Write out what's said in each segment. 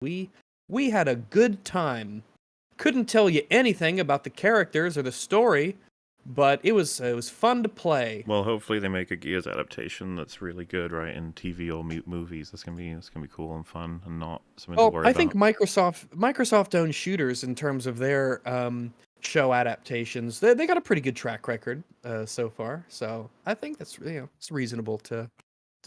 We had a good time. Couldn't tell you anything about the characters or the story, but it was fun to play. Well, hopefully they make a Gears adaptation that's really good, right? In TV or movies, that's gonna be cool and fun, and not something to Well, worry I about. think Microsoft owns shooters in terms of their show adaptations. They got a pretty good track record so far, so I think that's it's reasonable to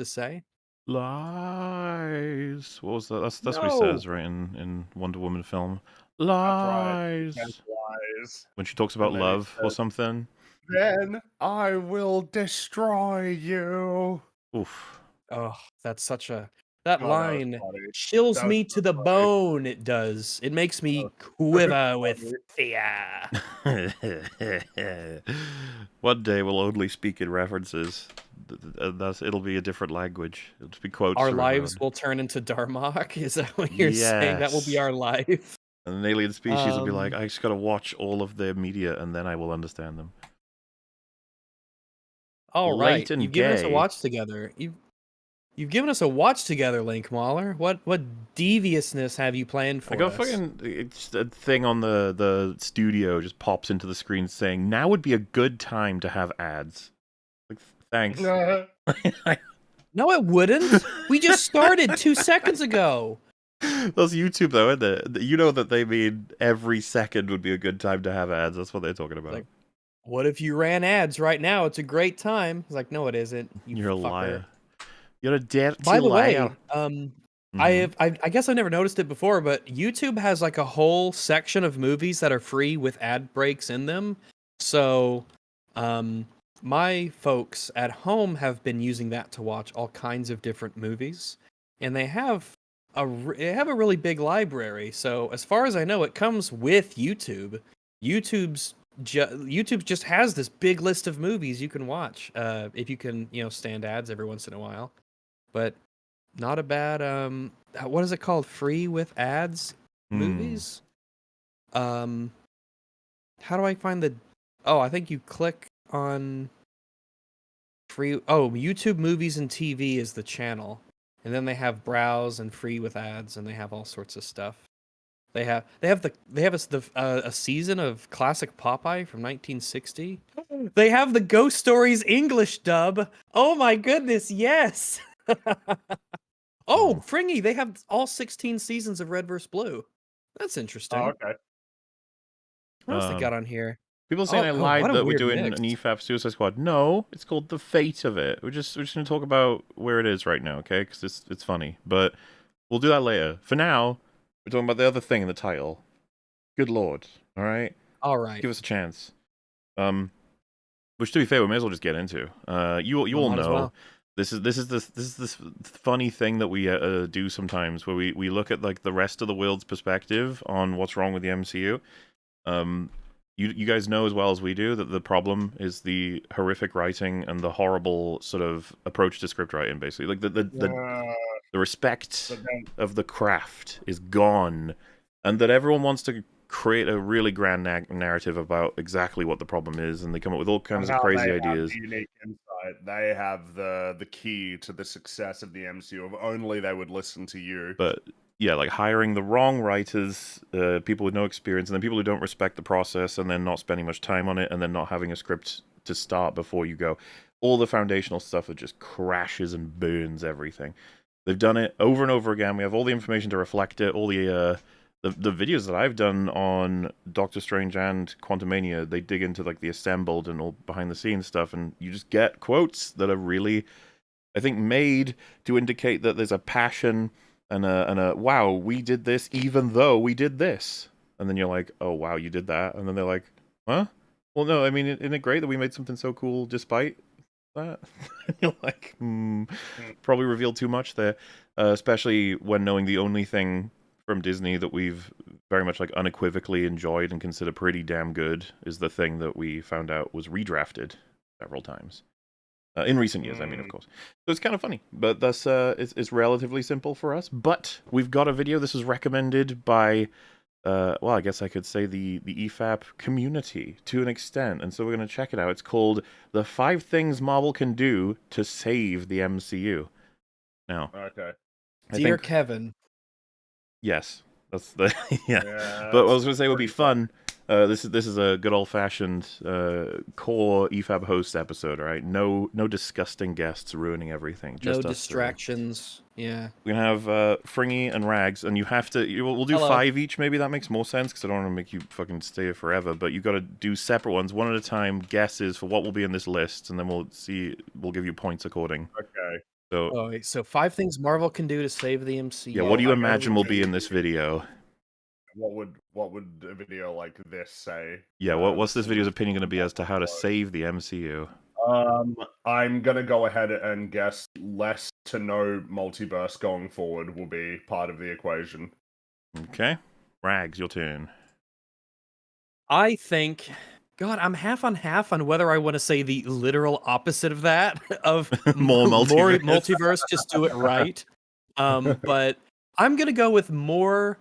say. Lies. What was that? That's what he No. says, right? In Wonder Woman film. That's right. He says Lies. lies. When she talks about And then he love or says, something. then I will destroy you. Oof. Oh, that's such a Oh, that was one funny. chills That was me so to the funny. bone. It does. It makes me quiver with fear. One day we'll only speak in references. It'll be a different language. It'll just be quotes. Our from lives everyone. will turn into Darmok. Is that what you're saying? That will be our life. And an alien species will be like, I just gotta watch all of their media and then I will understand them. All right, Late and you've given us a gay. watch together. You've given us a watch together, Link Mauler. What deviousness have you planned for I got us? fucking it's a thing on the studio just pops into the screen saying now would be a good time to have ads. Like, thanks. No, it wouldn't. We just started 2 seconds ago. That's YouTube though, isn't it? You know that they mean every second would be a good time to have ads. That's what they're talking about. Like, what if you ran ads right now? It's a great time. It's like, no, it isn't. You're a fucker. liar. You're a dirty By the liar. way, I guess I never noticed it before, but YouTube has like a whole section of movies that are free with ad breaks in them. So, my folks at home have been using that to watch all kinds of different movies, and they have a really big library. So, as far as I know, it comes with YouTube. YouTube just has this big list of movies you can watch if you can, stand ads every once in a while. But not a bad what is it called? Free with ads movies? How do I find the I think you click on free YouTube Movies and TV is the channel. And then they have browse and free with ads and they have all sorts of stuff. They have a season of classic Popeye from 1960. They have the Ghost Stories English dub. Oh my goodness, yes. Fringy, they have all 16 seasons of Red vs. Blue. That's interesting. Oh, okay. What else they got on here? People saying I lied what a that we're weird doing mix. an EFAP Suicide Squad. No, it's called The Fate of It. We're just gonna talk about where it is right now, okay? Because it's funny, but we'll do that later. For now, we're talking about the other thing in the title. Good lord, all right? All right. Give us a chance. Which to be fair, we may as well just get into. You all know. Well. This is this funny thing that we do sometimes, where we look at like the rest of the world's perspective on what's wrong with the MCU. You guys know as well as we do that the problem is the horrific writing and the horrible sort of approach to script writing. Basically, like the respect of the craft is gone, and that everyone wants to create a really grand narrative about exactly what the problem is, and they come up with all kinds of crazy ideas. Unique insight. They have the key to the success of the MCU. If only they would listen to you. But yeah, like hiring the wrong writers, people with no experience, and then people who don't respect the process, and then not spending much time on it, and then not having a script to start before you go. All the foundational stuff that just crashes and burns everything. They've done it over and over again. We have all the information to reflect it. All the videos that I've done on Doctor Strange and Quantumania, they dig into like the assembled and all behind the scenes stuff, and you just get quotes that are really, I think, made to indicate that there's a passion and a wow, we did this even though we did this. And then you're like, oh wow, you did that. And then they're like, huh? Well, no, I mean, isn't it great that we made something so cool despite that? You're like, probably revealed too much there, especially when knowing the only thing from Disney that we've very much like unequivocally enjoyed and consider pretty damn good is the thing that we found out was redrafted several times. In recent years, I mean, of course. So it's kind of funny, but that's it's relatively simple for us. But we've got a video. This is recommended by, well, I guess I could say the EFAP community to an extent, and so we're going to check it out. It's called "The 5 Things Marvel Can Do to Save the MCU." Now, okay, Dear Kevin, Yes, that's the yeah. Yeah, But what I that's was going to say would be pretty fun. fun. This is a good old fashioned core EFAB host episode, all right? No disgusting guests ruining everything. No Just us three. distractions. Yeah. We're gonna have Fringy and Rags, and you have to. We'll do Hello. 5 each. Maybe that makes more sense because I don't want to make you fucking stay here forever. But you got to do separate ones, one at a time. Guesses for what will be in this list, and then we'll see. We'll give you points according. Okay. So Oh, wait, so 5 things Marvel can do to save the MCU. yeah, what do you I guess imagine will we be in should- this video? What would a video like this say? Yeah, what's this video's opinion going to be as to how to save the MCU? I'm gonna go ahead and guess less to no multiverse going forward will be part of the equation. Okay, Rags, your turn. I think, God, I'm half on half on whether I want to say the literal opposite of that, of More multiverse. multiverse, just do it right. But I'm gonna go with more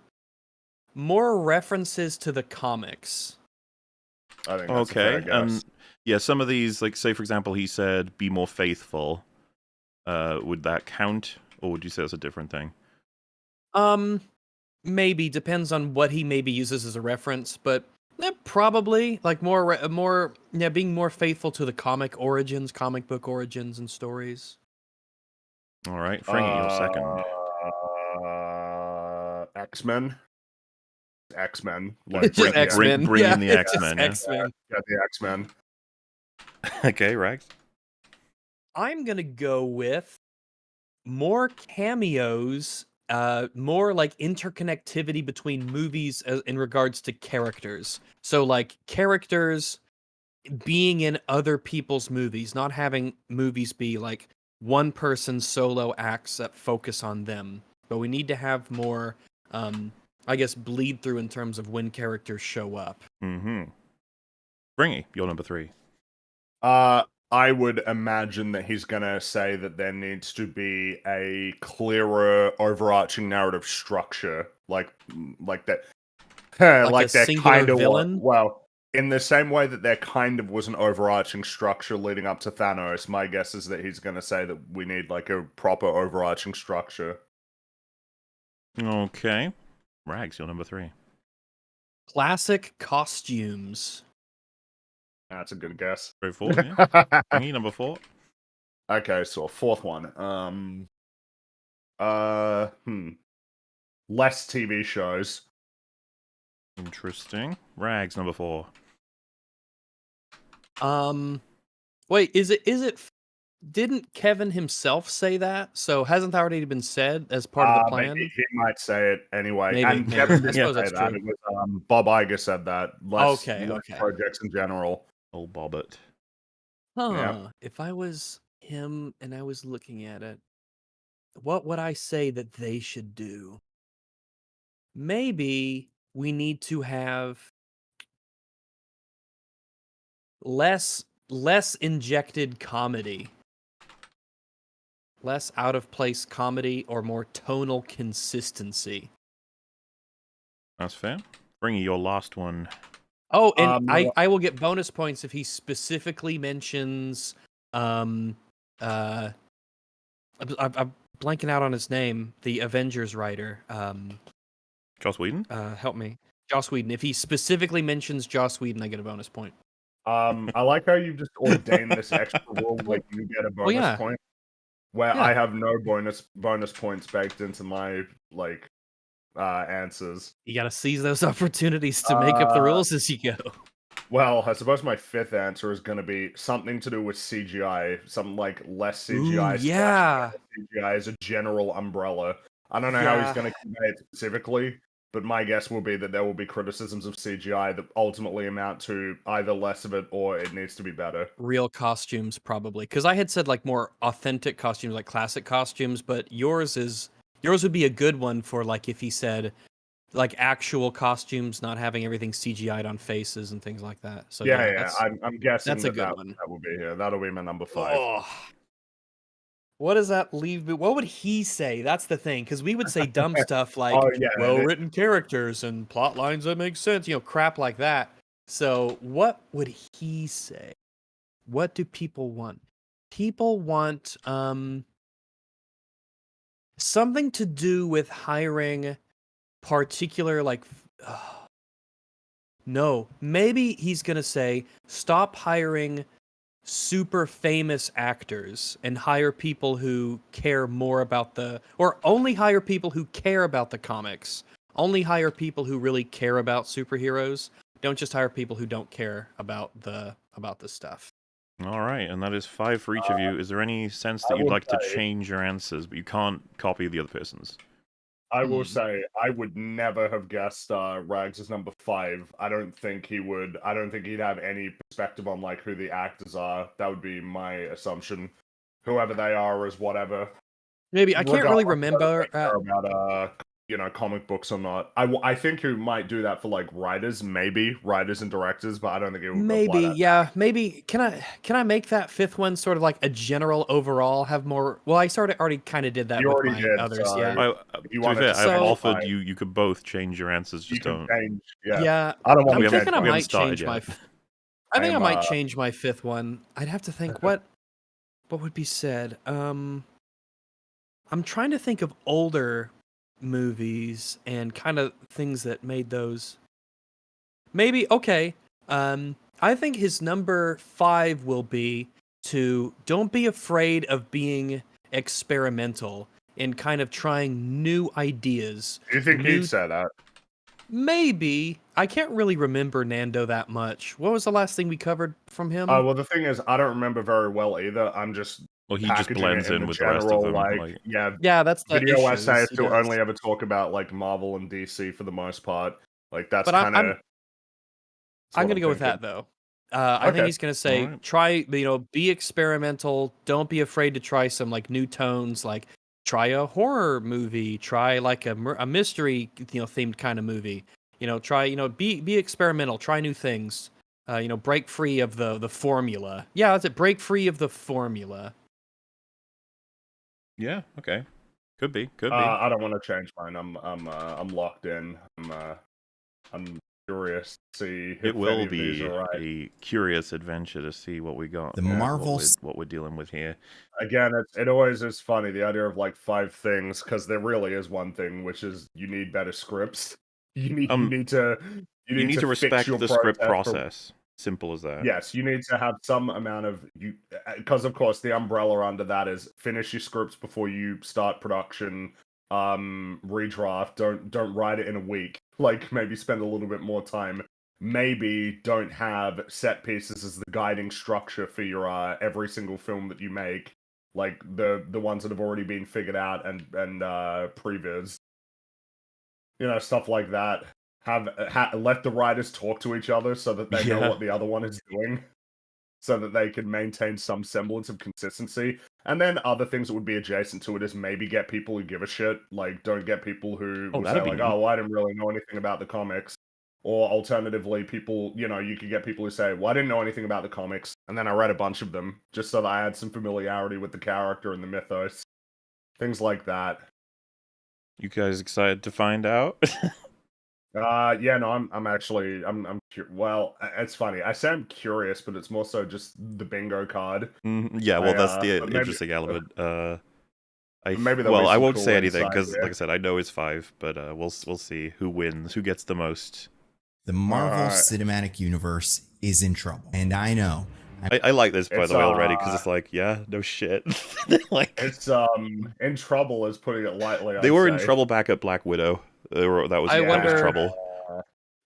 references to the comics. I think that's a fair guess. Yeah, some of these, like say for example, he said, "Be more faithful." Would that count, or would you say that's a different thing? Maybe depends on what he maybe uses as a reference, but probably like more being more faithful to the comic book origins and stories. All right, Fringy, your second. X-Men. X-Men. It's just X-Men. Bring in Yeah, the it's just X-Men. Yeah. X-Men. Yeah, the X-Men. Okay, Rags. I'm gonna go with more cameos, more like interconnectivity between movies in regards to characters. So like characters being in other people's movies, not having movies be like one person's solo acts that focus on them. But we need to have more, I guess, bleed through in terms of when characters show up. Mm-hmm. Fringy, you're number 3. I would imagine that he's gonna say that there needs to be a clearer overarching narrative structure, like that, Like a there singular kind of villain? well, in the same way that there kind of was an overarching structure leading up to Thanos. My guess is that he's gonna say that we need like a proper overarching structure. Okay. Rags, you're number 3. Classic costumes. That's a good guess. Straightforward, yeah. Fringy, number 4. Okay, so a fourth one. Less TV shows. Interesting. Rags, number 4. Wait, didn't Kevin himself say that? So hasn't that already been said as part of the plan? Maybe he might say it anyway. Maybe, And maybe. Kevin I didn't suppose say that's that. true. It was Bob Iger said that. Less Okay. projects in general. Old Bobbit. Huh. Yeah. If I was him and I was looking at it, what would I say that they should do? Maybe we need to have less injected comedy. Less out of place comedy or more tonal consistency. That's fair. Fringy, your last one. Oh, and I will get bonus points if he specifically mentions I'm blanking out on his name, the Avengers writer. Joss Whedon? Help me. Joss Whedon. If he specifically mentions Joss Whedon, I get a bonus point. I like how you've just ordained this extra rule like you get a bonus point. Where I have no bonus points baked into my answers. You gotta seize those opportunities to make up the rules as you go. Well, I suppose my fifth answer is going to be something to do with CGI, something like less CGI. Ooh, yeah. CGI is a general umbrella. I don't know how he's going to convey it specifically, but my guess will be that there will be criticisms of CGI that ultimately amount to either less of it or it needs to be better. Real costumes, probably, because I had said like more authentic costumes, like classic costumes, but yours would be a good one for like if he said like actual costumes, not having everything CGI'd on faces and things like that. So yeah. I'm guessing that's a good one. That will be here. That'll be my number 5. Oh. What does that leave me? What would he say? That's the thing, because we would say dumb stuff like well-written characters and plot lines that make sense, crap like that. So what would he say? What do people want? People want something to do with hiring particular like. No, maybe he's gonna say stop hiring super famous actors and hire people who care more about or only hire people who care about the comics. Only hire people who really care about superheroes. Don't just hire people who don't care about the stuff. All right, and that is 5 for each of you. Is there any sense that I you'd will like to say- change your answers, but you can't copy the other person's? I will say I would never have guessed Rags as number 5. I don't think he would. I don't think he'd have any perspective on like who the actors are. That would be my assumption. Whoever they are is whatever. Maybe I can't really Regardless of whether remember. they care about comic books or not. I think he might do that for like writers, maybe writers and directors, but I don't think it would apply Maybe, that. yeah, maybe. Can I make that 5th one sort of like a general overall? Have more. Well, I already kind of did that You with already my did, others. so- Yeah, To be wanted fair, to I've So- offered you could both change your answers, You just can don't. change. Yeah. yeah. I don't want I'm to thinking I we haven't might started change my. yet. I think I I'm, might change my 5th one. I'd have to think what would be said. I'm trying to think of older movies and kind of things that made those. Maybe okay. I think his number 5 will be to don't be afraid of being experimental and kind of trying new ideas. Do you think new- he'd say that? Maybe. I can't really remember Nando that much. What was the last thing we covered from him? Well, the thing is, I don't remember very well either. I'm just Well, he just packaging blends it in the with the rest of them. like, yeah, Yeah, that's the video issue, essays is he to does. only ever talk about like Marvel and DC for the most part. Like that's But I'm- kind of. I'm gonna go with that though. I think Okay. he's gonna say Alright. try, be experimental. Don't be afraid to try some like new tones. Like try a horror movie. Try like a mystery, themed kind of movie. Try, be experimental. Try new things. Break free of the formula. Yeah, that's it. Break free of the formula. Yeah. Okay. Could be. Could be. I don't want to change mine. I'm locked in. I'm curious to see if It will any of these be are right. a curious adventure to see what we got. The what Marvel what we're dealing with here. Again, it always is funny the idea of like 5 things because there really is one thing, which is you need better scripts. You need to You need to fix respect your the script from- process. Simple as that. Yes, you need to have some amount of because of course the umbrella under that is finish your scripts before you start production. Redraft. Don't write it in a week. Like maybe spend a little bit more time. Maybe don't have set pieces as the guiding structure for your every single film that you make. Like the ones that have already been figured out and previs. Stuff like that. Have let the writers talk to each other so that they know what the other one is doing, so that they can maintain some semblance of consistency. And then other things that would be adjacent to it is maybe get people who give a shit. Like, don't get people who will say that'd be like, neat. "Oh, well, I didn't really know anything about the comics." Or alternatively, people, you could get people who say, "Well, I didn't know anything about the comics, and then I read a bunch of them just so that I had some familiarity with the character and the mythos." Things like that. You guys excited to find out? Yeah, no, I'm actually, well, it's funny. I say I'm curious, but it's more so just the bingo card. Yeah, well, that's the maybe- interesting element. Maybe there'll be I some won't cool say anything insight, because, yeah. like I said, I know it's 5, but we'll see who wins, who gets the most. The Marvel Alright. Cinematic Universe is in trouble. And I know. I like this, by It's, the way, already, because it's like, yeah, no shit. Like, It's in trouble, is putting it lightly. they I'd were in say. trouble back at Black Widow. That was I that was wonder- trouble.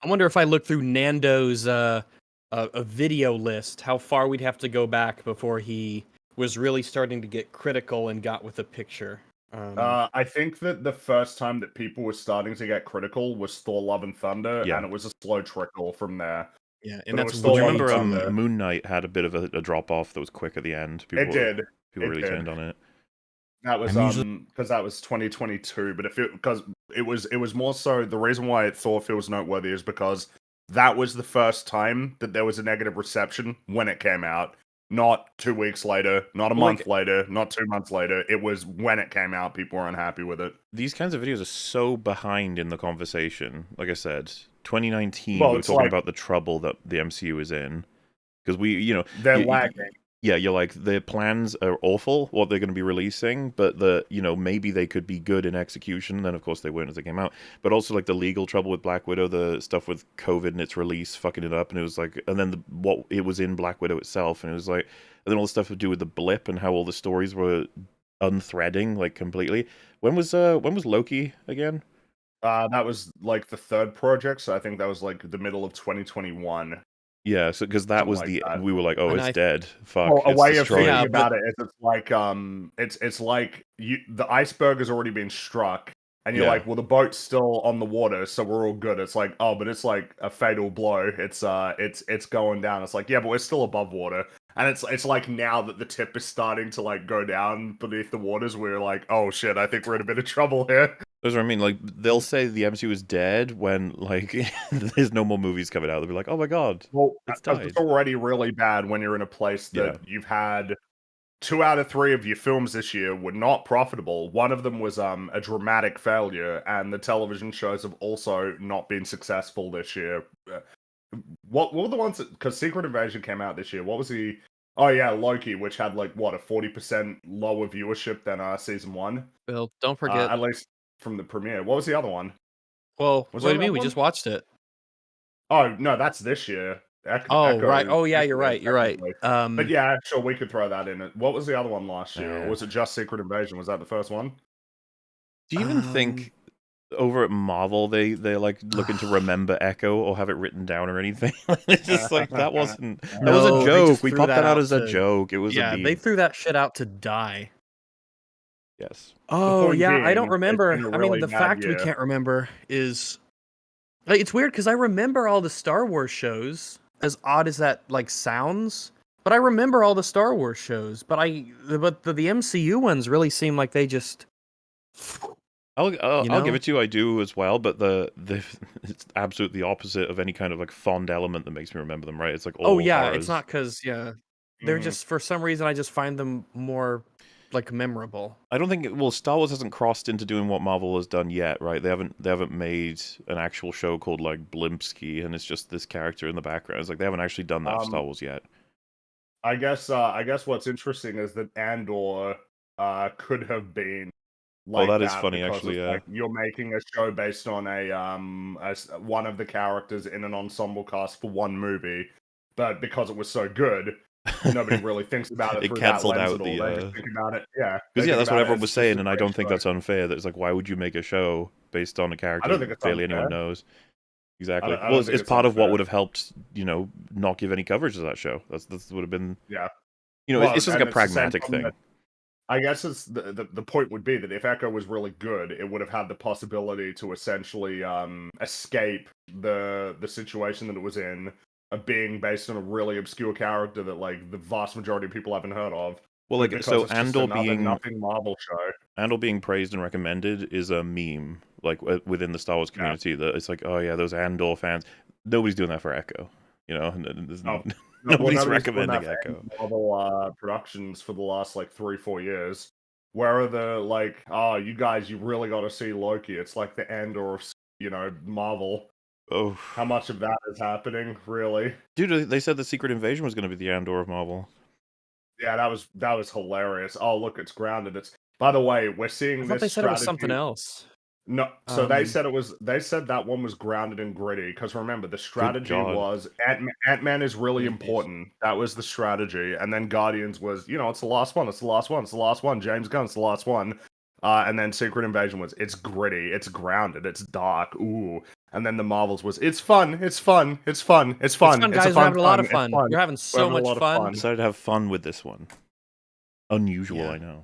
I wonder if I look through Nando's a video list, how far we'd have to go back before he was really starting to get critical and got with a picture. I think that the first time that people were starting to get critical was Thor: Love and Thunder, Yeah. and it was a slow trickle from there. Yeah, but and it that's was Well, still do you one remember Thunder. Moon Knight had a bit of a drop off that was quick at the end? It did. People It really did. turned on it. That was I'm usually- because that was 2022, but because it was more so the reason why Thor feels noteworthy is because that was the first time that there was a negative reception when it came out. Not 2 weeks later, not a month later, not 2 months later. It was when it came out, people were unhappy with it. These kinds of videos are so behind in the conversation. Like I said, 2019, Well, we were it's talking like- about the trouble that the MCU is in. Because They're you- lagging. yeah, you're like, their plans are awful, what they're going to be releasing, but maybe they could be good in execution. Then, of course, they weren't as they came out. But also, like, the legal trouble with Black Widow, the stuff with COVID and its release fucking it up, and it was like, and then what it was in Black Widow itself, and it was like, and then all the stuff to do with the blip and how all the stories were unthreading, like, completely. When was Loki again? That was like the third project, so I think that was like the middle of 2021. Yeah, so because that Something was like that. we were like, oh, And it's I- dead. Fuck, Well, a it's way of destroyed. thinking Yeah, about it is it's like the iceberg has already been struck, and you're Yeah. like, well, the boat's still on the water, so we're all good. It's like, oh, but it's like a fatal blow. It's going down. It's like, yeah, but we're still above water, and it's like now that the tip is starting to like go down beneath the waters, we're like, oh shit, I think we're in a bit of trouble here. That's what I mean. Like, they'll say the MCU is dead when, like, there's no more movies coming out. They'll be like, oh my god. Well, It's died. it's already really bad when you're in a place that you've had 2 out of 3 of your films this year were not profitable. One of them was a dramatic failure, and the television shows have also not been successful this year. What were the ones? Because Secret Invasion came out this year. What was the? Oh yeah, Loki, which had like what, a 40% lower viewership than season 1. Well, don't forget. At least from the premiere. What was the other one? Well, Was what do there you mean? another We one? just watched it. Oh no, that's this year. Oh, right. Echo- Oh, yeah, you're Echo right. You're right. technically. But yeah, sure, we could throw that in. What was the other one last year? Yeah. Or was it just Secret Invasion? Was that the first one? Do you even think over at Marvel they're like looking to remember Echo or have it written down or anything? It's just like that was No, a they joke. just We threw popped that that out out as a to- joke. It was yeah, a meme. they threw that shit out to die. Yes. Oh point yeah, I being, don't it's remember. been a I mean, really the bad fact we year. can't remember is like, it's weird because I remember all the Star Wars shows. As odd as that like sounds, but I remember all the Star Wars shows. But the MCU ones really seem like they just. I'll know? give it to you. I do as well, but the it's absolutely the opposite of any kind of like fond element that makes me remember them. Right? It's like all Oh yeah, horrors. it's not because they're Mhm. just for some reason I just find them more like memorable. I don't think. Well, Star Wars hasn't crossed into doing what Marvel has done yet, right? They haven't made an actual show called like Blimpsky, and it's just this character in the background. It's like they haven't actually done that for Star Wars yet. I guess what's interesting is that Andor could have been like that is funny, because actually, it's yeah. like you're making a show based on one of the characters in an ensemble cast for one movie, but because it was so good, nobody really thinks about it It through cancelled that lens out at all. the, They just think about it, yeah. Because they yeah, think that's what about it everyone as was just saying, a and I great don't think show. that's unfair. That it's like, why would you make a show based on a character don't think that it's barely anyone unfair. knows? Exactly. I don't Well, think it's it's part of what unfair. would have helped, not give any coverage to that show. That's would have been, Yeah. Well, it's just like and a the same pragmatic problem thing. that- I guess it's the point would be that if Echo was really good, it would have had the possibility to essentially escape the situation that it was in, of being based on a really obscure character that like the vast majority of people haven't heard of. Well, like Because so, it's just Andor another being nothing Marvel show. Andor being praised and recommended is a meme, like within the Star Wars community. That it's like, oh yeah, those Andor fans. Nobody's doing that for Echo. There's No. nobody's doing recommending that for Echo. any Marvel productions for the last like 3-4 years. Where are the like, oh, you guys, you really got to see Loki? It's like the Andor of Marvel. Oh, How much of that is happening, really? dude, they said the Secret Invasion was going to be the Andor of Marvel. Yeah, that was hilarious. Oh, look, it's grounded. It's by the way, we're seeing I thought this they said it was strategy- something else. No, so they Um, said it was. They said that one was grounded and gritty because remember the strategy God. was Ant-Man is really Jeez. important. That was the strategy, and then Guardians was it's the last one. It's the last one. It's the last one. James Gunn's the last one. And then Secret Invasion was it's gritty. It's grounded. It's dark. Ooh. And then the Marvels was it's fun. It's fun. It's fun. It's fun. It's fun, It's guys. a We're fun having a lot of fun. fun. It's You're having so having a much lot of fun. fun. Decided to have fun with this one. Unusual, Yeah. I know.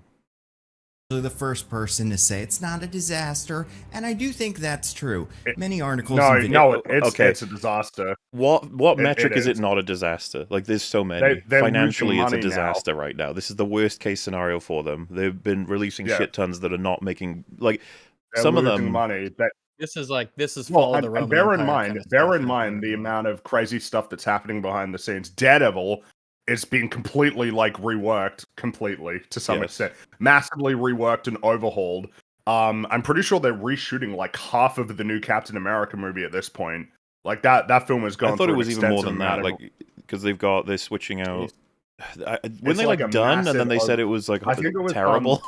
The first person to say it's not a disaster, and I do think that's true. It- Many articles No, and videos. it's a disaster. What metric it is it is. not a disaster? Like, there's so many. They're Financially, losing it's a money now. disaster right now. This is the worst case scenario for them. They've been releasing Yeah. shit tons that are not making like They're some of losing them. money. This is Well, follow the and Roman bear in Empire mind, kinda stuff. the amount of crazy stuff that's happening behind the scenes. Daredevil is being completely like reworked, completely to some Yes. extent, massively reworked and overhauled. I'm pretty sure they're reshooting like half of the new Captain America movie at this point. Like that film is going. I thought it through was an even more extensive than that. amount of- Like, because they're switching out. Jeez. when It's they like like a done, and then massive they said it was like I think it was terrible.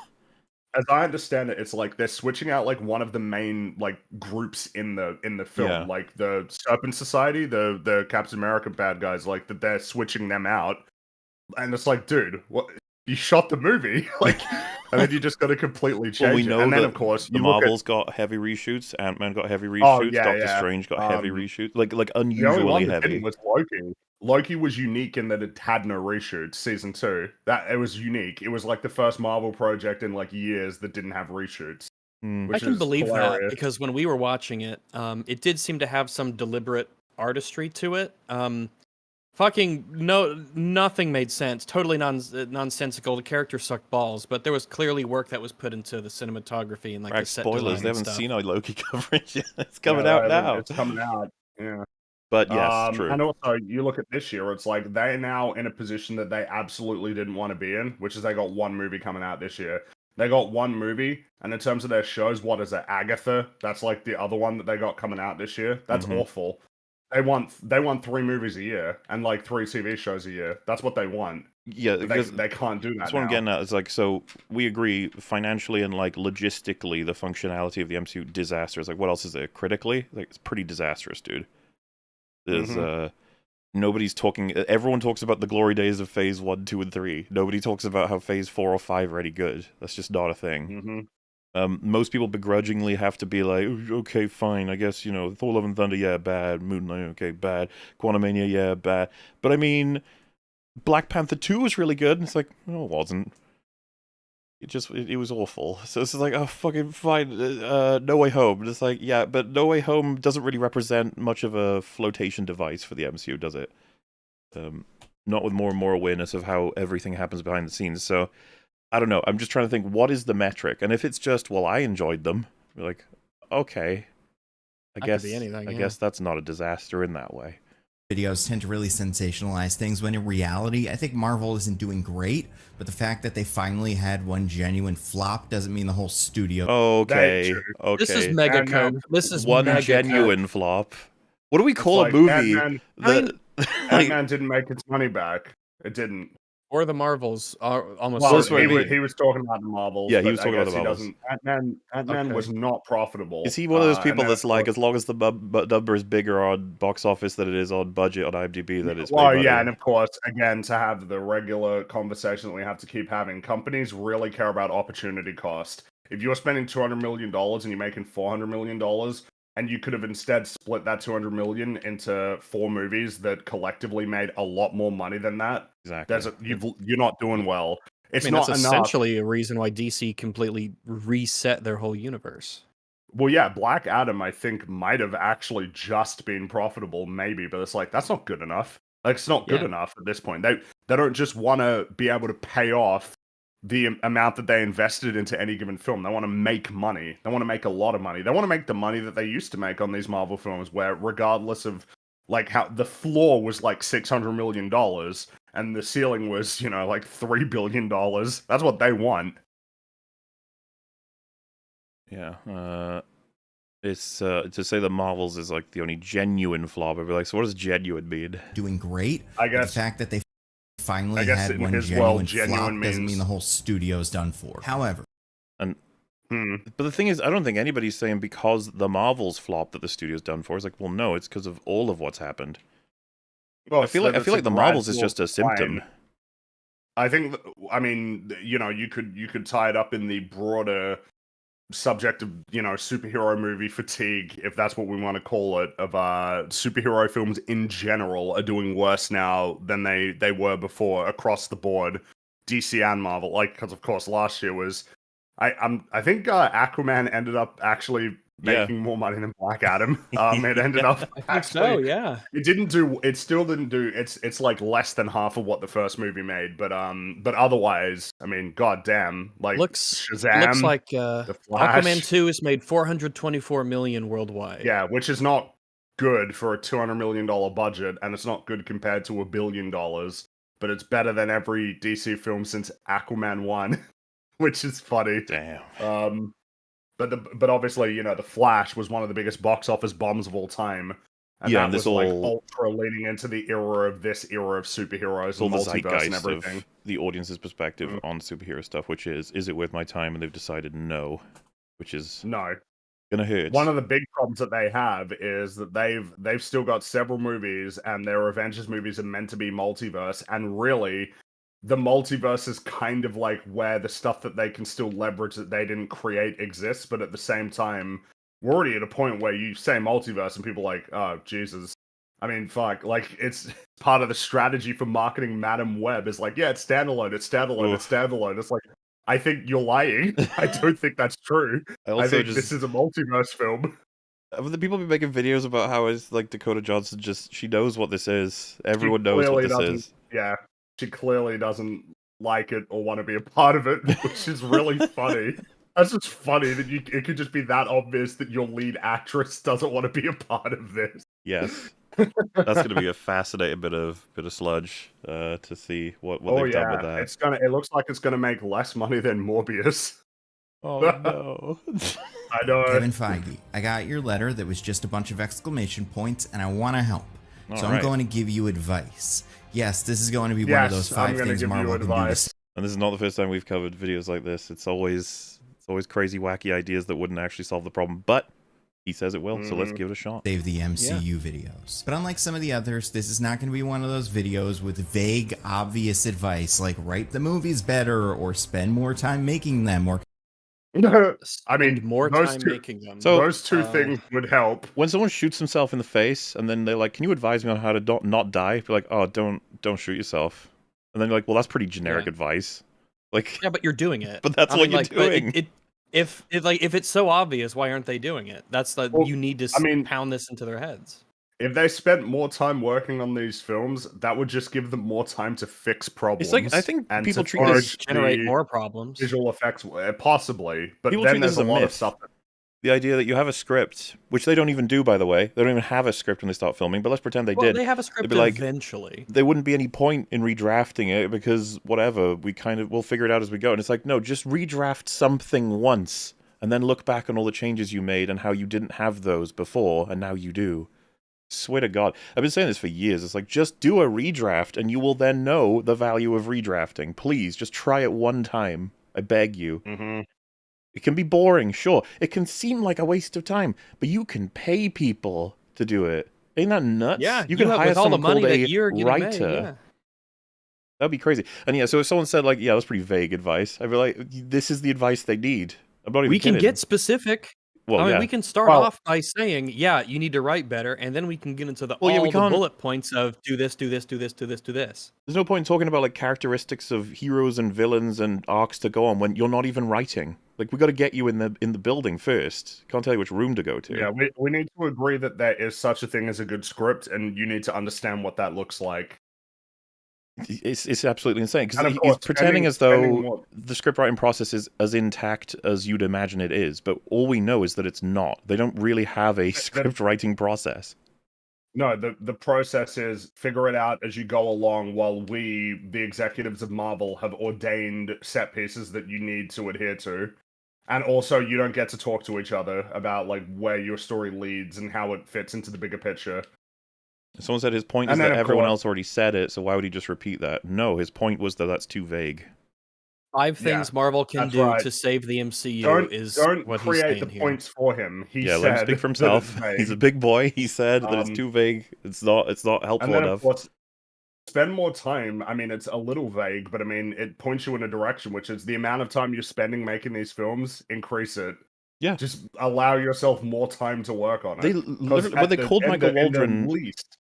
as I understand it, it's like they're switching out like one of the main like groups in the film, Yeah. like the Serpent Society, the Captain America bad guys, like that they're switching them out, and it's like, dude, what? You shot the movie, like, and then you just got to completely Well, we change it. know And then, that of course, the you look at Marvels got heavy reshoots, Ant-Man got heavy oh reshoots, yeah, Doctor yeah. Strange got heavy reshoots, like The only unusually one that heavy. didn't was Loki. Loki was unique in that it had no reshoots. Season 2, that it was unique. It was like the first Marvel project in like years that didn't have reshoots, Hmm. I which can is believe that hilarious. because when we were watching it, it did seem to have some deliberate artistry to it. Fucking nothing made sense. Totally nonsensical. The characters sucked balls, but there was clearly work that was put into the cinematography and like the set Spoilers, design they and haven't stuff. seen our Loki coverage yet. It's Yeah, coming out now. it's coming out. Yeah. But yes, true. And also, you look at this year, it's like they're now in a position that they absolutely didn't want to be in, which is they got one movie coming out this year. They got one movie, and in terms of their shows, what is it? Agatha? That's like the other one that they got coming out this year. That's awful. They want 3 movies a year and like 3 TV shows a year. That's what they want. Yeah, because They can't do that. that's what I'm getting at. It's like, so we agree financially and like logistically, the functionality of the MCU disaster. It's like, what else is there? Critically, like it's pretty disastrous, dude. There's nobody's talking. Everyone talks about the glory days of Phase 1, 2, and 3. Nobody talks about how Phase 4 or 5 are any good. That's just not a thing. Most people begrudgingly have to be like, okay, fine, I guess, Thor: Love and Thunder, yeah, bad. Moon Knight, okay, bad. Quantumania, yeah, bad. But I mean, Black Panther 2 was really good. And it's like, no, it wasn't. It was awful. So it's like, oh, fucking fine. No Way Home. And it's like, yeah, but No Way Home doesn't really represent much of a flotation device for the MCU, does it? Not with more and more awareness of how everything happens behind the scenes. So I don't know. I'm just trying to think, what is the metric? And if it's just, well, I enjoyed them, like, okay, I That could be anything, yeah. guess that's not a disaster in that way. Videos tend to really sensationalize things when in reality, I think Marvel isn't doing great, but the fact that they finally had one genuine flop doesn't mean the whole studio. Okay, okay. This is mega coke. This is one mega genuine coke. flop. What do we call like a movie Ant-Man- that Ant-Man didn't make its money back. It didn't. Or the Marvels are almost. Well, certainly. he was talking about the Marvels. Yeah, he but was I talking about guess the he Marvels. doesn't. Ant-Man was not profitable. Is he one of those people and then, that's like, as long as the number is bigger on box office than it is on budget on IMDb, that it's made money? yeah, and of course, again, to have the regular conversation that we have to keep having, companies really care about opportunity cost. If you're spending $200 million and you're making $400 million, and you could have instead split that $200 million into 4 movies that collectively made a lot more money than that. Exactly. You're not doing well. It's that's not enough. essentially a reason why DC completely reset their whole universe. Well, yeah, Black Adam, I think, might have actually just been profitable, maybe, but it's like, that's not good enough. Like, it's not good enough at this point. They don't just want to be able to pay off the amount that they invested into any given film. They want to make money. They want to make a lot of money. They want to make the money that they used to make on these Marvel films, where regardless of like how the floor was like $600 million and the ceiling was, like $3 billion. That's what they want. Yeah. It's to say the Marvels is like the only genuine flop. I'd be like, so what does genuine mean? Doing great. I guess the fact that they finally guess had in one his world, genuine flop genuine doesn't means- mean the whole studio's done for. However, But the thing is, I don't think anybody's saying because the Marvels flop that the studio's done for. It's like, well, no, it's because of all of what's happened. Well, I feel like the Marvels is gradual just a symptom. decline. I think, you could tie it up in the broader subject of, superhero movie fatigue, if that's what we want to call it, of superhero films in general are doing worse now than they were before across the board, DC and Marvel. Like, because of course last year was, I think Aquaman ended up actually making more money than Black Adam. It ended up actually. yeah. It still didn't do. It's like less than half of what the first movie made. But otherwise, I mean, goddamn, like Shazam. Looks like The Flash. Aquaman 2 has made $424 million worldwide. Yeah, which is not good for a $200 million budget, and it's not good compared to $1 billion. But it's better than every DC film since Aquaman 1, which is funny. Damn. But obviously, The Flash was one of the biggest box office bombs of all time. And Yeah, that and this was like all ultra leading into the era of superheroes it's all and the multiverse and zeitgeist everything. of the audience's perspective Mm. on superhero stuff, which is it worth my time? And they've decided no, which is No. gonna hurt. One of the big problems that they have is that they've still got several movies, and their Avengers movies are meant to be multiverse, and really, the multiverse is kind of like where the stuff that they can still leverage that they didn't create exists, but at the same time, we're already at a point where you say multiverse and people are like, oh, Jesus. I mean, fuck, like, it's part of the strategy for marketing Madam Web is like, yeah, it's standalone, it's standalone, it's standalone. It's like, I think you're lying. I don't think that's true. I I also think just this is a multiverse film. the people be making videos about how it's like Dakota Johnson she knows what this is. She Everyone knows what clearly this doesn't. is. Yeah, she clearly doesn't like it or want to be a part of it, which is really funny. That's just funny that it could just be that obvious that your lead actress doesn't want to be a part of this. Yes. That's going to be a fascinating bit of sludge to see what they've done with that. It looks like it's gonna make less money than Morbius. Oh no. I know. Kevin Feige, I got your letter that was just a bunch of exclamation points, and I want to help. So I'm going to give you advice. Yes, this is going to be one of those five things Marvel can do to. And this is not the first time we've covered videos like this. It's always crazy, wacky ideas that wouldn't actually solve the problem, but he says it will, so let's give it a shot. Save the MCU videos. But unlike some of the others, this is not going to be one of those videos with vague, obvious advice like write the movies better or spend more time making them or I mean, more time making them. So those two things would help. When someone shoots himself in the face and then they're like, "Can you advise me on how to not die?" Be like, "Oh, don't shoot yourself." And then you're like, "Well, that's pretty generic advice." Like, yeah, but you're doing it. But that's what you're doing. If it's so obvious, why aren't they doing it? That's you need to pound this into their heads. If they spent more time working on these films, that would just give them more time to fix problems. It's like I think people treat this generate more problems. Visual effects, possibly, but people then treat there's this as a lot myth. of stuff. The idea that you have a script, which they don't even do, by the way. They don't even have a script when they start filming, but let's pretend they did. They have a script eventually. There wouldn't be any point in redrafting it because whatever, we'll figure it out as we go. And it's like, no, just redraft something once and then look back on all the changes you made and how you didn't have those before and now you do. Swear to God. I've been saying this for years. It's like, just do a redraft and you will then know the value of redrafting. Please, just try it one time. I beg you. Mm-hmm. It can be boring, sure. It can seem like a waste of time, but you can pay people to do it. Ain't that nuts? Yeah, you can hire someone called a writer. Yeah. That'd be crazy. And yeah, so if someone said like, yeah, that's pretty vague advice, I'd be like, this is the advice they need. I'm not even kidding. We can get specific. Well, I mean, we can start off by saying, yeah, you need to write better, and then we can get into the bullet points of do this, do this, do this, do this, do this. There's no point in talking about like characteristics of heroes and villains and arcs to go on when you're not even writing. Like, we got to get you in the building first. Can't tell you which room to go to. Yeah, we need to agree that there is such a thing as a good script, and you need to understand what that looks like. It's absolutely insane because he's pretending as though the script writing process is as intact as you'd imagine it is, but all we know is that it's not. They don't really have a script writing process. No, the process is figure it out as you go along while we, the executives of Marvel, have ordained set pieces that you need to adhere to. And also, you don't get to talk to each other about like where your story leads and how it fits into the bigger picture. Someone said his point is that everyone else already said it, so why would he just repeat that? No, his point was that that's too vague. 5 things Marvel can do to save the MCU is what he's saying here. Don't create the points for him. He said let him speak for himself. He's a big boy. He said that it's too vague. It's not helpful enough. Of course, spend more time. I mean, it's a little vague, but I mean, it points you in a direction, which is the amount of time you're spending making these films, increase it. Yeah. Just allow yourself more time to work on it. When they called Michael Waldron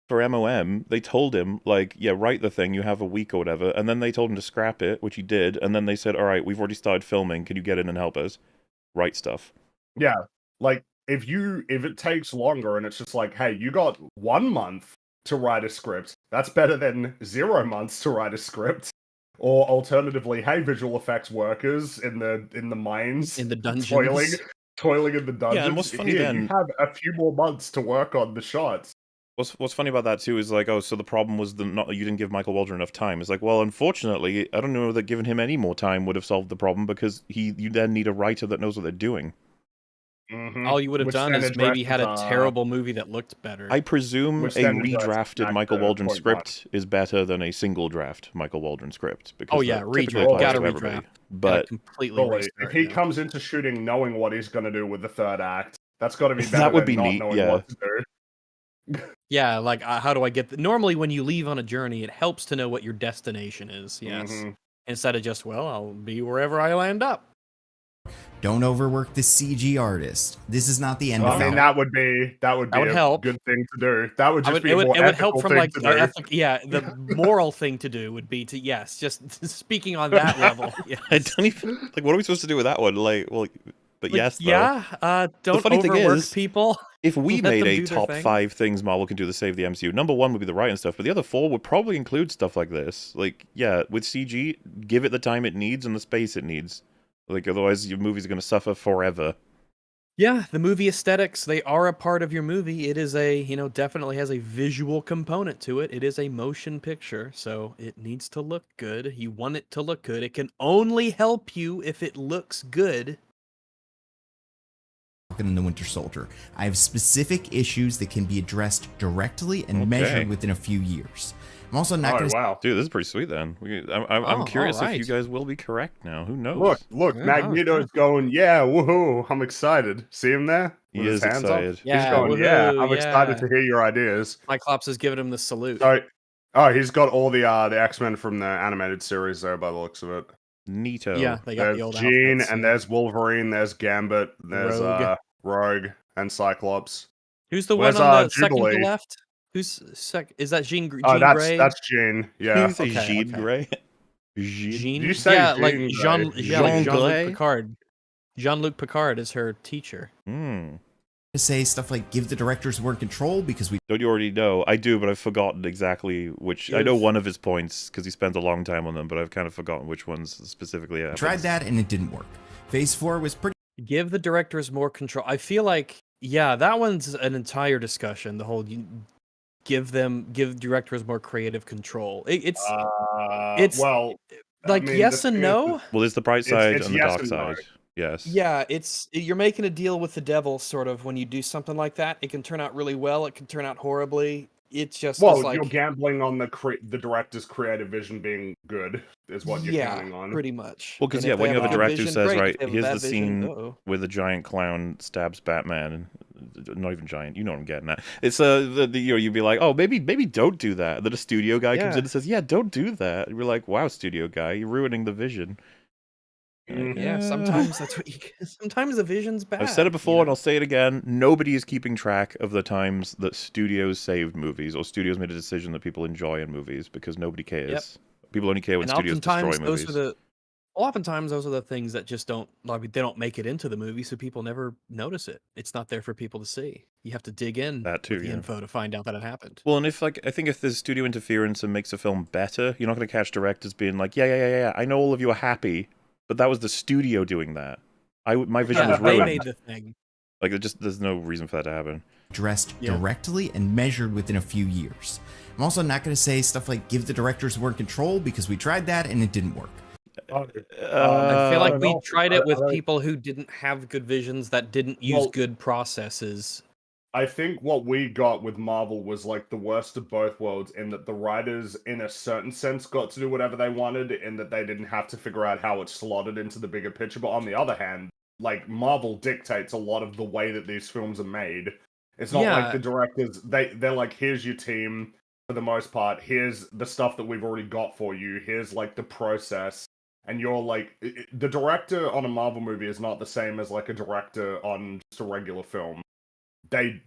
for MOM, they told him, like, yeah, write the thing, you have a week or whatever, and then they told him to scrap it, which he did, and then they said, all right, we've already started filming, can you get in and help us write stuff? Yeah, like, if it takes longer and it's just like, hey, you got 1 month to write a script, that's better than 0 months to write a script. Or alternatively, hey, visual effects workers in the mines, in the dungeons, toiling in the dungeons. Yeah, and what's funny then, you have a few more months to work on the shots. What's funny about that too is like, oh, so the problem was you didn't give Michael Waldron enough time. It's like, well, unfortunately, I don't know that giving him any more time would have solved the problem because you then need a writer that knows what they're doing. All you would have Which done then is maybe had a addresses, terrible movie that looked better. I presume Which a then addresses redrafted back Michael to Waldron point script is better than a single draft Michael Waldron script because Oh yeah, that typically redraft. applies Gotta to everybody. redraft. Gotta But completely Fully. restart. If he yeah. comes into shooting knowing what he's going to do with the third act, that's got to be better that would than be not neat. knowing Yeah. what to do. Yeah, like how do I get? Normally, when you leave on a journey, it helps to know what your destination is. Yes, Mhm. instead of just I'll be wherever I land up. Don't overwork the CG artist. This is not the end I of mean, it. that would be would a help. good thing to do. That would just be a it more would help ethical from thing like to do. the moral thing to do would be to just speaking on that level. Yes. I don't even like. What are we supposed to do with that one? Like, well, but yes, though. Yeah. Don't funny thing overwork is, people. If we Let made them a do their top thing. 5 things Marvel can do to save the MCU, number 1 would be the writing stuff, but the other 4 would probably include stuff like this. Like, yeah, with CG, give it the time it needs and the space it needs. Like, otherwise your movies are going to suffer forever. Yeah, the movie aesthetics, they are a part of your movie. It is definitely has a visual component to it. It is a motion picture, so it needs to look good. You want it to look good. It can only help you if it looks good. In the Winter Soldier, I have specific issues that can be addressed directly and measured within a few years. I'm also not going to. Wow. Dude, this is pretty sweet then. I'm curious if you alright. guys will be correct now. Who knows? Look, Yeah, Magneto's going, yeah, woohoo, I'm excited. See him there? He With his is hands excited. Up? Yeah, He's going, yeah, woohoo, I'm excited yeah. to hear your ideas. Cyclops is giving him the salute. So, he's got all the X-Men from the animated series there by the looks of it. Neato. Yeah, they got There's the old Jean, outfits, and yeah. there's Wolverine, there's Gambit, there's Rogue. Rogue, and Cyclops. Who's the Where's, one on the second to Jubilee? left? Who's is that Jean Oh, Grey? that's Jean. Yeah. You say Okay, Jean okay. Grey? Jean? Jean? Did you say yeah, Jean like Grey? Jean-Luc Grey? Picard. Jean-Luc Picard is her teacher. Say stuff like give the directors more control because we Don't you already know? I do, but I've forgotten exactly which. I know one of his points because he spends a long time on them, but I've kind of forgotten which ones specifically. tried that and it didn't work. Phase 4 was pretty Give the directors more control. I feel like, yeah, that one's an entire discussion. The whole give directors more creative control. It's well, like I mean, yes the and thing no. Well, there's the bright side it's and the yes dark and no. side. Yes. Yeah, you're making a deal with the devil, sort of, when you do something like that. It can turn out really well. It can turn out horribly. It's just you're gambling on the director's creative vision being good, is what you're counting on. Pretty much. Well, because And if when they you have a good director who vision, says, great. If right, they have a here's bad the vision, scene uh-oh. where the giant clown stabs Batman, not even giant, you know what I'm getting at. It's you'd be like, oh, maybe don't do that. Then a studio guy comes in and says, yeah, don't do that. And we're like, wow, studio guy, you're ruining the vision. Yeah, sometimes that's what sometimes the vision's bad. I've said it before and I'll say it again. Nobody is keeping track of the times that studios saved movies or studios made a decision that people enjoy in movies because nobody cares. Yep. People only care when studios destroy movies. Oftentimes those are the things that just don't, like, they don't make it into the movie, so people never notice it. It's not there for people to see. You have to dig in That too, with the yeah. info to find out that it happened. Well, and I think if there's studio interference and makes a film better, you're not going to catch directors being like, yeah, I know all of you are happy, but that was the studio doing that. My vision was They ruined. made the thing. Like, there's no reason for that to happen. addressed directly and measured within a few years. I'm also not going to say stuff like give the directors more control because we tried that and it didn't work. I feel like we tried it with people who didn't have good visions, that didn't use good processes. I think what we got with Marvel was like the worst of both worlds, in that the writers, in a certain sense, got to do whatever they wanted, in that they didn't have to figure out how it slotted into the bigger picture. But on the other hand, like, Marvel dictates a lot of the way that these films are made. It's not like the directors, they're like, here's your team for the most part, here's the stuff that we've already got for you, here's like the process. And you're like, the director on a Marvel movie is not the same as like a director on just a regular film. They,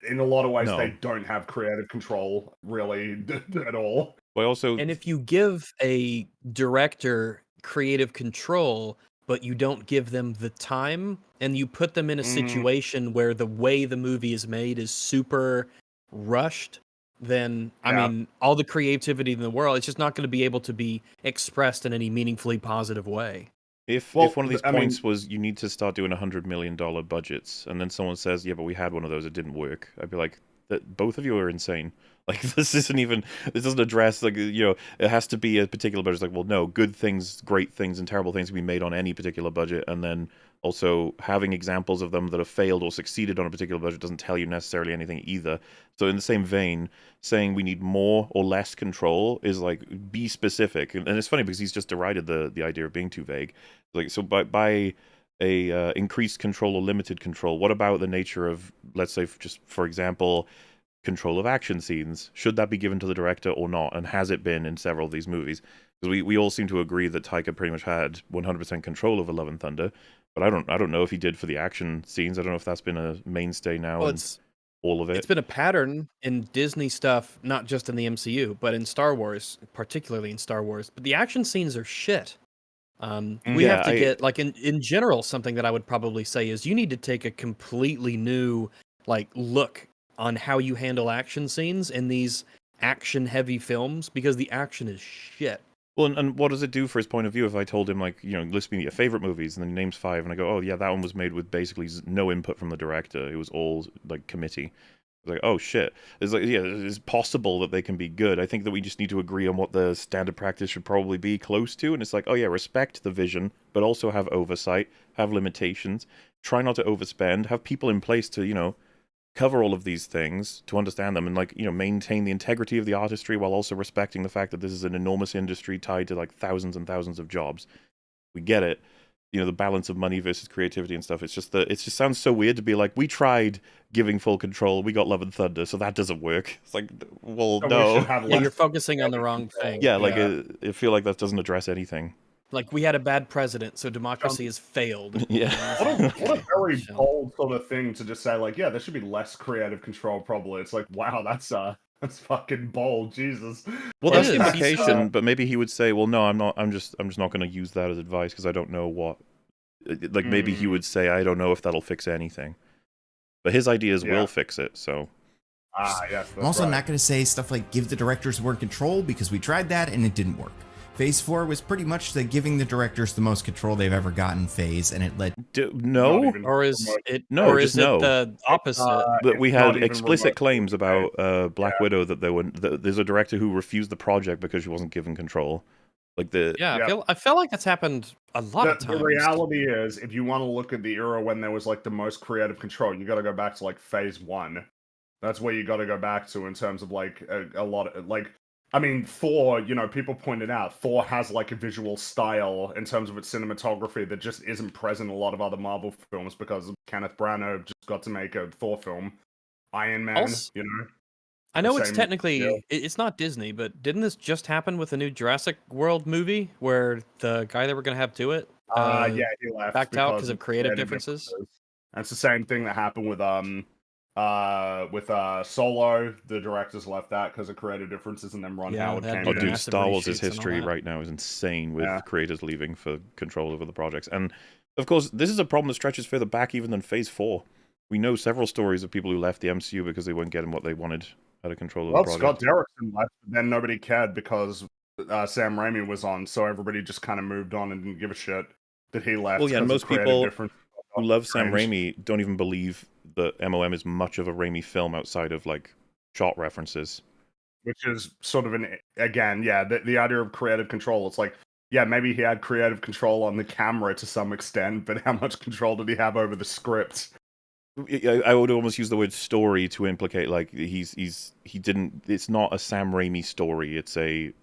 in a lot of ways, they don't have creative control really at all. And if you give a director creative control, but you don't give them the time, and you put them in a situation where the way the movie is made is super rushed, then, I mean, all the creativity in the world, it's just not going to be able to be expressed in any meaningfully positive way. If one of these points was you need to start doing $100 million budgets, and then someone says, yeah, but we had one of those, it didn't work, I'd be like, both of you are insane. Like, this doesn't address, like, you know, it has to be a particular budget. It's like, well, no, good things, great things, and terrible things can be made on any particular budget, and then Also, having examples of them that have failed or succeeded on a particular budget doesn't tell you necessarily anything either. So in the same vein, saying we need more or less control is like, be specific. And it's funny because he's just derided the idea of being too vague. Like, so by a increased control or limited control, what about the nature of, let's say, just for example, control of action scenes? Should that be given to the director or not? And has it been in several of these movies? Because we all seem to agree that Taika pretty much had 100% control over Love and Thunder. But I don't know if he did for the action scenes. I don't know if that's been a mainstay now Well, in all of it. it's been a pattern in Disney stuff, not just in the MCU, but in Star Wars, particularly in Star Wars. But the action scenes are shit. We have to get, like, in general, something that I would probably say is you need to take a completely new, like, look on how you handle action scenes in these action-heavy films, because the action is shit. Well, and what does it do for his point of view if I told him, like, you know, list me your favorite movies, and then he names 5, and I go, oh, yeah, that one was made with basically no input from the director. It was all, like, committee. It's like, oh, shit. It's like, yeah, it's possible that they can be good. I think that we just need to agree on what the standard practice should probably be close to, and it's like, oh, yeah, respect the vision, but also have oversight, have limitations, try not to overspend, have people in place to, you know, cover all of these things to understand them, and, like, you know, maintain the integrity of the artistry while also respecting the fact that this is an enormous industry tied to, like, thousands and thousands of jobs. We get it. You know, the balance of money versus creativity and stuff. It's just that it just sounds so weird to be like, we tried giving full control, we got Love and Thunder, so that doesn't work. It's like, well, So we no. should have Yeah, less you're focusing on the wrong thing. Yeah, like, I feel like that doesn't address anything. Like, we had a bad president, so democracy has failed. Yeah. What a very So- bold sort of thing to just say, like, yeah, there should be less creative control, probably. It's like, wow, that's fucking bold, Jesus. Well, It that's the is. implication, but maybe he would say, well, no, I'm not, I'm just not going to use that as advice because I don't know what, like, maybe he would say, I don't know if that'll fix anything. But his ideas Yeah. will fix it, so. Yes, I'm also right. not going to say stuff like give the directors more control because we tried that and it didn't work. Phase 4 was pretty much the giving the directors the most control they've ever gotten phase, and it led. No? Not even Or is remote. it? No, or just is it no. the opposite? But we It's not had even explicit remotely claims about Black Yeah. Widow that there's a director who refused the project because she wasn't given control. Like the Yeah, Yeah. I feel like that's happened a lot of The times. reality is, if you want to look at the era when there was like the most creative control, you got to go back to like phase 1. That's where you got to go back to in terms of like a lot of like. I mean, Thor, you know, people pointed out Thor has like a visual style in terms of its cinematography that just isn't present in a lot of other Marvel films because Kenneth Branagh just got to make a Thor film. Iron Man, Also- you know. I know it's same technically deal. it's not Disney, but didn't this just happen with the new Jurassic World movie where the guy that we're gonna have do it Yeah, he left backed out because because of creative differences? And it's the same thing that happened with Solo. The directors left that because of creative differences, and then Ron Yeah, Howard they had came to Oh, do in. dude, massive Star Wars' reshoots and all history that. right now is insane with Yeah. creators leaving for control over the projects. And, of course, this is a problem that stretches further back even than Phase 4. We know several stories of people who left the MCU because they weren't getting what they wanted out of control of Well, the Scott project. Derrickson left, but then nobody cared because Sam Raimi was on, so everybody just kind of moved on and didn't give a shit that he left. Well, yeah, and 'cause of most creative people difference. who love Sam Strange. Raimi don't even believe that MOM is much of a Raimi film outside of, like, shot references. Which is sort of again, yeah, the idea of creative control. It's like, yeah, maybe he had creative control on the camera to some extent, but how much control did he have over the script? I would almost use the word story to implicate, like, he didn't. It's not a Sam Raimi story. It's a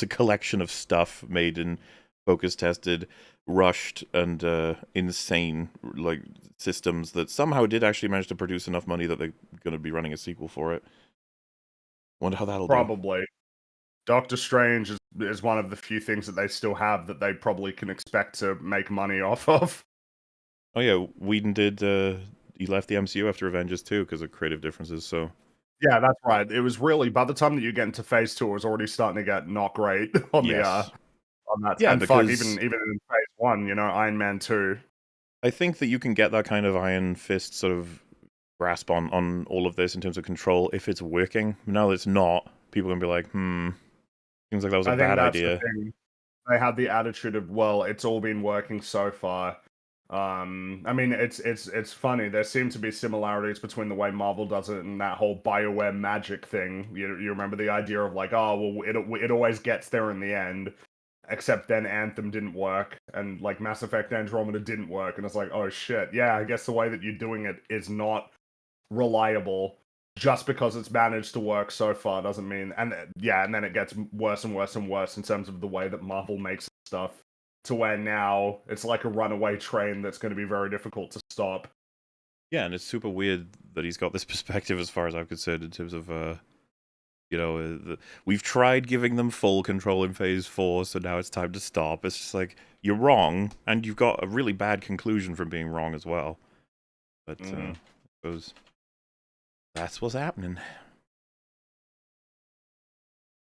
collection of stuff made and focus tested, rushed, and insane, like, systems that somehow did actually manage to produce enough money that they're going to be running a sequel for it. Wonder how that'll do. Probably. Doctor Strange is one of the few things that they still have that they probably can expect to make money off of. Oh yeah, Whedon did. He left the MCU after Avengers 2 because of creative differences. So Yeah, that's right. It was really, by the time that you get into phase 2, it was already starting to get not great on yes, on that. Yeah, and fuck, because- even in phase 1, you know, Iron Man 2. I think that you can get that kind of Iron Fist sort of grasp on all of this in terms of control if it's working. Now that it's not, people are gonna be like, seems like that was a I think bad that's idea. the thing. They had the attitude of, well, it's all been working so far. I mean, it's funny. There seem to be similarities between the way Marvel does it and that whole BioWare magic thing. You remember the idea of like, oh, well, it always gets there in the end. except then Anthem didn't work, and like Mass Effect Andromeda didn't work, and it's like, oh shit, yeah, I guess the way that you're doing it is not reliable. Just because it's managed to work so far doesn't mean, and then it gets worse and worse and worse in terms of the way that Marvel makes stuff, to where now it's like a runaway train that's going to be very difficult to stop. Yeah, and it's super weird that he's got this perspective, as far as I'm concerned, in terms of, we've tried giving them full control in Phase 4, so now it's time to stop. It's just like, you're wrong, and you've got a really bad conclusion from being wrong as well. But, I suppose that's what's happening.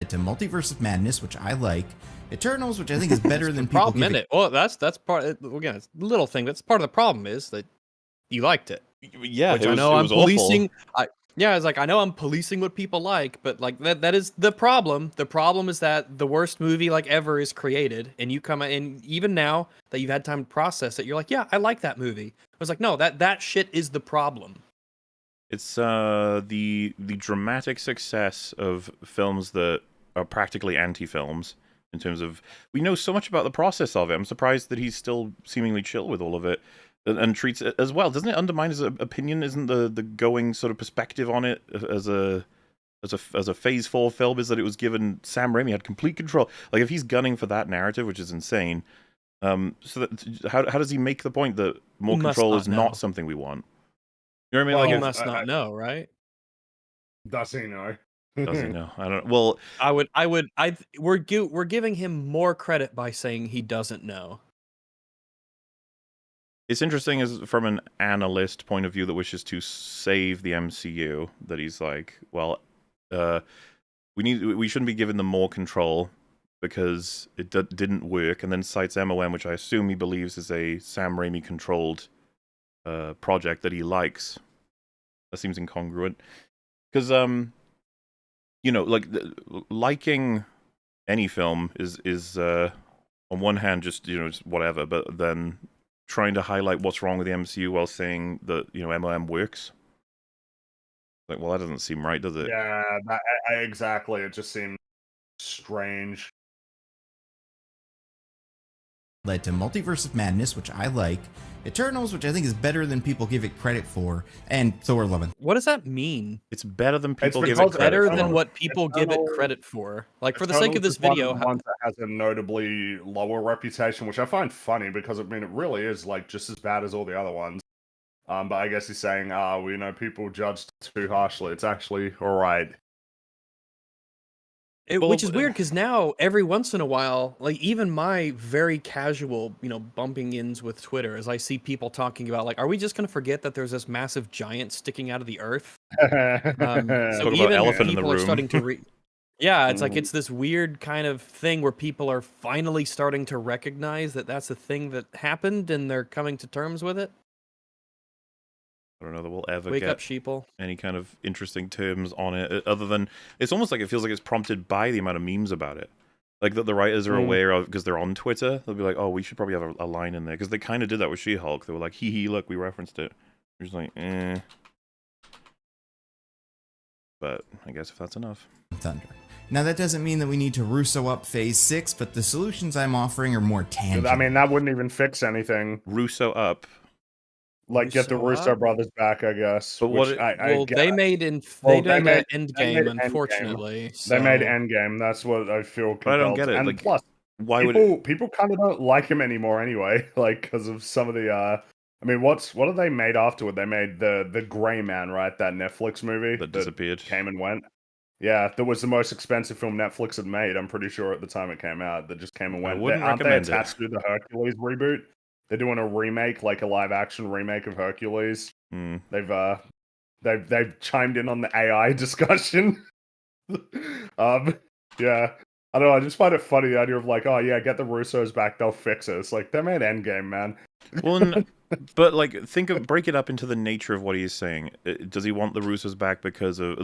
To Multiverse of Madness, which I like. Eternals, which I think is better than people Problem give in it. it. Well, that's part. Again, it's a little thing. That's part of the problem is that you liked it. Yeah, Which it I was, know it I'm was awful. policing. Yeah, it's like I know I'm policing what people like, but like that is the problem. The problem is that the worst movie like ever is created, and you come in even now that you've had time to process it, you're like, yeah, I like that movie. I was like, no, that shit is the problem. It's the dramatic success of films that are practically anti-films, in terms of, we know so much about the process of it. I'm surprised that he's still seemingly chill with all of it, and treats it as well. Doesn't it undermine his opinion? Isn't the going sort of perspective on it as a Phase 4 film is that it was given, Sam Raimi had complete control? Like, if he's gunning for that narrative, which is insane, so that, how does he make the point that more control is not something we want? You know what I mean? Well, He Like, must not know, right? Does he know? does he know? I don't. Well, We're giving him more credit by saying he doesn't know. it's interesting as from an analyst point of view that wishes to save the MCU, that he's like, well, we shouldn't be giving them more control because it didn't work, and then cites MOM, which I assume he believes is a Sam Raimi controlled project that he likes. That seems incongruent because like liking any film is on one hand just just whatever, but then trying to highlight what's wrong with the MCU while saying that MOM works. Like, well, that doesn't seem right, does it? Yeah, exactly. It just seems strange. Led to Multiverse of Madness, which I like. Eternals, which I think is better than people give it credit for. And Thor: Love and What does that mean? It's better than people It's give it because credit Better for. than what people give it Eternals- credit for. Like, for the sake of Eternals this is one video, of the ones that has a notably lower reputation, which I find funny because it really is like just as bad as all the other ones. But I guess he's saying, we know people judged too harshly. It's actually all right. which is weird because now every once in a while, like even my very casual, bumping ins with Twitter, as I see people talking about, like, are we just going to forget that there's this massive giant sticking out of the earth? So Talk about even elephant in the people are room. starting to yeah, it's like it's this weird kind of thing where people are finally starting to recognize that that's a thing that happened, and they're coming to terms with it. I don't know that we'll ever Wake get up, sheeple. any kind of interesting terms on it, other than it's almost like it feels like it's prompted by the amount of memes about it. Like that the writers are aware of, because they're on Twitter. They'll be like, "Oh, we should probably have a line in there," because they kind of did that with She-Hulk. They were like, "Hee hee, look, we referenced it." You're just like, eh. But I guess if that's enough. Thunder. Now, that doesn't mean that we need to Russo up Phase 6, but the solutions I'm offering are more tangible. I mean, that wouldn't even fix anything. Russo up. Like, get the Russo Russo up? brothers back, I guess. But what which it- Well, get. they made in Well, they they made made- Endgame, they made Endgame. unfortunately. They made so- Endgame. That's what I feel compelled. But I don't get it. And Like, plus, why would it? people kind of don't like him anymore anyway. Like, because of some of the. I mean, what have they made afterward? They made the Gray Man, right? That Netflix movie That disappeared. came and went. Yeah, that was the most expensive film Netflix had made. I'm pretty sure at the time it came out. That just came and went. wouldn't Aren't they recommend it. attached to the Hercules reboot? They're doing a remake, like a live action remake of Hercules. Hmm. They've chimed in on the AI discussion. Yeah. I don't know, I just find it funny, the idea of like, oh yeah, get the Russos back, they'll fix it. It's like, they made Endgame, man. Well, but like, break it up into the nature of what he's saying. Does he want the Russos back because of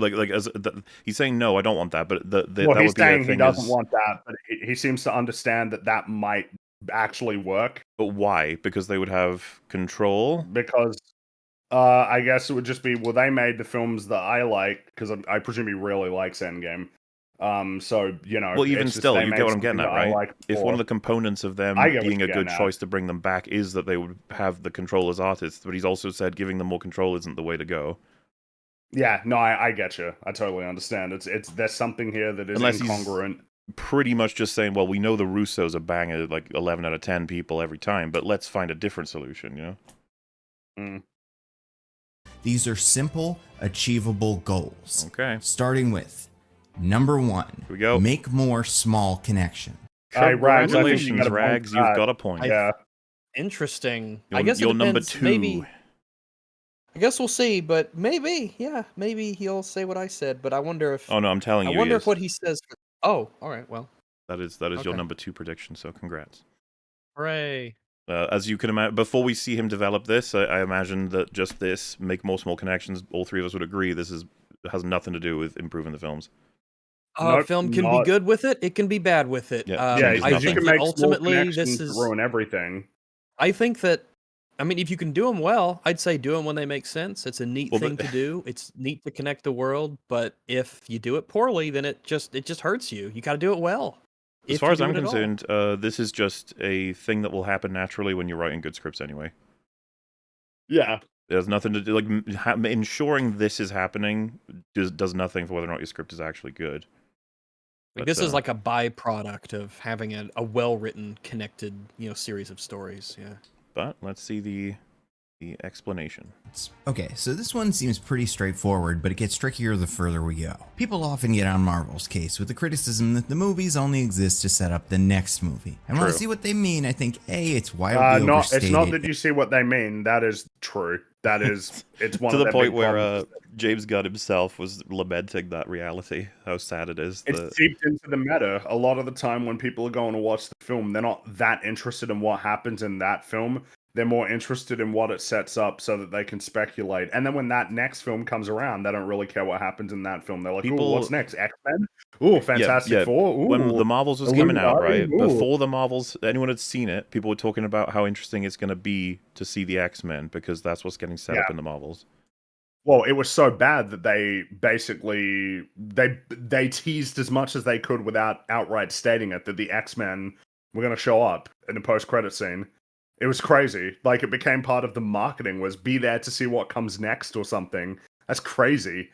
he's saying no, I don't want that, but Well, that he's would be a saying he thing doesn't is- want that, but he seems to understand that might actually work. But why? Because they would have control. Because I guess it would just be, well, they made the films that I like, because I presume he really likes Endgame. So Well, even it's just still, they you made get what I'm getting something at, that I right? liked If one of before. the components of them I get what being a you're good getting choice at. to bring them back is that they would have the control as artists, but he's also said giving them more control isn't the way to go. Yeah, no, I get you. I totally understand. It's there's something here that is Unless he's incongruent. pretty much just saying, well, we know the Russos are banging like 11 out of 10 people every time, but let's find a different solution, you know? Mm. These are simple, achievable goals. Okay. Starting with number 1, Here we go. make more small connection. Hey, Rags, I think you Congratulations, got a point Rags. for You've that. got a point. Yeah. Interesting. I You're, guess it you're number depends. 2. Maybe. I guess we'll see, but maybe, yeah, maybe he'll say what I said. But I wonder if Oh, no, I'm telling I you, wonder he if is. what he says. Oh, all right. Well, That is your okay. number 2 prediction, so congrats. Hooray! As you can imagine, before we see him develop this, I imagine that just this, make more small connections, all three of us would agree this has nothing to do with improving the films. Nope, Film can be not. good with it. It can be bad with it. Yeah, Yeah, changes I because you think can that make small ultimately this connections that is. ruin everything. I think that. I mean, if you can do them well, I'd say do them when they make sense. It's a neat Well, thing to do. It's neat to connect the world. But if you do it poorly, then it just hurts you. You got to do it well. As if far you as do I'm it at all. concerned, this is just a thing that will happen naturally when you're writing good scripts anyway. Yeah. There's nothing to do, like, ensuring this is happening does nothing for whether or not your script is actually good. Like, But, this is like a byproduct of having a well-written, connected, series of stories. Yeah. But let's see the explanation. Okay, so this one seems pretty straightforward, but it gets trickier the further we go. People often get on Marvel's case with the criticism that the movies only exist to set up the next movie. And when I True. see what they mean, I think A, it's wildly overstated. It's not that you see what they mean. That is true. That is, it's one To of the their point big where problems. James Gunn himself was lamenting that reality, how sad it is. It's seeped into the meta. A lot of the time when people are going to watch the film, they're not that interested in what happens in that film. They're more interested in what it sets up so that they can speculate. And then when that next film comes around, they don't really care what happens in that film. They're like, People- ooh, what's next? X-Men? Ooh, Fantastic Four? Ooh, when the Marvels was coming out, right? Illuminati? Ooh. Before the Marvels, anyone had seen it, people were talking about how interesting it's going to be to see the X-Men because that's what's getting set up in the Marvels. Well, it was so bad that they basically they teased as much as they could without outright stating it that the X-Men were going to show up in a post-credit scene. It was crazy. Like, it became part of the marketing was be there to see what comes next or something. That's crazy.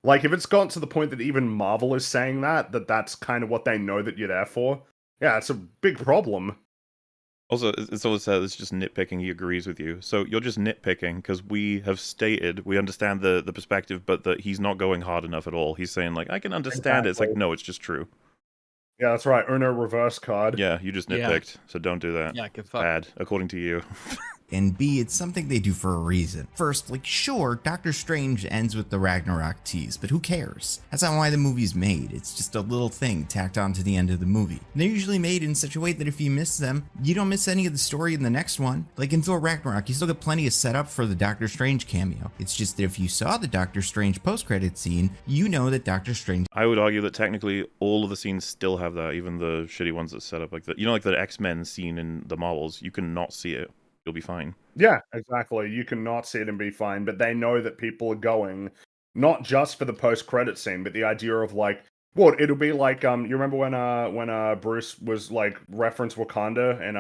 Like, if it's gotten to the point that even Marvel is saying that's kind of what they know that you're there for, yeah, it's a big problem. Also, it's always said it's just nitpicking. He agrees with you. So you're just nitpicking because we have stated, we understand the perspective, but that he's not going hard enough at all. He's saying, like, I can understand it. It's like, no, it's just true. Yeah, that's right. Uno reverse card. Yeah, you just Yeah. nitpicked, so don't do that. Yeah, good fuck. Bad, according to you. And B, it's something they do for a reason. First, like, sure, Doctor Strange ends with the Ragnarok tease, but who cares? That's not why the movie's made. It's just a little thing tacked on to the end of the movie. And they're usually made in such a way that if you miss them, you don't miss any of the story in the next one. Like in Thor Ragnarok, you still get plenty of setup for the Doctor Strange cameo. It's just that if you saw the Doctor Strange post-credit scene, you know that Doctor Strange... I would argue that technically all of the scenes still have that, even the shitty ones that set up like that. You know, like the X-Men scene in the Marvels, you can not see it. You'll be fine. Yeah, exactly. You can not see it and be fine, but they know that people are going not just for the post-credit scene, but the idea of like, well, it'll be like you remember when Bruce was like reference Wakanda in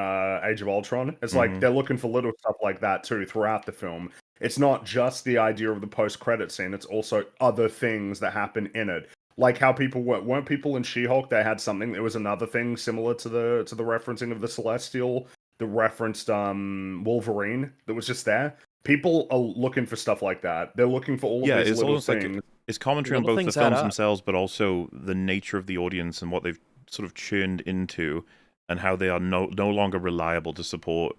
Age of Ultron? It's like they're looking for little stuff like that too throughout the film. It's not just the idea of the post-credit scene; it's also other things that happen in it. Like how people weren't people in She-Hulk? They had something. There was another thing similar to the referencing of the Celestial. That referenced Wolverine that was just there. People are looking for stuff like that. They're looking for all of these it's little almost things. like it's commentary on Little both the things add films up. themselves, but also the nature of the audience and what they've sort of churned into, and how they are no longer reliable to support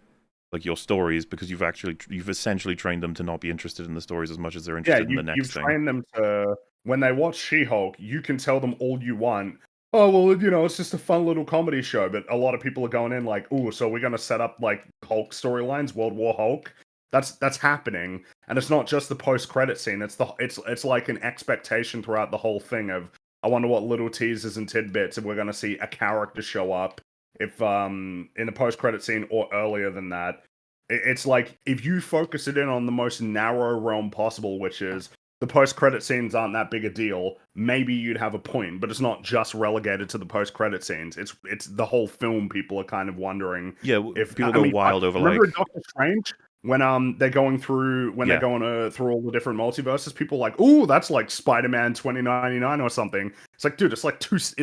like your stories because you've essentially trained them to not be interested in the stories as much as they're interested in the next You've thing. trained them to when they watch She-Hulk, you can tell them all you want. Oh, well, it's just a fun little comedy show. But a lot of people are going in like, ooh, so we're going to set up like Hulk storylines, World War Hulk. That's happening. And it's not just the post-credit scene. It's like an expectation throughout the whole thing of, I wonder what little teasers and tidbits if we're going to see a character show up if in the post-credit scene or earlier than that. It's like, if you focus it in on the most narrow realm possible, which is, the post-credit scenes aren't that big a deal, maybe you'd have a point, but it's not just relegated to the post-credit scenes. It's the whole film. People are kind of wondering if people go wild over remember like Doctor Strange when they're going through Yeah. through all the different multiverses. People are like, "Ooh, that's like Spider-Man 2099 or something." It's like, dude, it's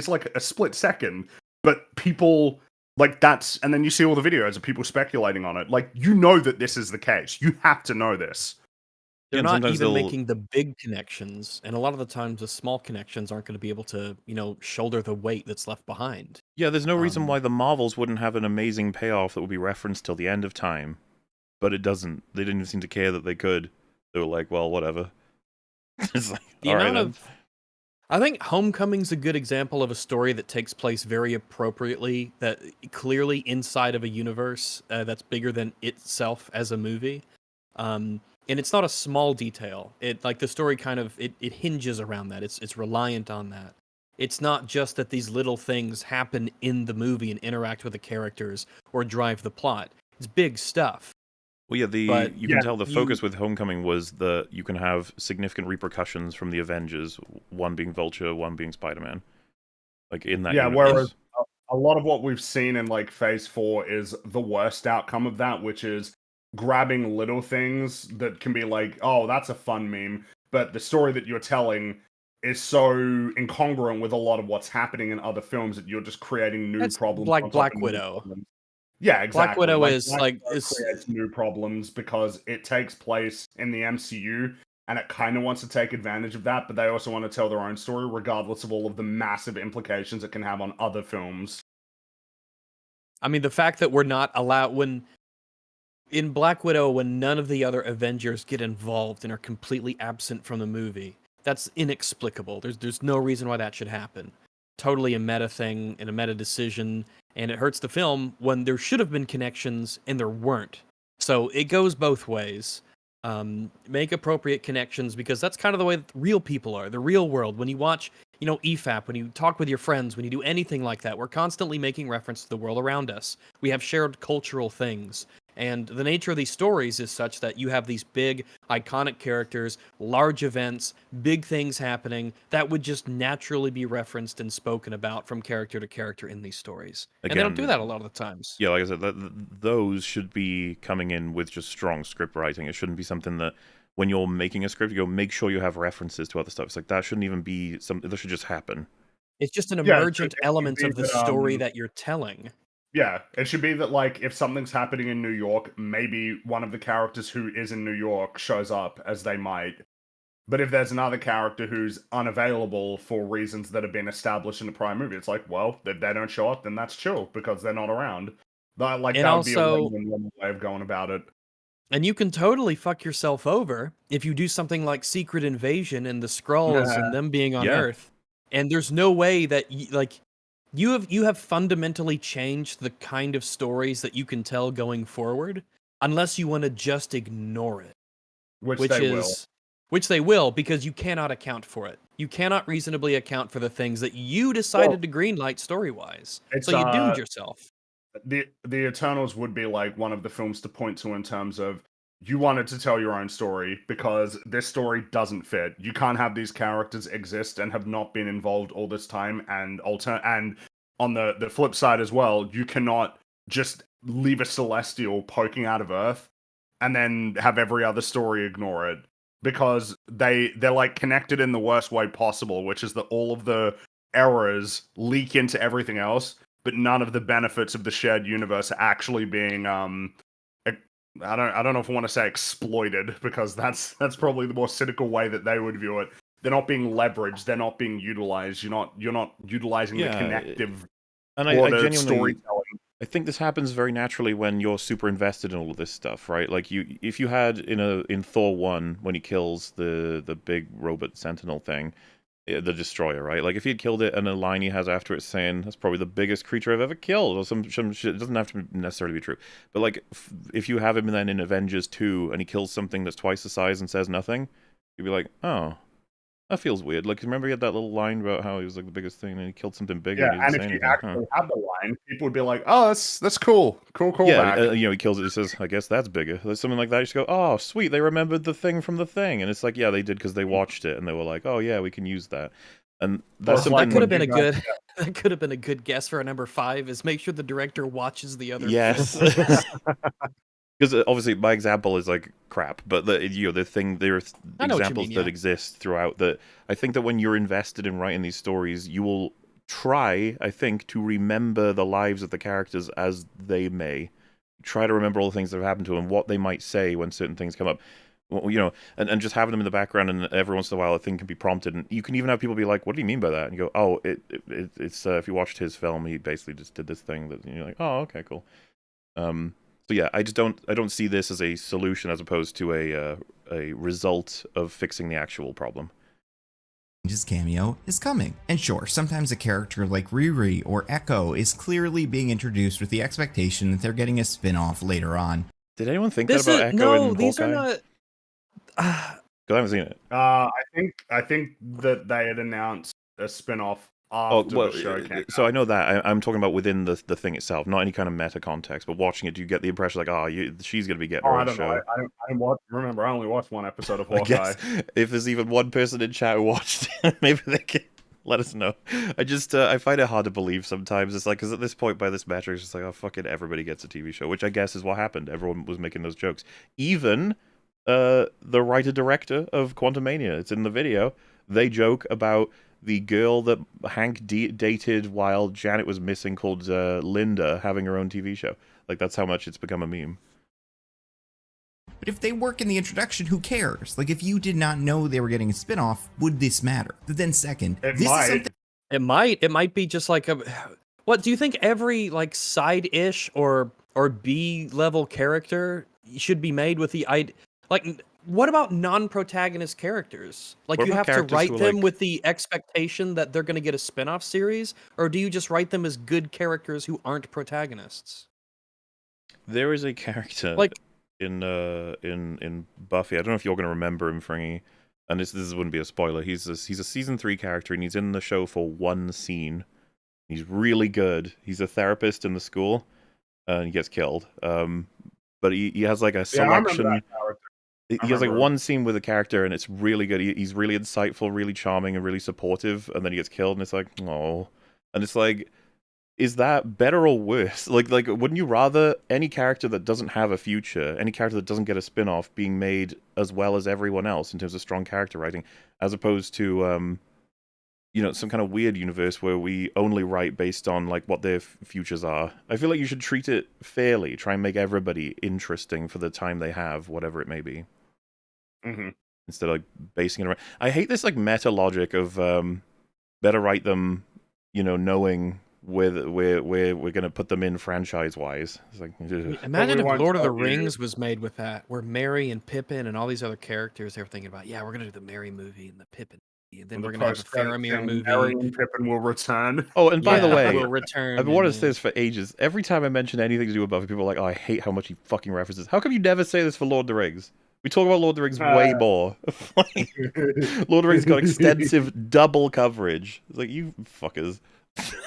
like a split second, but people. Like and then you see all the videos of people speculating on it. Like, you know that this is the case. You have to know this. They're and not sometimes even they'll- making the big connections, and a lot of the times the small connections aren't going to be able to, shoulder the weight that's left behind. Yeah, there's no reason Um, why the Marvels wouldn't have an amazing payoff that would be referenced till the end of time, but it doesn't. They didn't even seem to care that they could. They were like, well, whatever. It's like, The all right, amount then. of I think Homecoming's a good example of a story that takes place very appropriately, that clearly inside of a universe that's bigger than itself as a movie. And it's not a small detail. It like the story kind of it hinges around that. It's reliant on that. It's not just that these little things happen in the movie and interact with the characters or drive the plot. It's big stuff. Well, yeah, But you can tell the you- focus with Homecoming was you can have significant repercussions from the Avengers, one being Vulture, one being Spider-Man. Like, in that universe. Whereas a lot of what we've seen in like Phase 4 is the worst outcome of that, which is grabbing little things that can be like, oh, that's a fun meme, but the story that you're telling is so incongruent with a lot of what's happening in other films that you're just creating new That's problems. like on top Black of new Widow. problems. Yeah, exactly. Black Widow is Black like Widow creates new problems because it takes place in the MCU, and it kind of wants to take advantage of that, but they also want to tell their own story, regardless of all of the massive implications it can have on other films. I mean, the fact that we're not allowed in Black Widow, when none of the other Avengers get involved and are completely absent from the movie, that's inexplicable. There's no reason why that should happen. Totally a meta thing and a meta decision, and it hurts the film when there should have been connections and there weren't. So it goes both ways. Make appropriate connections, because that's kind of the way that real people are, the real world. When you watch, EFAP, when you talk with your friends, when you do anything like that, we're constantly making reference to the world around us. We have shared cultural things. And the nature of these stories is such that you have these big, iconic characters, large events, big things happening that would just naturally be referenced and spoken about from character to character in these stories. And they don't do Again, that a lot of the times. Yeah, like I said, those should be coming in with just strong script writing. It shouldn't be something that when you're making a script, you go, make sure you have references to other stuff. It's like, that shouldn't even be something, that should just happen. It's just an Yeah, emergent it should element be of the that, story that you're telling. Yeah, it should be that, like, if something's happening in New York, maybe one of the characters who is in New York shows up, as they might. But if there's another character who's unavailable for reasons that have been established in the prior movie, it's like, well, if they don't show up, then that's chill, because they're not around. That would be a normal way of going about it. And you can totally fuck yourself over if you do something like Secret Invasion and the Skrulls and them being on Yeah. Earth. And there's no way that you have fundamentally changed the kind of stories that you can tell going forward, unless you want to just ignore it. Which they will. Because you cannot account for it. You cannot reasonably account for the things that you decided to greenlight story-wise. So you doomed yourself. The Eternals would be like one of the films to point to in terms of, you wanted to tell your own story because this story doesn't fit. You can't have these characters exist and have not been involved all this time, and on the flip side as well, you cannot just leave a Celestial poking out of Earth and then have every other story ignore it, because they're like connected in the worst way possible, which is that all of the errors leak into everything else, but none of the benefits of the shared universe are actually being I don't know if I want to say exploited, because that's probably the more cynical way that they would view it. They're not being leveraged. They're not being utilized. You're not utilizing the connective and I genuinely storytelling. I think this happens very naturally when you're super invested in all of this stuff, right? Like, if you had in Thor 1 when he kills the big robot sentinel thing, the destroyer, right? Like, if he had killed it and a line he has after it saying, that's probably the biggest creature I've ever killed, or some shit, it doesn't have to necessarily be true. But, like, if you have him then in Avengers 2 and he kills something that's twice the size and says nothing, you'd be like, oh, That feels weird. Like, remember he had that little line about how he was like the biggest thing, and he killed something bigger. Yeah, And he and didn't say if you anything. actually had the line, people would be like, "Oh, that's cool, cool Yeah, callback." he kills it. He says, "I guess that's bigger." There's something like that. You just go, "Oh, sweet, they remembered the thing from the thing," and it's like, yeah, they did because they watched it and they were like, "Oh yeah, we can use that." And that's Well, That something. could have been a you guys- good. That could have been a good guess for a number 5. Is make sure the director watches the other. Yes. films. Because obviously my example is like crap, but the thing, there are I know what you examples mean, that yeah. exist throughout that. I think that when you're invested in writing these stories, you will try, I think, to remember the lives of the characters as they may. Try to remember all the things that have happened to them, what they might say when certain things come up. Well, and just having them in the background, and every once in a while a thing can be prompted, and you can even have people be like, "What do you mean by that?" And you go, "Oh, it's if you watched his film, he basically just did this thing that," and you're like, "Oh, okay, cool." So yeah, I don't see this as a solution as opposed to a result of fixing the actual problem. His cameo is coming. And sure, sometimes a character like Riri or Echo is clearly being introduced with the expectation that they're getting a spin-off later on. Did anyone think This that about is Echo no. and These Hawkeye? are not. 'Cause I haven't seen it. I think that they had announced a spin-off after the show came so out. I know that. I'm talking about within the thing itself, not any kind of meta context, but watching it, do you get the impression like, she's going to be getting her I own don't know. show? I didn't watch. Remember, I only watched one episode of I Hawkeye. guess if there's even one person in chat who watched it, maybe they can let us know. I find it hard to believe sometimes. It's like, because at this point, by this metric, it's just like, oh, fucking everybody gets a TV show, which I guess is what happened. Everyone was making those jokes. Even the writer-director of Quantumania, it's in the video, they joke about the girl that Hank dated while Janet was missing called Linda having her own TV show. Like, that's how much it's become a meme. But if they work in the introduction, who cares? Like, if you did not know they were getting a spin-off, would this matter? But then second, It this might. is something It might be just like a. What do you think? Every like side-ish or B-level character should be made with the like. What about non-protagonist characters? Like, What you about have to characters write who are, them like- with the expectation that they're going to get a spin-off series, or do you just write them as good characters who aren't protagonists? There is a character Like, in Buffy. I don't know if you're going to remember him, Fringy. And this wouldn't be a spoiler. He's a season 3 character, and he's in the show for one scene. He's really good. He's a therapist in the school, and he gets killed. But he has like a Yeah, I remember selection. that character. He has like remember. one scene with a character, and it's really good. He's really insightful, really charming, and really supportive. And then he gets killed, and it's like, oh. And it's like, is that better or worse? Like, wouldn't you rather any character that doesn't have a future, any character that doesn't get a spin-off, being made as well as everyone else in terms of strong character writing, as opposed to some kind of weird universe where we only write based on like what their futures are? I feel like you should treat it fairly. Try and make everybody interesting for the time they have, whatever it may be. Mm-hmm. Instead of like basing it around. I hate this like meta logic of better write them, knowing where we're gonna put them in franchise wise. It's like, ugh. imagine we if won't Lord of the tell you. Rings was made with that, where Merry and Pippin and all these other characters, they were thinking about, yeah, we're gonna do the Merry movie and the Pippin movie, and then we're gonna have a Faramir movie. Merry and Pippin will return. Oh, and by the Yeah, way, will return. I've been wanting to and say this for ages. Every time I mention anything to do with Buffy, people are like, "Oh, I hate how much he fucking references." How come you never say this for Lord of the Rings? We talk about Lord of the Rings way more. Like, Lord of the Rings got extensive double coverage. It's like, you fuckers.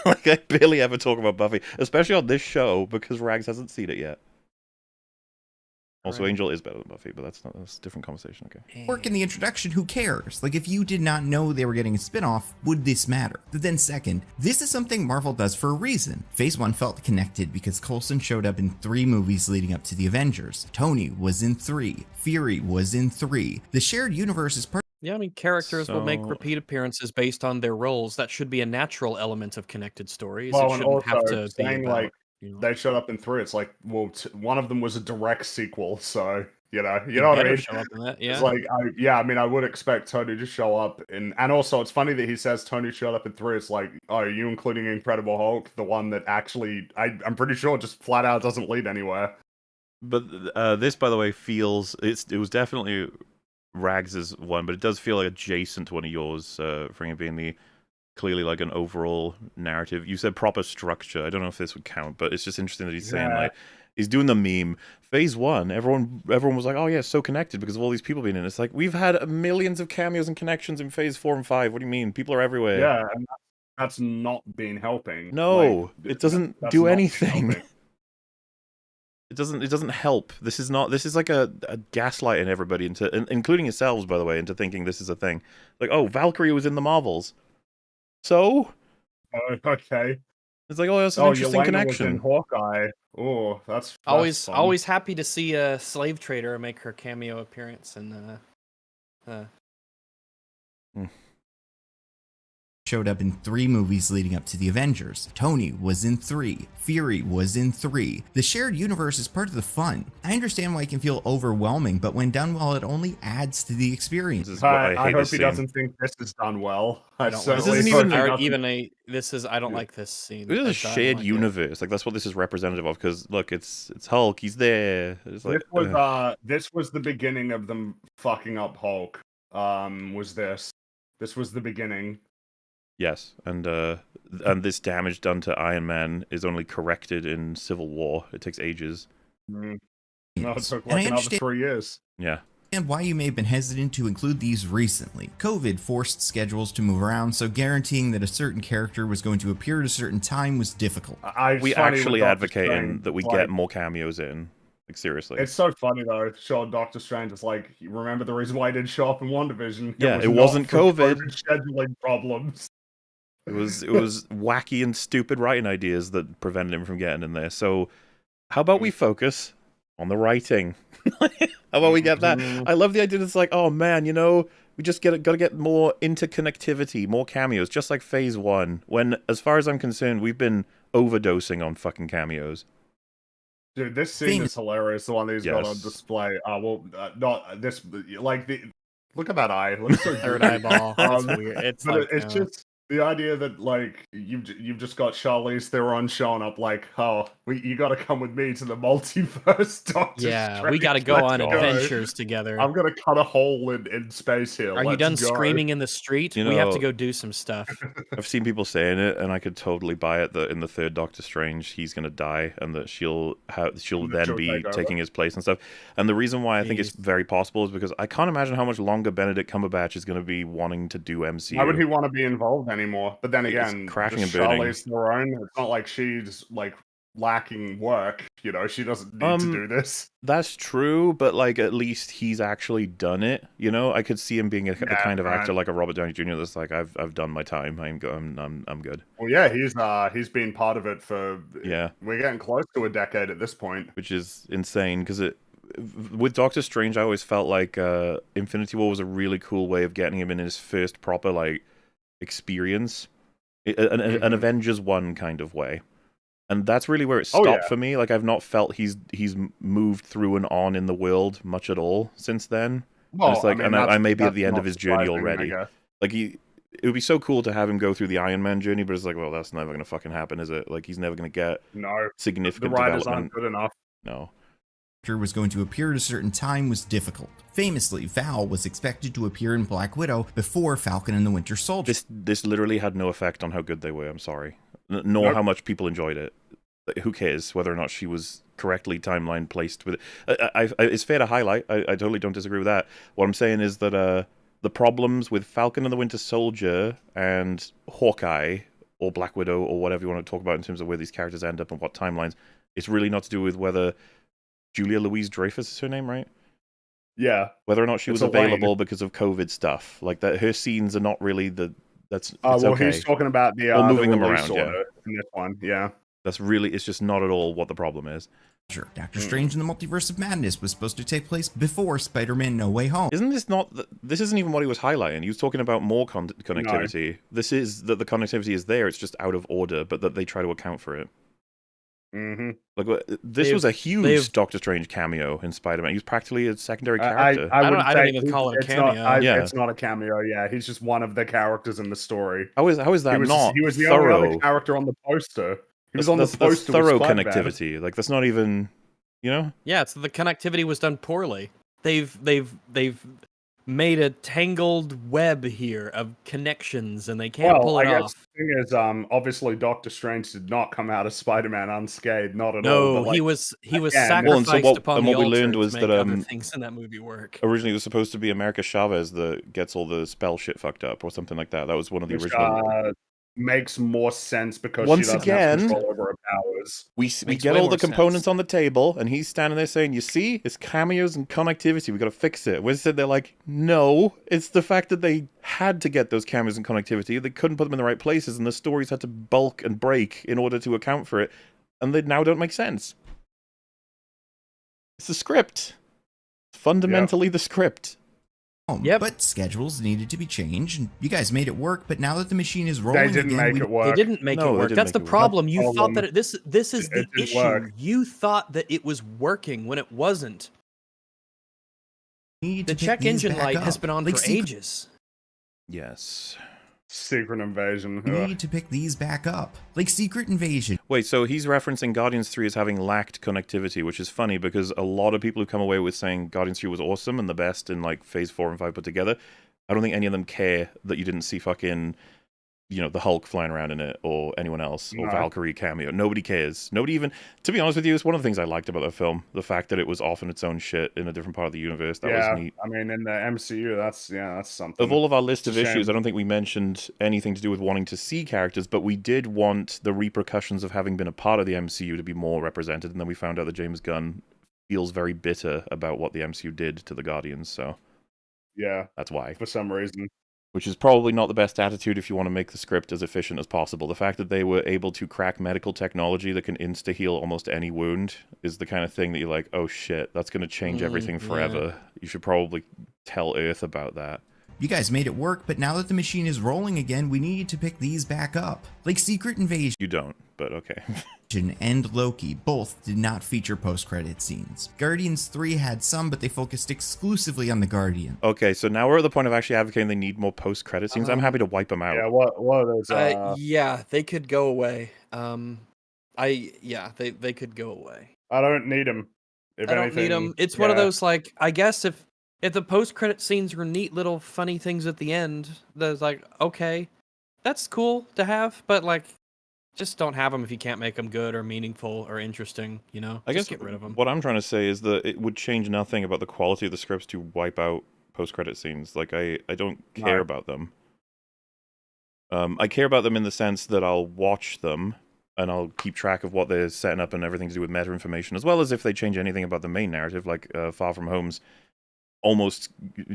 Like, I barely ever talk about Buffy, especially on this show, because Rags hasn't seen it yet. Also, Right. Angel is better than Buffy, but that's a different conversation. Okay. work in the introduction, who cares? Like, if you did not know they were getting a spin-off, would this matter? But then second, this is something Marvel does for a reason. Phase 1 felt connected because Coulson showed up in 3 movies leading up to the Avengers. Tony was in 3. Fury was in 3. The shared universe is part Yeah, I mean, characters will make So- repeat appearances based on their roles. That should be a natural element of connected stories. Well, It and shouldn't have also to be saying, about, like, you know, they showed up in 3. It's like, well, one of them was a direct sequel, so you know he what I better mean. show up in that. Yeah, It's like, I mean, I would expect Tony to show up and also it's funny that he says Tony showed up in 3. It's like, oh, are you including Incredible Hulk, the one that actually, I'm pretty sure just flat out doesn't lead anywhere. But this, by the way, feels it was definitely Rags's one, but it does feel like adjacent to one of yours, for it being the clearly like an overall narrative. You said proper structure. I don't know if this would count, but it's just interesting that he's saying Yeah. like He's doing the meme. Phase 1, everyone was like, oh yeah, so connected because of all these people being in it. It's like, we've had millions of cameos and connections in Phase 4 and 5. What do you mean? People are everywhere. Yeah, and that's not been helping. No, Like, it doesn't that's do not been anything. helping. It doesn't help. This is like a gaslighting everybody including yourselves, by the way, into thinking this is a thing. Like, oh, Valkyrie was in the Marvels. So? Okay. It's like, oh, that's an interesting Yelena connection. was in Hawkeye. Oh, that's Always fun. always happy to see a slave trader make her cameo appearance in Showed up in 3 movies leading up to the Avengers. Tony was in 3. Fury was in 3. The shared universe is part of the fun. I understand why it can feel overwhelming, but when done well, it only adds to the experience. This is what I I hate hope this he scene. doesn't think this is done well. I don't certainly This isn't hope even- he or doesn't- even I don't like this scene. This is a I don't shared like it. universe. Like, that's what this is representative of. Because look, it's Hulk. He's there. It's like, This was the beginning of them fucking up Hulk. This was the beginning. yes, and this damage done to Iron Man is only corrected in Civil War. It takes ages. No, it took And I like another understand 3 years. Yeah. why you may have been hesitant to include these recently. COVID forced schedules to move around, so guaranteeing that a certain character was going to appear at a certain time was difficult. We actually advocating that we like, get more cameos in. Like, seriously. It's so funny though. Showing Doctor Strange is like, you remember the reason why he didn't show up in WandaVision? Yeah, it not wasn't for COVID. scheduling problems. It was wacky and stupid writing ideas that prevented him from getting in there. So how about we focus on the writing? How about we get that? I love the idea that it's like, oh man, we just gotta get more interconnectivity, more cameos, just like Phase 1. When, as far as I'm concerned, we've been overdosing on fucking cameos. Dude, this scene is hilarious. The one that he's got on Yes. display. Not this. Like look at that eye. It looks so Third good. eyeball. It's weird. It's But like, it's just the idea that like you've just got Charlize Theron showing up like, oh, you got to come with me to the multiverse, Doctor yeah, Strange. we got to go Let's on go. adventures together. I'm gonna cut a hole in space here. Are you Let's done go. screaming in the street? You We have to know- go do some stuff. I've seen people saying it, and I could totally buy it that in the third Doctor Strange, he's gonna die, and that she'll And then she'll be take over. taking his place and stuff. And the reason why I think it's Jeez. very possible is because I can't imagine how much longer Benedict Cumberbatch is gonna be wanting to do MCU. Why would he want to be involved anymore? But then It's again, crashing just and burning. Charlize Theron. It's not like she's like lacking work. She doesn't need to do this. That's true, but like at least he's actually done it. I could see him being the kind of actor like a Robert Downey Jr. that's like, I've done my time. I'm good. Well, yeah, he's been part of it for. Yeah. We're getting close to a decade at this point. Which is insane because with Doctor Strange, I always felt like Infinity War was a really cool way of getting him in his first proper like experience, an Avengers 1 kind of way. And that's really where it stopped for me. Like, I've not felt he's moved through and on in the world much at all since then. Well, it's like, I may be at the end not of his journey surprising, I already. guess. Like, it would be so cool to have him go through the Iron Man journey, but it's like, well, that's never going to fucking happen, is it? Like, he's never going to get No, the significant writers development. aren't good enough. No. Was going to appear at a certain time was difficult. Famously, Val was expected to appear in Black Widow before Falcon and the Winter Soldier. This literally had no effect on how good they were, I'm sorry. Nor Nope. how much people enjoyed it. Like, who cares whether or not she was correctly timeline placed with it? It's fair to highlight. I totally don't disagree with that. What I'm saying is that the problems with Falcon and the Winter Soldier and Hawkeye or Black Widow or whatever you want to talk about in terms of where these characters end up and what timelines, it's really not to do with whether Julia Louise-Dreyfus is her name, right? Yeah. Whether or not she It's was Elaine. available because of COVID stuff. Like, that, her scenes are not really it's Well, okay. he's talking about the moving them release around, yeah. order in this one. Yeah. That's really, it's just not at all what the problem is. Doctor Strange in the Multiverse of Madness was supposed to take place before Spider-Man No Way Home. Isn't this not, this isn't even what he was highlighting. He was talking about more connectivity. This is that the connectivity is there, it's just out of order, but that they try to account for it. Mm-hmm. Like, this was a huge Doctor Strange cameo in Spider-Man. He was practically a secondary character. I don't even call it a cameo. Yeah. It's not a cameo. Yeah, he's just one of the characters in the story. How is that not He was the thorough? only other character on the poster. He was on the That's poster. with thorough Spider-Man. connectivity. Like, that's not even, Yeah, it's the connectivity was done poorly. They've made a tangled web here of connections, and they can't pull Well, it I guess off. the thing is, obviously Doctor Strange did not come out of Spider-Man unscathed, not at all. No, But like, he was again- Well, and so sacrificed upon and the what we altar learned to was make that other things in that movie work. originally it was supposed to be America Chavez that gets all the spell shit fucked up or something like that. That was one of the which original. makes more sense because Once she doesn't again, have control over her powers. We Makes get way all more the components sense. on the table, and he's standing there saying, "You see, it's cameos and connectivity. We got to fix it." We're sitting there like, "No, it's the fact that they had to get those cameos and connectivity. They couldn't put them in the right places, and the stories had to bulk and break in order to account for it, and they now don't make sense." It's the script. Fundamentally, the script. Yep. But schedules needed to be changed, and you guys made it work. But now that the machine is rolling They didn't again, make it work. They didn't make No, it they work. didn't That's make the it work. problem. You That's the thought problem. that this is It the didn't issue. work. You thought that it was working when it wasn't. need The to pick check these engine back light up. has been on Like for Secret- ages. Yes. Secret Invasion. We Ugh. need to pick these back up, like Secret Invasion. Wait, so he's referencing Guardians 3 as having lacked connectivity, which is funny because a lot of people who come away with saying Guardians 3 was awesome and the best in like Phase 4 and 5 put together, I don't think any of them care that you didn't see fucking, the Hulk flying around in it or anyone else or No. Valkyrie cameo. Nobody cares. Nobody even, to be honest with you, it's one of the things I liked about the film. The fact that it was off in its own shit in a different part of the universe. That Yeah, was neat. I mean, in the MCU, that's something. Of all of our list of It's a issues, shame. I don't think we mentioned anything to do with wanting to see characters, but we did want the repercussions of having been a part of the MCU to be more represented, and then we found out that James Gunn feels very bitter about what the MCU did to the Guardians, so Yeah, that's why. for some reason. Which is probably not the best attitude if you want to make the script as efficient as possible. The fact that they were able to crack medical technology that can insta-heal almost any wound is the kind of thing that you're like, oh shit, that's going to change everything yeah. forever. You should probably tell Earth about that. You guys made it work, but now that the machine is rolling again, we need to pick these back up, like Secret Invasion You don't, but okay. and Loki. Both did not feature post-credit scenes. Guardians 3 had some, but they focused exclusively on the Guardian. Okay, so now we're at the point of actually advocating they need more post-credit scenes. I'm happy to wipe them out. Yeah, what are those? Yeah, they could go away. They could go away. I don't need them. If I don't anything, need them. It's one of yeah. those, like, I guess if the post-credit scenes are neat little funny things at the end, that's like, okay, that's cool to have, but like, just don't have them if you can't make them good or meaningful or interesting, I Just guess get rid of them. what I'm trying to say is that it would change nothing about the quality of the scripts to wipe out post-credit scenes. Like, I don't care No. about them. I care about them in the sense that I'll watch them and I'll keep track of what they're setting up and everything to do with meta information, as well as if they change anything about the main narrative, like Far From Home's almost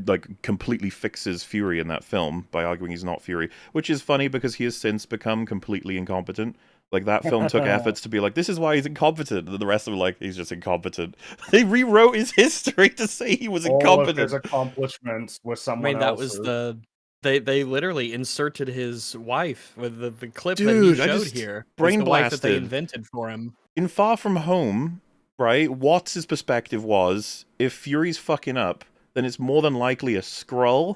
like completely fixes Fury in that film by arguing he's not Fury, which is funny because he has since become completely incompetent. Like, that film took efforts to be like, this is why he's incompetent, and the rest of them like, he's just incompetent. They rewrote his history to say he was All of incompetent. his accomplishments were I someone mean, that was else's. they literally inserted his wife with the clip that Dude, he I showed just here. Was brain the wife that they blasted. invented for him. In Far From Home, right, Watts' perspective was, if Fury's fucking up, then it's more than likely a Skrull.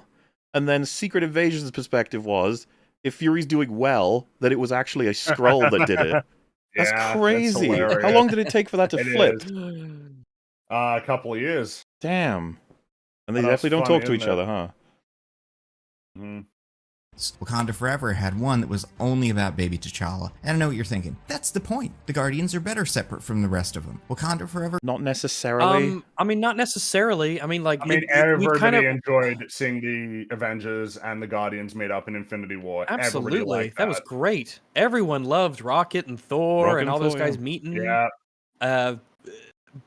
And then Secret Invasion's perspective was, if Fury's doing well, then it was actually a Skrull that did it. That's Yeah, crazy. How hilarious. long did it take for that to It flip? is. A couple of years. Damn. And they That's definitely don't funny, talk to each isn't it? other, huh? Mhm. Wakanda Forever had one that was only about baby T'Challa. And I know what you're thinking. That's the point. The Guardians are better separate from the rest of them. Wakanda Forever Not necessarily. I mean, not necessarily. I mean, like, I mean, we everybody kind of enjoyed seeing the Avengers and the Guardians meet up in Infinity War. Everybody absolutely liked that was great. Everyone loved Rocket and Thor Rocket and and all those Thor, guys yeah. meeting. Yeah,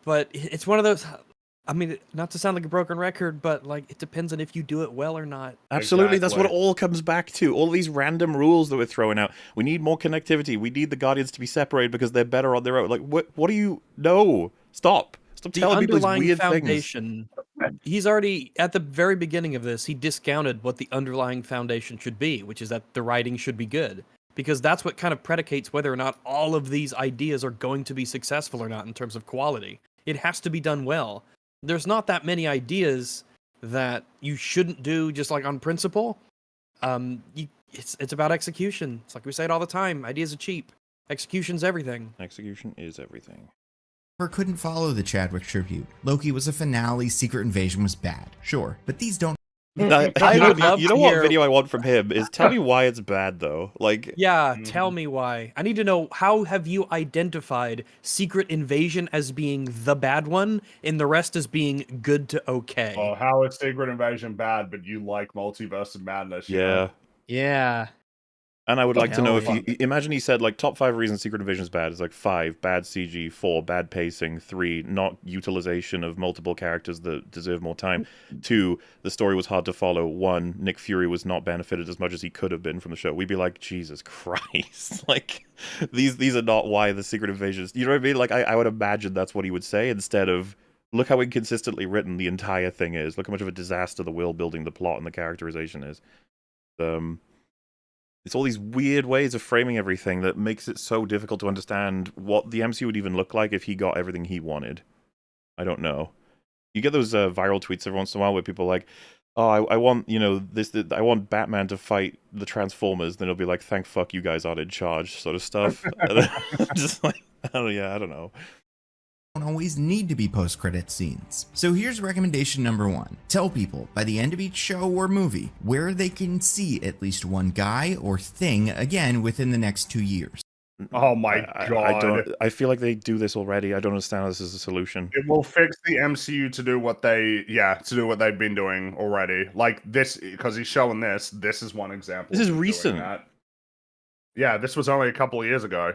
But it's one of those. I mean, not to sound like a broken record, but like, it depends on if you do it well or not. Absolutely, that's what it Exactly. all comes back to. All these random rules that we're throwing out. We need more connectivity. We need the Guardians to be separated because they're better on their own. Like, what do you... No! Stop The telling people these underlying weird things. foundation. He's already at the very beginning of this. He discounted what the underlying foundation should be, which is that the writing should be good, because that's what kind of predicates whether or not all of these ideas are going to be successful or not in terms of quality. It has to be done well. There's not that many ideas that you shouldn't do just like on principle. It's about execution. It's like we say it all the time. Ideas are cheap. Execution's everything. Execution is everything. couldn't follow the Chadwick tribute. Loki was a finale, Secret Invasion was bad. Sure, but these don't I would love you to know what hear- video I want from him is tell me why it's bad though. Like, Yeah, Mhm. tell me why. I need to know, how have you identified Secret Invasion as being the bad one and the rest as being good to okay? Oh, how is Secret Invasion bad, but you like Multiverse of Madness? You yeah. know? Yeah. And I would like to know if Hell he imagine he said like top 5 reasons Secret Invasion is bad. It's like 5 bad CG, 4 bad pacing, 3 not utilization of multiple characters that deserve more time, 2 the story was hard to follow, 1 Nick Fury was not benefited as much as he could have been from the show. We'd be like, Jesus Christ, like these are not why the Secret Invasion is. You know what I mean? Like I would imagine that's what he would say instead of look how inconsistently written the entire thing is. Look how much of a disaster the world building, the plot, and the characterization is. It's all these weird ways of framing everything that makes it so difficult to understand what the MCU would even look like if he got everything he wanted. I don't know. You get those viral tweets every once in a while where people are like, oh, I want, you know, I want Batman to fight the Transformers. Then it'll be like, thank fuck you guys aren't in charge, sort of stuff. Just like, I don't know. Don't always need to be post-credit scenes. So here's recommendation number 1. Tell people by the end of each show or movie where they can see at least one guy or thing again within the next 2 years. Oh my god! I feel like they do this already. I don't understand how this is a solution. It will fix the MCU to do what they've been doing already. Like this, because he's showing this. This is one example. This is of doing recent. that. Yeah, this was only a couple of years ago.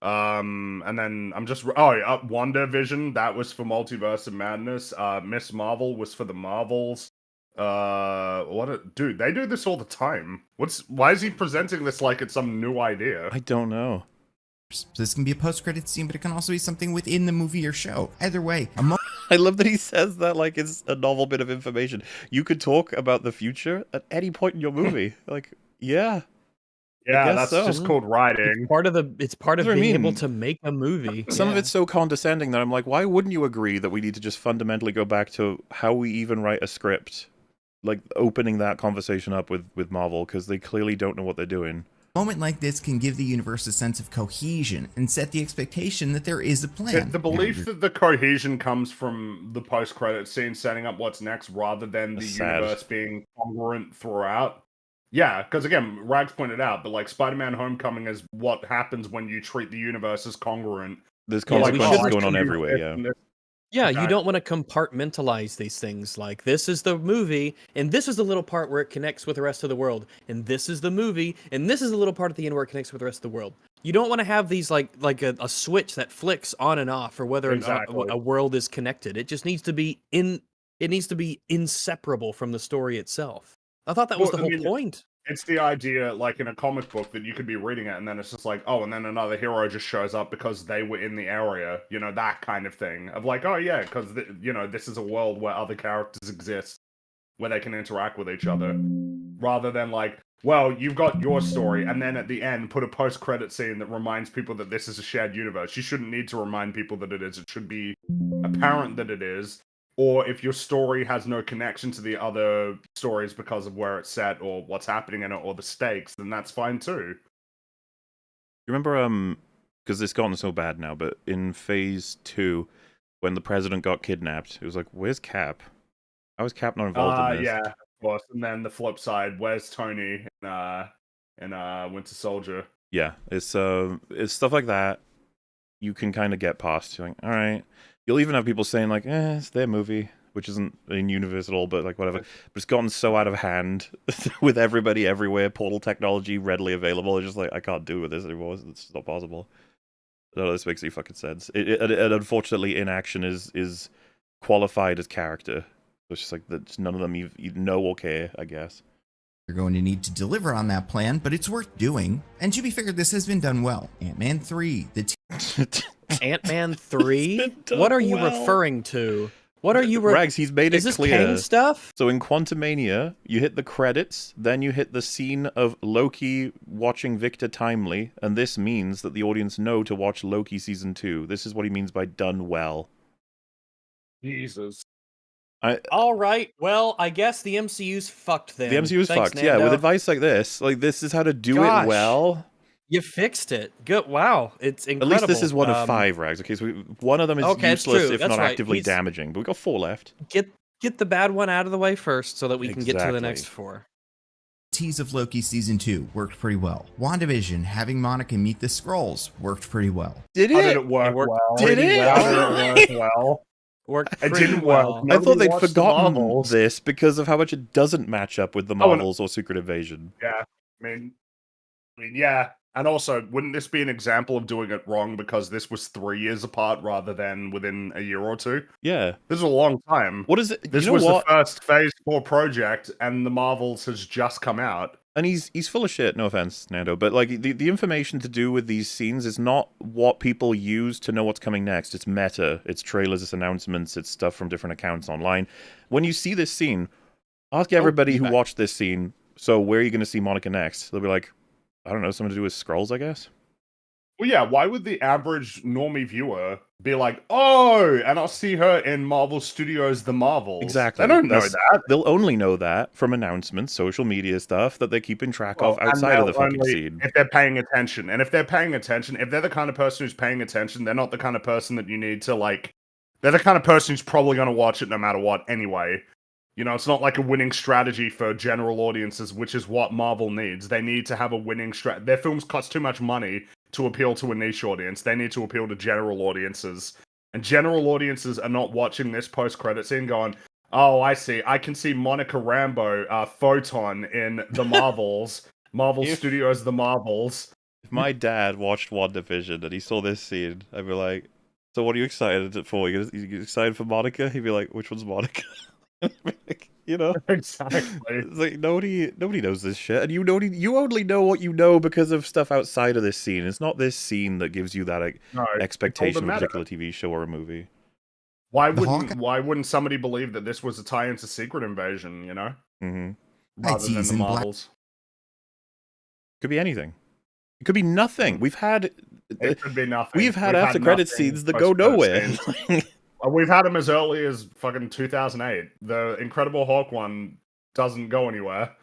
And then I'm just WandaVision, that was for Multiverse of Madness. Miss Marvel was for the Marvels. Dude, they do this all the time. Why is he presenting this like it's some new idea? I don't know. So this can be a post-credit scene, but it can also be something within the movie or show. Either way, I love that he says that like it's a novel bit of information. You could talk about the future at any point in your movie. Like, yeah. Yeah, guess that's so. just called writing. It's part of That's what I being mean. able to make a movie. Some of Yeah. it's so condescending that I'm like, why wouldn't you agree that we need to just fundamentally go back to how we even write a script? Like opening that conversation up with Marvel, because they clearly don't know what they're doing. A moment like this can give the universe a sense of cohesion and set the expectation that there is a plan. The belief that the cohesion comes from the post-credit scene setting up what's next rather than the That's sad. universe being congruent throughout. Yeah, because again, Rags pointed out, but like Spider-Man Homecoming is what happens when you treat the universe as congruent. There's Yeah, we consequences should- going on everywhere, yeah. Yeah, Okay. you don't want to compartmentalize these things. Like, this is the movie, and this is the little part where it connects with the rest of the world, and this is the movie, and this is the little part at the end where it connects with the rest of the world. You don't want to have these like a switch that flicks on and off, or whether Exactly. a world is connected. It just needs to be It needs to be inseparable from the story itself. I thought that was Well, the I whole mean, point. It's the idea, like in a comic book, that you could be reading it, and then it's just like, oh, and then another hero just shows up because they were in the area, you know, that kind of thing. Of like, oh yeah, because you know, this is a world where other characters exist, where they can interact with each other, rather than like, well, you've got your story, and then at the end, put a post-credit scene that reminds people that this is a shared universe. You shouldn't need to remind people that it is. It should be apparent that it is. Or if your story has no connection to the other stories because of where it's set or what's happening in it or the stakes, then that's fine too. You remember, because it's gotten so bad now, but in Phase 2, when the president got kidnapped, it was like, where's Cap? How is Cap not involved in this? Yeah, of course. And then the flip side, where's Tony in Winter Soldier? Yeah, it's stuff like that you can kind of get past. You're like, all right. You'll even have people saying like, it's their movie, which isn't in universe at all, but like whatever. But it's gotten so out of hand with everybody everywhere, portal technology readily available. It's just like, I can't do with this anymore. It's just not possible. No, this makes any fucking sense. It unfortunately inaction is qualified as character. It's just like that none of them you know or care, I guess. You're going to need to deliver on that plan, but it's worth doing. And to be fair, this has been done well. Ant-Man 3, Ant-Man 3? been done What are you well. referring to? What are you Rags, he's made Is it this clear. Kang stuff? So in Quantumania, you hit the credits, then you hit the scene of Loki watching Victor Timely, and this means that the audience know to watch Loki Season 2. This is what he means by done well. Jesus. All right. Well, I guess the MCU's fucked then. The MCU is Thanks, fucked. Yeah, with Nando. advice like this is how to do Gosh. it well. You fixed it. Good. Wow. It's At incredible. least this is one of 5, Rags. Okay, so one of them is Okay, it's useless true. if That's not right. actively He's- damaging, but we got 4 left. Get get the bad one out of the way first so that we can get to the Exactly. next 4. Tease of Loki season 2 worked pretty well. WandaVision having Monica meet the Skrulls worked pretty well. Did How did it? it work worked well? Did it? How did it work well? Worked It pretty didn't well. work. I thought Nobody they'd watched the forgotten Marvels. this because of how much it doesn't match up with the Oh, and- Marvels or Secret Invasion. Yeah, I mean, yeah. And also, wouldn't this be an example of doing it wrong because this was 3 years apart rather than within a year or two? Yeah. This is a long time. What is it? This you know was what? the first Phase 4 project, and the Marvels has just come out. And he's full of shit, no offense, Nando, but like the information to do with these scenes is not what people use to know what's coming next. It's meta, it's trailers, it's announcements, it's stuff from different accounts online. When you see this scene, ask everybody who watched this scene, so where are you going to see Monica next? They'll be like, I don't know, something to do with Skrulls, I guess? Well, yeah, why would the average normie viewer be like, oh, and I'll see her in Marvel Studios' The Marvels? Exactly. They don't know That's- that. They'll only know that from announcements, social media stuff that they're keeping track of Well, and outside of the they'll fucking only- scene. If they're paying attention. And if they're paying attention, if they're the kind of person who's paying attention, they're not the kind of person that you need to, like... They're the kind of person who's probably going to watch it no matter what anyway. You know, it's not like a winning strategy for general audiences, which is what Marvel needs. They need to have a winning strategy. Their films cost too much money to appeal to a niche audience. They need to appeal to general audiences. And general audiences are not watching this post-credit scene going, oh, I see. I can see Monica Rambeau, Photon in The Marvels. Marvel If- Studios, The Marvels. If my dad watched WandaVision and he saw this scene, I'd be like, so what are you excited for? You excited for Monica? He'd be like, which one's Monica? Like, you know? Exactly. It's like nobody knows this shit, and you only know what you know because of stuff outside of this scene. It's not this scene that gives you that No, expectation of a meta. particular TV show or a movie. Why The wouldn't Hawkeye- why wouldn't somebody believe that this was a tie into Secret Invasion, you know? Hmm Rather than tease the in Black- Marvels. Could be anything. It could be nothing. We've had It could be nothing. we've had after credit nothing scenes that go post-credit nowhere. scenes. We've had them as early as fucking 2008. The Incredible Hulk one doesn't go anywhere.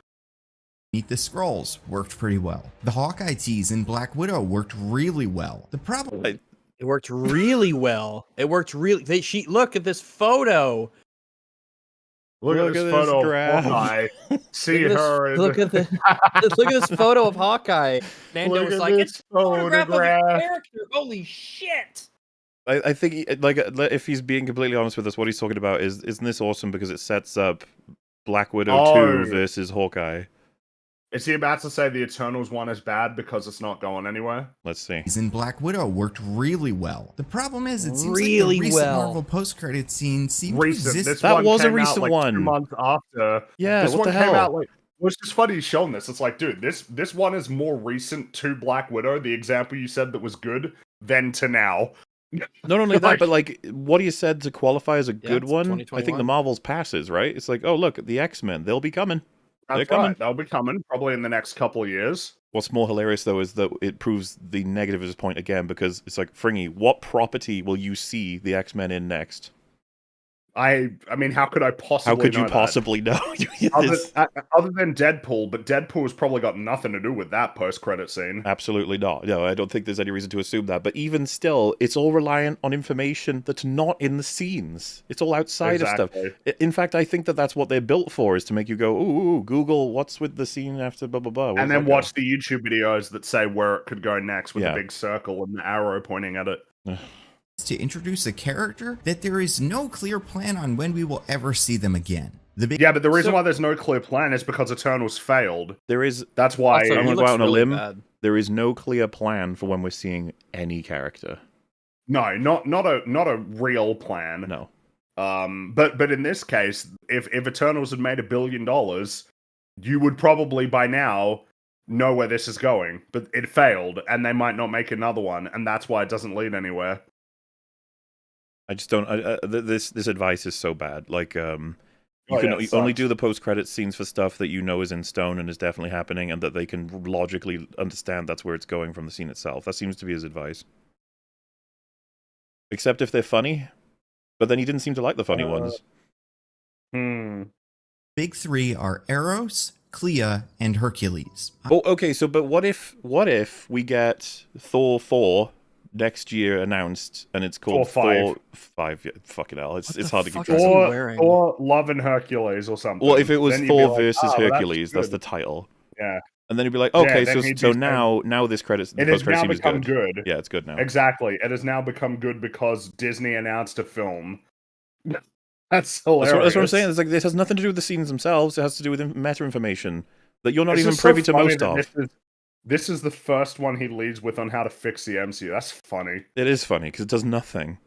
Meet the Skrulls worked pretty well. The Hawkeye tease in Black Widow worked really well. The problem... I- It worked really well. It worked really. Look at this photo. Look at this photo of graph. Hawkeye. See Look at her. this, look at the look at this photo of Hawkeye. Nando Look was at like, this "It's a photograph of a photograph. character. Holy shit!" I think if he's being completely honest with us, what he's talking about isn't this awesome because it sets up Black Widow 2 versus Hawkeye. Is he about to say the Eternals one is bad because it's not going anywhere? Let's see. in Black Widow worked really well. The problem is, it seems Really like the recent well. Marvel post-credit scene seemed to Recent. exist. This That one was a came out, recent like, one. 2 months after. Yeah, This what one the came hell? out like. Well, it's just funny he's shown this. It's like, dude, this one is more recent to Black Widow, the example you said that was good, than to now. Not only that, Like- but like what you said to qualify as a good it's one, I think the 2021. Marvels passes, right? It's like, oh look, the X-Men, they'll be coming. That's They're coming. right. They'll be coming probably in the next couple of years. What's more hilarious though is that it proves the negative of his point again because it's like, Fringy, what property will you see the X-Men in next? I mean, how could I possibly How could you know that? possibly know? It's- Other than Deadpool, but Deadpool's probably got nothing to do with that post-credit scene. Absolutely not. No, I don't think there's any reason to assume that. But even still, it's all reliant on information that's not in the scenes. It's all outside of stuff. In fact, I think that that's what they're built for, is to make you go, ooh, Google, what's with the scene after blah, blah, blah. Where's And then that going? watch the YouTube videos that say where it could go next with Yeah. the big circle and the arrow pointing at it. to introduce a character that there is no clear plan on when we will ever see them again. The big Yeah, but the reason So- why there's no clear plan is because Eternals failed. There is, That's why. Also, I'm he gonna go looks out on a really limb. bad. there is no clear plan for when we're seeing any character. No, not a real plan. No. But in this case, if Eternals had made $1 billion, you would probably by now know where this is going. But it failed, and they might not make another one, and that's why it doesn't lead anywhere. I just don't. This advice is so bad. Like, you Oh, can yeah, it only sucks. do the post-credit scenes for stuff that you know is in stone and is definitely happening, and that they can logically understand that's where it's going from the scene itself. That seems to be his advice. Except if they're funny, but then he didn't seem to like the funny ones. big three are Eros, Clea, and Hercules. Oh, okay. So, but what if we get Thor 4 next year announced, and it's called Thor 5. Yeah, fucking hell, it's What the hard to keep fuck track. is he of. wearing? Thor, Love and Hercules or something. Well, if it was Then you'd be Thor like, versus well, Hercules, that's good. the title. Yeah. And then you'd be like, Yeah, okay, then he'd be saying- now this credits, the It has post-credit now scene is become good. good. Yeah, it's good now. Exactly. It has now become good because Disney announced a film. That's hilarious. That's what I'm saying. It's like this has nothing to do with the scenes themselves. It has to do with meta information that you're not It's even just so privy to funny most that of. This is the first one he leads with on how to fix the MCU. That's funny. It is funny because it does nothing.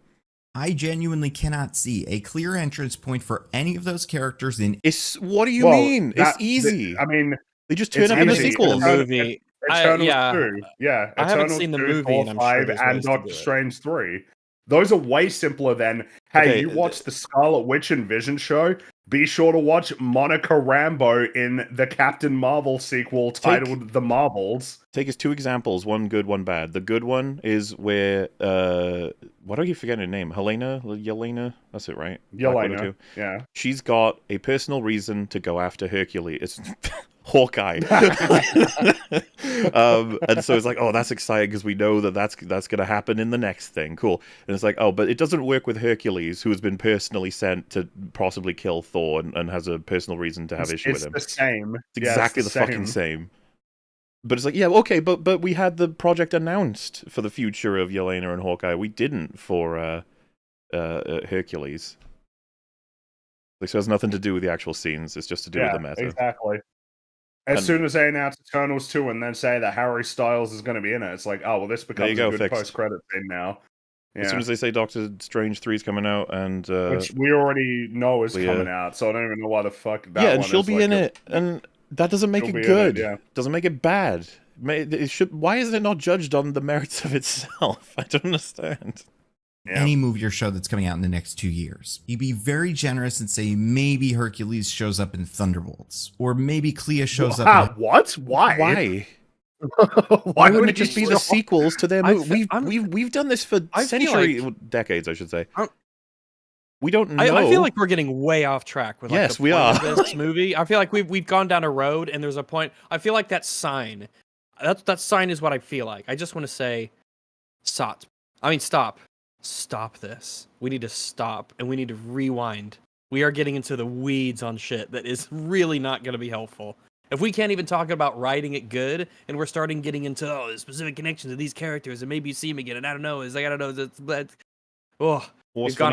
I genuinely cannot see a clear entrance point for any of those characters in. What do you mean? It's easy. I mean, They just turn it's up in the easy. sequels. The movie. Eternals Yeah. 2. Yeah. I haven't Eternals seen the 2, movie, Thor and I'm sure 5, there's and ways to Doctor do it. Strange 3. Those are way simpler than, hey, Okay, you watched the Scarlet Witch and Vision show? Be sure to watch Monica Rambeau in the Captain Marvel sequel titled The Marvels. Take us 2 examples, one good, one bad. The good one is where, what are you forgetting her name? Yelena? That's it, right? Black Widow Yelena. 2. Yeah. She's got a personal reason to go after Hercules. It's Hawkeye. And so it's like, oh, that's exciting because we know that's going to happen in the next thing. Cool. And it's like, oh, but it doesn't work with Hercules, who has been personally sent to possibly kill Thor and has a personal reason to have issue with him. It's the same. It's exactly the fucking same. But it's like, yeah, okay, but we had the project announced for the future of Yelena and Hawkeye. We didn't for Hercules. Like, so it has nothing to do with the actual scenes. It's just to do with the meta. Exactly. As soon as they announce Eternals 2 and then say that Harry Styles is going to be in it, it's like, oh, well, this becomes a good post-credit thing now. Yeah. As soon as they say Doctor Strange 3 is coming out, and which we already know is coming out, so I don't even know why the fuck that and one she'll is be like in it, and that doesn't make it good. Doesn't make it bad. It should. Why is it not judged on the merits of itself? I don't understand. Yeah. Any movie or show that's coming out in the next 2 years. You'd be very generous and say maybe Hercules shows up in Thunderbolts, or maybe Clea shows up. What? Why? Why wouldn't it just be the sequels to their movie? We've done this for decades, I should say. We don't know. I feel like we're getting way off track with yes, the we are. Of this movie. I feel like we've gone down a road, and there's a point. I feel like that sign. That sign is what I feel like. I just want to say, stop. Stop this. We need to stop, and we need to rewind. We are getting into the weeds on shit that is really not going to be helpful. If we can't even talk about writing it good, and we're starting getting into the specific connections of these characters, and maybe you see them again, and I don't know, we've gone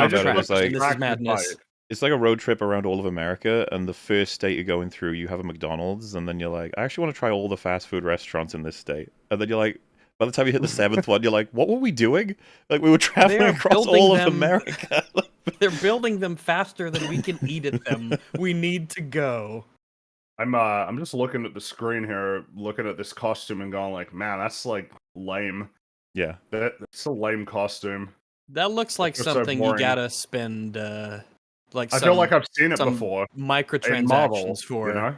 off track. This is madness. It's like a road trip around all of America, and the first state you're going through, you have a McDonald's, and then you're like, I actually want to try all the fast food restaurants in this state. And then you're like, by the time you hit the 7th one, you're like, what were we doing? Like, we were traveling across all of America. They're building them faster than we can eat at them. We need to go. I'm just looking at the screen here, looking at this costume and going like, man, that's like lame. Yeah. That's a lame costume. That looks like something you gotta spend I feel like I've seen it before. Microtransactions Marvel, for. You know?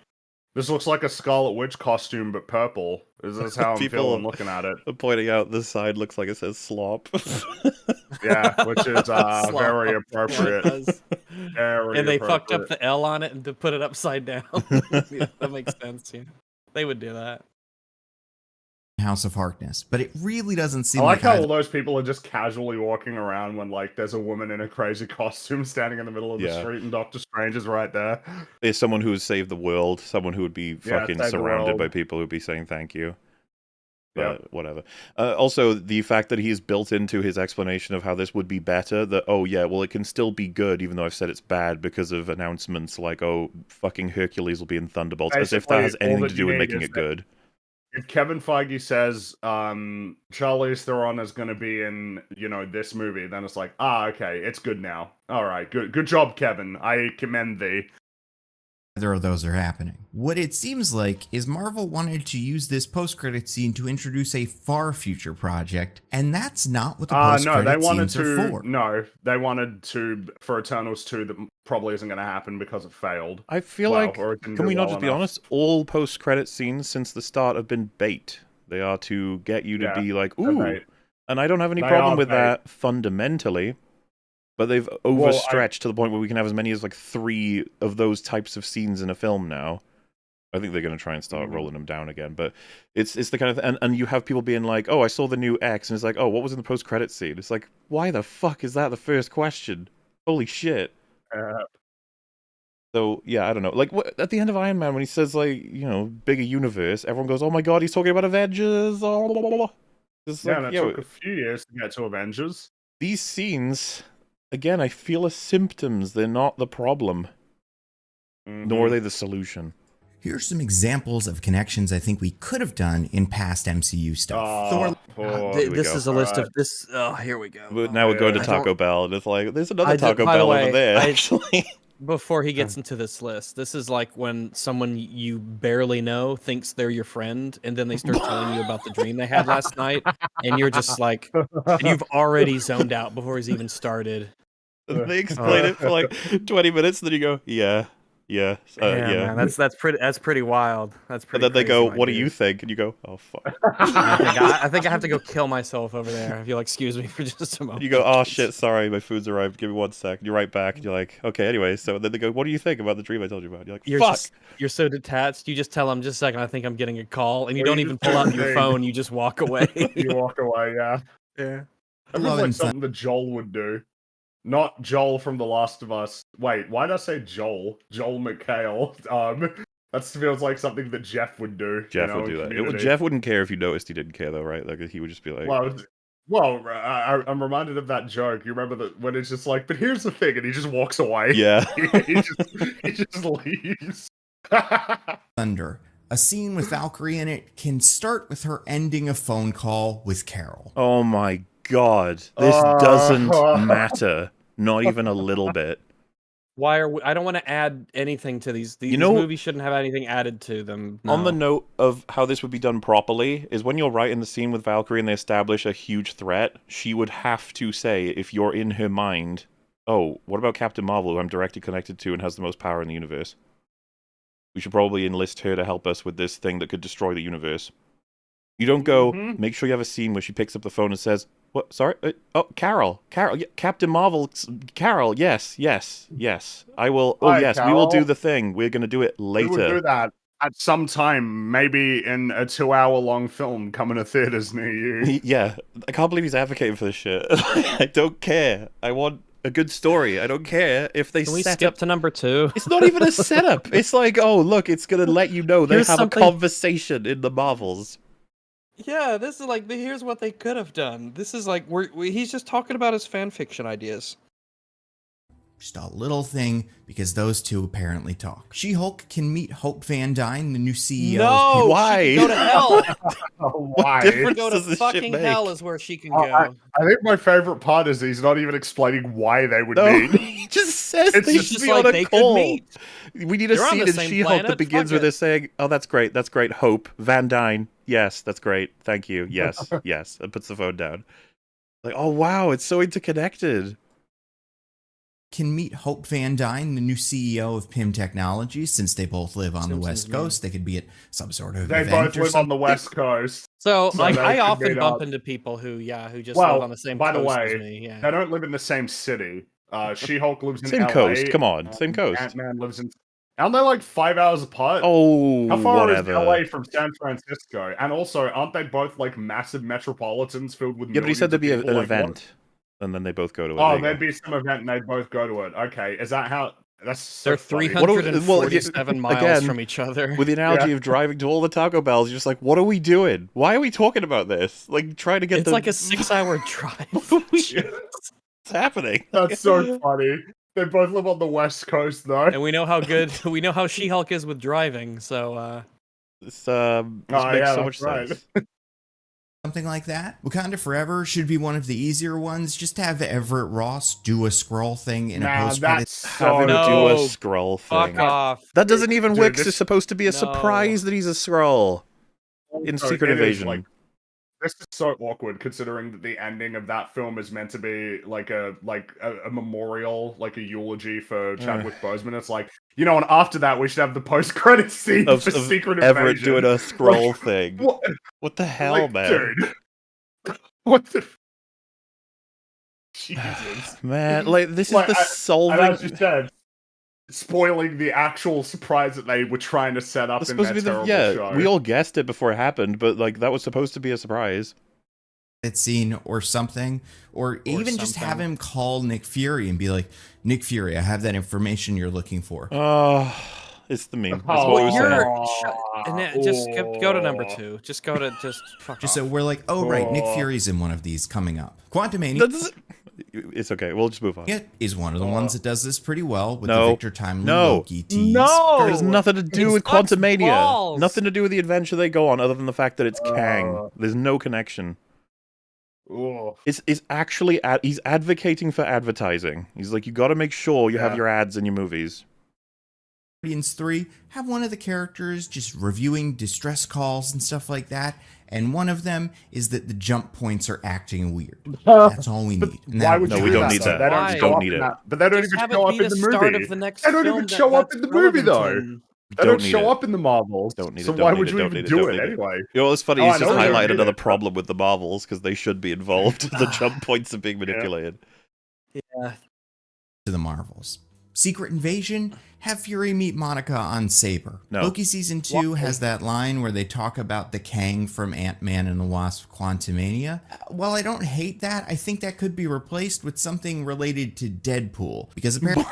This looks like a Scarlet Witch costume, but purple. This how I'm feeling looking at it. Pointing out the side looks like it says slop. Yeah, which is very appropriate. And they fucked up the L on it and to put it upside down. Yeah, that makes sense. Yeah. They would do that. House of Harkness, but it really doesn't seem I like how all those people are just casually walking around when like there's a woman in a crazy costume standing in the middle of the street and Doctor Strange is right there. There's someone who has saved the world, someone who would be fucking surrounded by people who'd be saying thank you. But whatever. Also, the fact that he's built into his explanation of how this would be better, that, oh yeah, well it can still be good even though I've said it's bad because of announcements like, oh, fucking Hercules will be in Thunderbolts, as if that has anything to do with making it good. If Kevin Feige says Charlize Theron is going to be in, this movie, then it's like, okay, it's good now. All right, good job, Kevin. I commend thee. Neither of those are happening. What it seems like is Marvel wanted to use this post-credit scene to introduce a far future project, and that's not what the post-credit scenes are for. No, they wanted to for Eternals 2 that probably isn't going to happen because it failed. I feel can we not just be honest? All post-credit scenes since the start have been bait. They are to get you to be like, ooh. And I don't have any problem with that fundamentally. But they've overstretched to the point where we can have as many as like 3 of those types of scenes in a film now. I think they're going to try and start Mhm. rolling them down again. But it's the kind of and you have people being like, "Oh, I saw the new X," and it's like, "Oh, what was in the post-credit scene?" It's like, why the fuck is that the first question? Holy shit! So yeah, I don't know. Like at the end of Iron Man, when he says like, bigger universe, everyone goes, "Oh my god, he's talking about Avengers!" Oh, blah, blah, blah. It's Yeah, like, and it took a few years to get to Avengers. these scenes, again, I feel are symptoms. They're not the problem, nor are they the solution. Here's some examples of connections I think we could have done in past MCU stuff. Here we This go. is a list of this. Oh, here we go. But now we're going to I Taco don't- Bell, and it's like, there's another I Taco by the Bell over way, there, I- actually. Before he gets into this list, this is like when someone you barely know thinks they're your friend, and then they start telling you about the dream they had last night, and you're just like, and you've already zoned out before he's even started. And they explain it for like 20 minutes, and then you go, yeah. Man, that's pretty wild. That's And pretty. then they crazy, go, my what do dude. you think? And you go, oh, fuck. I think I have to go kill myself over there. If you'll excuse me for just a And moment. you go, oh, shit, sorry, my food's arrived. Give me 1 sec. And you're right back. And you're like, okay, anyway. So then they go, what do you think about the dream I told you about? And you're like, fuck. You're so detached. You just tell them, just a second, I think I'm getting a call. And you Or don't you even just pull out do your the phone. You just walk away. You walk away, yeah. Yeah. That Love feels like and something that Joel would do. Not Joel from The Last of Us. Wait, why did I say Joel? Joel McHale. That feels like something that Jeff would do. Jeff would in do that. Community. Jeff wouldn't care if you noticed he didn't care, though, right? Like, he would just be like, Well, I'm reminded of that joke. You remember that when it's just like, but here's the thing, and he just walks away. yeah. he just leaves. Thunder. A scene with Valkyrie in it can start with her ending a phone call with Carol. Oh my god. This doesn't matter. Not even a little bit. Why are we, I don't want to add anything to these. These movies shouldn't have anything added to them. No. On the note of how this would be done properly, is when you're writing the scene with Valkyrie and they establish a huge threat, she would have to say, if you're in her mind, oh, what about Captain Marvel, who I'm directly connected to and has the most power in the universe? We should probably enlist her to help us with this thing that could destroy the universe. You don't go, make sure you have a scene where she picks up the phone and says, what, sorry? Carol, Captain Marvel, Carol, yes. I will, Hi, yes, Carol. we will do the thing. We're going to do it later. We will do that at some time, maybe in a 2-hour-long film coming to theaters near you. Yeah, I can't believe he's advocating for this shit. I don't care. I want a good story. I don't care if they Can we set skip up... to number 2? It's not even a setup. It's like, oh, look, it's going to let you know they Here's have something- a conversation in the Marvels. Yeah, this is like, here's what they could have done. This is like, he's just talking about his fan fiction ideas. Just a little thing, because those two apparently talk. She-Hulk can meet Hope Van Dyne, the new CEO. No, Why? she can go to hell. Why? difference Go does to this shit fucking make? hell is where she can Oh, go. I think my favorite part is he's not even explaining why they would No, meet. he just says It's they just should Just be like on a they could call. meet. We need a They're on scene the in same She-Hulk that planet, begins fuck with it. her saying, oh, that's great, Hope, Van Dyne, yes, that's great, thank you, yes, and puts the phone down. Like, oh wow, it's so interconnected. Can meet Hope Van Dyne, the new CEO of PIM Technologies. Since they both live on the Simpsons West Coast, they could be at some sort of They event both or live on the something. West Coast. So, So like, they I could often meet bump up. into people who just Well, live on the same by the coast way, as me. Yeah. They don't live in the same city. She-Hulk lives in Same LA. coast, come on, same coast. Ant-Man lives in... Aren't they like 5 hours apart? Oh, How far whatever. is LA from San Francisco? And also, aren't they both like massive metropolitans filled with Yeah, but he said there'd be millions an of people? Like, event, and then they both go to it. Oh, There you there'd go. be some event and they'd both go to it. Okay, is that how... That's so They're funny. 347 miles again, from each other. With the analogy Yeah. of driving to all the Taco Bells, you're just like, what are we doing? Why are we talking about this? Like, trying to get It's like a 6-hour drive. What's happening? That's so funny. They both live on the West Coast, though. And we know how She-Hulk is with driving, so This makes yeah, so much that's right. sense. Something like that. Wakanda Forever should be one of the easier ones. Just have Everett Ross do a scroll thing in a Man, post-credit. that's Have so him No. do a good. scroll fuck thing. off. That doesn't even Dude, work. this- It's supposed to be a No. surprise that he's a scroll in Also, Secret it is, Invasion. like, this is so awkward considering that the ending of that film is meant to be like a memorial, like a eulogy for Chadwick Boseman. It's like, and after that we should have the post-credit scene of for Secret Everett Invasion. doing a scroll Like, thing. What, What the hell, like, man? dude? What the? Jesus. Man, like this is Like, the and solving. as you said, spoiling the actual surprise that they were trying to set up That's in supposed their to be terrible show. we all guessed it before it happened, but like that was supposed to be a surprise. That scene or something, or even just have him call Nick Fury and be like, Nick Fury, I have that information you're looking for. Oh, it's the meme. That's Oh, what we were saying. Just go to number 2. Just go to fuck Just off. so we're like, oh right, Nick Fury's in one of these coming up. Quantumania It's okay. We'll just move on. is one of the ones that does this pretty well with No. the Victor Timely No. Loki tease. No! There's nothing to do It with sucks Quantumania. balls. Nothing to do with the adventure they go on, other than the fact that it's Kang. There's no connection. It's actually he's advocating for advertising. He's like, you got to make sure you have your ads in your movies. Guardians 3 have one of the characters just reviewing distress calls and stuff like that, and one of them is that the jump points are acting weird. That's all we need. And Why would No, you we do don't that, need though? that. They Why? don't Don't need it. But they don't Just even have it show be up in the the start movie. of the next They don't film even show up that's in the movie, relevant though. to- They don't show up in the Marvels. Don't need so it. why Don't would need you it, even don't need do it it don't need anyway? You know what's funny? Oh, He's I just know they don't highlighted need another it. problem with the Marvels because they should be involved. The jump points are being manipulated. Yeah. To the Marvels. Secret Invasion, have Fury meet Monica on Saber. No. Loki Season 2 has that line where they talk about the Kang from Ant-Man and the Wasp Quantumania. While I don't hate that, I think that could be replaced with something related to Deadpool. Because apparently...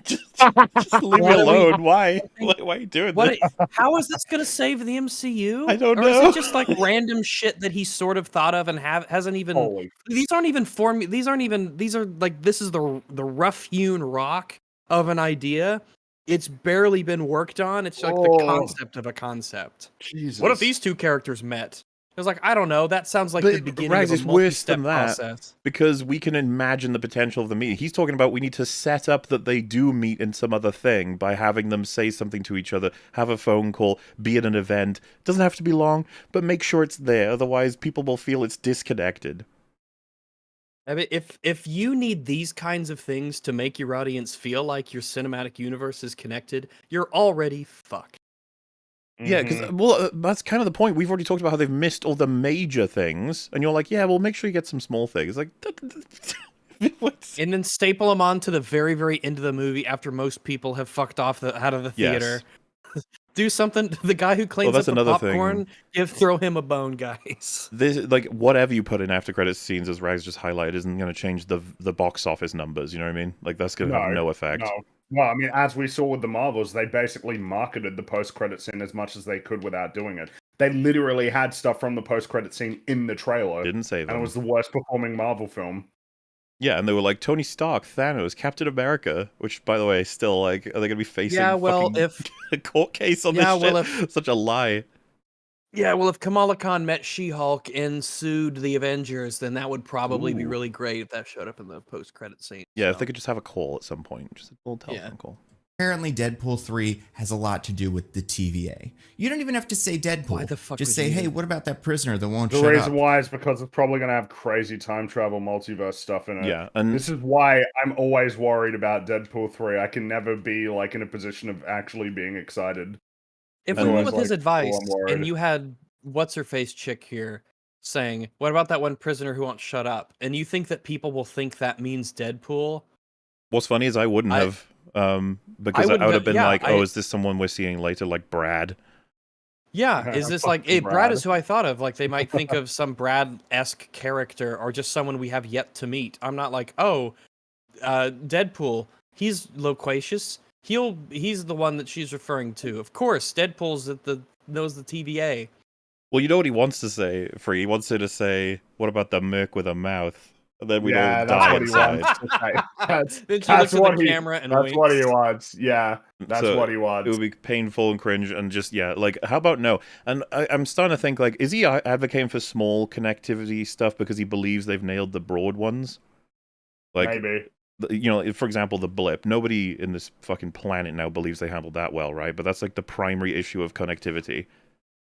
just leave me What are we- alone. Why? Why are you doing this? How is this going to save the MCU? I don't Or is know. it just like random shit that he sort of thought of and hasn't even? Holy. These aren't even These are like this is the rough-hewn rock of an idea. It's barely been worked on. It's like the concept of a concept. Jesus. What if these two characters met? It was like, I don't know. That sounds like But the beginning Rags, of it's a worse multi-step than that. process. Because we can imagine the potential of the meeting. He's talking about we need to set up that they do meet in some other thing by having them say something to each other, have a phone call, be at an event. Doesn't have to be long, but make sure it's there. Otherwise, people will feel it's disconnected. I mean, if you need these kinds of things to make your audience feel like your cinematic universe is connected, you're already fucked. Yeah, because that's kind of the point. We've already talked about how they've missed all the major things, and you're like, yeah, well, make sure you get some small things. Like, what's... And then staple them on to the very, very end of the movie after most people have fucked off out of the theater. Yes. Do something. The guy who cleans that's up the another popcorn, thing. throw him a bone, guys. This, like, whatever you put in after credits scenes, as Rags just highlighted, isn't going to change the box office numbers. You know what I mean? Like, that's going to have no effect. No. Well, I mean, as we saw with the Marvels, they basically marketed the post-credit scene as much as they could without doing it. They literally had stuff from the post-credit scene in the trailer. Didn't say them. And it was the worst performing Marvel film. Yeah, and they were like, Tony Stark, Thanos, Captain America, which, by the way, still, like, are they going to be facing a court case on this shit? Such a lie. Yeah, well, if Kamala Khan met She-Hulk and sued the Avengers, then that would probably be really great if that showed up in the post-credit scene. Yeah, if they could just have a call at some point. Just a little telephone call. Apparently, Deadpool 3 has a lot to do with the TVA. You don't even have to say Deadpool. Why the fuck Just would say, you hey, do- what about that prisoner that won't The shut up? reason why is because it's probably going to have crazy time travel multiverse stuff in it. Yeah, and This is why I'm always worried about Deadpool 3. I can never be like in a position of actually being excited. If And we went always with his advice, I'm worried. and you had what's-her-face chick here saying, what about that one prisoner who won't shut up? And you think that people will think that means Deadpool? what's funny is I wouldn't have, because I would have been like, oh, is this someone we're seeing later, like Brad? Yeah, is this like, Fucking hey, Brad Brad. is who I thought of. Like, they might think of some Brad-esque character or just someone we have yet to meet. I'm not like, oh, Deadpool, he's loquacious. He's the one that she's referring to. Of course, Deadpool's knows the TVA. Well, you know what he wants to say, Free? He wants her to say, what about the merc with a mouth? And then we know die that's what he inside. wants. Okay. That's, Then she that's looks at what the he- camera and that's winks. what he wants. Yeah, that's So what he It wants. would be painful and cringe and just, yeah, like, how about no? And I'm starting to think, like, is he advocating for small connectivity stuff because he believes they've nailed the broad ones? Like, Maybe. you know, for example, the blip. Nobody in this fucking planet now believes they handled that well, right? But that's like the primary issue of connectivity.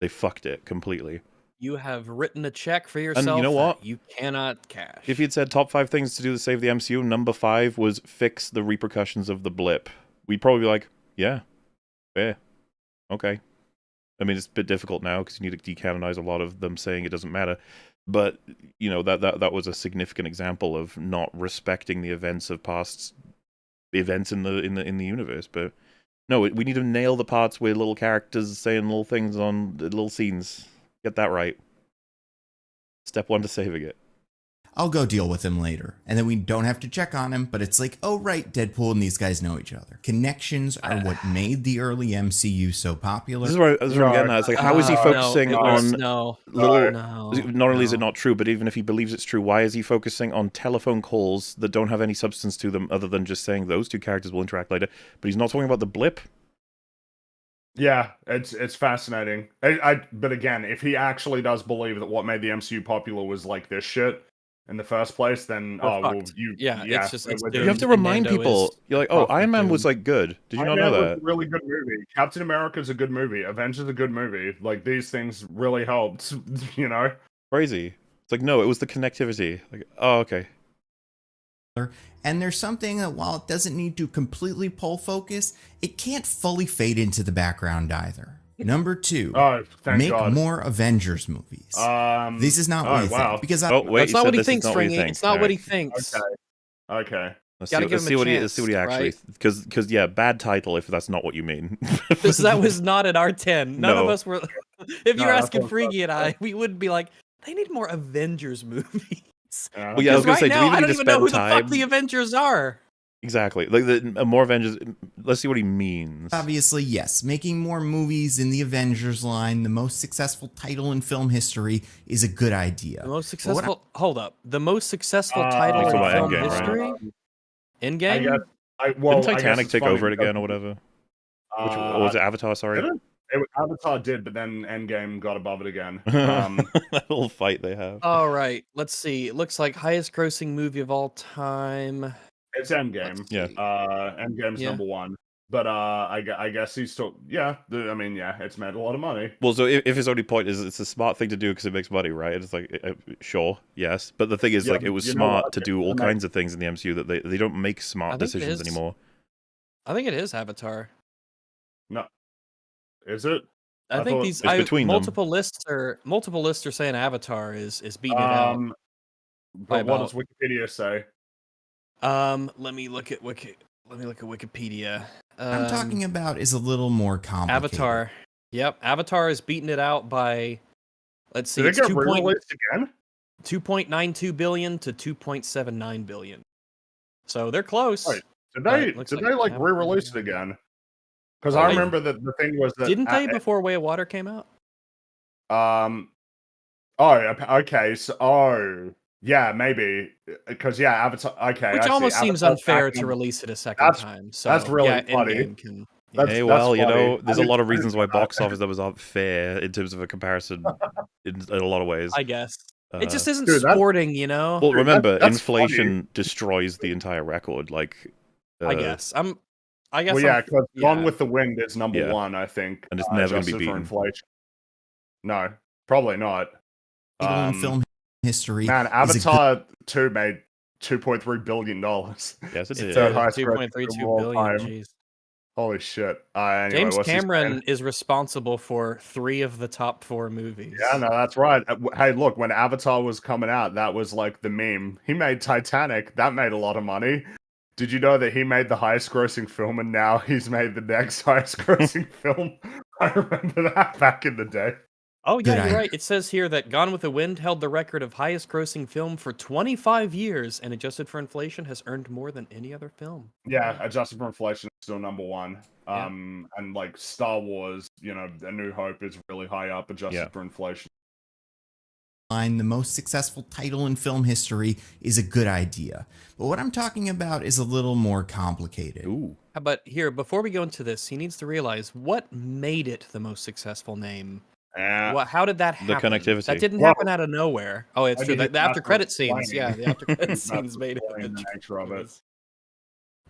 They fucked it completely. You have written a check for yourself. you know that what? You cannot cash. If you'd said top 5 things to do to save the MCU, number 5 was fix the repercussions of the blip. We'd probably be like, yeah, fair, okay. I mean, it's a bit difficult now because you need to decanonize a lot of them saying it doesn't matter. But, you know, that was a significant example of not respecting the events of past events in the universe. But no, we need to nail the parts where little characters saying little things on the little scenes. Get that right. Step 1 to saving it. I'll go deal with him later. And then we don't have to check on him, but it's like, oh right, Deadpool and these guys know each other. Connections are what made the early MCU so popular. This is what I'm getting at. It's like, how is he focusing on little... Not only is it not true, but even if he believes it's true, why is he focusing on telephone calls that don't have any substance to them other than just saying those two characters will interact later? But he's not talking about the blip? Yeah, it's fascinating. But again, if he actually does believe that what made the MCU popular was like this shit in the first place, then it's just you have to remind people. You're like, oh, Iron Man was like good. Did you not know that? Was a really good movie. Captain America's a good movie. Avengers a good movie. Like these things really helped. You know, crazy. It's like no, it was the connectivity. Like oh, okay. And there's something that while it doesn't need to completely pull focus, it can't fully fade into the background either. Number 2, make more Avengers movies. This is not what you think. Because that's not what he thinks, Fringy. It's not what he thinks. Okay. Let's see what he actually... Because, yeah, bad title if that's not what you mean. That was not at R10. None of us were... If you're asking Fringy and I, we wouldn't be like, they need more Avengers movies. Well, yeah, I was going to say, do we I don't need to even know spend who time... the fuck the Avengers are. Exactly. Like more Avengers. Let's see what he means. Obviously, yes. Making more movies in the Avengers line, the most successful title in film history, is a good idea. The most successful. Hold up. The most successful title in film history. Right? Endgame. Didn't Titanic take over it again or whatever? Or was it Avatar? Sorry. Avatar did, but then Endgame got above it again. That little fight they have. All right. Let's see. It looks like highest grossing movie of all time. It's Endgame. Yeah. Endgame's number 1. But I guess he's still it's made a lot of money. Well, so if his only point is it's a smart thing to do because it makes money, right? It's like sure, yes, but the thing is, like, it was smart to do all kinds of things in the MCU that they don't make smart decisions anymore. I think it is Avatar. No, is it? I think these multiple lists are saying Avatar is beating it out. But what does Wikipedia say? Let me look at Wikipedia. I'm talking about is a little more complicated. Avatar. Yep, Avatar is beating it out by, let's see, it's 2.92 billion to 2.79 billion. So they're close. Wait, did they re-release it again? Because I remember that the thing was that didn't they before Way of Water came out? Okay. So yeah, maybe because Avatar. Okay, which almost seems unfair to release it a second time. So that's really funny. Hey, well, you know, there's a lot of reasons why box office numbers aren't fair in terms of a comparison in a lot of ways. I guess it just isn't sporting, you know. Well, remember, inflation destroys the entire record. Like, I guess. Well, because Gone with the Wind is number 1, I think, and it's never gonna be beaten. Inflation. No, probably not. Film history. Man, Avatar 2 made $2.3 billion. Yes, it did. Third highest 2.32 billion. Jeez. Holy shit. Anyway, James Cameron is responsible for 3 of the top 4 movies. Yeah, no, that's right. Hey, look, when Avatar was coming out, that was like the meme. He made Titanic. That made a lot of money. Did you know that he made the highest grossing film and now he's made the next highest grossing film? I remember that back in the day. Oh, yeah, you're right. It says here that Gone with the Wind held the record of highest grossing film for 25 years and adjusted for inflation has earned more than any other film. Yeah, adjusted for inflation is still number 1. And like Star Wars, you know, A New Hope is really high up adjusted for inflation. The most successful title in film history is a good idea. But what I'm talking about is a little more complicated. Ooh. But here, before we go into this, he needs to realize what made it the most successful name. How did that happen? The connectivity. That didn't happen out of nowhere. Oh, it's true. The after credit scenes. Yeah, the after credit scenes made it.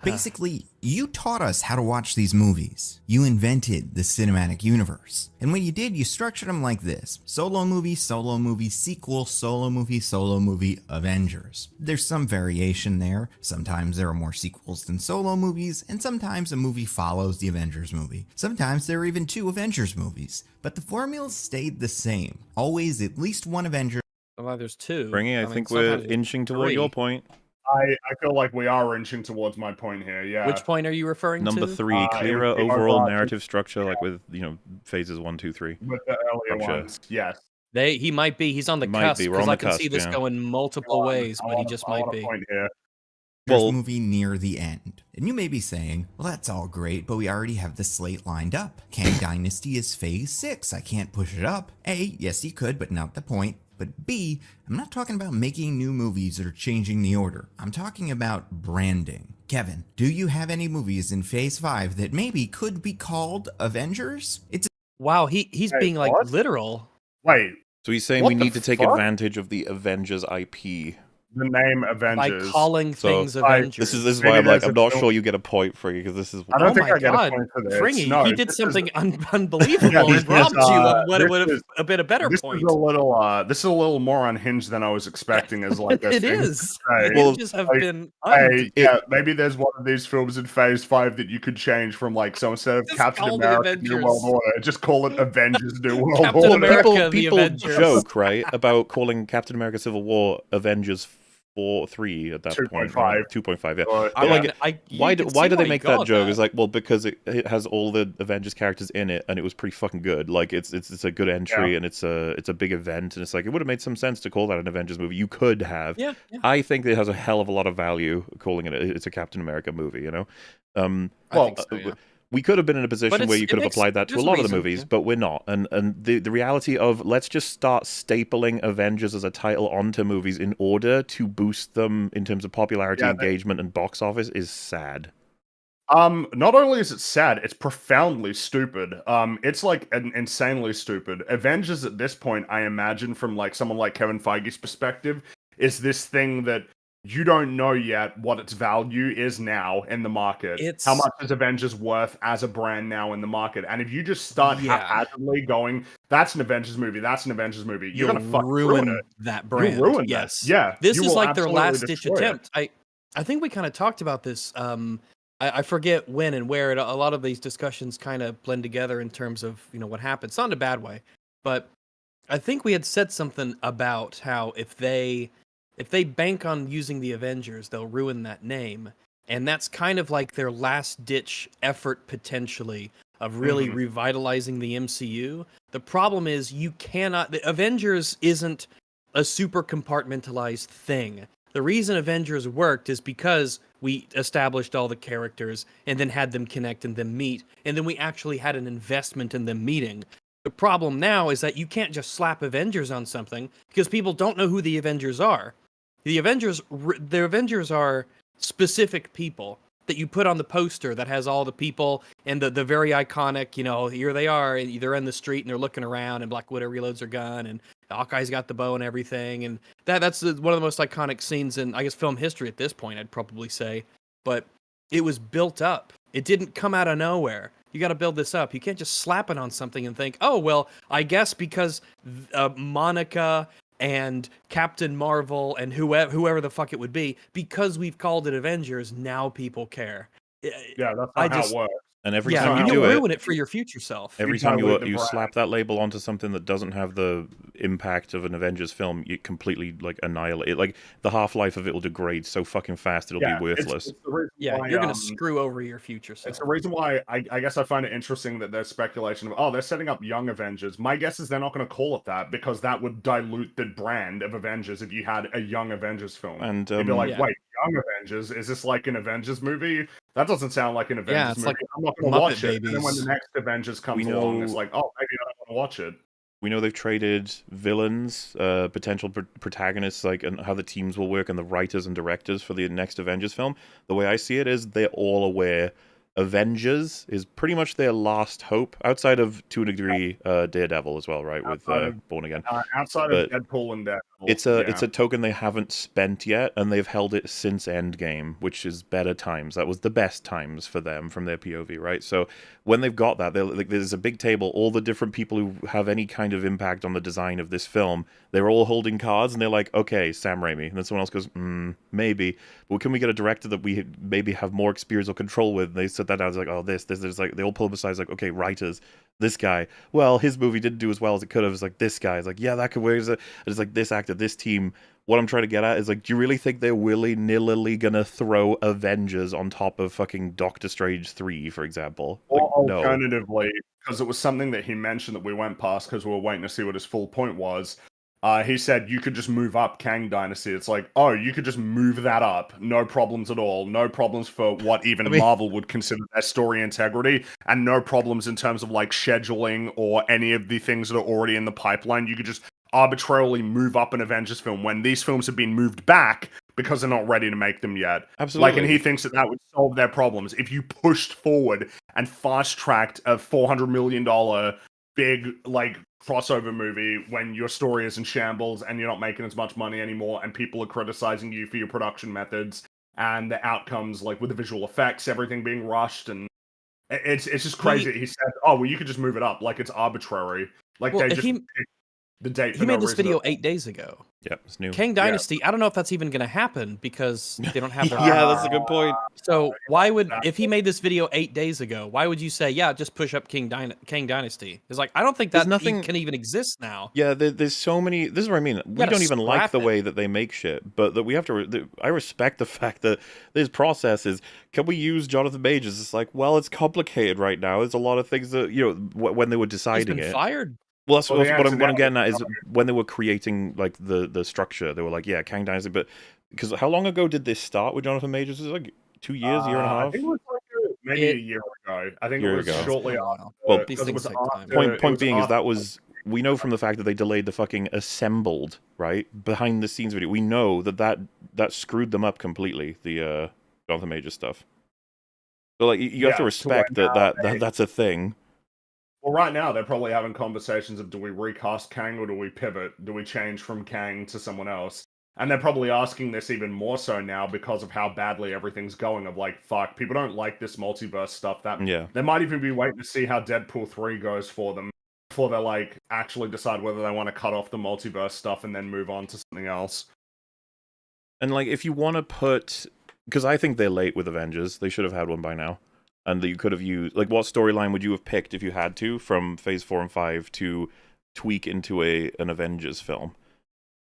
Basically, you taught us how to watch these movies. You invented the cinematic universe. And when you did, you structured them like this: solo movie, sequel, solo movie, Avengers. There's some variation there. Sometimes there are more sequels than solo movies, and sometimes a movie follows the Avengers movie. Sometimes there are even 2 Avengers movies. But the formula stayed the same. Always at least one Avenger. Well, there's 2. Bringing, I think we're inching toward your point. I feel like we are inching towards my point here. Yeah. Which point are you referring Number to? 3, It clearer would be overall overarching, narrative structure, like with phases 1, 2, 3. with the earlier Structure. ones. Yes. He might be. He's on the Might cusp be. We're because on I the can see cusp, this yeah. going multiple ways, but he just might be. Point here. Well, movie near the end. And you may be saying, well, that's all great, but we already have the slate lined up. Kang Dynasty is phase 6. I can't push it up. A, yes, you could, but not the point. But B, I'm not talking about making new movies or changing the order. I'm talking about branding. Kevin, do you have any movies in phase 5 that maybe could be called Avengers? Wow, he's Wait, being like what? literal. Wait, so he's saying What we the need to take fuck? advantage of the Avengers IP. the name By Avengers. calling So, things I- Avengers. This is Maybe why I'm like, there's I'm a not film- sure you get a point for you, because this is... I don't Oh think my I get God, a point for this. Fringy, No, he did this is- something unbelievable Yeah, and this robbed is, you of what this would have is- been a better This point. is a little more unhinged than I was expecting. As like a It thing to is. say. The Well, images have like, been Hey, yeah, maybe there's one of these films in Phase 5 that you could change from, like, so instead of Just Captain call it America New Avengers. World Order, just call it Avengers New World Captain Order. America. the people Avengers. joke, right, about calling Captain America Civil War Avengers 4-3 at that point. 2.5. Right? 2.5, yeah. But, But, like, you Why can do see they you make call that it joke? It's like, well, because it has all the Avengers characters in it, and it was pretty fucking good. Like, it's a good entry, and it's a big event, and it's like, it would have made some sense to call that an Avengers movie. You could have. Yeah. I think it has a hell of a lot of value calling it's a Captain America movie, you know? I think so, yeah. We could have been in a position where you could have applied that to a there's lot of the reason, movies, yeah. but we're not. And the reality of let's just start stapling Avengers as a title onto movies in order to boost them in terms of popularity, engagement, and box office is sad. Not only is it sad, it's profoundly stupid. It's like insanely stupid. Avengers at this point, I imagine from like someone like Kevin Feige's perspective, is this thing that you don't know yet what its value is now in the market. How much is Avengers worth as a brand now in the market? And if you just start haphazardly going, that's an Avengers movie, that's an Avengers movie, you're gonna fucking ruin it. That brand. You ruin yes. that. Yeah. This you is will like their absolutely last ditch destroy it. attempt. I think we kind of talked about this. I forget when and where. A lot of these discussions kind of blend together in terms of what happened. It's not in a bad way, but I think we had said something about how if they bank on using the Avengers, they'll ruin that name. And that's kind of like their last ditch effort potentially of really revitalizing the MCU. The problem is the Avengers isn't a super compartmentalized thing. The reason Avengers worked is because we established all the characters and then had them connect and them meet, and then we actually had an investment in them meeting. The problem now is that you can't just slap Avengers on something because people don't know who the Avengers are. The Avengers are specific people that you put on the poster that has all the people and the very iconic, here they are, and they're in the street and they're looking around and Black Widow reloads her gun and Hawkeye's got the bow and everything. And that's one of the most iconic scenes in, I guess, film history at this point, I'd probably say. But it was built up. It didn't come out of nowhere. You got to build this up. You can't just slap it on something and think, oh, well, I guess because Monica and Captain Marvel and whoever the fuck it would be, because we've called it Avengers, now people care. Yeah, that's not how it works. And every time you you'll do ruin it for your future self. Every time you slap that label onto something that doesn't have the impact of an Avengers film, you completely annihilate it. Like the half-life of it will degrade so fucking fast it'll be worthless. It's the reason why, you're gonna screw over your future self. It's the reason why I guess I find it interesting that there's speculation of they're setting up Young Avengers. My guess is they're not going to call it that because that would dilute the brand of Avengers if you had a Young Avengers film. And you'd be like, wait, Young Avengers? Is this like an Avengers movie? That doesn't sound like an Avengers movie. Like I'm not going to watch Babies. it. And then when the next Avengers comes along, it's like, maybe I don't want to watch it. We know they've traded villains, potential protagonists, and how the teams will work, and the writers and directors for the next Avengers film. The way I see it is they're all aware Avengers is pretty much their last hope, outside of, to a degree, Daredevil as well, right, with Born Again. Outside of Deadpool and Daredevil. It's a token they haven't spent yet, and they've held it since Endgame, which is better times. That was the best times for them from their POV, right? So when they've got that, there's a big table, all the different people who have any kind of impact on the design of this film, they're all holding cards, and they're like, okay, Sam Raimi. And then someone else goes, maybe. But can we get a director that we maybe have more experience or control with? And they set that down as like, oh, this. Like, they all publicize, like, okay, writers. this guy. Well, his movie didn't do as well as it could have. It's like this guy. It's like, yeah, that could work. It's like this actor, this team. What I'm trying to get at is like, do you really think they're willy-nilly gonna throw Avengers on top of fucking Doctor Strange 3, for example? Like, Or no. alternatively, because it was something that he mentioned that we went past because we were waiting to see what his full point was. He said you could just move up Kang Dynasty. It's like, oh, you could just move that up. No problems at all. No problems for what even Marvel would consider their story integrity. And no problems in terms of like scheduling or any of the things that are already in the pipeline. You could just arbitrarily move up an Avengers film when these films have been moved back because they're not ready to make them yet. Absolutely. Like, and he thinks that would solve their problems. If you pushed forward and fast-tracked a $400 million big, like, crossover movie when your story is in shambles and you're not making as much money anymore and people are criticizing you for your production methods and the outcomes, like with the visual effects, everything being rushed, and it's just crazy. He said, oh, well, you could just move it up. Like, it's arbitrary. Like, they just picked the date for He no made this reason video at all. 8 days ago. Yep, it's new. Kang Dynasty, I don't know if that's even going to happen because they don't have their Yeah, that's a good point. So why would, if he made this video 8 days ago, why would you say, yeah, just push up Kang Dynasty? It's like, I don't think that can even exist now. Yeah, there's so many. This is what I mean. We don't even like the way that they make shit, but that we have to. I respect the fact that this process is. Can we use Jonathan Majors? It's like, well, it's complicated right now. There's a lot of things that when they were deciding He's been fired. Well, that's what I'm getting at is when they were creating like the structure, they were like, yeah, Kang Dynasty, but because how long ago did this start with Jonathan Majors? It was like 2 years, year and a half. I think it was like maybe a year ago. I think it was shortly after. Well, these things take time. Point being is that was we know from the fact that they delayed the fucking assembled behind the scenes video. We know that screwed them up completely. The Jonathan Majors stuff. So like you have to respect that's a thing. Well, right now, they're probably having conversations of, do we recast Kang or do we pivot? Do we change from Kang to someone else? And they're probably asking this even more so now because of how badly everything's going, of like, fuck, people don't like this multiverse stuff. They might even be waiting to see how Deadpool 3 goes for them before they like actually decide whether they want to cut off the multiverse stuff and then move on to something else. And like, if you want to put... Because I think they're late with Avengers. They should have had one by now. And that you could have used, like, what storyline would you have picked if you had to from Phase 4 and 5 to tweak into an Avengers film?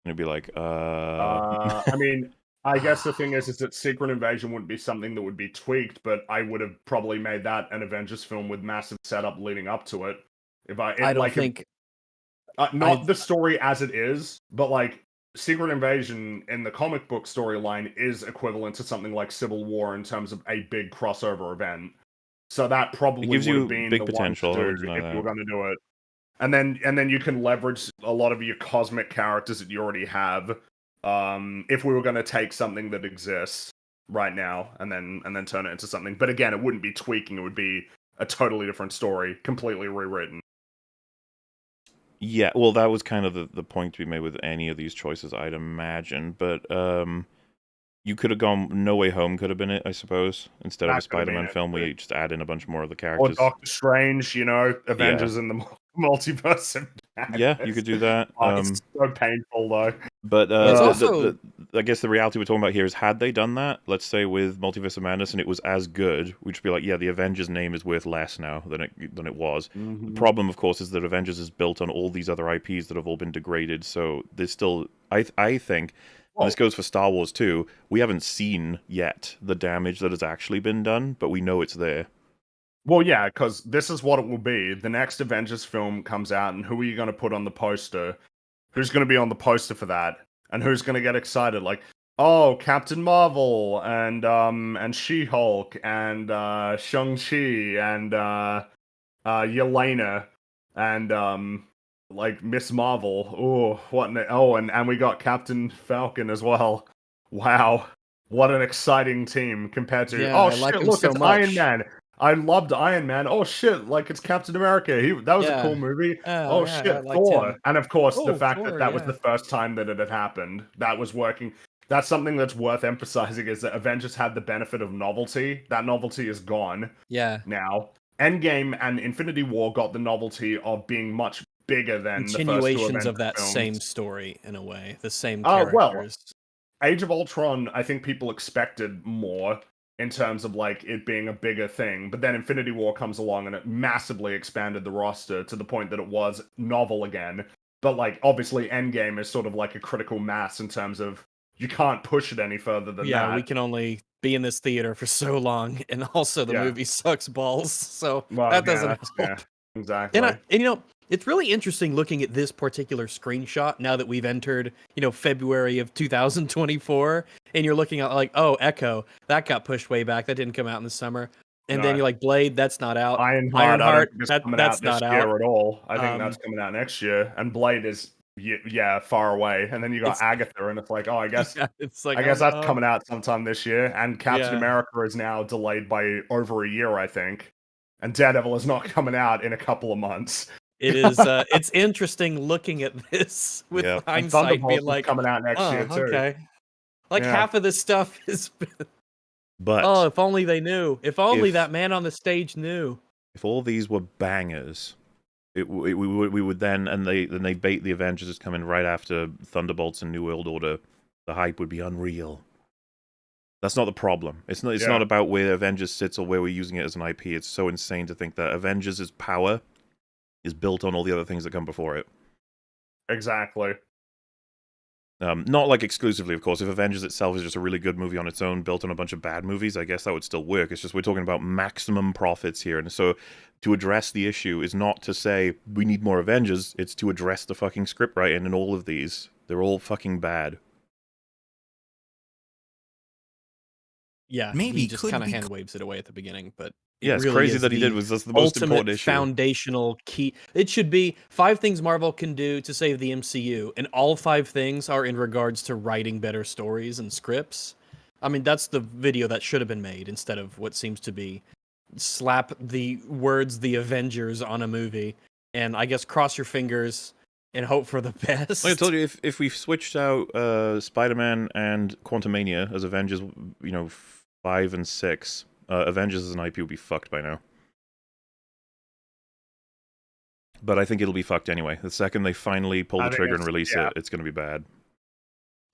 And it'd be like, I mean, I guess the thing is that Secret Invasion wouldn't be something that would be tweaked, but I would have probably made that an Avengers film with massive setup leading up to it. Not the story as it is, but like Secret Invasion in the comic book storyline is equivalent to something like Civil War in terms of a big crossover event. So that probably would have been big the potential one to do if we're going to do it. And then you can leverage a lot of your cosmic characters that you already have. If we were going to take something that exists right now and then turn it into something, but again, it wouldn't be tweaking; it would be a totally different story, completely rewritten. Yeah, well, that was kind of the point to be made with any of these choices, I'd imagine. But you could have gone No Way Home could have been it, I suppose. Instead of a Spider-Man film, we just add in a bunch more of the characters. Or Doctor Strange, Avengers in the multiverse. Yeah, you could do that. It's so painful, though. But I guess the reality we're talking about here is, had they done that, let's say with Multiverse of Madness, and it was as good, we'd just be like, yeah, the Avengers name is worth less now than it was. Mm-hmm. The problem, of course, is that Avengers is built on all these other IPs that have all been degraded, so there's still, I think, and this goes for Star Wars too, we haven't seen yet the damage that has actually been done, but we know it's there. Well, yeah, because this is what it will be. The next Avengers film comes out, and who are you going to put on the poster? Who's going to be on the poster for that? And who's going to get excited? Like, oh, Captain Marvel, and She-Hulk, and Shang-Chi, and Yelena, and like Miss Marvel. Oh, and we got Captain Falcon as well. Wow, what an exciting team compared to it's Iron Man. I loved Iron Man. Oh shit, like it's Captain America. That was a cool movie. Shit, Thor. And of course, the fact that was the first time that it had happened. That was working. That's something that's worth emphasizing, is that Avengers had the benefit of novelty. That novelty is gone. Yeah. Now, Endgame and Infinity War got the novelty of being much bigger than continuations of that films. Same story in a way. The same characters. Age of Ultron, I think people expected more. in terms of like it being a bigger thing. But then Infinity War comes along and it massively expanded the roster to the point that it was novel again. But like obviously Endgame is sort of like a critical mass in terms of you can't push it any further than Yeah, that. we can only be in this theater for so long, and also the Yeah. movie sucks balls, so Well, that yeah, doesn't that's- help. yeah, exactly. And you know, it's really interesting looking at this particular screenshot now that we've entered, you know, February of 2024, and you're looking at like, oh, Echo, that got pushed way back, that didn't come out in the summer, and then No. you're like, Blade, that's not out. Ironheart, I don't think it's coming that's out this not year out. at all. I think Um, that's coming out next year. And Blade is yeah, far away. And then you got It's- Agatha, and it's like, oh, I guess Yeah, it's like, I guess oh, that's no. coming out sometime this year. And Captain Yeah. America is now delayed by over a year, I think. And Daredevil is not coming out in a couple of months. It is. It's interesting looking at this with Yeah. And hindsight, Thunderbolts being is like, coming out next oh, year too. okay. Like Yeah. half of this stuff is. But Oh, if only they knew. If only If- that man on the stage knew. if all these were bangers, we would then they bait the Avengers as coming right after Thunderbolts and New World Order. The hype would be unreal. That's not the problem. It's not. It's Yeah. not about where Avengers sits or where we're using it as an IP. It's so insane to think that Avengers' power is built on all the other things that come before it. Exactly. Not like exclusively, of course. If Avengers itself is just a really good movie on its own, built on a bunch of bad movies, I guess that would still work. It's just we're talking about maximum profits here. And so to address the issue is not to say we need more Avengers, it's to address the fucking script writing in all of these. They're all fucking bad. Yeah, Maybe he just could kind of be hand waves it away at the beginning, but it Yeah, it's really crazy is that he the did. Was that's the most ultimate important issue. foundational key. It should be 5 things Marvel can do to save the MCU, and all 5 things are in regards to writing better stories and scripts. I mean, that's the video that should have been made instead of what seems to be slap the words "the Avengers" on a movie, and I guess cross your fingers and hope for the best. Like I told you, if we switched out Spider-Man and Quantumania as Avengers, 5 and 6, Avengers as an IP would be fucked by now. But I think it'll be fucked anyway. The second they finally pull I the think trigger and it's- release yeah. it, it's going to be bad.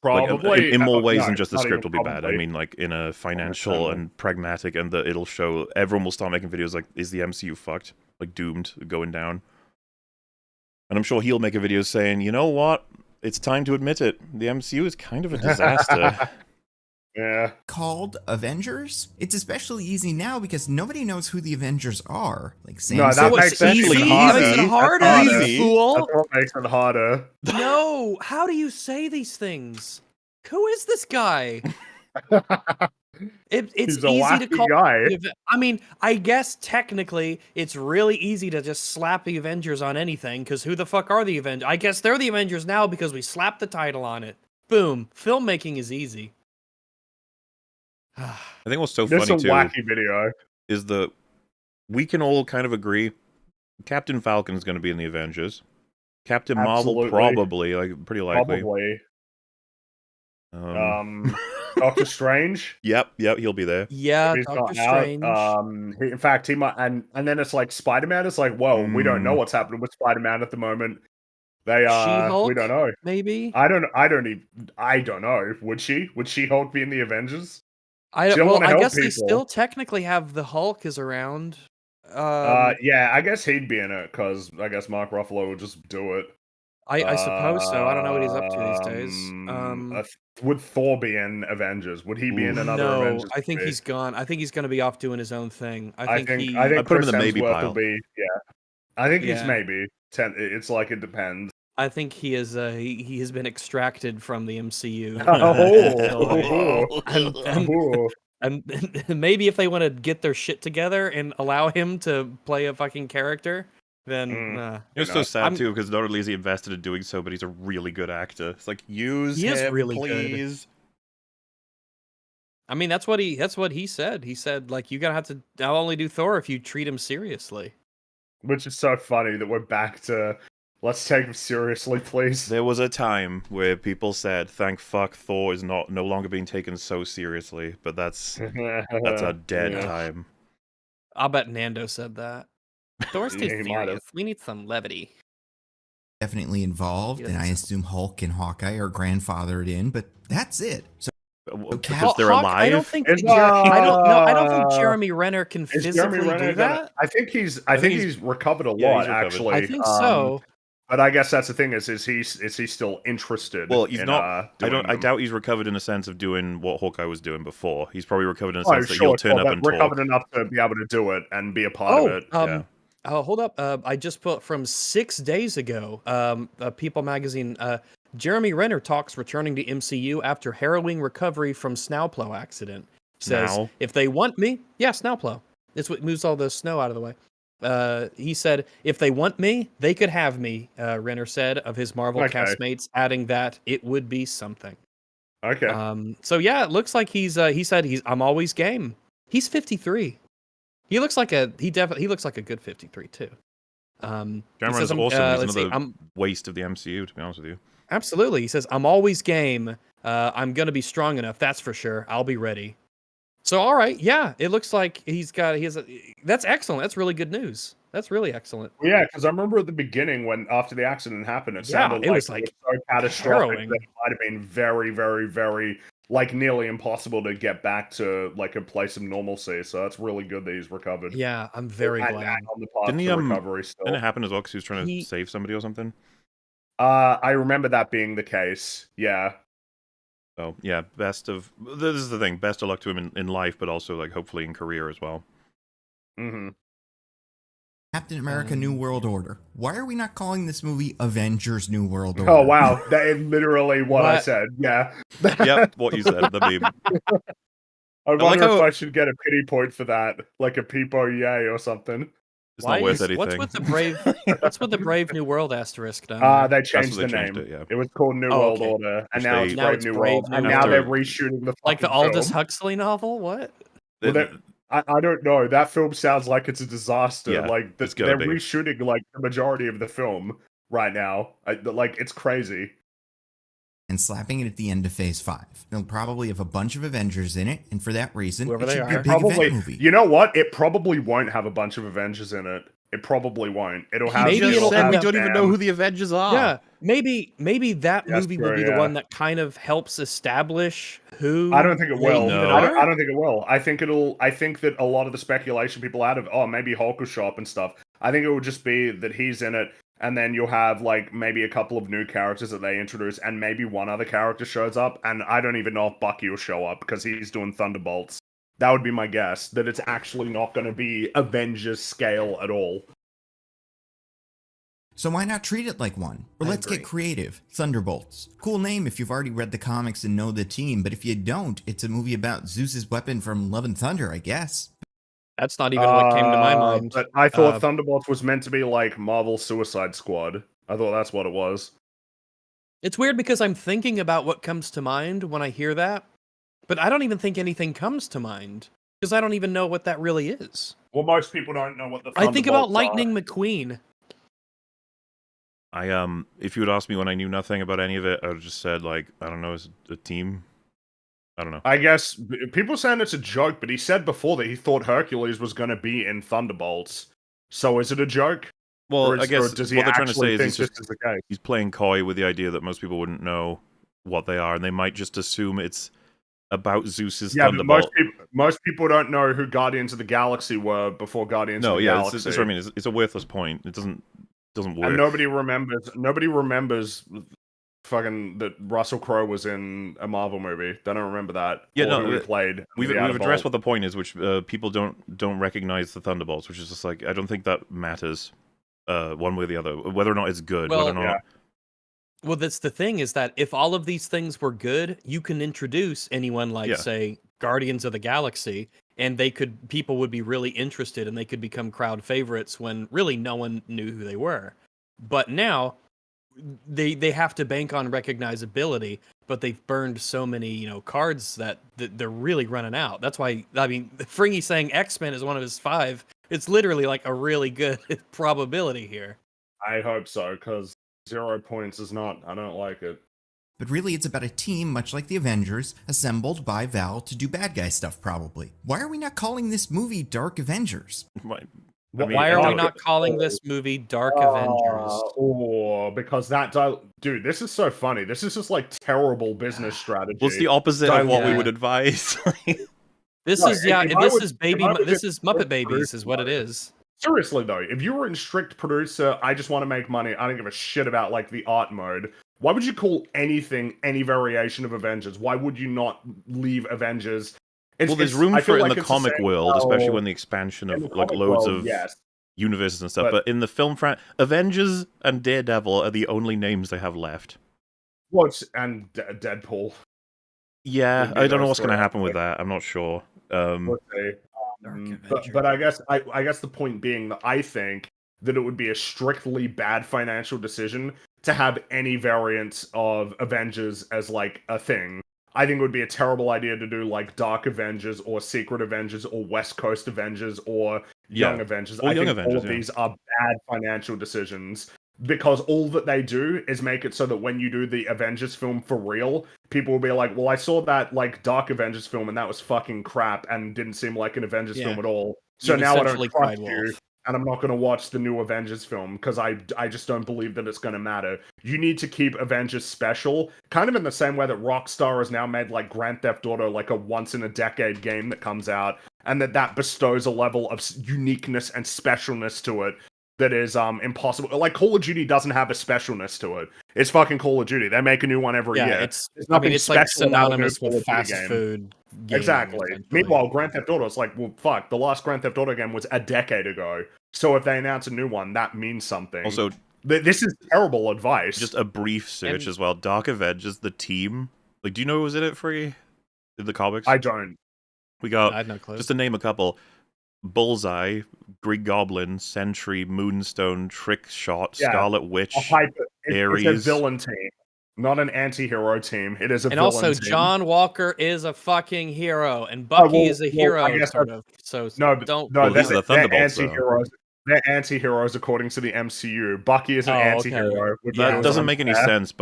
Like, Probably in more no, ways than just the not script even will be bad. I probably. mean, like in a financial Understandable. and pragmatic, and that it'll show everyone will start making videos like, "Is the MCU fucked? Like doomed, going down?" And I'm sure he'll make a video saying, "You know what? It's time to admit it. The MCU is kind of a disaster." Yeah. Called Avengers? It's especially easy now because nobody knows who the Avengers are. Like Sam No, said, that makes it easy. even That harder. makes it That's harder, harder. you fool. That's what makes it harder. No, how do you say these things? Who is this guy? It's He's a easy to wacky call. guy. I mean, I guess technically it's really easy to just slap the Avengers on anything, because who the fuck are the Avengers? I guess they're the Avengers now because we slapped the title on it. Boom. Filmmaking is easy. I think what's so This funny is a too wacky video. is that we can all kind of agree Captain Falcon's going to be in the Avengers. Captain Marvel Absolutely. probably, like pretty likely. Probably. Um, Doctor Strange. yep, he'll be there. Yeah, He's Doctor not out. Strange. In fact, he might, and then it's like Spider-Man. It's like, well, we don't know Mm. what's happening with Spider-Man at the moment. They we She-Hulk, don't know. maybe? I don't know. Would She-Hulk be in the Avengers? I She don't well, wanna I help guess they people. still technically have the Hulk is around. Yeah, I guess he'd be in it because I guess Mark Ruffalo would just do it. I suppose so. I don't know what he's up to these days. Would Thor be in Avengers? Would he be in another No, Avengers? I think movie? he's gone. I think he's going to be off doing his own thing. I I think he. I'd put him Chris in the maybe Hemsworth pile. will be. Yeah, I think he's Yeah. maybe. It's like it depends. I think he is. He has been extracted from the MCU. Oh, and maybe if they want to get their shit together and allow him to play a fucking character, then It's so know, sad too because not only is he invested in doing so, but he's a really good actor. It's like use He is him, really good. please. I mean that's what he said. He said like you gotta have to. I'll only do Thor if you treat him seriously. which is so funny that we're back to let's take him seriously, please. There was a time where people said, "Thank fuck Thor is no longer being taken so seriously," but that's a dead Yeah. time. I'll bet Nando said that. Thor's too Yeah, he might have. serious. We need some levity. definitely involved, and I Yes. assume Hulk and Hawkeye are grandfathered in, but that's it. So because they're Hawk, alive. I don't think Is, I don't know. I don't think uh, Jeremy Renner can Is Jeremy physically Renner do that. I think he's recovered a Yeah, lot he's recovered. actually. I think so. But I guess that's the thing is he still interested? Well, he's in, not. I doing them? doubt he's recovered in a sense of doing what Hawkeye was doing before. He's probably recovered in a Oh, sense that he'll turn up but and talk. recovered enough to be able to do it and be a part of it. Yeah. Hold up. I just put from 6 days ago. People magazine. Jeremy Renner talks returning to MCU after harrowing recovery from snowplow accident. Says Now? if they want me, snowplow. It's what moves all the snow out of the way. He said, if they want me, they could have me, Renner said of his Marvel castmates, adding that it would be something. Okay. So yeah, it looks like he said I'm always game. He's 53. He looks like he looks like a good 53 too. Jeremy he Renner's says, awesome. He's another waste of the MCU, to be honest with you. Absolutely. He says, I'm always game. I'm going to be strong enough. That's for sure. I'll be ready. So, all right. Yeah, it looks like that's excellent. That's really good news. That's really excellent. Yeah, because I remember at the beginning when after the accident happened, it sounded it was like so catastrophic harrowing. that it might have been very, very, very nearly impossible to get back to a place of normalcy. So that's really good that he's recovered. Yeah, I'm very glad. And on the path Didn't he, to recovery still. Didn't it happen as well because he was trying to save somebody or something? I remember that being the case. Yeah. Oh yeah, this is the thing. Best of luck to him in life, but also hopefully in career as well. Mm-hmm. Captain America: New World Order. Why are we not calling this movie Avengers: New World Order? Oh wow, that is literally what I said. Yeah. Yep, what you said. The meme. I wonder if I should get a pity point for that, like a peepo yay or something. It's not worth anything. What's with the Brave New World asterisk down there? They changed the name. It was called New World Order, and now it's Brave New World. And now they're reshooting the like the Aldous Huxley novel. What? Well, I don't know. That film sounds like it's a disaster. Yeah, they're reshooting the majority of the film right now. It's crazy. And slapping it at the end of Phase 5. They'll probably have a bunch of Avengers in it, and for that reason, it should be a big event movie. You know what? It probably won't have a bunch of Avengers in it. It probably won't. It'll have. We don't even know who the Avengers are. Yeah, maybe that movie will be the one that kind of helps establish who. I don't think it will. No. I don't think it will. I think that a lot of the speculation people out of maybe Hulk will show up and stuff. I think it will just be that he's in it. And then you'll have maybe a couple of new characters that they introduce, and maybe one other character shows up. And I don't even know if Bucky will show up because he's doing Thunderbolts. That would be my guess. That it's actually not going to be Avengers scale at all. So why not treat it like one? Or let's get creative. Thunderbolts. Cool name if you've already read the comics and know the team, but if you don't, it's a movie about Zeus's weapon from Love and Thunder, I guess. That's not even what came to my mind. But I thought Thunderbolts was meant to be like Marvel Suicide Squad. I thought that's what it was. It's weird because I'm thinking about what comes to mind when I hear that, but I don't even think anything comes to mind because I don't even know what that really is. Well, most people don't know what the Thunderbolts I think about Lightning McQueen. If you would ask me when I knew nothing about any of it, I would have just said I don't know, it's a team. I don't know. I guess people saying it's a joke, but he said before that he thought Hercules was going to be in Thunderbolts. So is it a joke? Well, I guess what they're trying to say is he's playing coy with the idea that most people wouldn't know what they are, and they might just assume it's about Zeus's Thunderbolt. But most people don't know who Guardians of the Galaxy were before Guardians of the Galaxy. That's what I mean. It's a worthless point. It doesn't work. And nobody remembers fucking that Russell Crowe was in a Marvel movie. They don't remember that. Yeah, no, he played. We've addressed what the point is, which people don't recognize the Thunderbolts, which is just I don't think that matters one way or the other, whether or not it's good. Well, whether or not. Well, that's the thing is that if all of these things were good, you can introduce anyone say Guardians of the Galaxy, and people would be really interested, and they could become crowd favorites when really no one knew who they were. But now they have to bank on recognizability, but they've burned so many cards that they're really running out. That's why Fringy saying X-Men is one of his 5. It's literally a really good probability here. I hope so, because 0 points is not. I don't like it. But really, it's about a team, much like the Avengers, assembled by Val to do bad guy stuff, probably. Why are we not calling this movie Dark Avengers? Why are we Dark- not calling this movie Dark Avengers? Oh, because dude, this is so funny. This is just like terrible business strategy. Well, it's the opposite of what we Yeah. would advise. This No, is if I was- this if is I was Muppet Babies is what it is. Seriously though, if you were in strict producer, I just want to make money, I don't give a shit about like the art mode. Why would you call anything any variation of Avengers? Why would you not leave Avengers? Well, there's room I for feel it in like the it's comic same world, especially style when the expansion in of the like comic loads world, of yes. universes and stuff. But in the film Avengers and Daredevil are the only names they have left. And Deadpool. Yeah, Would be I don't know those what's going to three, happen with actually. that. I'm not sure. Would they? But I guess the point being that I think that it would be a strictly bad financial decision to have any variant of Avengers as like a thing. I think it would be a terrible idea to do like Dark Avengers or Secret Avengers or West Coast Avengers or Young Yeah. Avengers. Or I Young think Avengers, all of yeah. these are bad financial decisions because all that they do is make it so that when you do the Avengers film for real, people will be like, well, I saw that like Dark Avengers film and that was fucking crap and didn't seem like an Avengers Yeah. film at all. So You've now I don't essentially trust cried you. wolf. And I'm not going to watch the new Avengers film because I just don't believe that it's going to matter. You need to keep Avengers special, kind of in the same way that Rockstar has now made like Grand Theft Auto like a once-in-a-decade game that comes out, and that bestows a level of uniqueness and specialness to it that is impossible. Like Call of Duty doesn't have a specialness to it. It's fucking Call of Duty. They make a new one every year. It's There's I mean nothing it's like special about a new synonymous Call with of Duty fast game. food. Gaming, Exactly. essentially. Meanwhile, Grand Theft Auto is like, well, fuck, the last Grand Theft Auto game was a decade ago. So if they announce a new one, that means something. Also, This is terrible advice. just a brief search And- as well. Dark Avengers, the team. Like, do you know who was in it for you? In the comics? I don't. We got, I had no clue. just to name a couple, Bullseye, Green Goblin, Sentry, Moonstone, Trick Shot, Yeah, Scarlet Witch. It's a Ares. villain team, not an anti-hero team. It is a And villain also, team. John Walker is a fucking hero, and Bucky is a I hero, guess sort of. So No, but don't. no, Well, these are the they're Thunderbolts, though. anti-heroes. They're anti-heroes according to the MCU. Bucky is an Oh, okay. anti-hero. Which That is doesn't make any unfair. sense.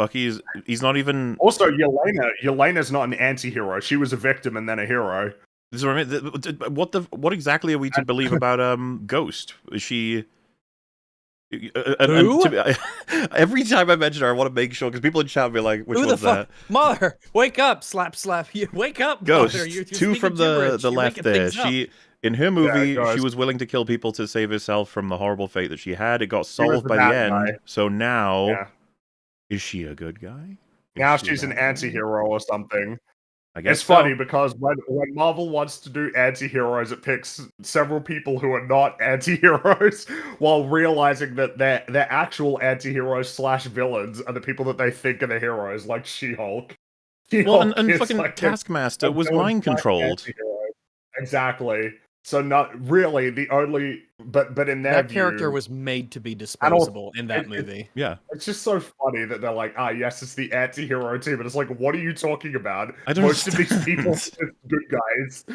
He's not even... Also, Yelena's not an anti-hero. She was a victim and then a hero. This is what I mean. What exactly are we to believe about Ghost? Is she... Who? Every time I mention her, I want to make sure, because people in chat will be like, which Who the one's that? fuck? Mother, wake up! Slap, slap you. Wake up, Ghost. Mother. You're Two speaking from gibberish. the You're left making there. things up. She in her movie, Ghost. she was willing to kill people to save herself from the horrible fate that she had. It got was solved the by the bad end. guy. So now, Yeah. is she a good guy? Is Now she she's a an bad guy? anti-hero or something. I guess It's so. funny because when Marvel wants to do anti-heroes, it picks several people who are not anti-heroes, while realizing that their actual anti-heroes / villains are the people that they think are the heroes, like She-Hulk. Well, and She-Hulk is fucking like a Taskmaster was villain mind / controlled. anti-hero. Exactly. So not really the only, but in their That view, character was made to be disposable in that movie. Yeah, It's just so funny that they're like, yes, it's the anti-hero team, and it's like, what are you talking about? I don't Most of these understand. people are just good guys.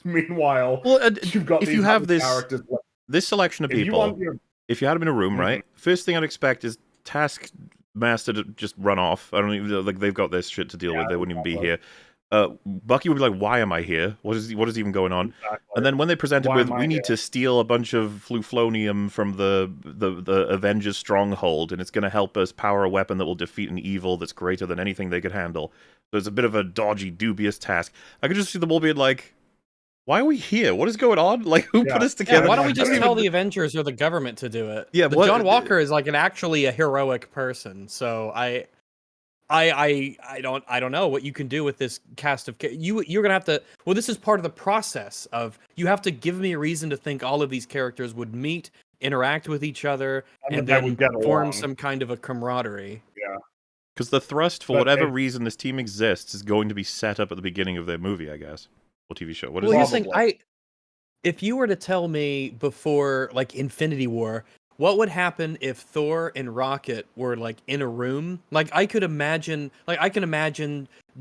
Meanwhile, well, you've got if these you have other this characters. Like, this selection of if you people, want your, if you had them in a room, Mhm. right? First thing I'd expect is Taskmaster to just run off. I don't even like they've got this shit to deal with. They wouldn't even be exactly. here. Bucky would be like, "Why am I here? What is even going on?" exactly. And then when they presented Why with, am I "We need here?" to steal a bunch of fluflonium from the Avengers stronghold, and it's going to help us power a weapon that will defeat an evil that's greater than anything they could handle." So it's a bit of a dodgy, dubious task. I could just see them all being like, "Why are we here? What is going on? Like, who Yeah. put us Yeah, together?" why don't we I just don't tell even- the Avengers or the government to do it? Yeah, But what- John Walker is like actually a heroic person, so I don't know what you can do with this cast of you're gonna have to. Well, this is part of the process of you have to give me a reason to think all of these characters would meet, interact with each other, And and that they then would get form along. some kind of a camaraderie. Because the thrust, for But whatever if- reason this team exists, is going to be set up at the beginning of their movie, I guess. Or TV show. What is Well, it? here's the thing. Probably. If you were to tell me before, like Infinity War, what would happen if Thor and Rocket were like in a room? Like I can imagine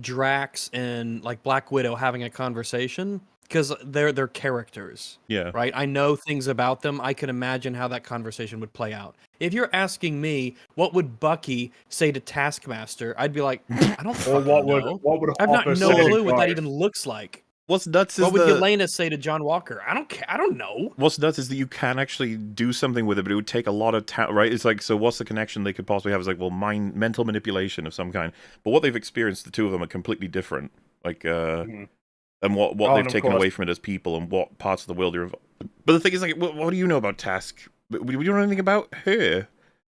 Drax and like Black Widow having a conversation because they're characters, Yeah. right? I know things about them. I can imagine how that conversation would play out. If you're asking me, what would Bucky say to Taskmaster? I'd be like, I don't or fucking what would know. what would I've not Hopper no say to clue what that Ghost? even looks like. What's nuts is What would Yelena say to John Walker? I don't care. I don't know. What's nuts is that you can actually do something with it, but it would take a lot of time, right? It's like, so what's the connection they could possibly have? Is like, well, mental manipulation of some kind. But what they've experienced, the two of them, are completely different. Like, and what they've taken away from it as people, and what parts of the world are. But the thing is, like, what do you know about Task? We don't know anything about her.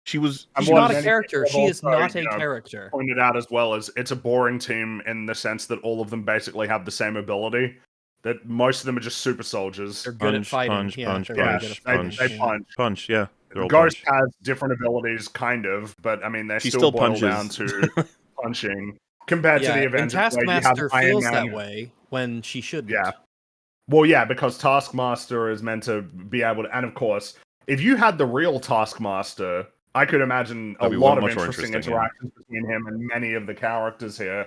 She's not a character. She is not a character. Pointed out as well as it's a boring team in the sense that all of them basically have the same ability. That most of them are just super soldiers. They're good at fighting. Punch. They punch. Yeah. Ghost has different abilities, kind of, but I mean, they still boil down to punching compared to the Avengers. And Taskmaster feels that way when she shouldn't. Yeah. Well, yeah, because Taskmaster is meant to be able to, and of course, if you had the real Taskmaster, I could imagine a lot of interesting interactions between him and many of the characters here.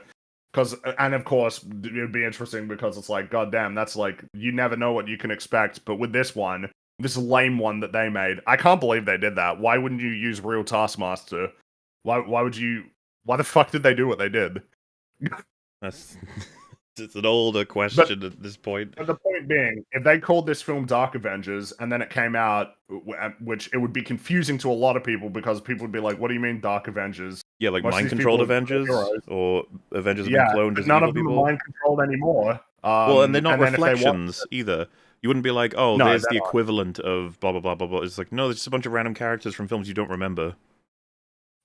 And of course, it would be interesting because it's like, goddamn, that's like, you never know what you can expect. But with this one, this lame one that they made, I can't believe they did that. Why wouldn't you use real Taskmaster? Why the fuck did they do what they did? It's an older question at this point. But the point being, if they called this film Dark Avengers and then it came out, which it would be confusing to a lot of people because people would be like, what do you mean Dark Avengers? Yeah, like mind-controlled Avengers? Or Avengers have been cloned as none evil of them people? are mind-controlled anymore. Well, and they're not reflections either. You wouldn't be like, oh, there's the equivalent of blah, blah, blah, blah, blah. It's like, no, there's just a bunch of random characters from films you don't remember.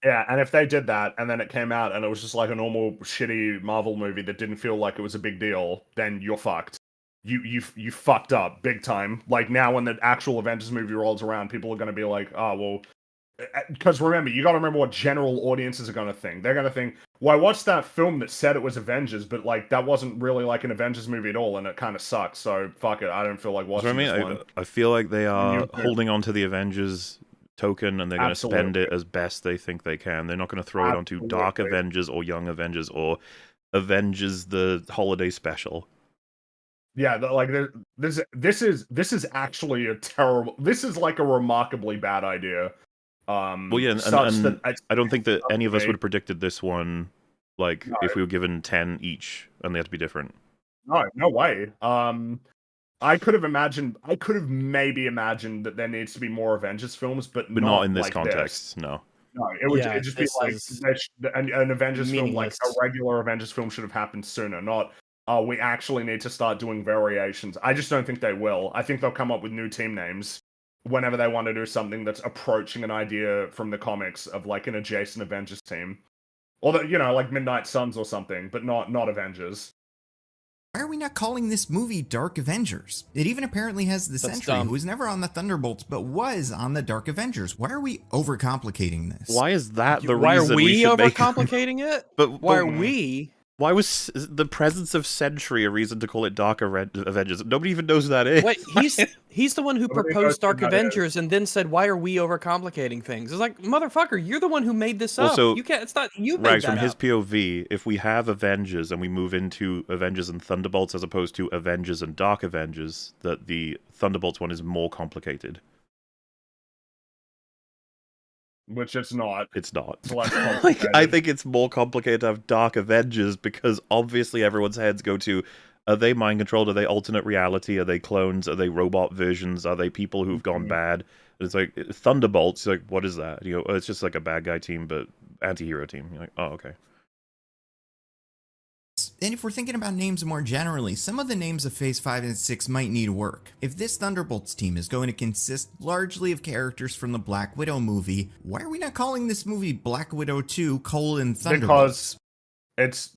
Yeah, and if they did that, and then it came out, and it was just like a normal, shitty Marvel movie that didn't feel like it was a big deal, then you're fucked. You fucked up, big time. Like, now when the actual Avengers movie rolls around, people are going to be like, oh, well... Because remember, you got to remember what general audiences are going to think. They're going to think, well, I watched that film that said it was Avengers, but, like, that wasn't really, like, an Avengers movie at all, and it kind of sucks, so fuck it, I don't feel like watching this one. I feel like they are holding on to the Avengers token, and they're going to spend it as best they think they can. They're not going to throw it onto Dark Avengers or Young Avengers or Avengers the Holiday Special. Yeah, like this is actually a terrible. This is like a remarkably bad idea. Well, yeah, and I don't think that any of us would have predicted this one. Like, if we were given 10 each, and they had to be different. No way. I could have maybe imagined that there needs to be more Avengers films, but not in this like context. No, it would just be like an Avengers film, like a regular Avengers film, should have happened sooner. Not, oh, we actually need to start doing variations. I just don't think they will. I think they'll come up with new team names whenever they want to do something that's approaching an idea from the comics of like an adjacent Avengers team, or that, like Midnight Suns or something, but not Avengers. Why are we not calling this movie Dark Avengers? It even apparently has the Sentry, who was never on the Thunderbolts, but was on the Dark Avengers. Why are we overcomplicating this? Why is that the why reason are we should overcomplicating it? But why are we? Why was the presence of Sentry a reason to call it Dark Avengers? Nobody even knows who that is. Wait, he's the one who proposed Dark Avengers and then said, "Why are we overcomplicating things?" It's like, motherfucker, you're the one who made this up. Also, you can't. It's not you. Rags, from his POV, if we have Avengers and we move into Avengers and Thunderbolts as opposed to Avengers and Dark Avengers, that the Thunderbolts one is more complicated. Which it's not. It's not. It's less complicated. I think it's more complicated to have Dark Avengers because obviously everyone's heads go to, are they mind controlled? Are they alternate reality? Are they clones? Are they robot versions? Are they people who've gone bad? It's like Thunderbolts. Like, what is that? It's just like a bad guy team, but anti-hero team. You're like, oh, okay. And if we're thinking about names more generally, some of the names of Phase 5 and 6 might need work. If this Thunderbolts team is going to consist largely of characters from the Black Widow movie, why are we not calling this movie Black Widow 2: Thunderbolts? Because it's...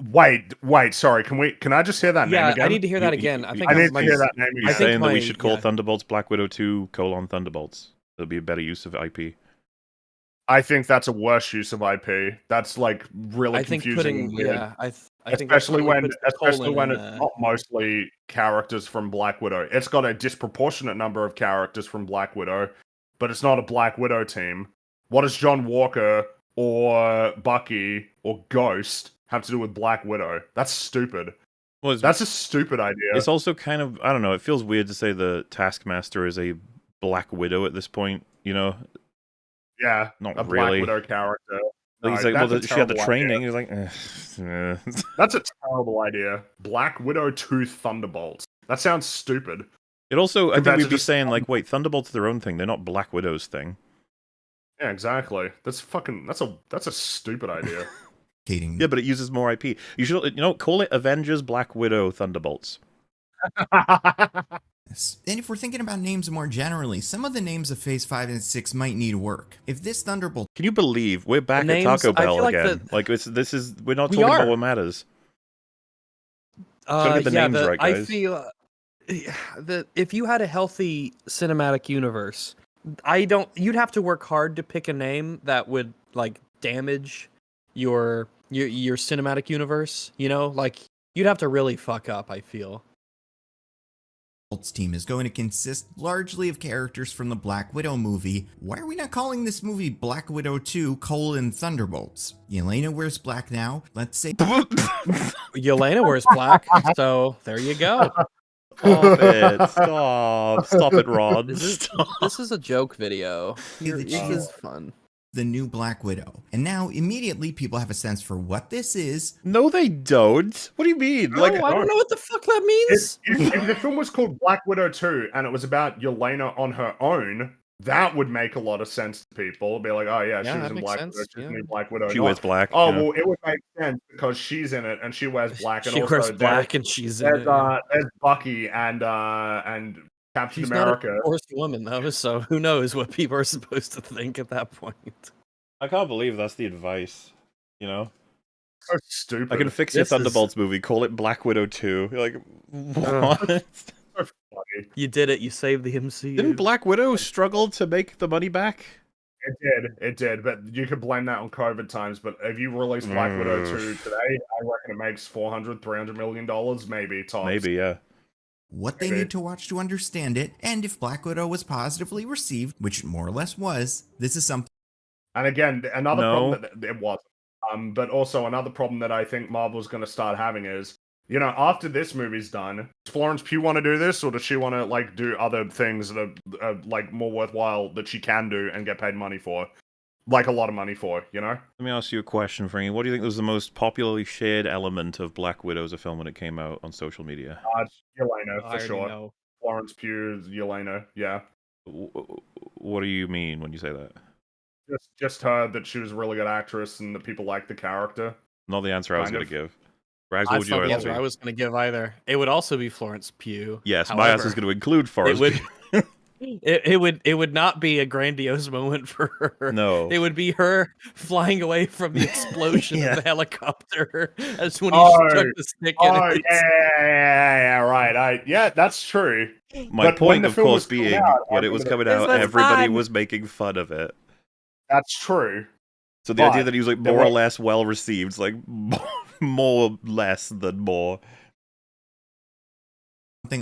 Wait, sorry, can I just hear that name again? Yeah, I need to hear that again. I need to hear that name again. You're saying that we should call Thunderbolts Black Widow 2: Thunderbolts. That'll be a better use of IP. I think that's a worse use of IP. That's like really confusing. I think especially when it's not mostly characters from Black Widow. It's got a disproportionate number of characters from Black Widow, but it's not a Black Widow team. What does John Walker or Bucky or Ghost have to do with Black Widow? That's stupid. Well, that's a stupid idea. It's also kind of, I don't know, it feels weird to say the Taskmaster is a Black Widow at this point, Yeah, not a really. Black Widow character. He's No, like, well, that's a she had the terrible training. idea. He's like, eh. That's a terrible idea. Black Widow 2 Thunderbolts. That sounds stupid. It also, I think Compared we'd to be just- saying, like, wait, Thunderbolts are their own thing. They're not Black Widow's thing. Yeah, exactly. That's a stupid idea. Yeah, but it uses more IP. You should, call it Avengers Black Widow Thunderbolts. And if we're thinking about names more generally, some of the names of Phase 5 and 6 might need work. If this Thunderbolt Can you believe we're back The at Taco names- I Bell feel like again? the- Like, we're not We talking about are. what matters. Gotta get the names right, I guys. feel that if you had a healthy cinematic universe, you'd have to work hard to pick a name that would like damage your cinematic universe, like you'd have to really fuck up, I feel. team is going to consist largely of characters from the Black Widow movie. Why are we not calling this movie Black Widow 2: Thunderbolts? Yelena wears black now. Let's say Yelena wears black, so there you go. Stop it. Stop it, Ron. This is a joke video. This is fun. the new Black Widow. And now immediately people have a sense for what this is. No, they don't. What do you mean? No, I don't know what the fuck that means. If the film was called Black Widow 2 and it was about Yelena on her own, that would make a lot of sense to people. Be like, oh yeah, she was that in makes Black sense, Widow, she's yeah. in Black Widow. She not- wears black. Oh you know? well, it would make sense because she's in it and she wears black. And She also wears black and she's in it. there's Bucky and Captain She's America. not a divorced woman though, so who knows what people are supposed to think at that point. I can't believe that's the advice. So stupid. I can fix your This is- Thunderbolts movie. Call it Black Widow 2. You're like, what? So funny. You did it. You saved the MCU. Didn't Black Widow struggle to make the money back? It did, but you could blame that on COVID times. But if you release Black Widow 2 today, I reckon it makes $400-300 million, maybe tops. Maybe, yeah. What they need to watch to understand it, and if Black Widow was positively received, which it more or less was, this is something And again, another No. problem that it wasn't. But also another problem that I think Marvel's going to start having is, after this movie's done, does Florence Pugh want to do this, or does she want to do other things that are more worthwhile that she can do and get paid money for, like a lot of money for? Let me ask you a question, Frankie. What do you think was the most popularly shared element of Black Widow as a film when it came out on social media? Yelena I for already sure. know. Florence Pugh, Yelena, yeah. What do you mean when you say that? Just her that she was a really good actress and that people liked the character. Not the answer I was Kind going to of. give. Rags, what That's would not your the answer answer I be? was going to give either. It would also be Florence Pugh. Yes, my answer is However, going to include Forrest. would- it would not be a grandiose moment for her. No. It would be her flying away from the explosion Yeah. of the helicopter as when he Oh, stuck the stick in Oh it. yeah, right. Yeah, that's true. My But when point, the of film course, was coming being out, when it was coming This out, was everybody fun. was making fun of it. That's true. So the idea But that he was there more or were- less well received, is like more less than more.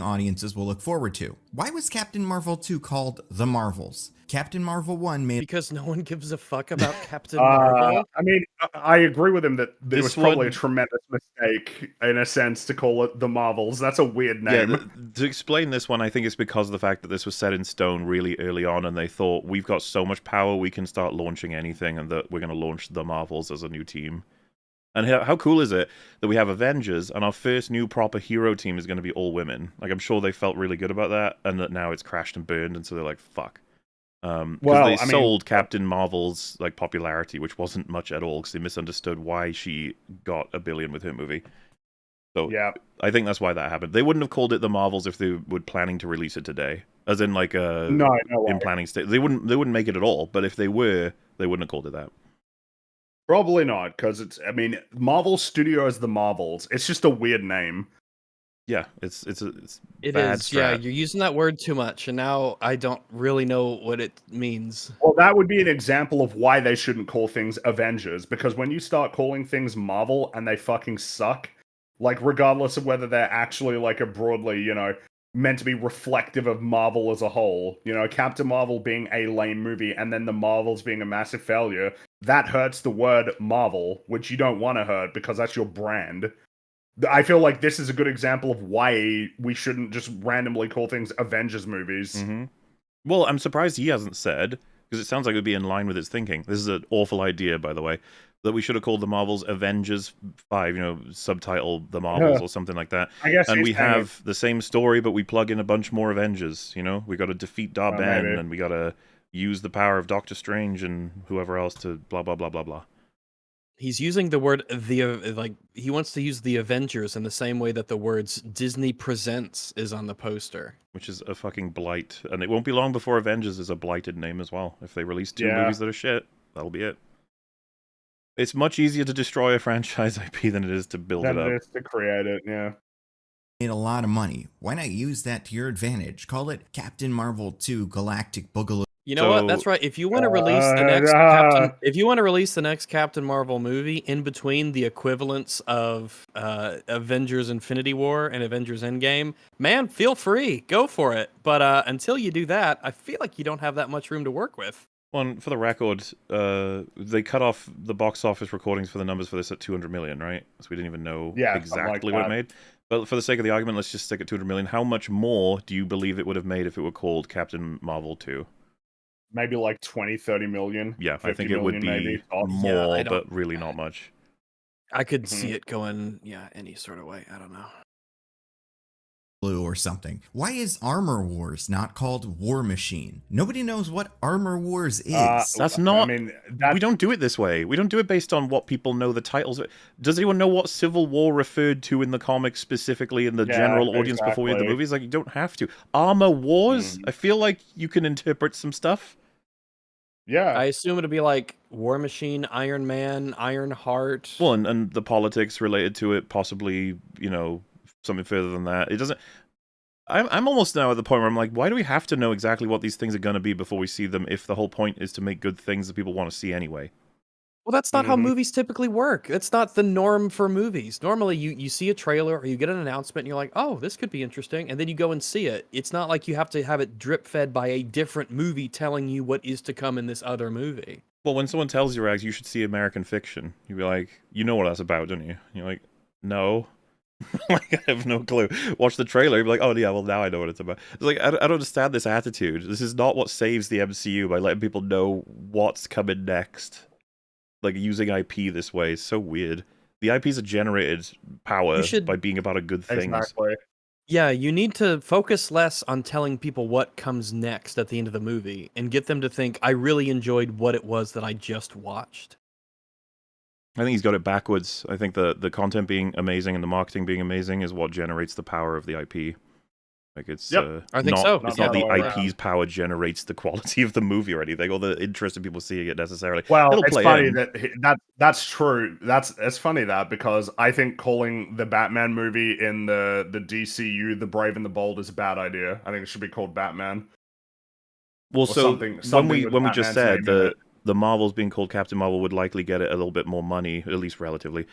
audiences will look forward to. Why was Captain Marvel 2 called The Marvels? Captain Marvel 1 made Because no one gives a fuck about Captain Marvel. I mean, I agree with him that it This was probably a one- tremendous mistake, in a sense, to call it the Marvels. That's a weird Yeah, name. to explain this one, I think it's because of the fact that this was set in stone really early on, and they thought, we've got so much power, we can start launching anything, and that we're going to launch the Marvels as a new team. And how cool is it that we have Avengers, and our first new proper hero team is going to be all women? Like, I'm sure they felt really good about that, and that now it's crashed and burned, and so they're like, fuck. Because Well, they I mean- sold Captain Marvel's popularity, which wasn't much at all, because they misunderstood why she got $1 billion with her movie. So Yeah. I think that's why that happened. They wouldn't have called it the Marvels if they were planning to release it today, as in No way. in planning state. They wouldn't make it at all. But if they were, they wouldn't have called it that. Probably not, because Marvel Studios the Marvels. It's just a weird name. Yeah, it's It bad is, yeah. strat. You're using that word too much, and now I don't really know what it means. Well, that would be an example of why they shouldn't call things Avengers, because when you start calling things Marvel and they fucking suck, regardless of whether they're actually a broadly, meant to be reflective of Marvel as a whole, Captain Marvel being a lame movie and then the Marvels being a massive failure, that hurts the word Marvel, which you don't want to hurt because that's your brand. I feel like this is a good example of why we shouldn't just randomly call things Avengers movies. Mm-hmm. Well, I'm surprised he hasn't said, because it sounds like it would be in line with his thinking. This is an awful idea, by the way. that we should have called the Marvels Avengers 5, subtitle the Marvels or something like that. I guess. And we have the same story, but we plug in a bunch more Avengers. We got to defeat Dar-Ben, and we got to use the power of Doctor Strange and whoever else to blah blah blah blah blah. He's using the word he wants to use the Avengers in the same way that the words Disney Presents is on the poster. Which is a fucking blight. And it won't be long before Avengers is a blighted name as well. If they release 2 movies that are shit, that'll be it. It's much easier to destroy a franchise IP than it is to build it up. Than it is to create it, yeah. Made a lot of money. Why not use that to your advantage? Call it Captain Marvel 2 Galactic Boogaloo. You know what? That's right. If you want to release the next Captain Marvel movie in between the equivalents of Avengers Infinity War and Avengers Endgame, man, feel free, go for it. But until you do that, I feel like you don't have that much room to work with. Well, for the record, they cut off the box office recordings for the numbers for this at 200 million, right? So we didn't even know exactly what it made. But for the sake of the argument, let's just stick at 200 million. How much more do you believe it would have made if it were called Captain Marvel 2? Maybe like 20, 30 million. Yeah, I think it would be maybe. more, but really not much. I could see it going, any sort of way. I don't know. Or something. Why is Armor Wars not called War Machine? Nobody knows what Armor Wars is. That's not. We don't do it this way. We don't do it based on what people know the titles. Does anyone know what Civil War referred to in the comics specifically in the general audience before we had the movies? Like, you don't have to. Armor Wars. I feel like you can interpret some stuff. Yeah. I assume it'd be like War Machine, Iron Man, Iron Heart. Well, and the politics related to it, possibly, something further than that. It doesn't. I'm almost now at the point where I'm like, why do we have to know exactly what these things are going to be before we see them if the whole point is to make good things that people want to see anyway? Well, that's not how movies typically work. That's not the norm for movies. Normally, you see a trailer or you get an announcement and you're like, oh, this could be interesting. And then you go and see it. It's not like you have to have it drip-fed by a different movie telling you what is to come in this other movie. Well, when someone tells you, Rags, you should see American Fiction, you'd be like, you know what that's about, don't you? And you're like, no. Like, I have no clue. Watch the trailer, you'd be like, oh yeah, well now I know what it's about. It's like, I don't understand this attitude. This is not what saves the MCU by letting people know what's coming next. Like, using IP this way is so weird. The IPs are generated power by being about a good thing. Exactly. Yeah, you need to focus less on telling people what comes next at the end of the movie and get them to think, I really enjoyed what it was that I just watched. I think he's got it backwards. I think the content being amazing and the marketing being amazing is what generates the power of the IP. Like, it's I think so. It's not the IP's power generates the quality of the movie or anything, or the interest of people seeing it necessarily. Well, it's funny that's true. It's funny that, because I think calling the Batman movie in the DCU The Brave and the Bold is a bad idea. I think it should be called Batman. Well, so when we Batman's just said the Marvels being called Captain Marvel would likely get it a little bit more money, at least relatively.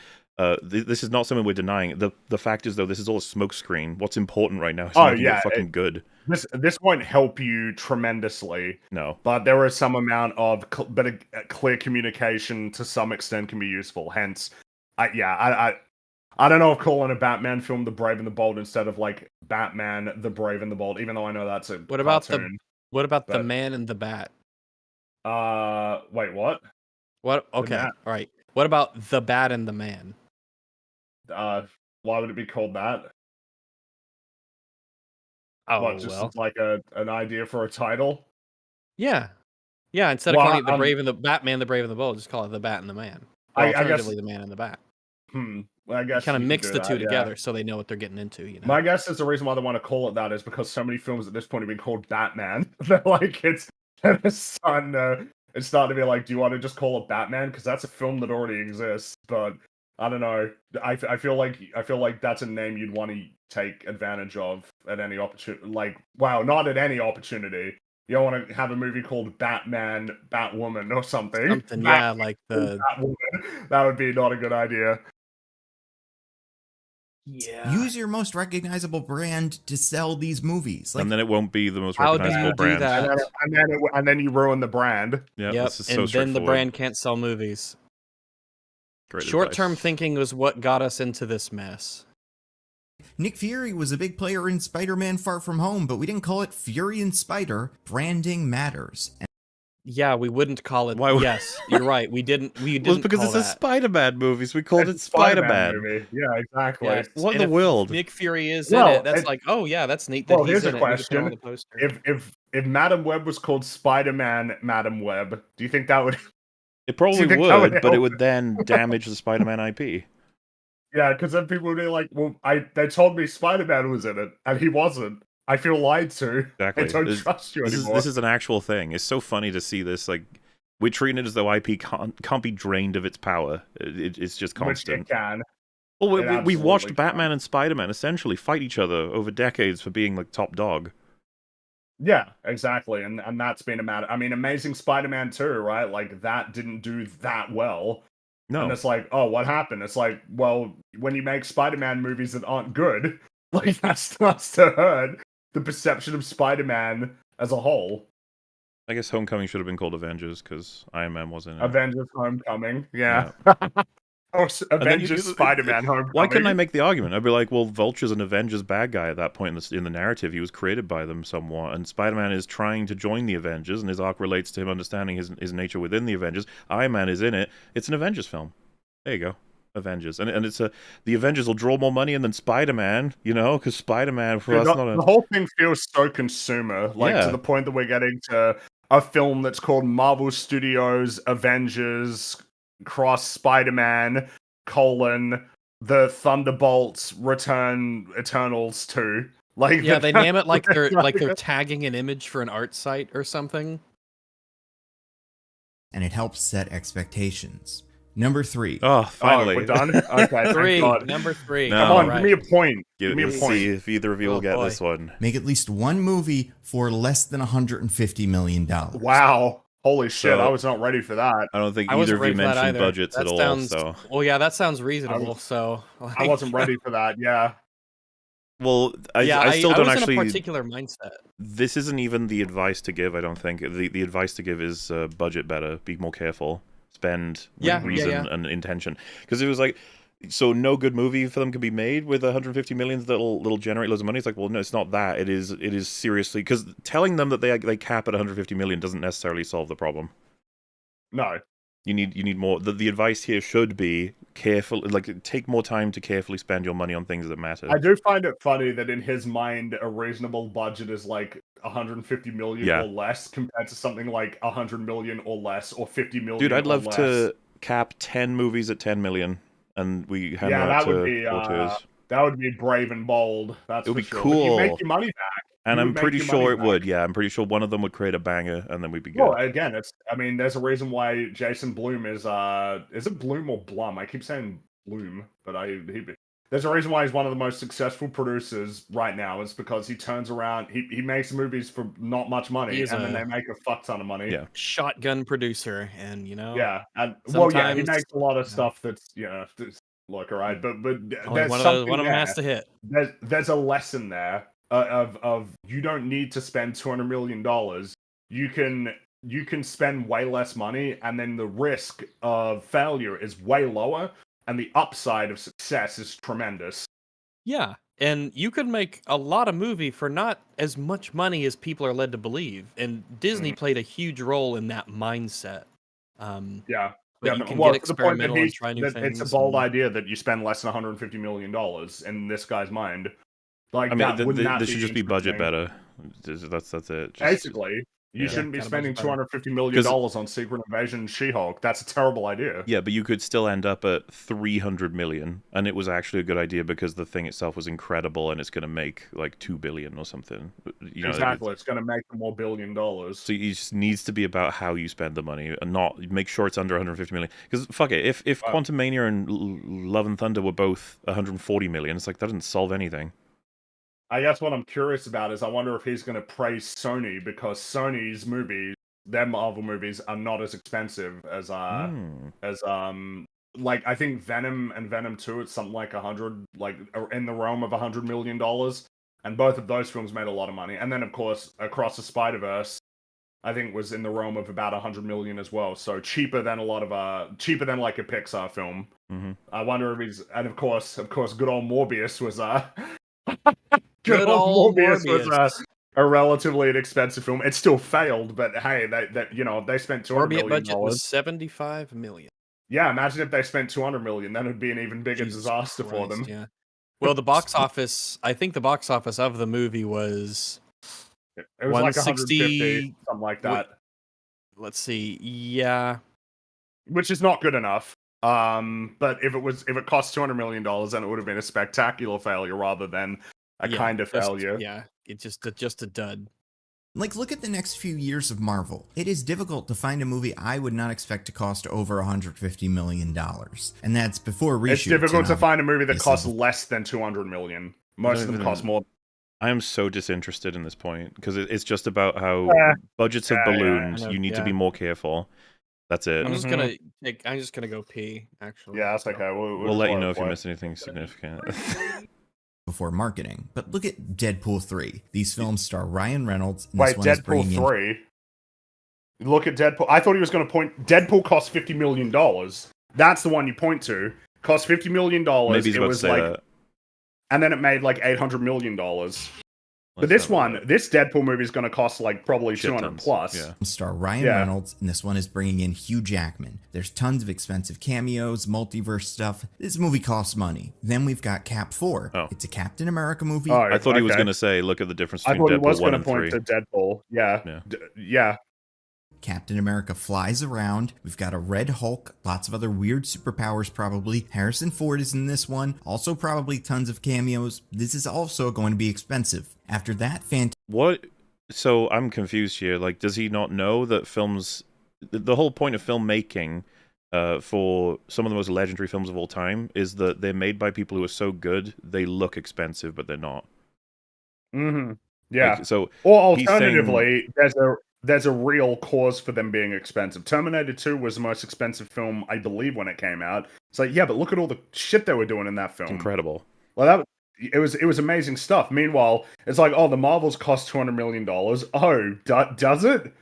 This is not something we're denying. The fact is, though, this is all a smokescreen. What's important right now is making it fucking good. This won't help you tremendously. No. But there is some amount of clear communication to some extent can be useful. Hence, I don't know if calling a Batman film The Brave and the Bold instead of like Batman The Brave and the Bold, even though I know that's a cartoon. What about the Man and the Bat? Wait, what? What? Okay, all right. What about the Bat and the Man? Why would it be called that? Oh, what, just like an idea for a title? Yeah. Instead of calling it the Brave and the Batman, the Brave and the Bold, just call it the Bat and the Man. Or alternatively, the Man and the Bat. Well, I guess kind of mix the two together so they know what they're getting into. My guess is the reason why they want to call it that is because so many films at this point have been called Batman. They're like, it's starting to be like, do you want to just call it Batman? Because that's a film that already exists. But I don't know. I feel like that's a name you'd want to take advantage of at any opportunity. Like, wow, not at any opportunity. You don't want to have a movie called Batman, Batwoman, or something. Like the Batwoman. That would be not a good idea. Yeah. Use your most recognizable brand to sell these movies. And then it won't be the most recognizable brand. And then you ruin the brand. Yep. This is and then the brand can't sell movies. Short-term thinking was what got us into this mess. Nick Fury was a big player in Spider-Man Far From Home, but we didn't call it Fury and Spider. Branding matters. Yeah, we wouldn't call it. Why would- Yes, you're right. We didn't. We Well, didn't because call it's a that. Spider-Man movie, so we called It's it a Spider-Man Spider-Man. movie. Yeah, exactly. Yeah, What in and the if world? Nick Fury is in Well, it, that's like, oh yeah, that's neat that well, he's here's a in it. We can put him on question. the poster. If Madam Web was called Spider-Man Madam Web, do you think that would? It probably think that would would, but it help? would then damage the Spider-Man IP. Yeah, because then people would be like, "Well, they told me Spider-Man was in it, and he wasn't. I feel lied to. Exactly. I don't trust you anymore." This is an actual thing. It's so funny to see this. Like, we're treating it as though IP can't be drained of its power. It's just Which constant. it can. Well, It we've watched absolutely Batman can. and Spider-Man essentially fight each other over decades for being like top dog. Yeah, exactly, and that's been a matter. I mean, Amazing Spider-Man 2, right? Like that didn't do that well. No, And it's like, oh, what happened? It's like, well, when you make Spider-Man movies that aren't good, like that starts to hurt the perception of Spider-Man as a whole. I guess Homecoming should have been called Avengers because Iron Man wasn't in it. Avengers Homecoming, yeah. And then Avengers Spider-Man Homecoming. Why couldn't I make the argument? I'd be like, well, Vulture's an Avengers bad guy at that point in the narrative. He was created by them somewhat, and Spider-Man is trying to join the Avengers, and his arc relates to him understanding his nature within the Avengers. Iron Man is in it. It's an Avengers film. There you go. Avengers. And it's the Avengers will draw more money in than Spider-Man, you know, because Spider-Man for us the whole thing feels so consumer, like Yeah. to the point that we're getting to a film that's called Marvel Studios Avengers cross Spider-Man : the Thunderbolts Return Eternals 2. Like Yeah, they name it like they're tagging an image for an art site or something. And it helps set expectations. Number 3. Oh, finally. we're done. Okay, thank Three, God. number 3. No. Come on, All give me a point. Give Give me a let's point. see if either of you will Oh, get boy. this one. Make at least one movie for less than $150 million. Wow. Holy shit, So- I was not ready for that. I don't think I either wasn't of ready you for that mentioned either. budgets That at all, sounds, so... Well, yeah, that sounds reasonable. So I wasn't ready for that, yeah. Well, I Yeah, still I don't was actually... in a particular mindset. This isn't even the advice to give, I don't think. The advice to give is budget better, be more careful, spend with Yeah, reason yeah. and intention. Because it was like, so no good movie for them can be made with 150 million that'll generate loads of money. It's like, well, no, it's not that. It is seriously, because telling them that they cap at 150 million doesn't necessarily solve the problem. No. You need more. The advice here should be careful, like take more time to carefully spend your money on things that matter. I do find it funny that in his mind, a reasonable budget is like 150 million Yeah. or less compared to something like 100 million or less or 50 million. Dude, I'd or love less. to cap 10 movies at 10 million, and we hand Yeah, them out that would to be, auteurs. That would be brave and bold. That's It would for be sure. But you cool. make your money back. And You I'm would make pretty your sure money it back. would, yeah. I'm pretty sure one of them would create a banger, and then we'd be good. Well, again, there's a reason why Jason Blum is it Bloom or Blum? I keep saying Bloom, but there's a reason why he's one of the most successful producers right now. It's because he turns around, he makes movies for not much money, He is and then a- they make a fuck ton of money. Yeah. Shotgun producer, and Yeah, and he Sometimes- makes a lot of stuff that's look, alright, but only there's one something of them there. has to hit. There's a lesson there of you don't need to spend $200 million. You can spend way less money, and then the risk of failure is way lower, and the upside of success is tremendous. Yeah, and you could make a lot of movie for not as much money as people are led to believe. And Disney played a huge role in that mindset. Yeah. But you Definitely. can Well, get to the point that experimental and try new it's things. a bold and- idea that you spend less than $150 million in this guy's mind. Like, I mean, that wouldn't that this should just be budget interesting? better. That's it. Just, Basically, you yeah. shouldn't be Gotta spending budget better. $250 million on Secret Invasion She-Hulk. That's a terrible idea. Yeah, but you could still end up at 300 million, and it was actually a good idea because the thing itself was incredible, and it's going to make like 2 billion or something. You know, Exactly. It's going to make more $1 billion. So it just needs to be about how you spend the money, and not make sure it's under 150 million. Because fuck it, if Quantum Mania and Love and Thunder were both 140 million, it's like that doesn't solve anything. I guess what I'm curious about is I wonder if he's going to praise Sony, because Sony's movies, their Marvel movies, are not as expensive as like I think Venom and Venom 2, it's something like 100, like in the realm of $100 million, and both of those films made a lot of money. And then of course Across the Spider-Verse, I think was in the realm of about 100 million as well. So cheaper than cheaper than like a Pixar film. Mm-hmm. I wonder if he's, and of course, good old Morbius was Good old Morbius. was a relatively inexpensive film. It still failed, but hey, they spent $200 Soviet million. budget was 75 million. Yeah, imagine if they spent $200 million. Then it'd be an even bigger Jesus disaster for Christ, them. Yeah. Well, the box office. I think the box office of the movie was It was like 150, 160. something like that, Let's see. Yeah. which is not good enough. But if it cost $200 million, then it would have been a spectacular failure rather than a kind of failure. Yeah. It's just a dud. Like, look at the next few years of Marvel. It is difficult to find a movie I would not expect to cost over $150 million. And that's before reshoots. It's difficult to find a movie that costs obviously less than $200 million. Most of them cost more. I am so disinterested in this point because it's just about how budgets have Yeah, ballooned. yeah. You need to be more careful. That's it. I'm just gonna go pee. Actually. Yeah, that's okay. We'll let you know if you miss anything significant. before marketing. But look at Deadpool 3. These films star Ryan Reynolds. And Wait, this one is Deadpool bringing in 3? Look at Deadpool. I thought he was going to point... Deadpool cost $50 million. That's the one you point to. Cost $50 million. Maybe he's about to say that. And then it made like $800 million. But this Deadpool movie is going to cost like probably 200 plus. Yeah. Star Ryan Reynolds, and this one is bringing in Hugh Jackman. There's tons of expensive cameos, multiverse stuff. This movie costs money. Then we've got Cap 4. Oh. It's a Captain America movie. Oh, I thought he was going to say, look at the difference I between thought he was Deadpool 1 going and to point 3. to Deadpool. Yeah. Yeah. Captain America flies around. We've got a Red Hulk, lots of other weird superpowers probably. Harrison Ford is in this one. Also probably tons of cameos. This is also going to be expensive. After that, What? So I'm confused here. Like, does he not know that films... The whole point of filmmaking for some of the most legendary films of all time is that they're made by people who are so good, they look expensive, but they're not. Mm-hmm. Yeah. Like, so or alternatively, there's a real cause for them being expensive. Terminator 2 was the most expensive film, I believe, when it came out. It's like, yeah, but look at all the shit they were doing in that film. incredible. Well, it was amazing stuff. Meanwhile, it's like, oh, the Marvels cost $200 million. Oh, does it?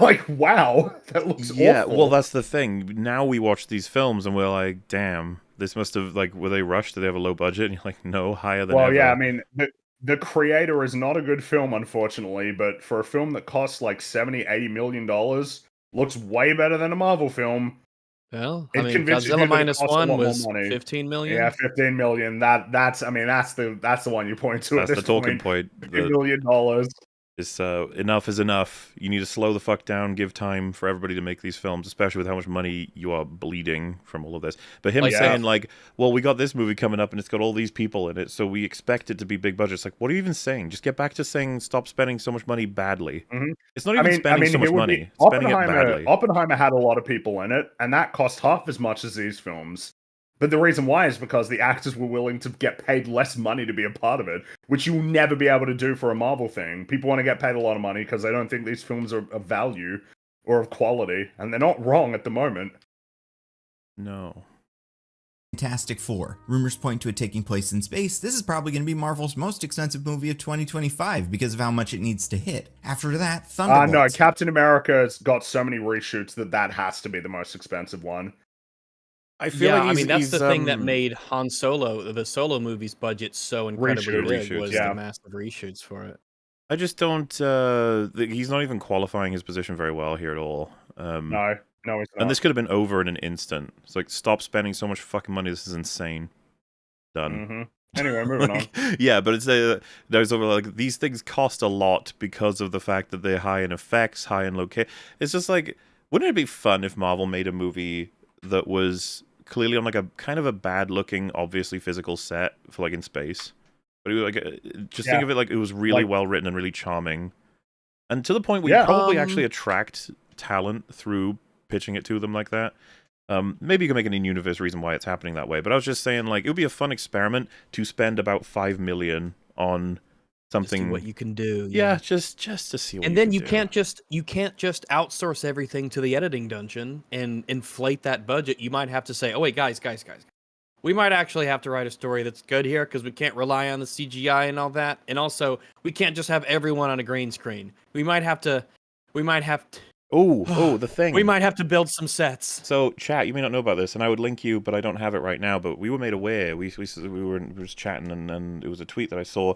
Like, wow, that looks awful. Well, that's the thing. Now we watch these films and we're like, damn, this must have, like, were they rushed? Did they have a low budget? And you're like, no, higher than ever. Well, yeah, I mean, the Creator is not a good film, unfortunately, but for a film that costs like $70-80 million, looks way better than a Marvel film. Well, It I mean, convinces you Godzilla that it minus costs a one lot more was money. 15 million. Yeah, 15 million. That's the one you point to. That's at the this talking point. $15 million. It's enough is enough. You need to slow the fuck down, give time for everybody to make these films, especially with how much money you are bleeding from all of this. But him saying, like, well, we got this movie coming up and it's got all these people in it, so we expect it to be big budget. It's like, what are you even saying? Just get back to saying stop spending so much money badly. Mm-hmm. It's not even spending so much money. It's spending it badly. Oppenheimer had a lot of people in it, and that cost half as much as these films. But the reason why is because the actors were willing to get paid less money to be a part of it, which you'll never be able to do for a Marvel thing. People want to get paid a lot of money because they don't think these films are of value or of quality, and they're not wrong at the moment. No. Fantastic Four. Rumors point to it taking place in space. This is probably going to be Marvel's most expensive movie of 2025 because of how much it needs to hit. After that, Thunderbolts. No, Captain America's got so many reshoots that has to be the most expensive one. I feel like I mean, that's the thing that made Han Solo, the Solo movie's budget, so incredibly big, was the massive reshoots for it. I just don't... he's not even qualifying his position very well here at all. No, he's not. And this could have been over in an instant. It's like, stop spending so much fucking money. This is insane. Done. Mm-hmm. Anyway, moving on. Yeah, but it's there's over like these things cost a lot because of the fact that they're high in effects, high in location. It's just like, wouldn't it be fun if Marvel made a movie that was clearly on like a kind of a bad looking, obviously physical set for like in space, but it was like just think of it like it was really well written and really charming, and to the point where you probably actually attract talent through pitching it to them like that. Maybe you can make an in-universe reason why it's happening that way, but I was just saying, like, it would be a fun experiment to spend about $5 million on something. What you can do, yeah, just to see. What and then you can't just outsource everything to the editing dungeon and inflate that budget. You might have to say, oh wait, guys, we might actually have to write a story that's good here because we can't rely on the CGI and all that, and also we can't just have everyone on a green screen. We might have to. Oh, the thing. We might have to build some sets. So, chat, you may not know about this, and I would link you, but I don't have it right now. But we were made aware. We were just chatting, and it was a tweet that I saw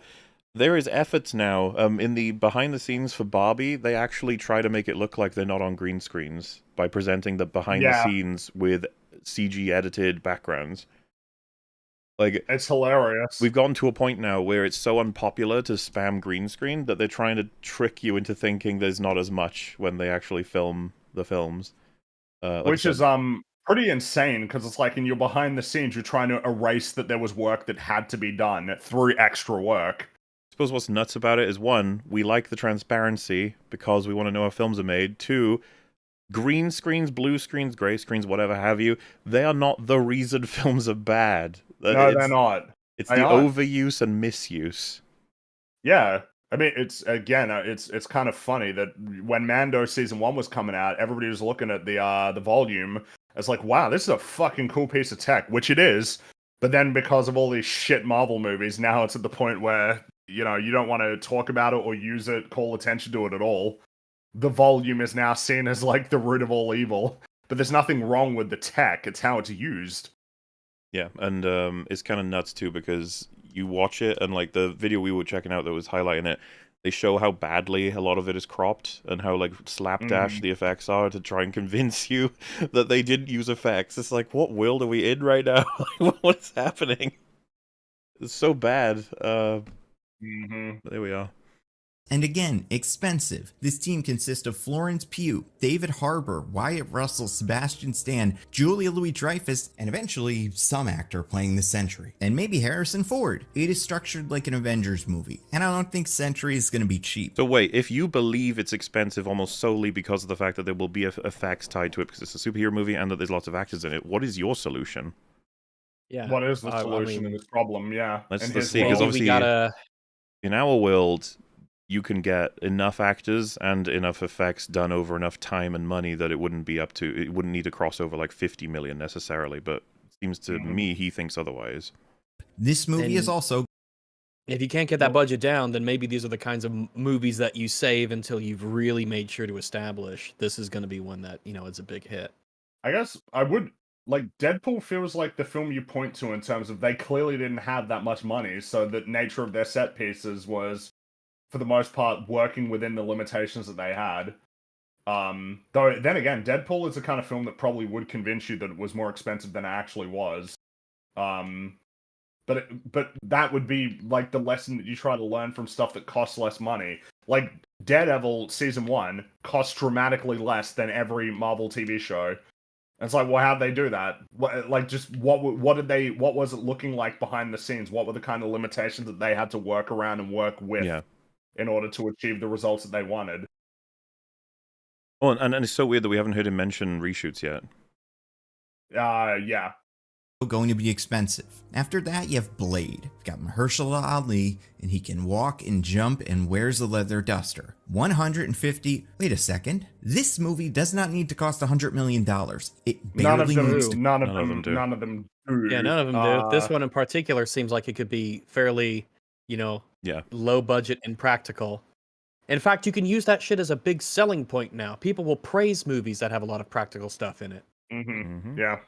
There is efforts now. In the behind the scenes for Barbie, they actually try to make it look like they're not on green screens by presenting the behind the scenes with CG edited backgrounds. Like, it's hilarious. we've gotten to a point now where it's so unpopular to spam green screen that they're trying to trick you into thinking there's not as much when they actually film the films. Which is pretty insane, because it's like in your behind the scenes, you're trying to erase that there was work that had to be done through extra work. I suppose what's nuts about it is, one, we like the transparency because we want to know how films are made. Two, green screens, blue screens, gray screens, whatever have you, they are not the reason films are bad. No, they're not. It's the overuse and misuse. Yeah. I mean, it's kind of funny that when Mando season 1 was coming out, everybody was looking at the volume. It's like, wow, this is a fucking cool piece of tech, which it is. But then because of all these shit Marvel movies, now it's at the point where, you know, you don't want to talk about it or use it, call attention to it at all. The volume is now seen as like the root of all evil. But there's nothing wrong with the tech, it's how it's used. Yeah, and it's kind of nuts too, because you watch it and like the video we were checking out that was highlighting it, they show how badly a lot of it is cropped and how like slapdash the effects are to try and convince you that they didn't use effects. It's like, what world are we in right now? What is happening? It's so bad. There we are. And again, expensive. This team consists of Florence Pugh, David Harbour, Wyatt Russell, Sebastian Stan, Julia Louis-Dreyfus, and eventually some actor playing the Sentry. And maybe Harrison Ford. It is structured like an Avengers movie, and I don't think Sentry is going to be cheap. So wait, if you believe it's expensive almost solely because of the fact that there will be effects tied to it because it's a superhero movie and that there's lots of actors in it, what is your solution? Yeah. What is the solution to this problem? Yeah. Let's And see, Maybe because we obviously gotta... in our world, you can get enough actors and enough effects done over enough time and money that it wouldn't need to cross over like 50 million necessarily, but it seems to me he thinks otherwise. This movie is also... If you can't get that budget down, then maybe these are the kinds of movies that you save until you've really made sure to establish this is going to be one that, you know, is a big hit. I guess I would... Like, Deadpool feels like the film you point to in terms of they clearly didn't have that much money, so the nature of their set pieces was, for the most part, working within the limitations that they had. Though, then again, Deadpool is the kind of film that probably would convince you that it was more expensive than it actually was. But that would be, like, the lesson that you try to learn from stuff that costs less money. Like, Daredevil Season 1 costs dramatically less than every Marvel TV show. And it's like, well, how'd they do that? What was it looking like behind the scenes? What were the kind of limitations that they had to work around and work with in order to achieve the results that they wanted? Oh, and it's so weird that we haven't heard him mention reshoots yet. Yeah. Going to be expensive. After that, you have Blade. You've got Mahershala Ali, and he can walk and jump and wears a leather duster. 150... Wait a second. This movie does not need to cost $100 million. It barely needs to... None of them do. Yeah, none of them do. This one in particular seems like it could be fairly, you know, low budget and practical. In fact, you can use that shit as a big selling point now. People will praise movies that have a lot of practical stuff in it. Yeah.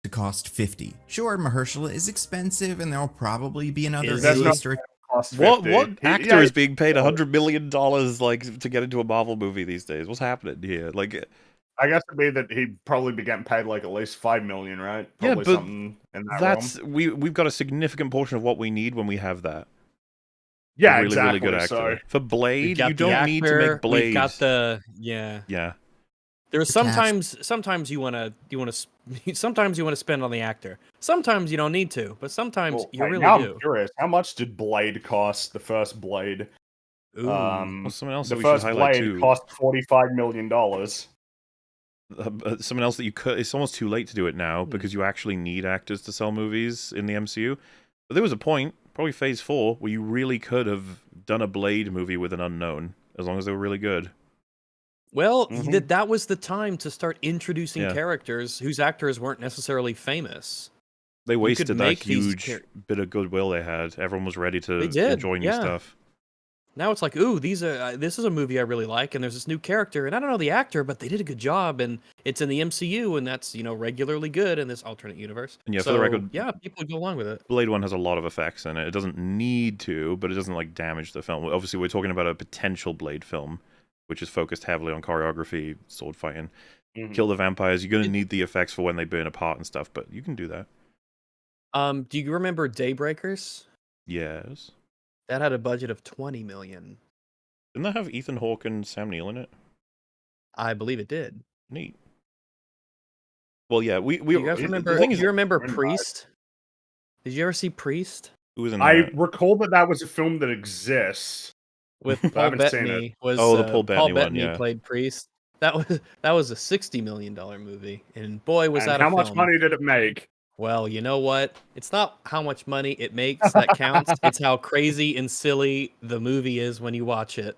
To cost 50. Sure, Mahershala is expensive, and there'll probably be another A-lister. What actor is being paid $100 million like to get into a Marvel movie these days? What's happening here? Like, I guess it'd be that he'd probably be getting paid like at least $5 million, right? Probably but something in that realm. we've got a significant portion of what we need when we have that. Yeah, really, exactly. Really good actor. So, for Blade, you don't need to make Blade. We've got the yeah. There's sometimes you want to spend on the actor. Sometimes you don't need to, but sometimes you really do. I'm curious. How much did Blade cost? The first Blade. Ooh. Someone else the that we first should highlight Blade too. cost $45 million. Someone else that you could. It's almost too late to do it now because you actually need actors to sell movies in the MCU. But there was a point, probably Phase 4, where you really could have done a Blade movie with an unknown, as long as they were really good. Well, that was the time to start introducing characters whose actors weren't necessarily famous. They wasted that huge bit of goodwill they had. Everyone was ready to enjoy new stuff. Now it's like, ooh, this is a movie I really like, and there's this new character, and I don't know the actor, but they did a good job, and it's in the MCU, and that's regularly good in this alternate universe. And yeah, so, for the record, yeah, people would go along with it. Blade 1 has a lot of effects in it. It doesn't need to, but it doesn't like damage the film. Obviously, we're talking about a potential Blade film, which is focused heavily on choreography, sword fighting, kill the vampires. You're going to need the effects for when they burn apart and stuff, but you can do that. Do you remember Daybreakers? Yes. That had a budget of $20 million. Didn't that have Ethan Hawke and Sam Neill in it? I believe it did. Neat. Well, yeah, we Do you guys remember? Do you remember Priest? Did you ever see Priest? Who was in I that? recall that was a film that exists. With I Paul haven't seen Bettany was the Paul Bettany one, yeah. played Priest. That was a $60 million movie, and boy was And that how a much film. money did it make? Well, you know what? It's not how much money it makes that counts. It's how crazy and silly the movie is when you watch it.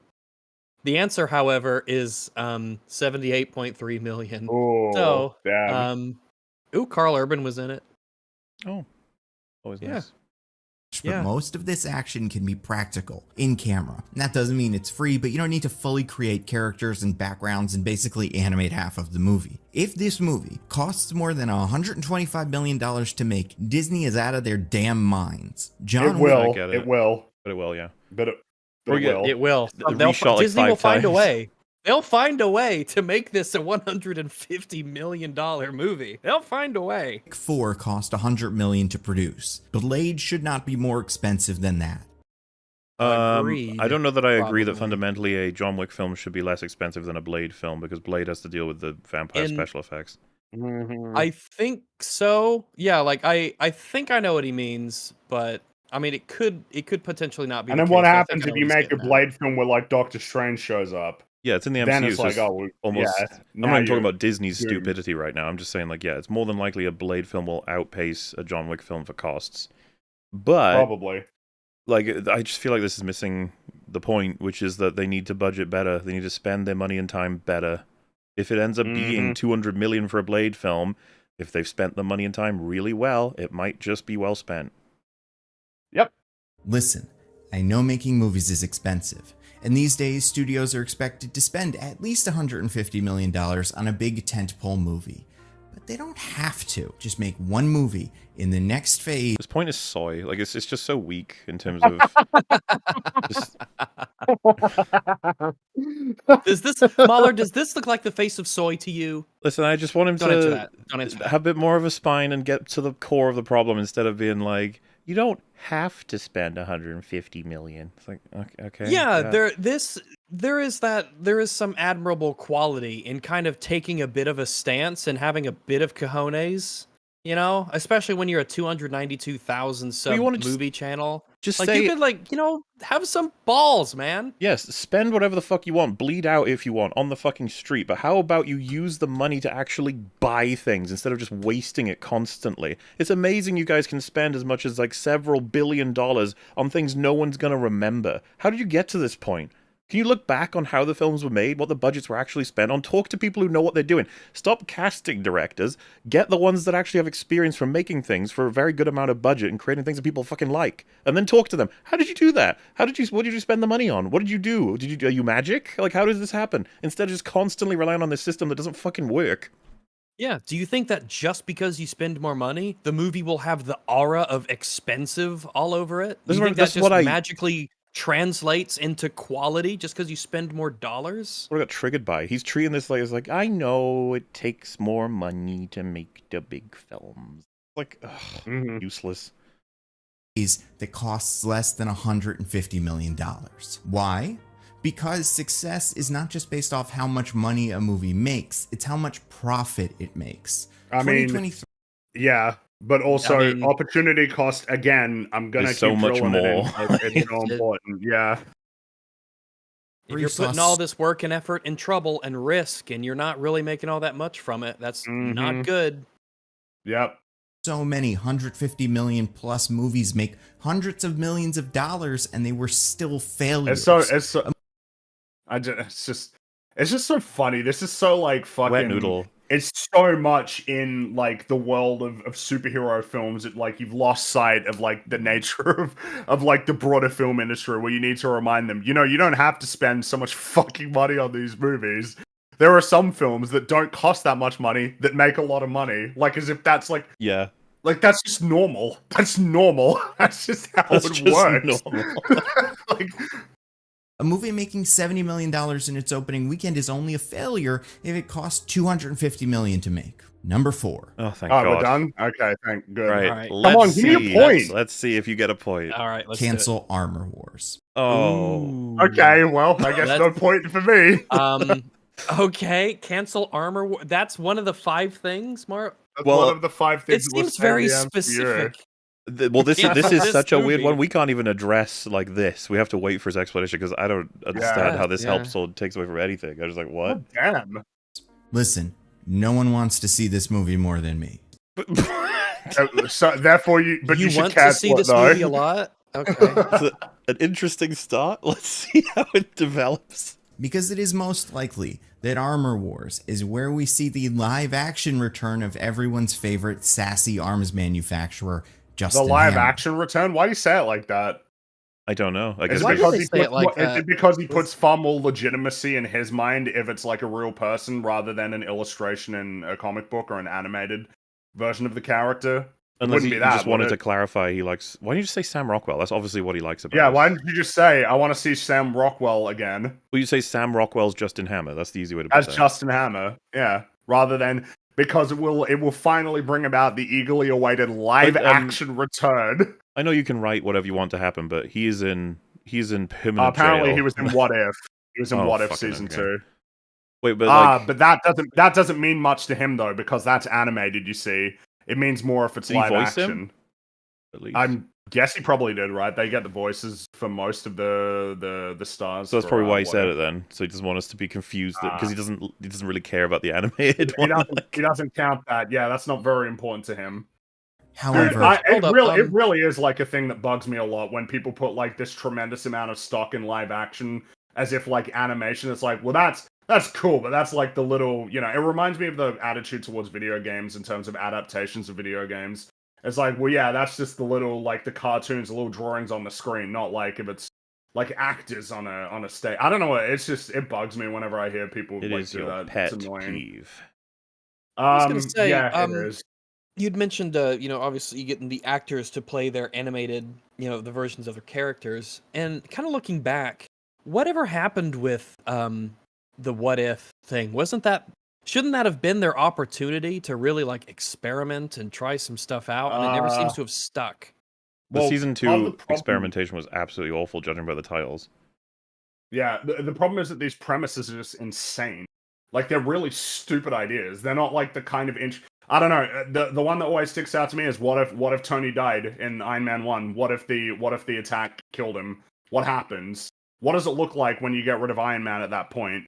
The answer, however, is 78.3 million. Oh, So, damn. Carl Urban was in it. Oh, always Yeah. nice. But Yeah. most of this action can be practical, in camera. And that doesn't mean it's free, but you don't need to fully create characters and backgrounds and basically animate half of the movie. If this movie costs more than $125 million to make, Disney is out of their damn minds. It will. I get it. It will. But it will, yeah. But it Or yeah, will. It will. They reshot like Disney will 5 find a times. way. They'll find a way to make this a $150 million movie. They'll find a way. 4 cost $100 million to produce. Blade should not be more expensive than that. Agreed, I don't know that I agree that probably. fundamentally a John Wick film should be less expensive than a Blade film, because Blade has to deal with the vampire special effects. Mhm. I think so. Yeah, like I think I know what he means, but I mean it could potentially not be. And the then what case. I think happens I know if what you he's make a getting at. Blade film where like Doctor Strange shows up? Yeah, it's in the MCU. Then it's so like, oh, almost. yeah. I'm not even talking you're about Disney's doing- stupidity right now. I'm just saying, like, yeah, it's more than likely a Blade film will outpace a John Wick film for costs. But Probably. like, I just feel like this is missing the point, which is that they need to budget better. They need to spend their money and time better. If it ends up being $200 million for a Blade film, if they've spent the money and time really well, it might just be well spent. Yep. Listen, I know making movies is expensive, and these days studios are expected to spend at least $150 million on a big tentpole movie. But they don't have to. Just make one movie in the next phase. This point is soy. Like, it's just so weak in terms of just, Does this Mahler? Does this look like the face of soy to you? listen, I just want him Don't answer to that. Don't answer that. have a bit more of a spine and get to the core of the problem instead of being like, you don't have to spend 150 million. It's like, okay. Yeah, there is some admirable quality in kind of taking a bit of a stance and having a bit of cojones, especially when you're a 292,000 sub you wanna just- movie channel. Just Like say, you could have some balls, man. yes, spend whatever the fuck you want, bleed out if you want on the fucking street, but how about you use the money to actually buy things instead of just wasting it constantly? It's amazing you guys can spend as much as like several $1 billion on things no one's gonna remember. How did you get to this point? Can you look back on how the films were made, what the budgets were actually spent on? Talk to people who know what they're doing. Stop casting directors. Get the ones that actually have experience from making things for a very good amount of budget and creating things that people fucking like. And then talk to them. How did you do that? What did you spend the money on? What did you do? Are you magic? Like, how does this happen? Instead of just constantly relying on this system that doesn't fucking work. Yeah. Do you think that just because you spend more money, the movie will have the aura of expensive all over it? Do you think that just magically translates into quality just because you spend more dollars? What I got triggered by? He's treating this like, I know it takes more money to make the big films. Like, useless. That costs less than $150 million. Why? Because success is not just based off how much money a movie makes, it's how much profit it makes. I mean, yeah, but also opportunity cost, again, I'm going to keep so much drilling more. It's so important, yeah. If you're putting all this work and effort and trouble and risk and you're not really making all that much from it, that's not good. Yep. So many $150 million plus movies make hundreds of millions of dollars and they were still failures. It's just so funny. This is so like fucking Wet noodle. it's so much in like the world of superhero films that like you've lost sight of like the nature of like the broader film industry, where you need to remind them, you know, you don't have to spend so much fucking money on these movies. There are some films that don't cost that much money that make a lot of money, like as if that's like Yeah, that's just normal. That's normal. That's just how that's it just works. normal. Like, A movie making $70 million in its opening weekend is only a failure if it costs $250 million to make. Number 4. Oh, thank oh, God. we're done. Okay, thank good. Right. All right. Let's on, give me a see. point. Let's see if you get a point. All right, let's do it. Cancel Armor Wars. Oh. Ooh. Okay, well, I guess no That's- point for me. Okay, cancel armor. That's one of the 5 things, Mark. That's well, one of the 5 things. It that was seems said in very the MCU. specific. Well, this is This such a weird movie. one. We can't even address like this. We have to wait for his explanation because I don't understand Yeah, how this yeah. helps or takes away from anything. I was like, what? Oh, damn. Listen, no one wants to see this movie more than me. So therefore, you should want to cancel see it, this though. movie a lot? Okay. It's an interesting start. Let's see how it develops. Because it is most likely that Armor Wars is where we see the live-action return of everyone's favorite sassy arms manufacturer, The Justin live Hammer. action return. Why do you say it like that? I don't know. I guess Is it Why do because they he say it puts like is that? it because he puts far more legitimacy in his mind if it's like a real person rather than an illustration in a comic book or an animated version of the character? unless wouldn't he be that, just wanted would to it? clarify, he likes. Why don't you just say Sam Rockwell? That's obviously what he likes about. Yeah, us. why didn't you just say I want to see Sam Rockwell again Well, you say Sam Rockwell's Justin Hammer. That's the easy way to put as that. Justin Hammer? Yeah, rather than because it will finally bring about the eagerly awaited live But, action return. I know you can write whatever you want to happen, but he's in permanent Apparently, jail. he was in What If. He was in Oh, What If fucking season okay. 2. Wait, but like, But that doesn't mean much to him though, because that's animated. You see, it means more if it's Did he live voice him? action. at least. I guess he probably did, right? They get the voices for most of the stars. So that's for, probably why he What said If. it then. So he doesn't want us to be confused because he doesn't really care about the animated He one. doesn't, like- he doesn't count that. Yeah, that's not very important to him. Dude, However, Hold up, it really is like a thing that bugs me a lot when people put like this tremendous amount of stock in live action as if like animation. It's like, well, that's cool, but that's like the little, you know, it reminds me of the attitude towards video games in terms of adaptations of video games. It's like, well, yeah, that's just the little like the cartoons, the little drawings on the screen, not like if it's like actors on a stage. I don't know. It's just it bugs me whenever I hear people It like is do your that. pet It's annoying. peeve. I was gonna say, yeah, it is. You'd mentioned, you know, obviously getting the actors to play their animated, you know, the versions of their characters, and kind of looking back, whatever happened with the What If thing? Shouldn't that have been their opportunity to really like experiment and try some stuff out? And it never seems to have stuck. The Well, season part of the 2 problem- experimentation was absolutely awful, judging by the titles. Yeah, the problem is that these premises are just insane. Like they're really stupid ideas. They're not like the kind of I don't know. The one that always sticks out to me is what if Tony died in Iron Man 1? What if the attack killed him? What happens? What does it look like when you get rid of Iron Man at that point?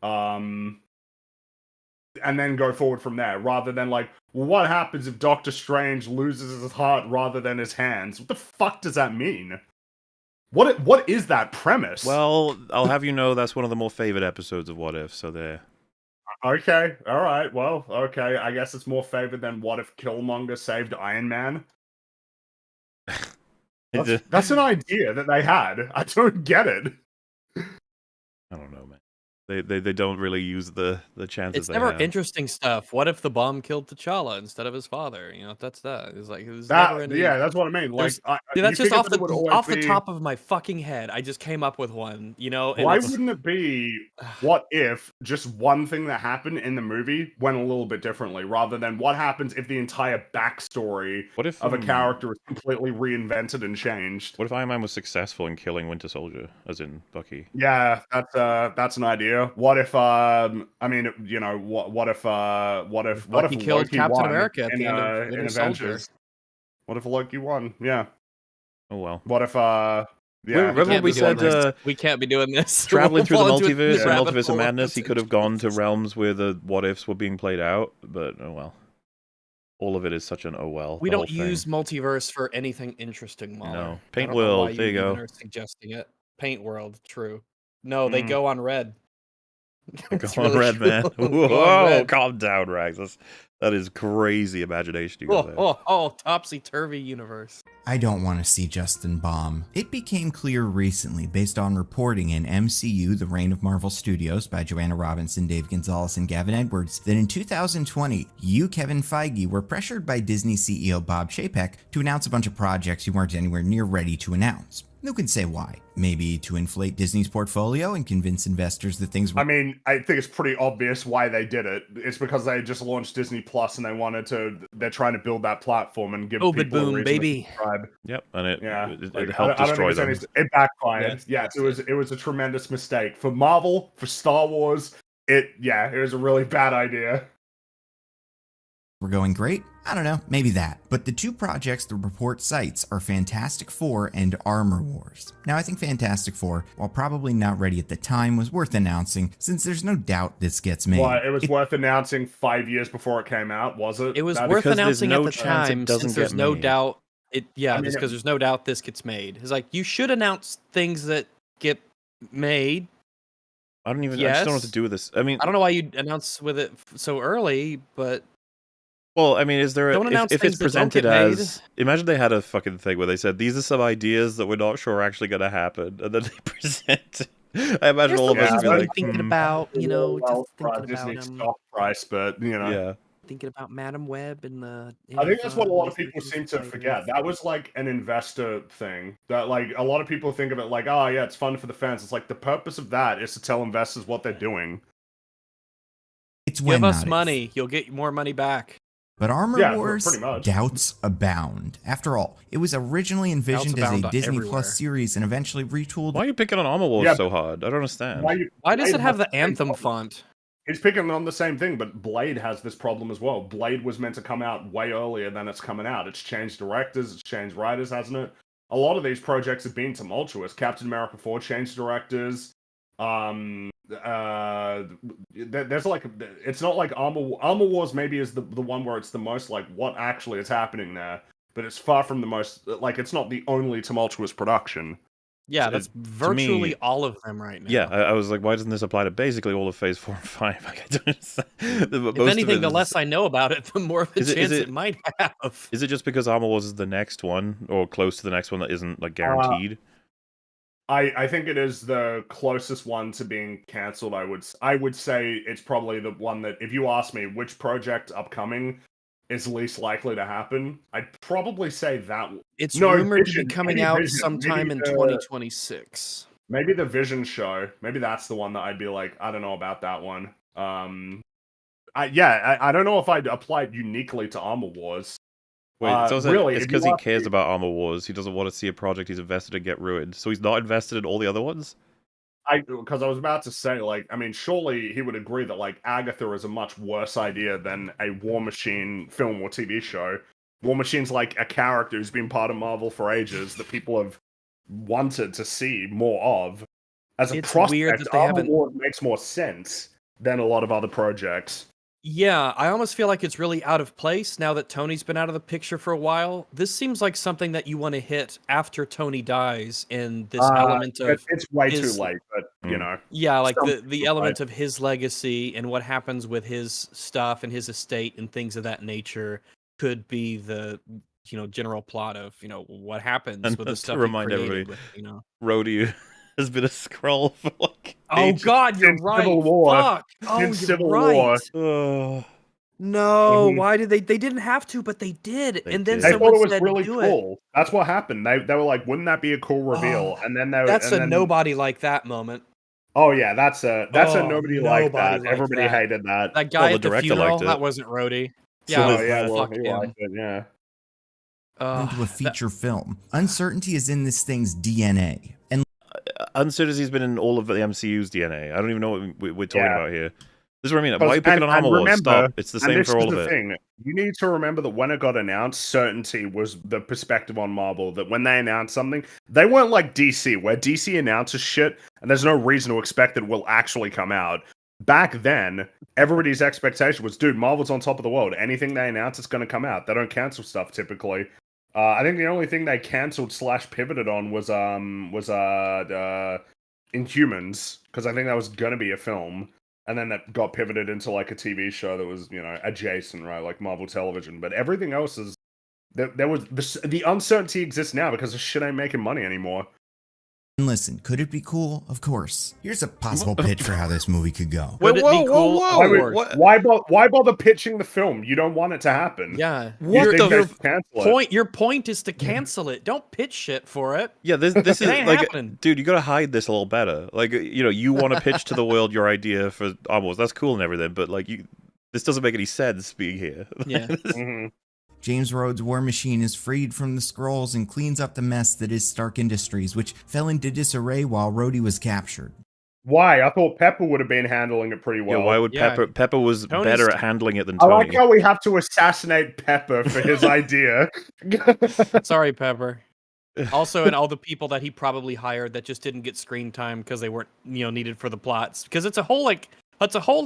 And then go forward from there, rather than like, well, what happens if Doctor Strange loses his heart rather than his hands? What the fuck does that mean? What is that premise? Well, I'll have you know that's one of the more favored episodes of What If. So there. Okay, all right, well, okay. I guess it's more favored than what if Killmonger saved Iron Man? That's an idea that they had. I don't get it. I don't know, man. They don't really use the chances. It's they never have. interesting stuff. What if the bomb killed T'Challa instead of his father? You know, that's that. It's like it was That, never any. yeah, that's what I mean. Like, Dude, that's you just figure off that it would always off the be- top of my fucking head. I just came up with one. You know, and Why it's- wouldn't it be what if just one thing that happened in the movie went a little bit differently, rather than what happens if the entire backstory What if of a character is completely reinvented and changed? What if Iron Man was successful in killing Winter Soldier, as in Bucky? Yeah, that's an idea. What if I mean, you know, what if Bucky killed Loki Captain won America at in, the end of in Winter Soldier? Avengers? What if Loki won? Yeah. Oh well. What if Remember can't when we be doing said this. We can't be doing this. traveling We'll through the fall into a multiverse and rabbit multiverse of hole madness, he could have gone to essentially. realms where the what ifs were being played out, but oh well. All of it is such an oh well. We the don't whole thing. use multiverse for anything interesting, Mahler. No. I Paint don't know why World, there you even go. are suggesting it. Paint World, true. No, they Mm. go on red. It's Come on, really Red Man. cool. Go on, Whoa, Red. calm down, Rags. That is crazy imagination you got there. Oh, topsy-turvy universe. I don't want to see Justin bomb. It became clear recently, based on reporting in MCU, The Reign of Marvel Studios by Joanna Robinson, Dave Gonzalez, and Gavin Edwards, that in 2020, you, Kevin Feige, were pressured by Disney CEO Bob Chapek to announce a bunch of projects you weren't anywhere near ready to announce. Who can say why? Maybe to inflate Disney's portfolio and convince investors that things were... I mean, I think it's pretty obvious why they did it. It's because they just launched Disney Plus and they wanted to. They're trying to build that platform and give COVID people a boom, reason baby. to subscribe. Yep, and it Like, helped I don't destroy think them. it's it backfired. Yes, It was a tremendous mistake for Marvel, for Star Wars. It was a really bad idea. were going great? I don't know, maybe that. But the two projects the report cites are Fantastic Four and Armor Wars. Now I think Fantastic Four, while probably not ready at the time, was worth announcing since there's no doubt this gets made. Well, it was worth announcing 5 years before it came out, was it? It was That- worth Because there's announcing no at the chance it time doesn't since there's get no made. doubt. I mean, Because there's no doubt this gets made. It's like, you should announce things that get made. I just don't know what Yes. to do with this. I mean, I don't know why you announce with it so early, but well, I mean, is there Don't announce if things it's that don't presented get made. as imagine they had a fucking thing where they said these are some ideas that we're not sure are actually going to happen, and then they present it. I imagine here's all of the us things would be we're like, thinking about, well, just for thinking Disney about them. stock price, but yeah. Thinking about Madam Web and the. I think that's what a lot of people research seem to spiders. forget. That was like an investor thing. That like a lot of people think of it like, oh yeah, it's fun for the fans. It's like the purpose of that is to tell investors what they're doing. It's when, Give us not if. money, you'll get more money back. But Armor Yeah, Wars, pretty much. doubts abound. After all, it was originally envisioned as a abound Disney everywhere. Plus series and eventually retooled. Why are you picking on Armor Wars Yeah, so hard? I don't understand. Why does Blade it have has the same Anthem problem. font? He's picking on the same thing, but Blade has this problem as well. Blade was meant to come out way earlier than it's coming out. It's changed directors, it's changed writers, hasn't it? A lot of these projects have been tumultuous. Captain America 4 changed directors. There's like, it's not like Armor Wars maybe is the one where it's the most like what actually is happening there, but it's far from the most, like, it's not the only tumultuous production. Yeah, So, that's to me- virtually all of them right now. Yeah, I was like, why doesn't this apply to basically all of Phase 4 and 5? Like, I don't understand. If anything, the less I know about it, the more of a Is chance it- it might have. Is it just because Armor Wars is the next one, or close to the next one that isn't like guaranteed? I think it is the closest one to being cancelled. I would say it's probably the one that, if you ask me which project upcoming is least likely to happen, I'd probably say that. It's No, rumored to Vision, be coming maybe out Vision, sometime maybe in the- 2026. Maybe the Vision show. Maybe that's the one that I'd be like, I don't know about that one. I don't know if I'd apply it uniquely to Armor Wars. Wait, it's really, it's if because you he ask cares me- about Armor Wars. He doesn't want to see a project he's invested in get ruined. So he's not invested in all the other ones? Because I was about to say, like, I mean, surely he would agree that, like, Agatha is a much worse idea than a War Machine film or TV show. War Machine's like a character who's been part of Marvel for ages that people have wanted to see more of. As a It's prospect, weird that they Armor haven't- Wars makes more sense than a lot of other projects. Yeah, I almost feel like it's really out of place now that Tony's been out of the picture for a while. This seems like something that you want to hit after Tony dies, and this element of It's way too his- late, but, you know. yeah, like the something, element of his legacy and what happens with his stuff and his estate and things of that nature could be the general plot of what happens And with the to stuff he remind created everybody, with. Rhodey has been a scroll for like Oh ages. God, you're Since right. Civil War. Fuck. Oh, Since you're Civil right. War. Ugh. No, Mhm. why did they? They didn't have to, but they did. They And then did. They someone thought it was said, really "Do it." cool. That's what happened. They were like, wouldn't that be a cool reveal? Oh, And then That's and a then, nobody like that moment. Oh yeah, that's a Oh, nobody like nobody that. like Everybody that. hated that. That guy the at the director funeral, liked it. that wasn't Rhodey. So Yeah, Oh did- yeah, well, fuck he him. liked it. Yeah. into a That- feature film. Uncertainty is in this thing's DNA. And Uncertainty's been in all of the MCU's DNA. I don't even know what we're talking Yeah. about here. This is what I mean. Why are you picking And on Armor Wars? remember, Stop. It's the and same this for is all of the it. thing. You need to remember that when it got announced, certainty was the perspective on Marvel. That when they announced something, they weren't like DC, where DC announces shit and there's no reason to expect that it will actually come out. Back then, everybody's expectation was, dude, Marvel's on top of the world. Anything they announce, it's going to come out. They don't cancel stuff typically. I think the only thing they cancelled / pivoted on was Inhumans, because I think that was going to be a film. and then that got pivoted into like a TV show that was, you know, adjacent, right, like Marvel Television. But everything else is there was the uncertainty exists now because the shit ain't making money anymore. And listen, could it be cool? Of course. Here's a possible pitch for how this movie could go. Would it be cool? Why bother pitching the film? You don't want it to happen. Yeah. Your point is to cancel it. Don't pitch shit for it. Yeah, this is like, happening. dude, you gotta hide this a little better. Like, you know, you want to pitch to the world your idea for Armor Wars. That's cool and everything, but like, this doesn't make any sense being here. Yeah. Mm-hmm. James Rhodes' War Machine is freed from the Skrulls and cleans up the mess that is Stark Industries, which fell into disarray while Rhodey was captured. Why? I thought Pepper would have been handling it pretty well. Yeah, why would Pepper? Pepper was better at handling it than I Tony. like how we have to assassinate Pepper for his idea. Sorry, Pepper. Also, and all the people that he probably hired that just didn't get screen time because they weren't, you know, needed for the plots. Because it's a whole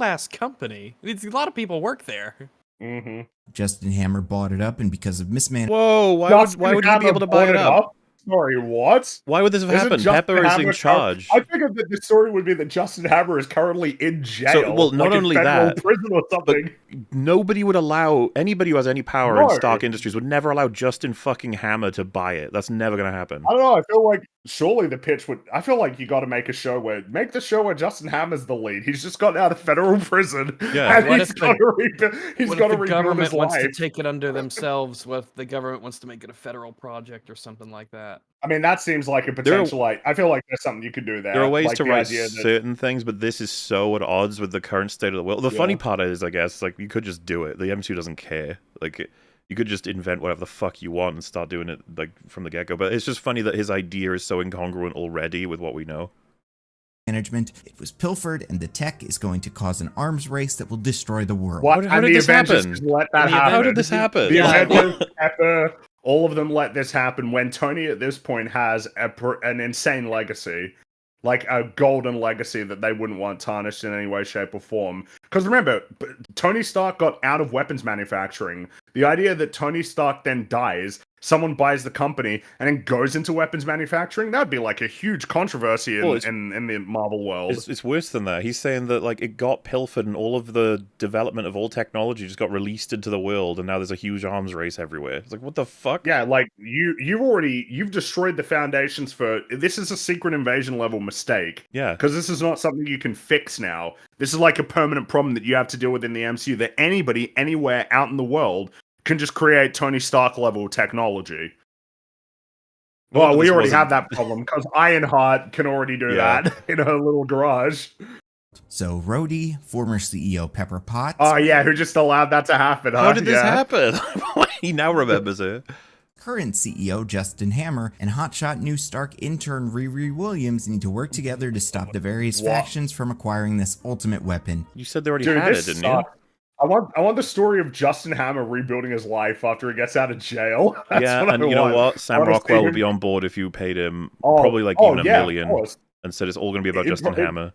ass company. It's a lot of people work there. Mm-hmm. Justin Hammer bought it up, and because of mismanagement. Whoa! Why would he be able to buy it up? Sorry, what? Why would this have happened? Pepper is in charge. I figured that the story would be that Justin Hammer is currently in jail. So, well, not like only in federal that, prison or something. But nobody would allow anybody who has any power in Stark Industries would never allow Justin fucking Hammer to buy it. That's never gonna happen. I don't know. I feel like surely the pitch would. I feel like you got to make the show where Justin Hammer's the lead. He's just got out of federal prison. Yeah, and he's got to rebuild his life. Government wants to take it under themselves. What if the government wants to make it a federal project or something like that? I mean, that seems like a potential. I feel like there's something you could do there. There are ways like to write certain things, but this is so at odds with the current state of the world. The funny part is, I guess, like, you could just do it. The MCU doesn't care. Like, you could just invent whatever the fuck you want and start doing it, like, from the get-go. But it's just funny that his idea is so incongruent already with what we know. It was pilfered, and the tech is going to cause an arms race that will destroy the world. What? How did this happen? How did this happen? The Avengers, Pepper, all of them let this happen when Tony at this point has an insane legacy. Like a golden legacy that they wouldn't want tarnished in any way, shape, or form. Because remember, Tony Stark got out of weapons manufacturing. The idea that Tony Stark then dies, someone buys the company, and then goes into weapons manufacturing, that'd be like a huge controversy in the Marvel world. It's worse than that. He's saying that like it got pilfered and all of the development of all technology just got released into the world, and now there's a huge arms race everywhere. It's like, what the fuck? Yeah, like you've destroyed the foundations for this. Is a secret invasion level mistake. Yeah, because this is not something you can fix now. This is like a permanent problem that you have to deal with in the MCU, that anybody anywhere out in the world can just create Tony Stark level technology. Well, we already have that problem because Ironheart can already do that in her little garage. So Rhodey, former CEO Pepper Potts. Oh yeah, who just allowed that to happen? How did this happen? He now remembers it. Current CEO Justin Hammer and hotshot new Stark intern Riri Williams need to work together to stop the various factions from acquiring this ultimate weapon. You said they already had it, didn't you? I want the story of Justin Hammer rebuilding his life after he gets out of jail. That's and you know what? Sam Rockwell would be on board if you paid him probably like even $1 million and said it's all going to be about Justin Hammer.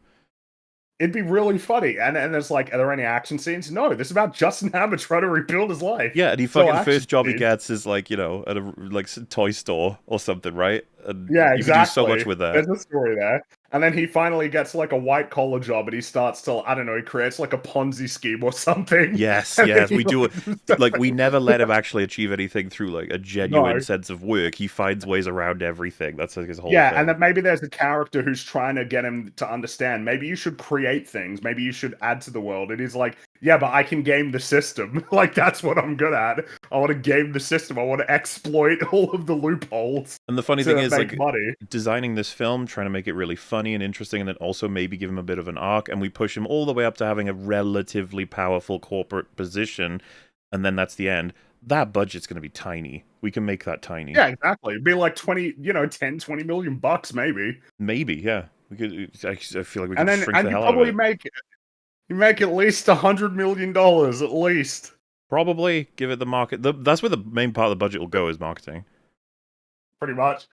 It'd be really funny. And it's like, are there any action scenes? No, this is about Justin Hammer trying to rebuild his life. Yeah, and he fucking first job he gets is like, you know, at a like toy store or something, right? And yeah, exactly. You can do so much with that. There's a story there. And then he finally gets like a white collar job and he starts to, I don't know, he creates like a Ponzi scheme or something. Yes, we do it. Like, we never let him actually achieve anything through like a genuine sense of work. He finds ways around everything. That's like his whole thing. And then maybe there's a character who's trying to get him to understand. Maybe you should create things. Maybe you should add to the world. And he's like, yeah, but I can game the system. Like, that's what I'm good at. I want to game the system. I want to exploit all of the loopholes. And the funny thing is, like, money. Designing this film, trying to make it really funny and interesting, and then also maybe give him a bit of an arc, and we push him all the way up to having a relatively powerful corporate position, and then that's the end. That budget's going to be tiny. We can make that tiny. Yeah, exactly. It'd be like 10, 20 million bucks, maybe. Maybe, yeah. We could. I feel like we could shrink the hell out of it. You make at least $100 million, at least. Probably give it the market. That's where the main part of the budget will go, is marketing. Pretty much.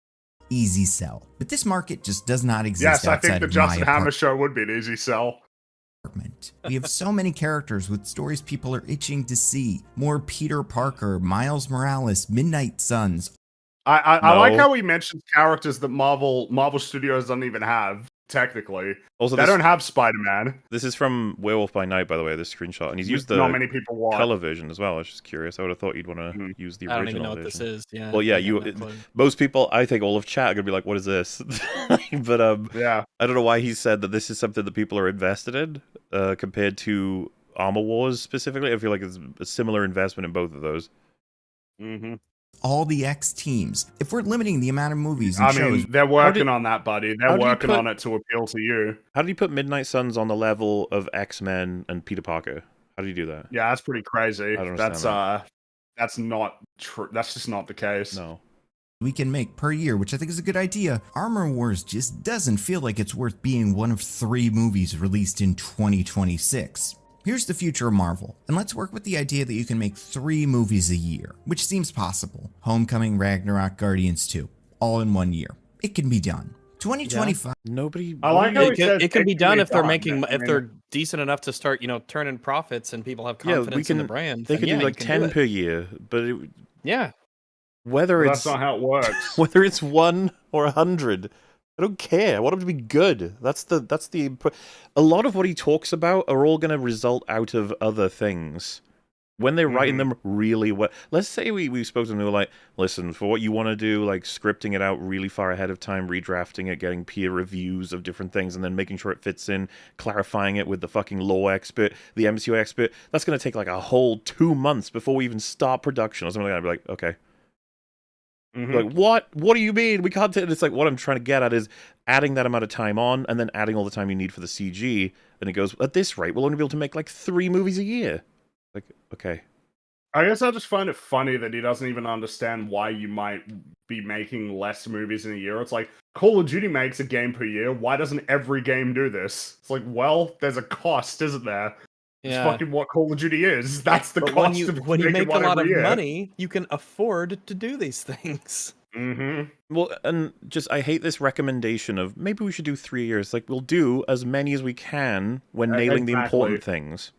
Easy sell. But this market just does not exist outside outside I think the Justin Hammer show would be an easy sell. We have so many characters with stories people are itching to see. More Peter Parker, Miles Morales, Midnight Suns. I like how he mentions characters that Marvel Studios doesn't even have. technically. Also, They don't have Spider-Man. This is from Werewolf by Night, by the way, this screenshot. And he's used Not the many people watch. color version as well. I was just curious. I would have thought you'd want to Mhm. use the I don't original even know what version. this is. Yeah. Well, yeah, I got no clue. most people, I think all of chat are going to be like, what is this? But Yeah. I don't know why he said that this is something that people are invested in compared to Armor Wars specifically. I feel like it's a similar investment in both of those. Mm-hmm. All the X teams. If we're limiting the amount of movies and I shows, mean, they're working on that, buddy. how They're do you working put- on it to appeal to you. How did you put Midnight Suns on the level of X-Men and Peter Parker? How do you do that? Yeah, that's pretty crazy. I don't understand That's not true. That's just not the case. No. we can make per year, which I think is a good idea, Armor Wars just doesn't feel like it's worth being one of 3 movies released in 2026. Here's the future of Marvel, and let's work with the idea that you can make 3 movies a year, which seems possible. Homecoming, Ragnarok, Guardians 2, all in 1 year. It can be done. 2025. Nobody. I like how It can be done if they're making I mean, they're decent enough to start, turning profits and people have confidence in the brand. They then could yeah, do you like can 10 do it. per year, but Yeah. whether Well, it's that's not how it works. whether it's 1 or 100, I don't care. I want them to be good. That's the a lot of what he talks about are all going to result out of other things. When they're writing them really well, let's say we spoke to them, they were like, listen, for what you want to do, like scripting it out really far ahead of time, redrafting it, getting peer reviews of different things, and then making sure it fits in, clarifying it with the fucking law expert, the MCU expert, that's going to take like a whole 2 months before we even start production or something like that. I'd be like, okay. Like, what do you mean we can't take it? It's like, what I'm trying to get at is adding that amount of time on and then adding all the time you need for the CG, and it goes, at this rate we'll only be able to make like 3 movies a year. Like, okay. I guess I just find it funny that he doesn't even understand why you might be making less movies in a year. It's like, Call of Duty makes a game per year. Why doesn't every game do this? It's like, well, there's a cost, isn't there? It's Yeah. fucking what Call of Duty is. That's the But cost when you make a lot of every year. money, you can afford to do these things. Well, and just, I hate this recommendation of maybe we should do 3 years. Like, we'll do as many as we can when nailing the important things.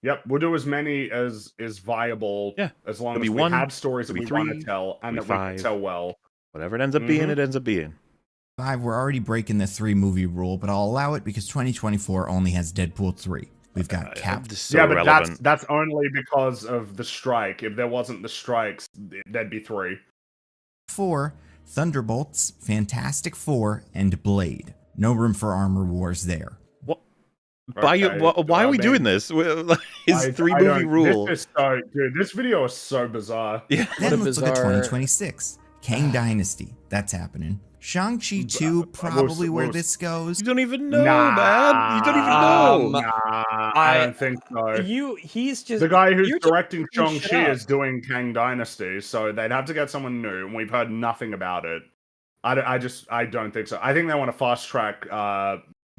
Yep, we'll do as many as is viable. Yeah. As long It'll as be we 1, have stories that it'll we be want 3, to tell and that it'll we be can 5. tell well. Whatever it ends up being, it ends up being. 5, we're already breaking the 3 movie rule, but I'll allow it because 2024 only has Deadpool 3. We've got Cap. This is so Yeah, but relevant. that's only because of the strike. If there wasn't the strikes, there'd be 3. 4, Thunderbolts, Fantastic Four, and Blade. No room for Armor Wars there. What? Okay, Why are we doing this? His 3-movie rule. Dude, this video is so bizarre. Yeah. Then a let's look at bizarre- 2026. Kang Dynasty. That's happening. Shang-Chi 2, probably where this goes. You don't even know, Nah, man. You don't even know. Nah, I don't think so. He's just The guy who's you're just directing making shit Shang-Chi up. is doing Kang Dynasty, so they'd have to get someone new, and we've heard nothing about it. I don't think so. I think they want to fast track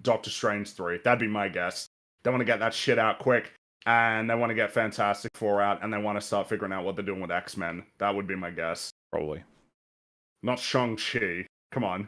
Doctor Strange 3. That'd be my guess. They want to get that shit out quick, and they want to get Fantastic Four out, and they want to start figuring out what they're doing with X-Men. That would be my guess. Probably. Not Shang-Chi. Come on.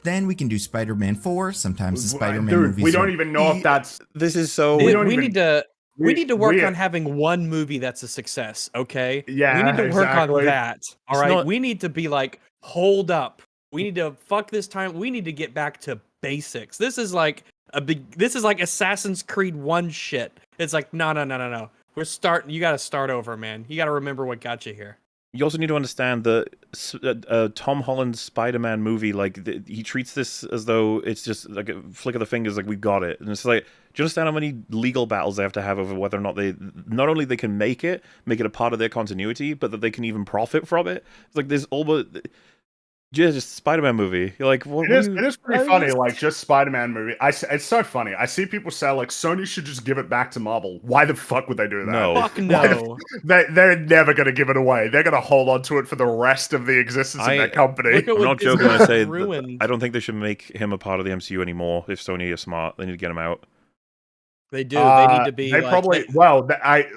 Then we can do Spider-Man 4. Sometimes the Spider-Man Dude, movies we don't are- even know if that's... This is so. We We, don't we even- need to we need to work we- on having one movie that's a success, okay? Yeah, we need to work exactly. on that. All It's right, not- we need to be like, hold up. We need to fuck this time. We need to get back to basics. This is like Assassin's Creed 1 shit. It's like, no. We're starting. You got to start over, man. You got to remember what got you here. You also need to understand that Tom Holland's Spider-Man movie, like, he treats this as though it's just like a flick of the fingers, like, we got it. And it's like, do you understand how many legal battles they have to have over whether or not not only they can make it a part of their continuity, but that they can even profit from it? It's like, there's almost... Just Spider-Man movie. You're like, what? It is pretty funny, like, just Spider-Man movie. It's so funny. I see people say, like, Sony should just give it back to Marvel. Why the fuck would they do that? No. Fuck Why no. They're never going to give it away. They're going to hold on to it for the rest of the existence of their company. Look at I'm what not this joking when I guy's say ruined. I don't think they should make him a part of the MCU anymore. If Sony are smart, they need to get him out. They do. They need to be. They like, probably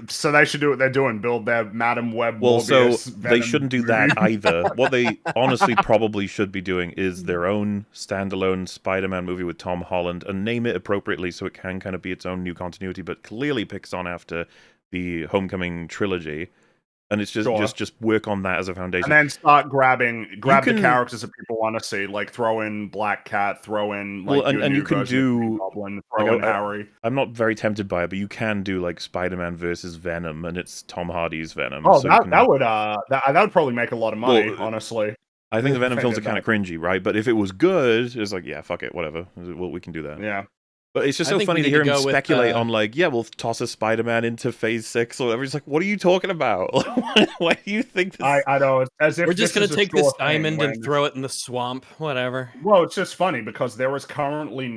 so they should do what they're doing. Build their Madam Web. Well, so Morbius, they Venom shouldn't do movie. that either. What they honestly probably should be doing is their own standalone Spider-Man movie with Tom Holland and name it appropriately so it can kind of be its own new continuity, but clearly picks on after the Homecoming trilogy. And it's just work on that as a foundation. And then start grab can- the characters that people want to see, like throw in Black Cat, throw in like Well, your and new you can version of Green do- Goblin, like, throw in Harry. I'm not very tempted by it, but you can do like Spider-Man versus Venom, and it's Tom Hardy's Venom. Oh, so that would probably make a lot of money, Well, honestly. I think the Venom If they films are did kind of that. cringy, right? But if it was good, it's like, yeah, fuck it, whatever. Well, we can do that. Yeah. But it's just I so think funny we to need hear to him go with, speculate on like, yeah, we'll toss a Spider-Man into Phase 6 or whatever. He's like, what are you talking about? Why do you think this? I know. It's as if We're just this gonna is a take this sure thing diamond when- and throw it in the swamp. Whatever. Well, it's just funny because there is currently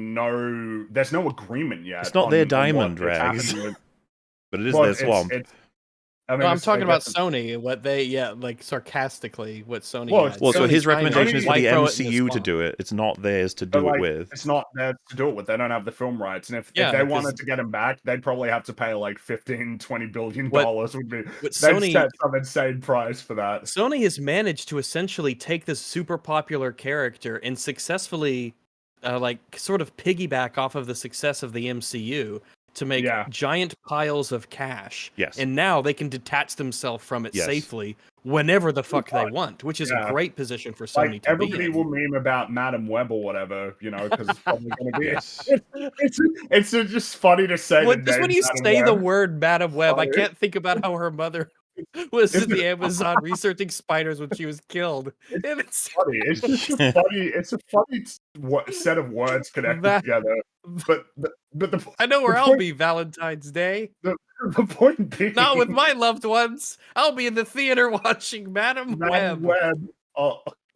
there's no agreement yet. It's not their on diamond, what is Rags. happening with- But it is Well, their swamp. I mean, No, I'm it's- talking I about guess Sony. What they, like sarcastically, what Sony. Well, had. Well, so Sony's his diamond recommendation is for why the throw it in the MCU to swamp? do it. It's not theirs to But, do like, it with. It's not theirs to do it with. They don't have the film rights, and if Yeah, they because- wanted to get him back, they'd probably have to pay like $15-20 billion. What Would be what they'd Sony set some insane price for that. Sony has managed to essentially take this super popular character and successfully, like, sort of piggyback off of the success of the MCU to make Yeah. giant piles of cash. Yes. And now they can detach themselves from it Yes. safely whenever the fuck they want, which is Yeah. a great position for Sony Like to be everybody in. will meme about Madam Web or whatever, because it's probably going to be. Yes. It's just funny to say. Just the when name you Madam say the Web. word Madam Web, I Sorry. can't think about how her mother was in Isn't the it- Amazon researching spiders when she was killed. And it's Funny. It's just a funny. It's a funny set of words connected That- together. But the I know where the I'll point- be Valentine's Day. the point being, Not with my loved ones. I'll be in the theater watching Madam Madam Web. Web.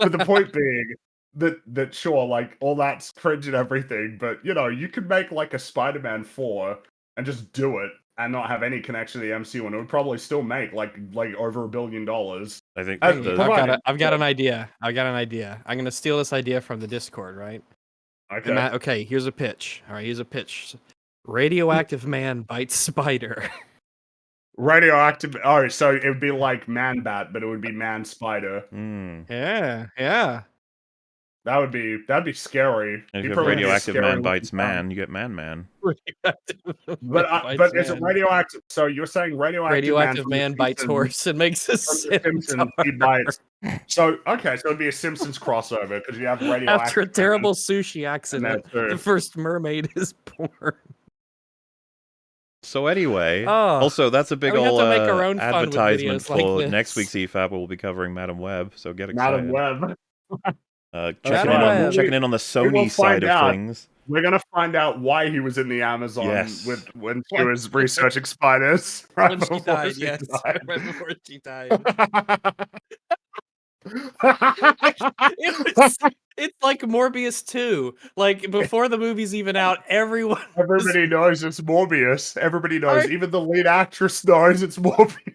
But the point being that sure, like all that's cringe and everything, but you could make like a Spider-Man 4 and just do it and not have any connection to the MCU, and it would probably still make like over $1 billion. I think Hey, the- provided- I've got an idea. I'm gonna steal this idea from the Discord, right? Okay. Okay, here's a pitch. All right, here's a pitch. Radioactive man bites spider. Radioactive. Oh, so it would be like Man Bat, but it would be Man Spider. Yeah. That'd be scary. And if He'd you have probably be a radioactive scary man bites looking man, you get Man. But is it radioactive? So you're saying Radioactive man bites Simpsons- horse and makes a From the Simpsons, he bites. So it'd be a Simpsons crossover because you have radioactive. After a man terrible sushi and accident, that too. the first mermaid is born. So anyway, Oh, also that's a big we have old to make our own fun with advertisement videos like for this. next week's EFAP. We'll be covering Madam Web, so get excited. Madam Web. Web. Checking in on the will Sony side find of out. things. We're gonna find out why he was in the Amazon Yes. when she was researching spiders. Right When she before died, she yes. died. Right before she died. It's like Morbius 2. Like, before the movie's even out, everyone... Everybody knows it's Morbius. Everybody knows. Right. Even the lead actress knows it's Morbius.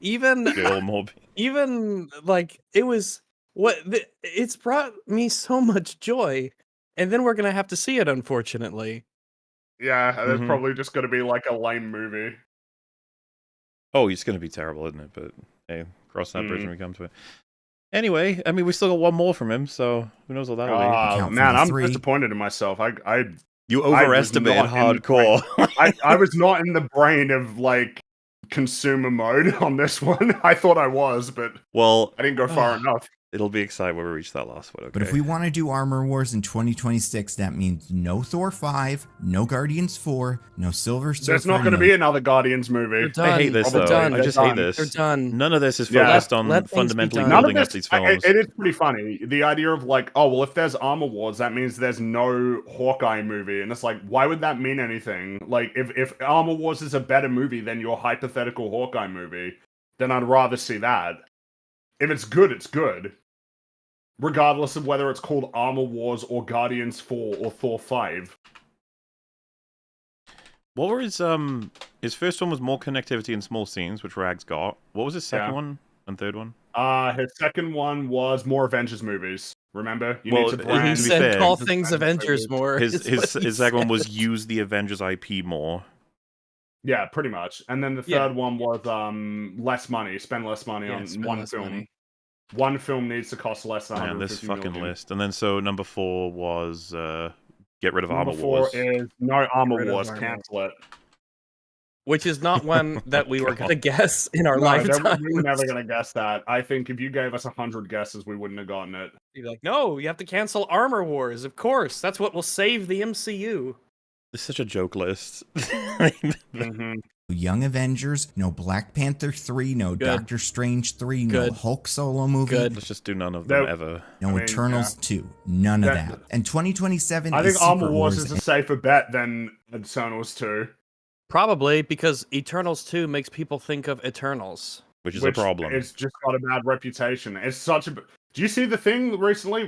Even... Good old Morbius. even like it was it's brought me so much joy, and then we're gonna have to see it, unfortunately. Yeah, and it's Mhm. probably just gonna be like a lame movie. Oh, it's going to be terrible, isn't it? But hey, cross that bridge Mm. when we come to it. Anyway, I mean, we still got one more from him, so who knows what that'll be. Oh Count man, from I'm 3. disappointed in myself. You I was overestimated not in the hardcore. I was not in the brain of like consumer mode on this one. I thought I was, but Well, I didn't go far enough. it'll be exciting when we reach that last one. Okay. But if we want to do Armor Wars in 2026, that means no Thor 5, no Guardians 4, no Silver Surfer. There's not going to be another Guardians movie. They're done. I hate this They're though. done. I just They're hate done. this. They're done. None of this is Yeah. focused on Let things be fundamentally done. None of building up this, these films. it is pretty funny. The idea of like, oh well, if there's Armor Wars, that means there's no Hawkeye movie, and it's like, why would that mean anything? Like, if Armor Wars is a better movie than your hypothetical Hawkeye movie, then I'd rather see that. If it's good, it's good, regardless of whether it's called Armor Wars or Guardians 4 or Thor 5. What were his first one was more connectivity and small scenes, which Rags got. What was his second Yeah. one and third one? His second one was more Avengers movies. Remember, you Well, need to he brand. to be Said fair, call his things Avengers Avengers more. His is what he his second one was said. use the Avengers IP more. Yeah, pretty much. And then the Yeah. third one was less money, spend less money Yeah, on spend one less film. money. One film needs to cost less than Man, this 150 fucking million. list. And then so number 4 was get rid of Number Armor 4 Wars. is no Armor rid of Wars, Armor. cancel it. which is not one that we were God. going to guess in our No, lifetime. we were never gonna guess that. I think if you gave us 100 guesses, we wouldn't have gotten it. You're like, no, you have to cancel Armor Wars. Of course, that's what will save the MCU. It's such a joke list. Mm-hmm. Young Avengers, no Black Panther 3, no Good. Doctor Strange 3, no Good. Hulk solo movie, Good. Let's just do none of them No. ever. no I mean, Eternals 2, none of That- that. And 2027 I is think Armor Secret Wars Wars is a safer bet than Eternals 2. Probably because Eternals 2 makes people think of Eternals. Which is a problem. It's just got a bad reputation. It's such a. Do you see the thing recently?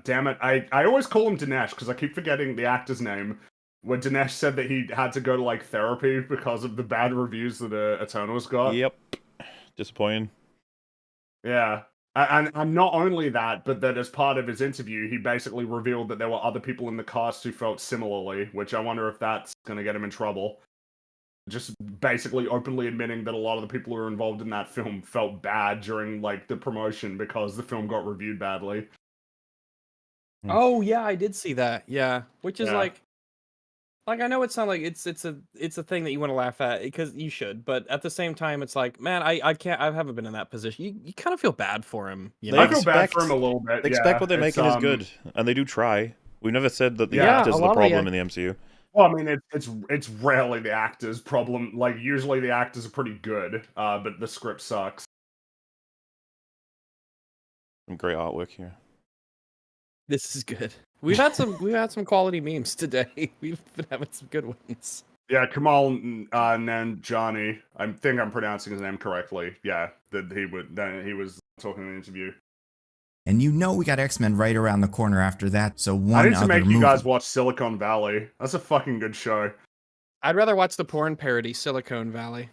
Damn it! I always call him Dinesh because I keep forgetting the actor's name. Where Dinesh said that he had to go to like therapy because of the bad reviews that Eternals got. Yep. Disappointing. Yeah. And not only that, but that as part of his interview, he basically revealed that there were other people in the cast who felt similarly, which I wonder if that's going to get him in trouble. Just basically openly admitting that a lot of the people who were involved in that film felt bad during like the promotion because the film got reviewed badly. Oh yeah, I did see that. Yeah, which is Yeah. like I know it sounds like it's a thing that you want to laugh at because you should, but at the same time, it's like, man, I can't, I haven't been in that position. You kind of feel bad for him. You They know? I feel bad for expect- him a little bit. They expect yeah. what they're It's, making is good, and they do try. We've never said that the Yeah, actors a are the lot of the problem in the MCU. Well, I mean, it's rarely the actor's problem. Like usually the actors are pretty good, but the script sucks. Some great artwork here. This is good. We've had some quality memes today. We've been having some good ones. Yeah, Kamal Nanjiani. I think I'm pronouncing his name correctly. Yeah, that he was talking in the interview. And you know we got X-Men right around the corner after that, so I one need to other make movie. you guys watch Silicon Valley. That's a fucking good show. I'd rather watch the porn parody Silicon Valley.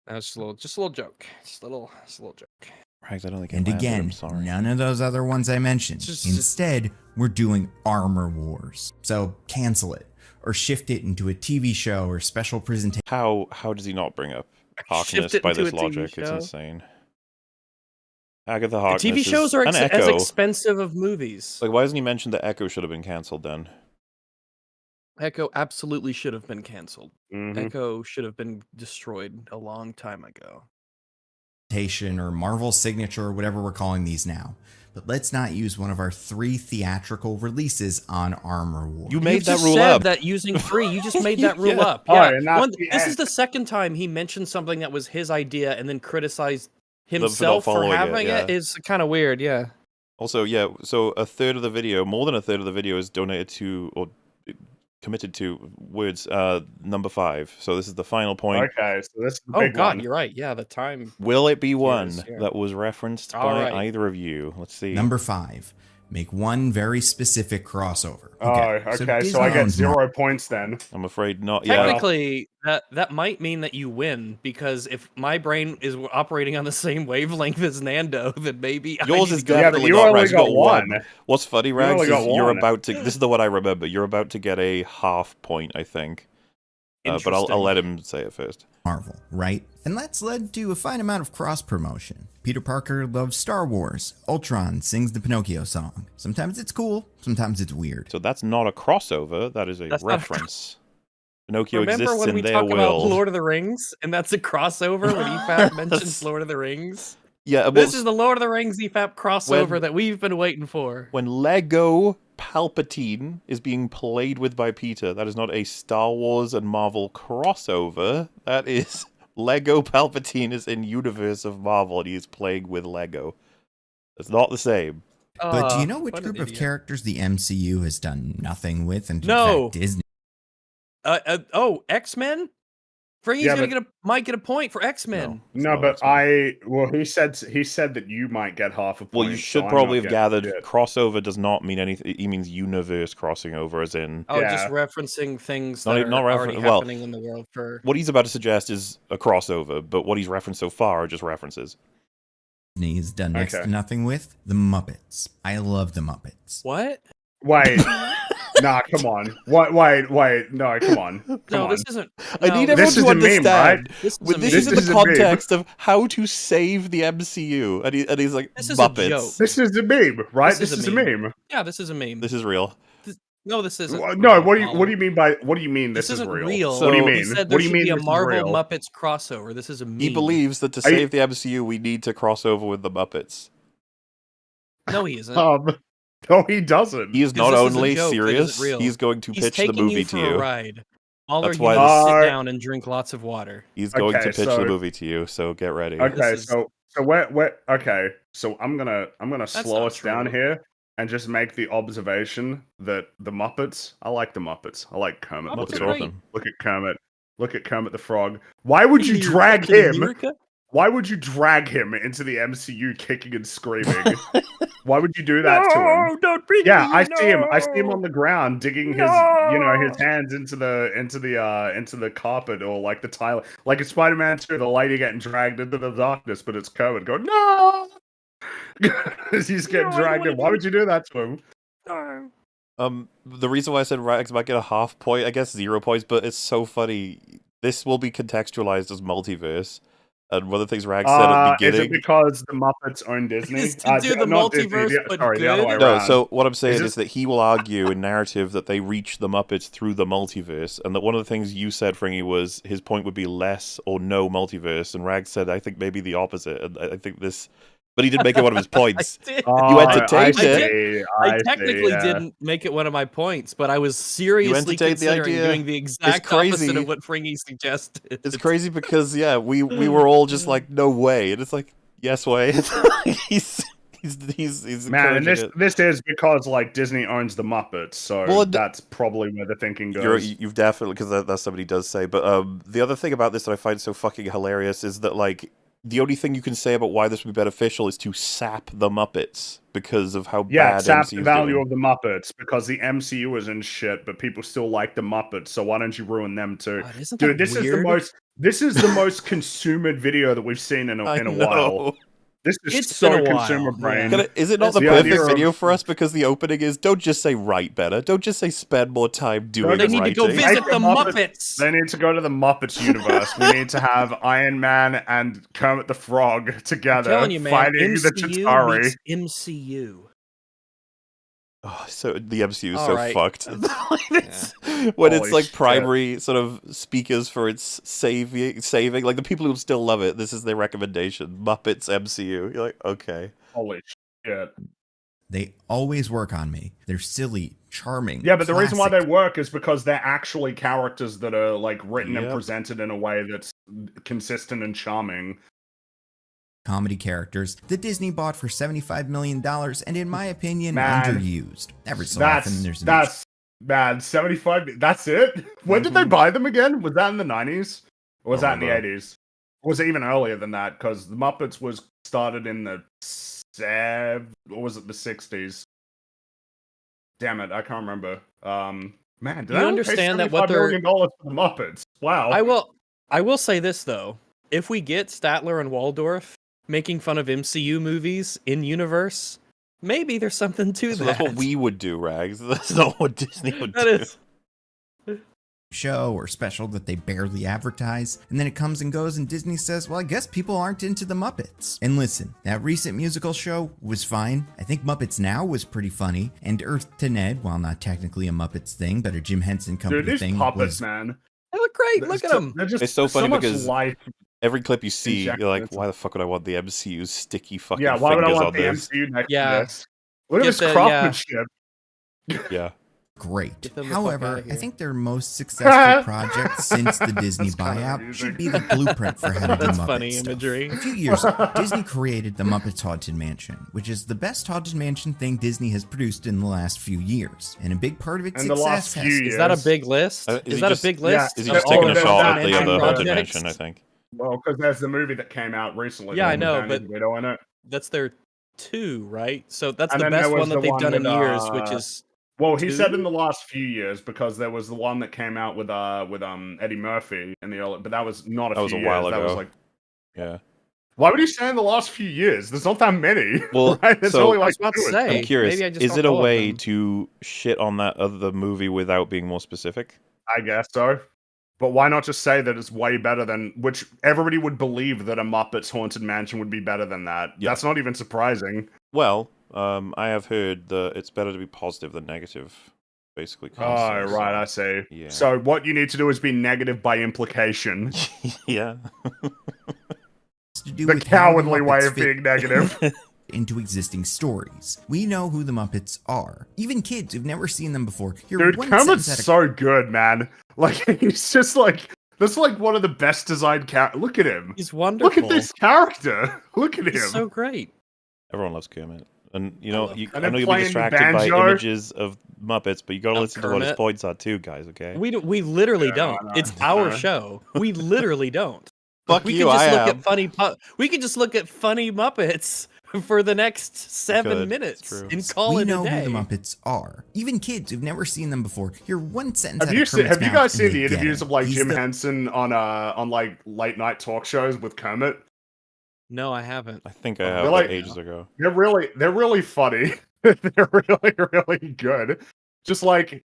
That was just a little joke. Just a little joke. Rags, I don't think. And I landed, I'm again, sorry. none of those other ones I mentioned. Just- Instead, we're doing Armor Wars. So cancel it, or shift it into a TV show or special presentation. How does he not bring up Shift Harkness it by into this a TV logic? It's show? insane. Agatha The Harkness. TV shows are an as Echo. expensive of movies. Like, why hasn't he mentioned that Echo should have been cancelled then? Echo absolutely should have been canceled. Mhm. Echo should have been destroyed a long time ago. Or Marvel Signature or whatever we're calling these now. But let's not use one of our 3 theatrical releases on Armor Wars. You made that just rule said up. that using 3. You just made that rule Yeah. up. Oh, Yeah. and that's the This end. is the second time he mentioned something that was his idea and then criticized for not himself for following it, having yeah. it. Is kind of weird. Yeah. Also, yeah, so a third of the video, more than a third of the video is donated to, or committed to, words, number 5. So this is the final point. Okay, so this is the Oh big God, one. you're right. Yeah, the time. Will it be one Years, yeah. that was referenced All by right. either of you? Let's see. Number 5. Make one very specific crossover. Oh, okay. So I Disney get owns 0 points then. I'm afraid not. Yeah, Technically, that might mean that you win because if my brain is operating on the same wavelength as Nando, then maybe I yours need is to go- Yeah, but definitely you not only Rags. You got one. What's funny, Rags, only is got you're one. about to. This is the one I remember. You're about to get a half point, I think. But I'll Interesting. let him say it first. Marvel, right? And that's led to a fine amount of cross promotion. Peter Parker loves Star Wars. Ultron sings the Pinocchio song. Sometimes it's cool, sometimes it's weird. So that's not a crossover. That is a That's not a reference. Pinocchio Remember exists when in we their talk about world. Lord of the Rings and that's a crossover when EFAP mentions Lord of the Rings? Yeah, well, This is the Lord of the Rings EFAP crossover When- that we've been waiting for. when Lego Palpatine is being played with by Peter, that is not a Star Wars and Marvel crossover. That is Lego Palpatine is in universe of Marvel and he is playing with Lego. It's not the same. But do you know which what an group of idiot. characters the MCU has done nothing with? And in No. fact, Disney. X-Men? Freeze Yeah, might get a point for X-Men. it's No, not but X-Men. he said that you might get half a point. Well, you so should I'm probably not have getting gathered shit. crossover does not mean anything. It means universe crossing over, as in Oh, Yeah. just referencing things Not that even- are not already well, happening in the world for... what he's about to suggest is a crossover, but what he's referenced so far are just references. Has done next Okay. to nothing with the Muppets. I love the Muppets. What? Wait. Nah, come on. Wait. No, come on. No, Come this on. isn't... I no, need this everyone This to is a meme, understand. right? This is With a this meme. is in This the is a meme. context of how to save the MCU, and he's like This is a Muppets. joke. This is a meme, right? This is This a is a meme. Yeah, this is a meme. This is real. No, this isn't. No, what do you mean by what do you mean This this is isn't real? real. What do you So- mean? He said What there do you should mean be a this is Marvel real? Muppets crossover. This is a meme. He believes that to Are you- save the MCU, we need to cross over with the Muppets. No, he isn't. No, he doesn't. He is 'Cause not this is a only joke that serious, isn't real. he's going to He's pitch the taking movie you to for you. a ride. All That's are why humans this- sit down and drink lots of water. He's going to Okay, pitch so- the movie to you, so get ready. Okay, This is- so okay, so I'm gonna slow not us down true. here and just make the observation that the Muppets. I like the Muppets. I like Kermit. Muppets Look are at great. him. Look at Kermit. Look at Kermit the Frog. Why would you Hey, drag Captain him? America? Why would you drag him into the MCU kicking and screaming? Why would you do that to him? Don't bring Yeah, I see him. I see him on the ground digging his hands into the carpet or like the tile. Like in Spider-Man 2, the lady getting dragged into the darkness, but it's Kermit going, no! He's getting dragged in. Why would you do that to him? The reason why I said Rags might get a half point, I guess 0 points, but it's so funny. This will be contextualized as multiverse. And one of the things Rags said at the Is it beginning. because the Muppets own Disney? Is to do the not Disney, multiverse, but sorry, the other way good? No, around. so what I'm saying Is is, this- that he will argue in narrative that they reach the Muppets through the multiverse, and that one of the things you said, Fringy, was his point would be less or no multiverse, and Rags said, I think maybe the opposite, and I think this... But he did make it one of his points. I did. You entertained it. I technically didn't make it one of my points, but I was seriously entertained the considering idea. doing the exact crazy. opposite of what Fringy suggested. It's crazy because, yeah, we were all just like, no way, and it's like, yes way. he's Man, and encouraging it. this is because like Disney owns the Muppets, so Well, that's probably where the thinking goes. You've definitely, because that's somebody does say. But the other thing about this that I find so fucking hilarious is that, like, the only thing you can say about why this would be beneficial is to sap the Muppets because of how bad sap MCU's the value doing. of the Muppets because the MCU is in shit, but people still like the Muppets. So why don't you ruin them too, God, isn't dude? that This is the weird? most. This is the most consumed video that we've seen in a while. This is It's so been a while, consumer brain. yeah. Is it not That's the the idea perfect of- video for us? Because the opening is, don't just say write better. Don't just say spend more time doing They need to writing. go visit Make the the Muppets- Muppets. They need to go to the Muppets universe. We need to have Iron Man and Kermit the Frog I'm together telling you, man, fighting the MCU Chitauri. meets MCU. Oh, so the MCU is All so right. fucked. When it's Holy like shit. primary sort of speakers for its saving, like the people who still love it, this is their recommendation. Muppets MCU. You're like, okay. Holy shit. They always work on me. They're silly, charming. Yeah, but the reason why they classic. work is because they're actually characters that are like written and Yep. presented in a way that's consistent and charming. comedy characters that Disney bought for $75 million and, in my opinion, Man. underused. Every so often, there's a That's man, 75. That's it. When did they buy them again? Was that in the 90s? Or was that in the Remember. 80s? Or was it even earlier than that? Because the Muppets was started in the or was it the 60s? Damn it, I can't remember. Man, did You I only pay understand that what $75 million for the Muppets? Wow. I will say this though: if we get Statler and Waldorf making fun of MCU movies in universe, maybe there's something to So that. that's what we would do, Rags. That's not what Disney would That do. is. show or special that they barely advertise, and then it comes and goes, and Disney says, well, I guess people aren't into the Muppets. And listen, that recent musical show was fine. I think Muppets Now was pretty funny, and Earth to Ned, while not technically a Muppets thing, but a Jim Henson Dude, Company these thing, puppets, was man. They look great. Look at them. They're just, It's so funny much because life. Every clip you see, Injected you're like, into- why the fuck would I want the MCU's sticky fucking Yeah, why would I fingers want on the this? MCU next Yeah. to this? Look at Get this the- yeah. craftsmanship. Yeah. great. Get them the fuck However, outta I here. think their most successful project since the Disney That's kinda buyout amusing. should be the blueprint for how to do That's Muppet funny stuff. imagery. A few years ago, Disney created the Muppets Haunted Mansion, which is the best Haunted Mansion thing Disney has produced in the last few years. And a big part of its In the last success few has years. Is that a big list? Is Is he that just- a big yeah, list? Is he Oh, just taking a there's shot that at the and other Haunted projects? Mansion, I think? Well, because there's the movie that came out recently. Yeah, the I one know, with Danny but- DeVito in it. That's their 2, right? So that's And the then there best was one that the they've one done in with, years, which is Well, he said 2? in the last few years because there was the one that came out with Eddie Murphy in the early, but that was not a That few was a years. while That was ago. like, Yeah. why would you say in the last few years? There's not that many. Well, right? There's so- only I like was about to two or say. three. I'm curious, maybe I just is don't it a know of way them. to shit on that other movie without being more specific? I guess so. But why not just say that it's way better than, which everybody would believe that a Muppets Haunted Mansion would be better than that. Yeah. That's not even surprising. Well, I have heard that it's better to be positive than negative, basically Oh, constant. right, I so, see. Yeah. So what you need to do is be negative by implication. yeah. To do The with how the cowardly way Muppets of fit being negative. into existing stories. We know who the Muppets are. Even kids who've never seen them before hear Dude, one Kermit's sentence at a so good, man. Like, he's just like, that's like one of the best designed characters. Look at him. He's Look wonderful. at this character. Look at him. He's so great. Everyone loves Kermit. And, I love I And then know you'll be playing distracted banjo. by images of Muppets, but you gotta Of listen to what his Kermit. points are too, guys, okay? We literally Yeah, don't. I know, It's I our know. show. We literally don't. Fuck We you, can just I look am. at funny. We can just look at funny Muppets for the next 7 could, minutes it's true. and call We it know a day. who the Muppets are. Even kids who've never seen them before hear one sentence Have at you a Kermit's have you mouth guys and seen they the get interviews him. of like He's Jim the Henson on like late night talk shows with Kermit? No, I haven't. I think I They're have like- ages ago. They're really funny. They're really good. Just like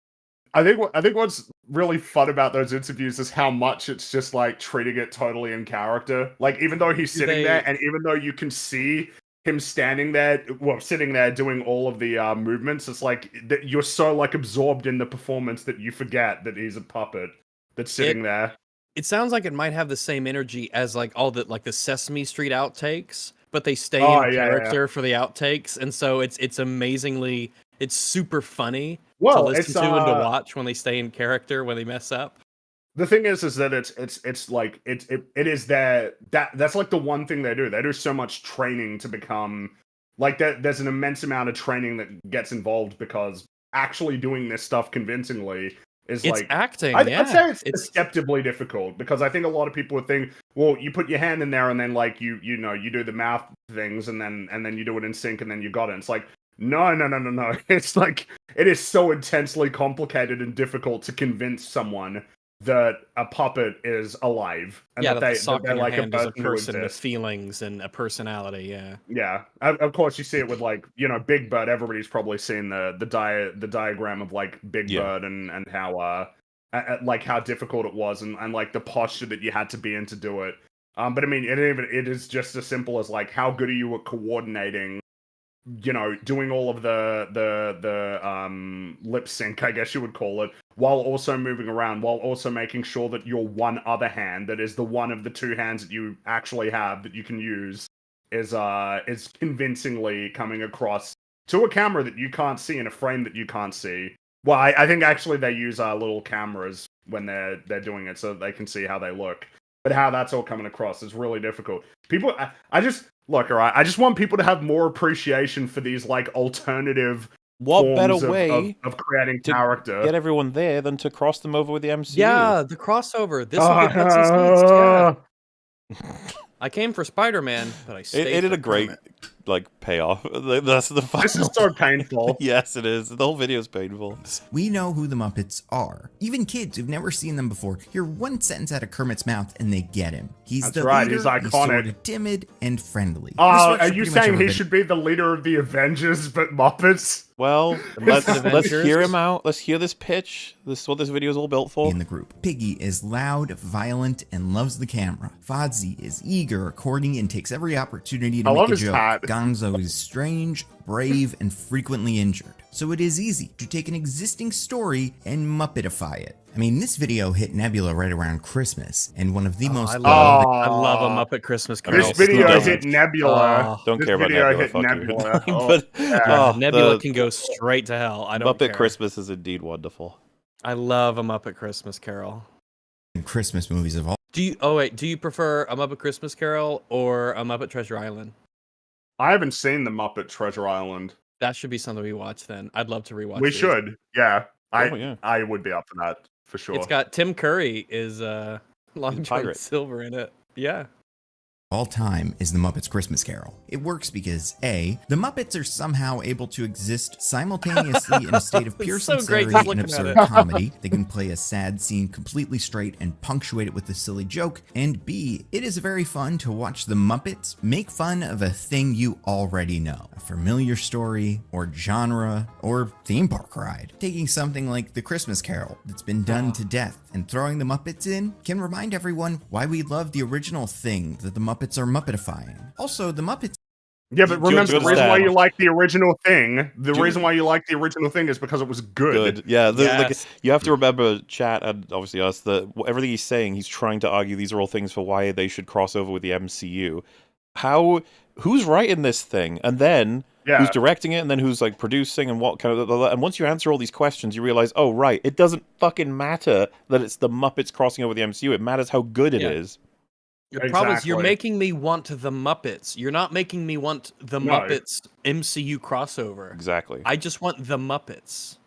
I think what's really fun about those interviews is how much it's just like treating it totally in character. Like even though he's Do sitting they- there, and even though you can see him standing there, well, sitting there doing all of the movements, it's like that you're so like absorbed in the performance that you forget that he's a puppet that's sitting there. It sounds like it might have the same energy as like all the Sesame Street outtakes, but they stay Oh, in yeah, character for the outtakes, and so it's amazingly, it's super funny to Well, listen it's to and to watch when they stay in character when they mess up. the thing is that it's like it is that's like the one thing they do. They do so much training to become like that. There's an immense amount of training that gets involved because actually doing this stuff convincingly is It's like acting. I'd yeah, say it's deceptively difficult because I think a lot of people would think, well, you put your hand in there and then like you do the mouth things and then you do it in sync and then you got it. It's like no. It's like it is so intensely complicated and difficult to convince someone that a puppet is alive and yeah. that That the they're sock in your like hand is a who person with exists. feelings and a personality. Yeah. Yeah, of course you see it with like Big Bird. Everybody's probably seen the diagram of like Big Yeah. Bird and how like how difficult it was and like the posture that you had to be in to do it. But I mean, it is just as simple as like how good are you at coordinating, doing all of the lip sync, I guess you would call it, while also moving around, while also making sure that your one other hand, that is the one of the two hands that you actually have that you can use, is convincingly coming across to a camera that you can't see in a frame that you can't see. Well, I think actually they use little cameras when they're doing it so that they can see how they look. But how that's all coming across is really difficult. People, I just look, all right. I just want people to have more appreciation for these like alternative What forms better way of creating to character. get everyone there than to cross them over with the MCU? Yeah, the crossover. This will get butts and seats. Yeah. I came for Spider-Man, but I stayed It did for a great Kermit. payoff. That's the final. This is so painful. Yes, it is. The whole video is painful. We know who the Muppets are. Even kids who've never seen them before hear one sentence out of Kermit's mouth and they get him. He's That's the right, leader, he's iconic. sort of timid and friendly. This Oh, works are for you pretty much saying he everybody. should be the leader of the Avengers but Muppets? Well, let's Avengers. hear him out. Let's hear this pitch. This is what this video is all built for. in the group? Piggy is loud, violent, and loves the camera. Fozzie is eager, corny, and takes every opportunity to I make love a his joke. hat. Gonzo is strange, brave, and frequently injured. So it is easy to take an existing story and Muppetify it. I mean, this video hit Nebula right around Christmas, and one of the most I love love a Muppet Christmas Carol. This video doesn't? hit Nebula. Oh, Don't This care about video Nebula. hit Fuck Nebula. you. Oh, But yeah, oh, Nebula the can go straight to hell. I don't Muppet care. Christmas is indeed wonderful. I love a Muppet Christmas Carol. Christmas movies of all Do you prefer a Muppet Christmas Carol or a Muppet Treasure Island? I haven't seen the Muppet Treasure Island. That should be something we watch then. I'd love to rewatch We these. should, yeah. Oh, yeah. I would be up for that for sure. It's got Tim Curry is Long John pirate. Silver in it. Yeah. time is The Muppets Christmas Carol. It works because A, the Muppets are somehow able to exist simultaneously in a state of pure It's so great sincerity just and looking at absurd it. comedy. They can play a sad scene completely straight and punctuate it with a silly joke. And B, it is very fun to watch the Muppets make fun of a thing you already know. A familiar story, or genre, or theme park ride. Taking something like The Christmas Carol that's been done to death and throwing the Muppets in can remind everyone why we love the original thing that the Muppets are Muppetifying. Also, the Muppets Yeah, but Do you remember, the reason why understand? you like the original thing, Do you- reason why you like the original thing is because it was good. Yeah, like, Yes. you have to remember, chat, and obviously us, that everything he's saying, he's trying to argue these are all things for why they should cross over with the MCU. Who's writing this thing? And then, Yeah. who's directing it? And then who's, like, producing? And what kind of... And once you answer all these questions, you realize, oh, right, it doesn't fucking matter that it's the Muppets crossing over the MCU. It matters how good it Yeah. is. Your problem is you're Exactly. making me want the Muppets. You're not making me want the No. Muppets MCU crossover. Exactly. I just want the Muppets.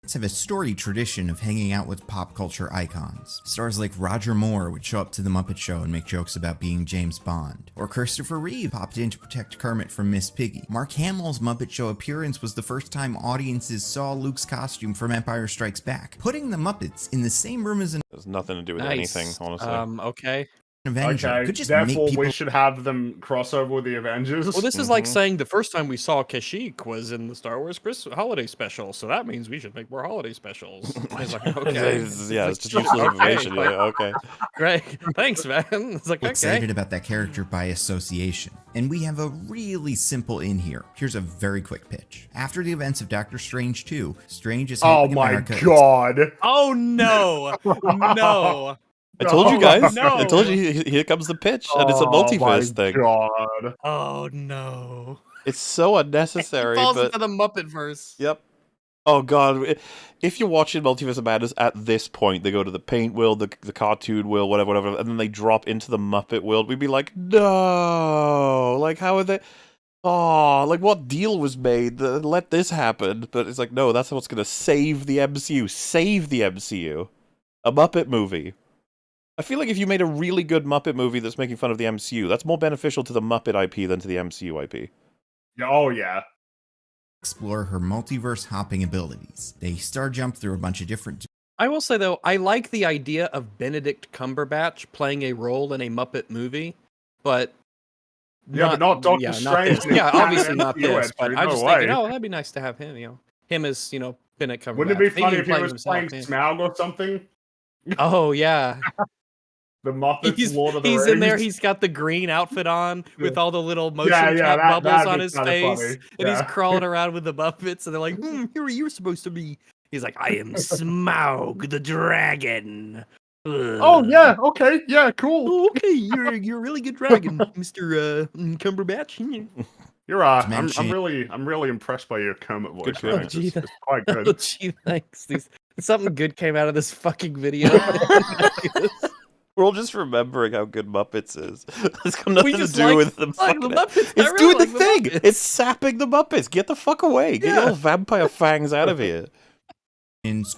Muppets have a storied tradition of hanging out with pop culture icons. Stars like Roger Moore would show up to the Muppet Show and make jokes about being James Bond. Or Christopher Reeve popped in to protect Kermit from Miss Piggy. Mark Hamill's Muppet Show appearance was the first time audiences saw Luke's costume from Empire Strikes Back. Putting the Muppets in the same room as an There's nothing to do with Nice. anything, honestly. Okay. Avenger Okay, could just make therefore people we should have them cross over with the Avengers. Well, this is like Mhm. saying the first time we saw Kashyyyk was in the Star Wars Christmas holiday special, so that means we should make more holiday specials. It's like, okay. Yeah, it's just useless information. Yeah, okay. Great. Thanks, man. It's like, okay. excited about that character by association. And we have a really simple in here. Here's a very quick pitch. After the events of Doctor Strange 2, Strange is Oh helping my America. god. Oh, no. No. I told you guys. No. I told you. Here comes the pitch, and it's a multiverse thing. God. Oh, no. It's so unnecessary, It falls but into the Muppet verse. yep. Oh god, if you're watching Multiverse of Madness at this point, they go to the Paint world, the cartoon world, whatever, and then they drop into the Muppet world. We'd be like, no, like how are they? Oh, like what deal was made? Let this happen, but it's like no, that's what's gonna save the MCU. Save the MCU. A Muppet movie. I feel like if you made a really good Muppet movie that's making fun of the MCU, that's more beneficial to the Muppet IP than to the MCU IP. Yeah, oh yeah. explore her multiverse hopping abilities. They star jump through a bunch of different I will say, though, I like the idea of Benedict Cumberbatch playing a role in a Muppet movie, but... Yeah, but not Doctor Strange. This. Yeah, obviously not You this, but entry, I'm no just way. thinking, oh, that'd be nice to have him, Him as, Benedict Cumberbatch. Wouldn't it be Maybe funny him if he was playing himself, Smaug or something? Oh, yeah. The Muppets, Lord of the Rings. He's in there, he's got the green outfit on with all the little motion cap bubbles that'd on be his kinda face. funny. And he's Yeah. crawling around with the Muppets, and they're like, here you're supposed to be. He's like, I am Smaug the dragon. Oh yeah, okay, yeah, cool. Oh, okay, you're a really good dragon, Mr. Cumberbatch. You're I'm Mention- really impressed by your Kermit voice. Good man. Kermit. It's quite Oh, good. gee, thanks. Something good came out of this fucking video. We're all just remembering how good Muppets is. It's got nothing to just do like- with them. like the fucking- Muppets. I It's really doing like the the thing. Muppets. It's sapping the Muppets. Get the fuck away. Get your vampire fangs out of here.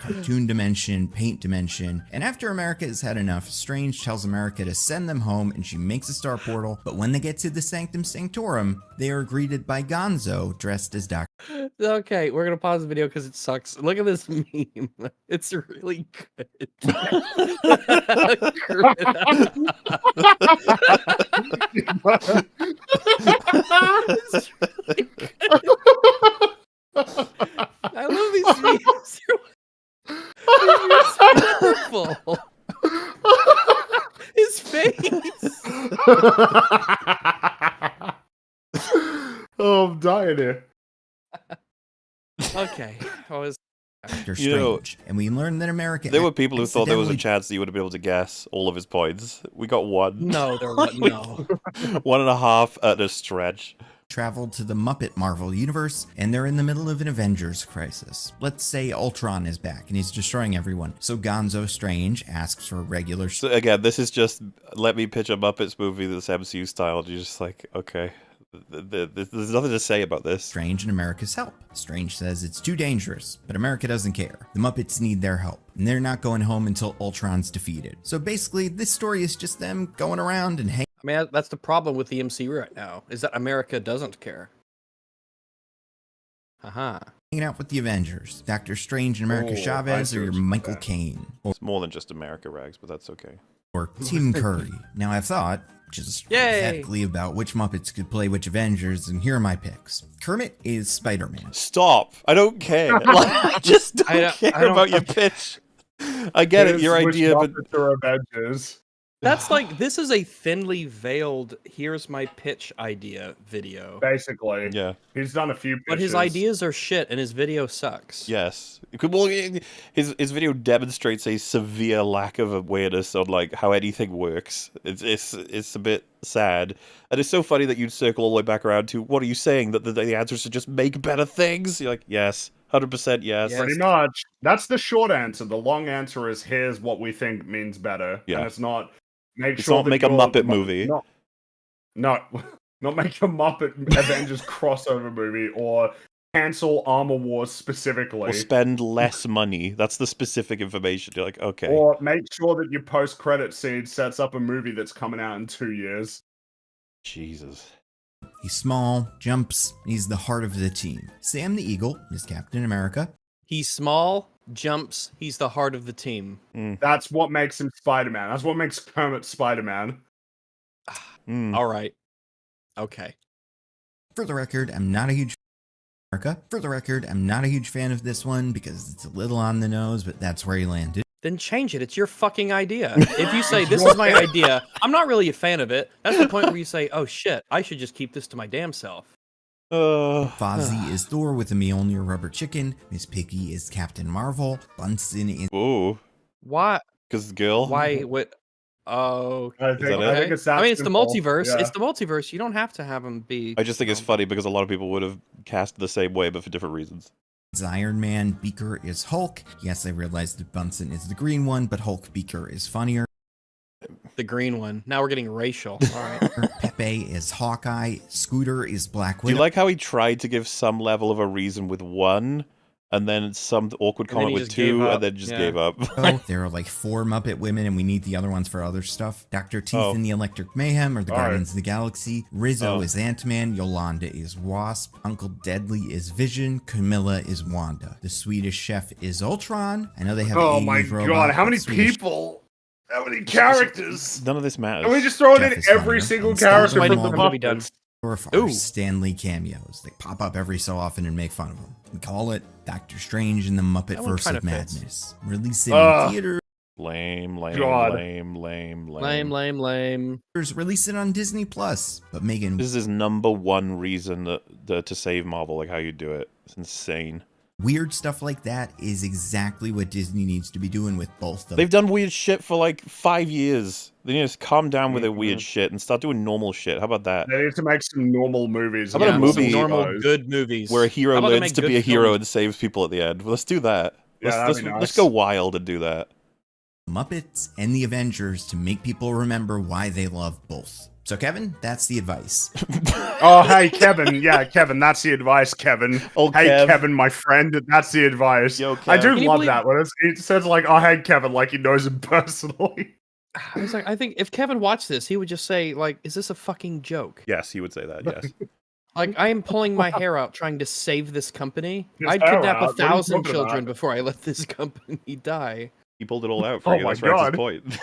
cartoon dimension, paint dimension, and after America has had enough, Strange tells America to send them home and she makes a star portal, but when they get to the Sanctum Sanctorum, they are greeted by Gonzo dressed as Dr. Okay, we're gonna pause the video because it sucks. Look at this meme. It's really good. It's really good. I love these memes. They're so wonderful. His face. Oh, I'm dying here. Okay, I was. Strange, You know, and we learn that America. There were people who thought there was a accidentally chance that you would have been able to guess all of his points. We got one. No, there wasn't. No. 1.5 at a stretch. traveled to the Muppet Marvel universe, and they're in the middle of an Avengers crisis. Let's say Ultron is back and he's destroying everyone. So Gonzo Strange asks for a regular So again, this is just let me pitch a Muppets movie that's MCU style. And you're just like, okay, there's nothing to say about this. Strange and America's help. Strange says it's too dangerous, but America doesn't care. The Muppets need their help, and they're not going home until Ultron's defeated. So basically, this story is just them going around and hanging. I mean, that's the problem with the MCU right now, is that America doesn't care. Haha. Hanging out with the Avengers, Doctor Strange and America Oh, I Chavez, see or what your you're Michael saying. Caine, It's more than just America rags, but that's okay. or Tim Curry. Now I've thought just Yay! hypothetically about which Muppets could play which Avengers, and here are my picks. Kermit is Spider-Man. Stop! I don't care. Like, I just don't care I don't- about your pitch. I get it, your Which idea, but Muppets are Avengers. That's like, this is a thinly veiled, here's my pitch idea video. Basically, Yeah. he's done a few pitches. But his ideas are shit and his video sucks. Yes. Well, his video demonstrates a severe lack of awareness on like how anything works. It's a bit sad, and it's so funny that you'd circle all the way back around to what are you saying, that the answer is to just make better things? You're like, yes, 100% yes. Yes. Pretty much. That's the short answer. The long answer is here's what we think means better. Yeah. And it's not It's not make a Muppet movie. Not make a Muppet Avengers crossover movie or cancel Armor Wars specifically. Or spend less money. That's the specific information. You're like, okay. Or make sure that your post-credit scene sets up a movie that's coming out in 2 years. Jesus. He's small, jumps, he's the heart of the team. Sam the Eagle is Captain America. He's small, jumps, he's the heart of the team. That's what makes him Spider-Man. That's what makes Kermit Spider-Man. All right. Okay. For the record, I'm not a huge America. For the record, I'm not a huge fan of this one because it's a little on the nose, but that's where he landed. Then change it. It's your fucking idea. If you say, this is my idea, I'm not really a fan of it, that's the point where you say, oh shit, I should just keep this to my damn self. Fozzie is Thor with a Mjolnir rubber chicken. Miss Piggy is Captain Marvel. Bunsen is... Ooh. Why? Because girl? Why? What? Oh, I think okay. it's that I mean, it's the simple. multiverse. Yeah. It's the multiverse. You don't have to have them be. I just think it's funny because a lot of people would have cast the same way, but for different reasons. Iron Man. Beaker is Hulk. Yes, I realize that Bunsen is the green one, but Hulk Beaker is funnier. The green one. Now we're getting racial. All right. Pepe is Hawkeye. Scooter is Black Do Widow. you like how he tried to give some level of a reason with one, and then some awkward And then comment he with just gave two, up. and then just Yeah. gave up? There are like 4 Muppet women, and we need the other ones for other stuff. Dr. Teeth Oh. and the Electric Mayhem are the All right. Guardians of the Galaxy. Rizzo Oh. is Ant-Man. Yolanda is Wasp. Uncle Deadly is Vision. Camilla is Wanda. The Swedish Chef is Ultron. I know they have an Oh 80s my robot, god, how but many Swedish people? How many characters? None of this matters. Can we just throw it Jeff in is every funnier, single and character Star from Wars the movie done. Muppets? are Ooh. Stanley cameos. They pop up every so often and make fun of them. We call it Doctor Strange in the Muppet That one Verse kinda of fits. Madness. Release it in Ugh. theaters. Lame, lame, God. lame, lame, lame. Lame, lame, lame. Release it on Disney Plus. But Megan, This is his number one reason to save Marvel, like how you do it. It's insane. weird stuff like that is exactly what Disney needs to be doing with both of them. They've done weird shit for like 5 years. They need to calm down with their weird Mhm. shit and start doing normal shit. How about that? They need to make some normal movies. How about a and movie- Some some normal shows. good movies. Where a hero How about they learns make to good be a hero films? and saves people at the end. Well, let's do that. Yeah, that'd Let's be let's nice. go wild and do that. Muppets and the Avengers to make people remember why they love both. So Kevin, that's the advice. Oh, hey, Kevin. Yeah, Kevin, that's the advice, Kevin. Oh, Hey, Kev. Kevin, my friend, that's the advice. Yo, I Kev. do Can you love believe- that when it says like, oh, hey, Kevin, like he knows him personally. I was like, I think if Kevin watched this, he would just say, like, is this a fucking joke? Yes, he would say that. Yes. Like, I am pulling my hair out trying to save this company. His I'd hair kidnap out? What are you 1,000 talking children about? before I let this company die. He pulled it all out for Oh you. my That's Rex's God. point.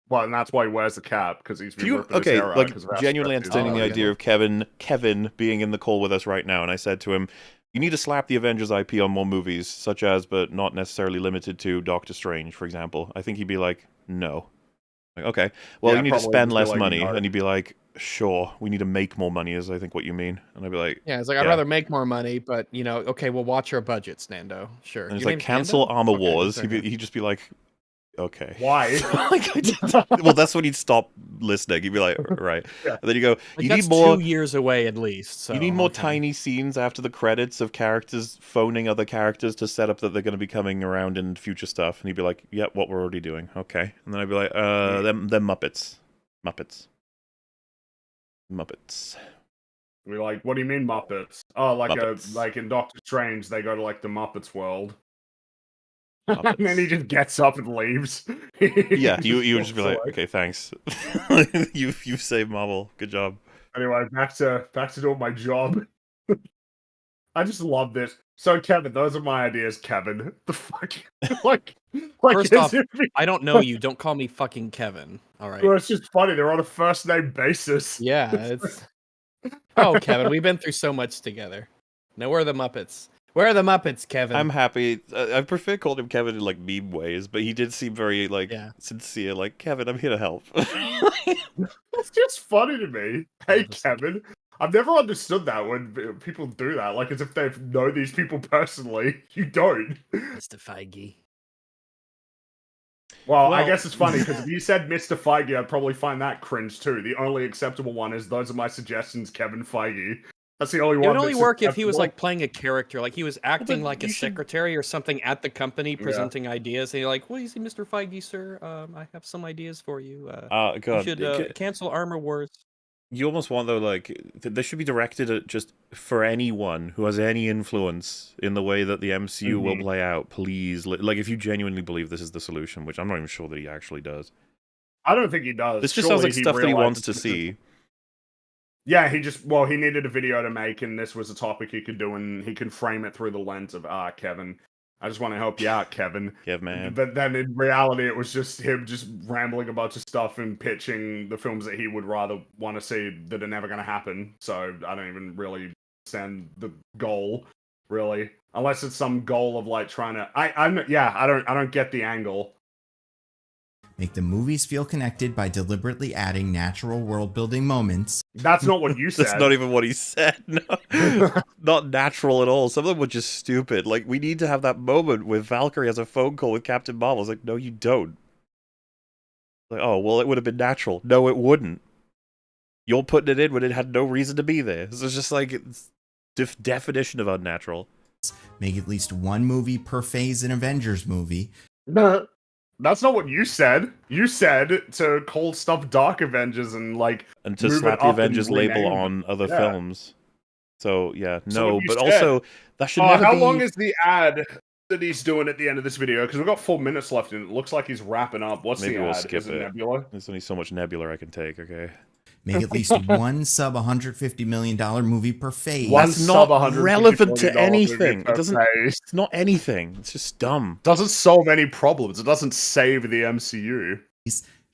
Well, and that's why he wears the cap, because he's been Do you, ripping his okay, hair out like 'cause of genuinely asbestos. entertaining the Oh, idea of Kevin being in the call with us right now, and I said to him, "You need to slap the Avengers IP on more movies, such as, but not necessarily limited to, Doctor Strange, for example." I think he'd be like, "No." Like, okay, well, Yeah, you need to probably spend just be less like, money, "No." and he'd be like, "Sure, we need to make more money," is I think what you mean, and I'd be like, Yeah, it's like, I'd Yeah. rather make more money, but, you know, okay, we'll watch our budgets, Nando. Sure. and it's Your like name's cancel Nando? Armor Okay, Wars. fair enough. He'd just be like, "Okay." Why? Like, I did- well, that's when he'd stop listening. He'd be like, "Right," Yeah. and then you go, Like, "You that's need more." 2 years away at least. So, You need more okay. tiny scenes after the credits of characters phoning other characters to set up that they're going to be coming around in future stuff. And he'd be like, "Yep, what we're already doing. Okay." And then I'd be like, them Muppets. Muppets. We're like, what do you mean Muppets? Oh, like Muppets. like in Doctor Strange, they go to like the Muppets world. Muppets. And then he just gets up and leaves. Yeah, you would just be like, walks away. "Okay, thanks. You've saved Marvel. Good job." Anyway, back to doing my job. I just love this. So Kevin, those are my ideas, Kevin. The fuck, like First as off, if he- I don't know you. Don't call me fucking Kevin. All right. well, it's just funny. They're on a first name basis. Yeah, it's. Oh, Kevin, we've been through so much together. Now, where are the Muppets? Where are the Muppets, Kevin? I'm happy. I prefer calling him Kevin in like meme ways, but he did seem very like sincere. Like, Kevin, I'm here to help. That's just funny to me. Hey, Kevin. I've never understood that when people do that, like as if they know these people personally. You don't. Mr. Feige. Well, I guess it's funny because if you said Mr. Feige, I'd probably find that cringe too. The only acceptable one is those are my suggestions, Kevin Feige. That's the only one. It would only work if he was like playing a character, like he was acting like a secretary or something at the company, presenting ideas. And you're like, "Well, you see, Mr. Feige, sir, I have some ideas for you. God, you should cancel Armor Wars." You almost want though, like they should be directed at just for anyone who has any influence in the way that the MCU will play out. Please, like if you genuinely believe this is the solution, which I'm not even sure that he actually does. I don't think he does. This just sounds like stuff that he wants to see. Yeah, he needed a video to make, and this was a topic he could do, and he can frame it through the lens of, Kevin, I just want to help you out, Kevin. Yeah, man. But then in reality, it was just him just rambling a bunch of stuff and pitching the films that he would rather want to see that are never going to happen. So I don't even really understand the goal, really, unless it's some goal of like trying to. I don't get the angle. Make the movies feel connected by deliberately adding natural world-building moments. That's not what you said. That's not even what he said. No. Not natural at all. Some of them were just stupid. Like, we need to have that moment where Valkyrie has a phone call with Captain Marvel. It's like, no, you don't. Like, oh, well, it would have been natural. No, it wouldn't. You're putting it in when it had no reason to be there. So it's just like, it's definition of unnatural. Make at least one movie per phase in Avengers movie. No. That's not what you said. You said to call stuff Dark Avengers and like and to slap the Avengers label on other films. So yeah, no, but also that should never be. How long is the ad that he's doing at the end of this video? Because we've got 4 minutes left, and it looks like he's wrapping up. What's Maybe the ad? We'll skip is it Nebula? There's only so much Nebula I can take. Okay. Make at least one sub $150 million movie per phase. That's not relevant to anything. It doesn't. It's not anything. It's just dumb. Doesn't solve any problems. It doesn't save the MCU.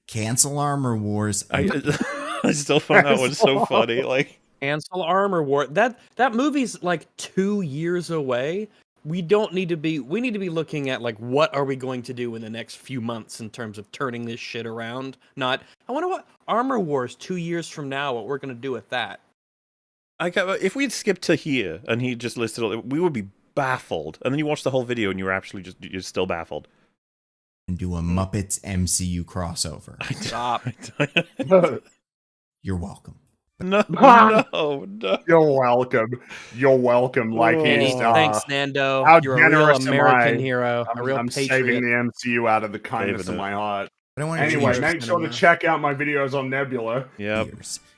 Cancel Armor Wars. I still find that one so funny. Like, cancel Armor War. That movie's like 2 years away. We need to be looking at like what are we going to do in the next few months in terms of turning this shit around. Not, I wonder what Armor Wars 2 years from now, what we're going to do with that. If we'd skipped to here and he just listed all, we would be baffled. And then you watch the whole video and you're still baffled. And do a Muppets MCU crossover. Stop. You're welcome. No. You're welcome. You're welcome. Like, thanks, Nando. You're a real American hero. A real I'm patriot. saving the MCU out of the kindness of my heart. Anyway, make sure to check out my videos on Nebula. Yep.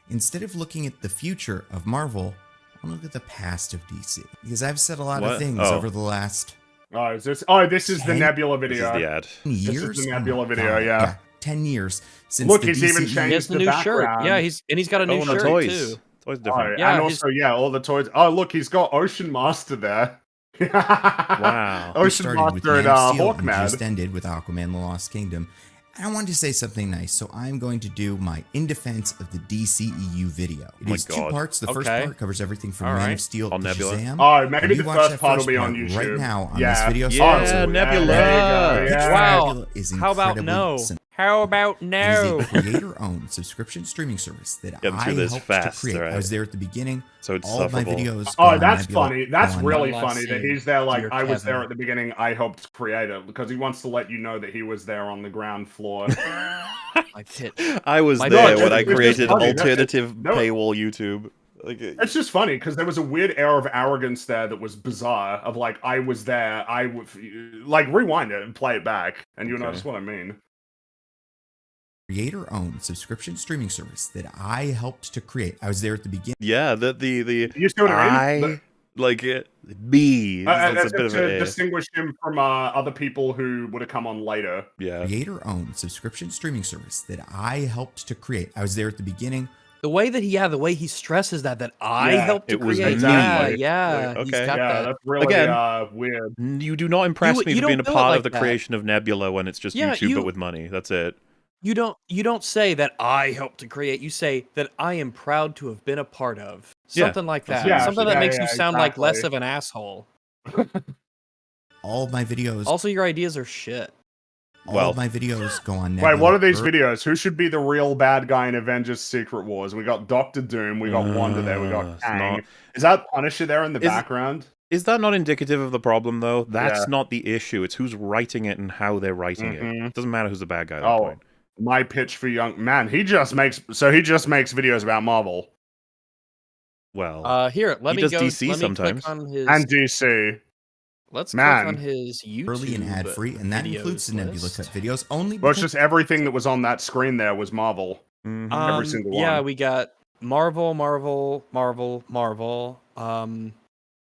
Instead of looking at the future of Marvel, I want to look at the past of DC. Because I've said a lot of things over the last... this is the Nebula video. This is the ad. Years? This is the Nebula video, yeah. 10 years since Look, he's even changed he has the new background. shirt. Yeah, he's got a new shirt toys. too. Toys different. And also, all the toys. Oh, look, he's got Ocean Master there. Wow. Ocean Master and Hawkman. Just ended with Aquaman: The Lost Kingdom. And I wanted to say something nice, so I'm going to do my In Defense of the DCEU video. It is 2 parts. The first part covers everything from Man of Steel to Shazam. Oh, maybe the first part will be on YouTube. Right now on this video. Yeah, Nebula. Wow. How about no? How about no? It is a creator-owned subscription streaming service that I helped to create. I was there at the beginning. So it's all of my videos. Oh, that's funny. That's really funny that he's there. Like, I was there at the beginning. I helped create it because he wants to let you know that he was there on the ground floor. I was there when I created alternative paywall YouTube. Like, it's just funny because there was a weird air of arrogance there that was bizarre. Of like, I was there. I would like rewind it and play it back, and you'll notice what I mean. Creator-owned subscription streaming service that I helped to create. I was there at the beginning. Yeah, the you see what I mean? Like it, me. That's a bit to distinguish him from other people who would have come on later. Yeah. Creator-owned subscription streaming service that I helped to create. I was there at the beginning. The way he stresses that I helped to create. Exactly. Yeah. Okay. He's got that. That's really weird. You do not impress me for being a part of the creation of Nebula when it's just YouTube but with money. That's it. You don't say that I helped to create. You say that I am proud to have been a part of. Something like that. Something that makes you sound like less of an asshole. All of my videos, Also, your ideas are shit. all of my videos go on Wait, Nebula. what are these videos? Who should be the real bad guy in Avengers Secret Wars? We got Doctor Doom, we got Wanda there, we got it's Kang. not- Is that Punisher there in the Is- background? Is that not indicative of the problem, though? That's Yeah. not the issue. It's who's writing it and how they're writing it. Mhm. It doesn't matter who's the bad guy at that Oh, point. my pitch for young man. He just makes videos about Marvel Well, Here, let He me does go. DC let me sometimes. click on his. and DC. Let's Man. click on his YouTube. early and ad-free, and that includes the videos Nebula list. Cut videos only Well, it's because just everything that was on that screen there was Marvel. mhm. every single Yeah, one. we got Marvel,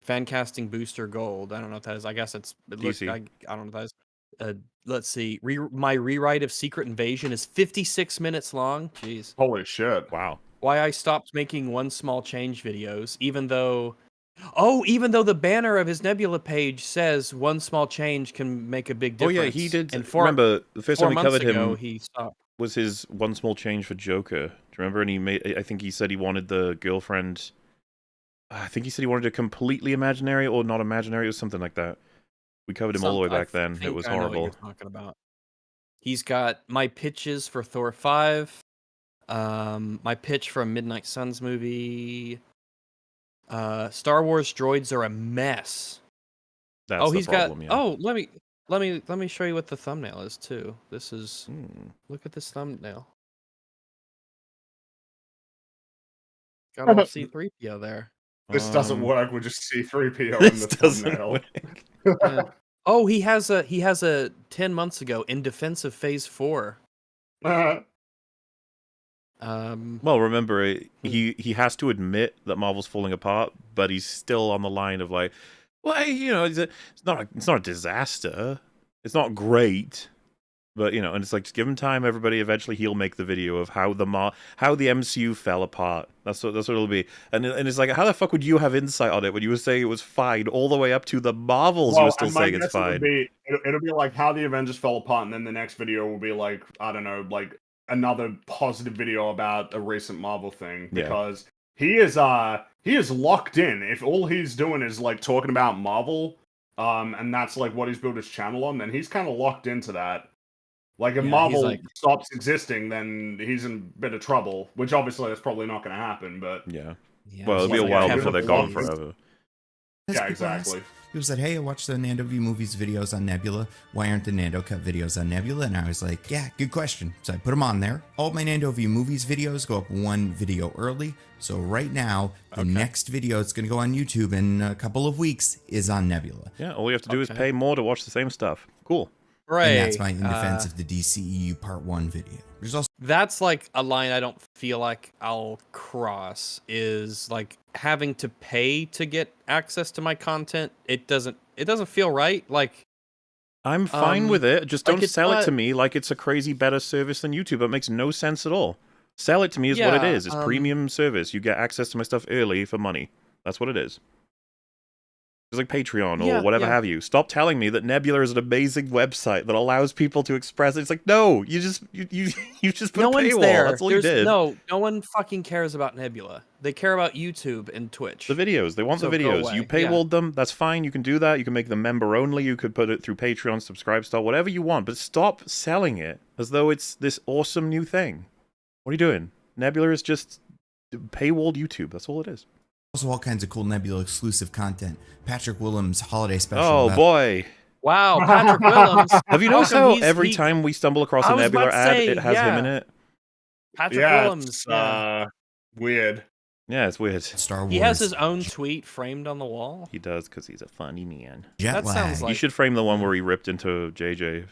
fan casting booster gold. I don't know what that is. I guess it looks. DC. I don't know what that is. Let's see. My rewrite of Secret Invasion is 56 minutes long. Jeez. Holy shit. Wow. Why I stopped making one small change videos, even though the banner of his Nebula page says one small change can make a big Oh difference. yeah, he did. And Remember, the first 4 time we months covered ago, him he stopped. was his one small change for Joker. Do you remember? And he made. I think he said he wanted the girlfriend. I think he said he wanted it completely imaginary or not imaginary or something like that. We covered him all the way back then. It think was I know what horrible. you're talking about. He's got my pitches for Thor 5, my pitch for a Midnight Suns movie. Star Wars droids are a mess. That's the he's problem. got. Yeah. Oh, let me show you what the thumbnail is too. This is. Hmm. Look at this thumbnail. Got all C-3PO there. This doesn't work with just C-3PO in This the doesn't thumbnail. work. Yeah. Oh, he has a 10 months ago in defense of Phase 4. Well, remember, he has to admit that Marvel's falling apart, but he's still on the line of like, well, you know, it's not a disaster. It's not great, but you know, and it's like, just give him time, everybody. Eventually, he'll make the video of how the MCU fell apart. That's what it'll be. And it's like, how the fuck would you have insight on it when you were saying it was fine all the way up to the Marvels? You were still and my saying it's guess fine. It'll be like how the Avengers fell apart, and then the next video will be like, I don't know, like another positive video about a recent Marvel thing, Yeah. because he is locked in. If all he's doing is like talking about Marvel, and that's like what he's built his channel on, then he's kind of locked into that. Like if Yeah, Marvel he's like- stops existing, then he's in a bit of trouble. Which obviously that's probably not going to happen. But Yeah. Yeah, Well, it'll be a like while Kevin before they're Feige. gone forever. Because yeah, people ask- exactly. People said, hey, I watched the Nando V Movies videos on Nebula. Why aren't the Nando Cut videos on Nebula? And I was like, yeah, good question. So I put them on there. All of my Nando V Movies videos go up one video early. So right now, the next video that's going to go on YouTube in a couple of weeks is on Nebula. Yeah, all you have to do is Okay. pay more to watch the same stuff. Cool. right. And that's my In Defense of the DCEU Part 1 video. There's also That's like a line I don't feel like I'll cross, is like having to pay to get access to my content. It doesn't feel right. Like, I'm fine with it. Just like don't it's sell it to not- me like it's a crazy better service than YouTube. It makes no sense at all. Sell it to me is what it Yeah, is. It's premium service. You get access to my stuff early for money. That's what it is. It's like Patreon or Yeah, whatever yeah. have you. Stop telling me that Nebula is an amazing website that allows people to express it. It's like, no, you just put no a one's paywall. there. That's all you did. No one fucking cares about Nebula. They care about YouTube and Twitch. The videos. They want So the go videos. away. You paywalled them. That's fine. You can do that. You can make them member only. You could put it through Patreon, Subscribe Star, whatever you want. But stop selling it as though it's this awesome new thing. What are you doing? Nebula is just paywalled YouTube. That's all it is. also all kinds of cool Nebula exclusive content. Patrick Willems' holiday special. Oh, about- boy. Wow, Patrick Willems. Have you How noticed come how he's- every he- time we stumble across I a was Nebula about to ad, say, it has him in yeah. it? Patrick yeah, Willems. it's Yeah. weird. Yeah, it's weird. Star Wars. He has his own tweet framed on the wall. He does, because he's a funny man. jet that lag. sounds You like- should frame the one where he ripped into JJ,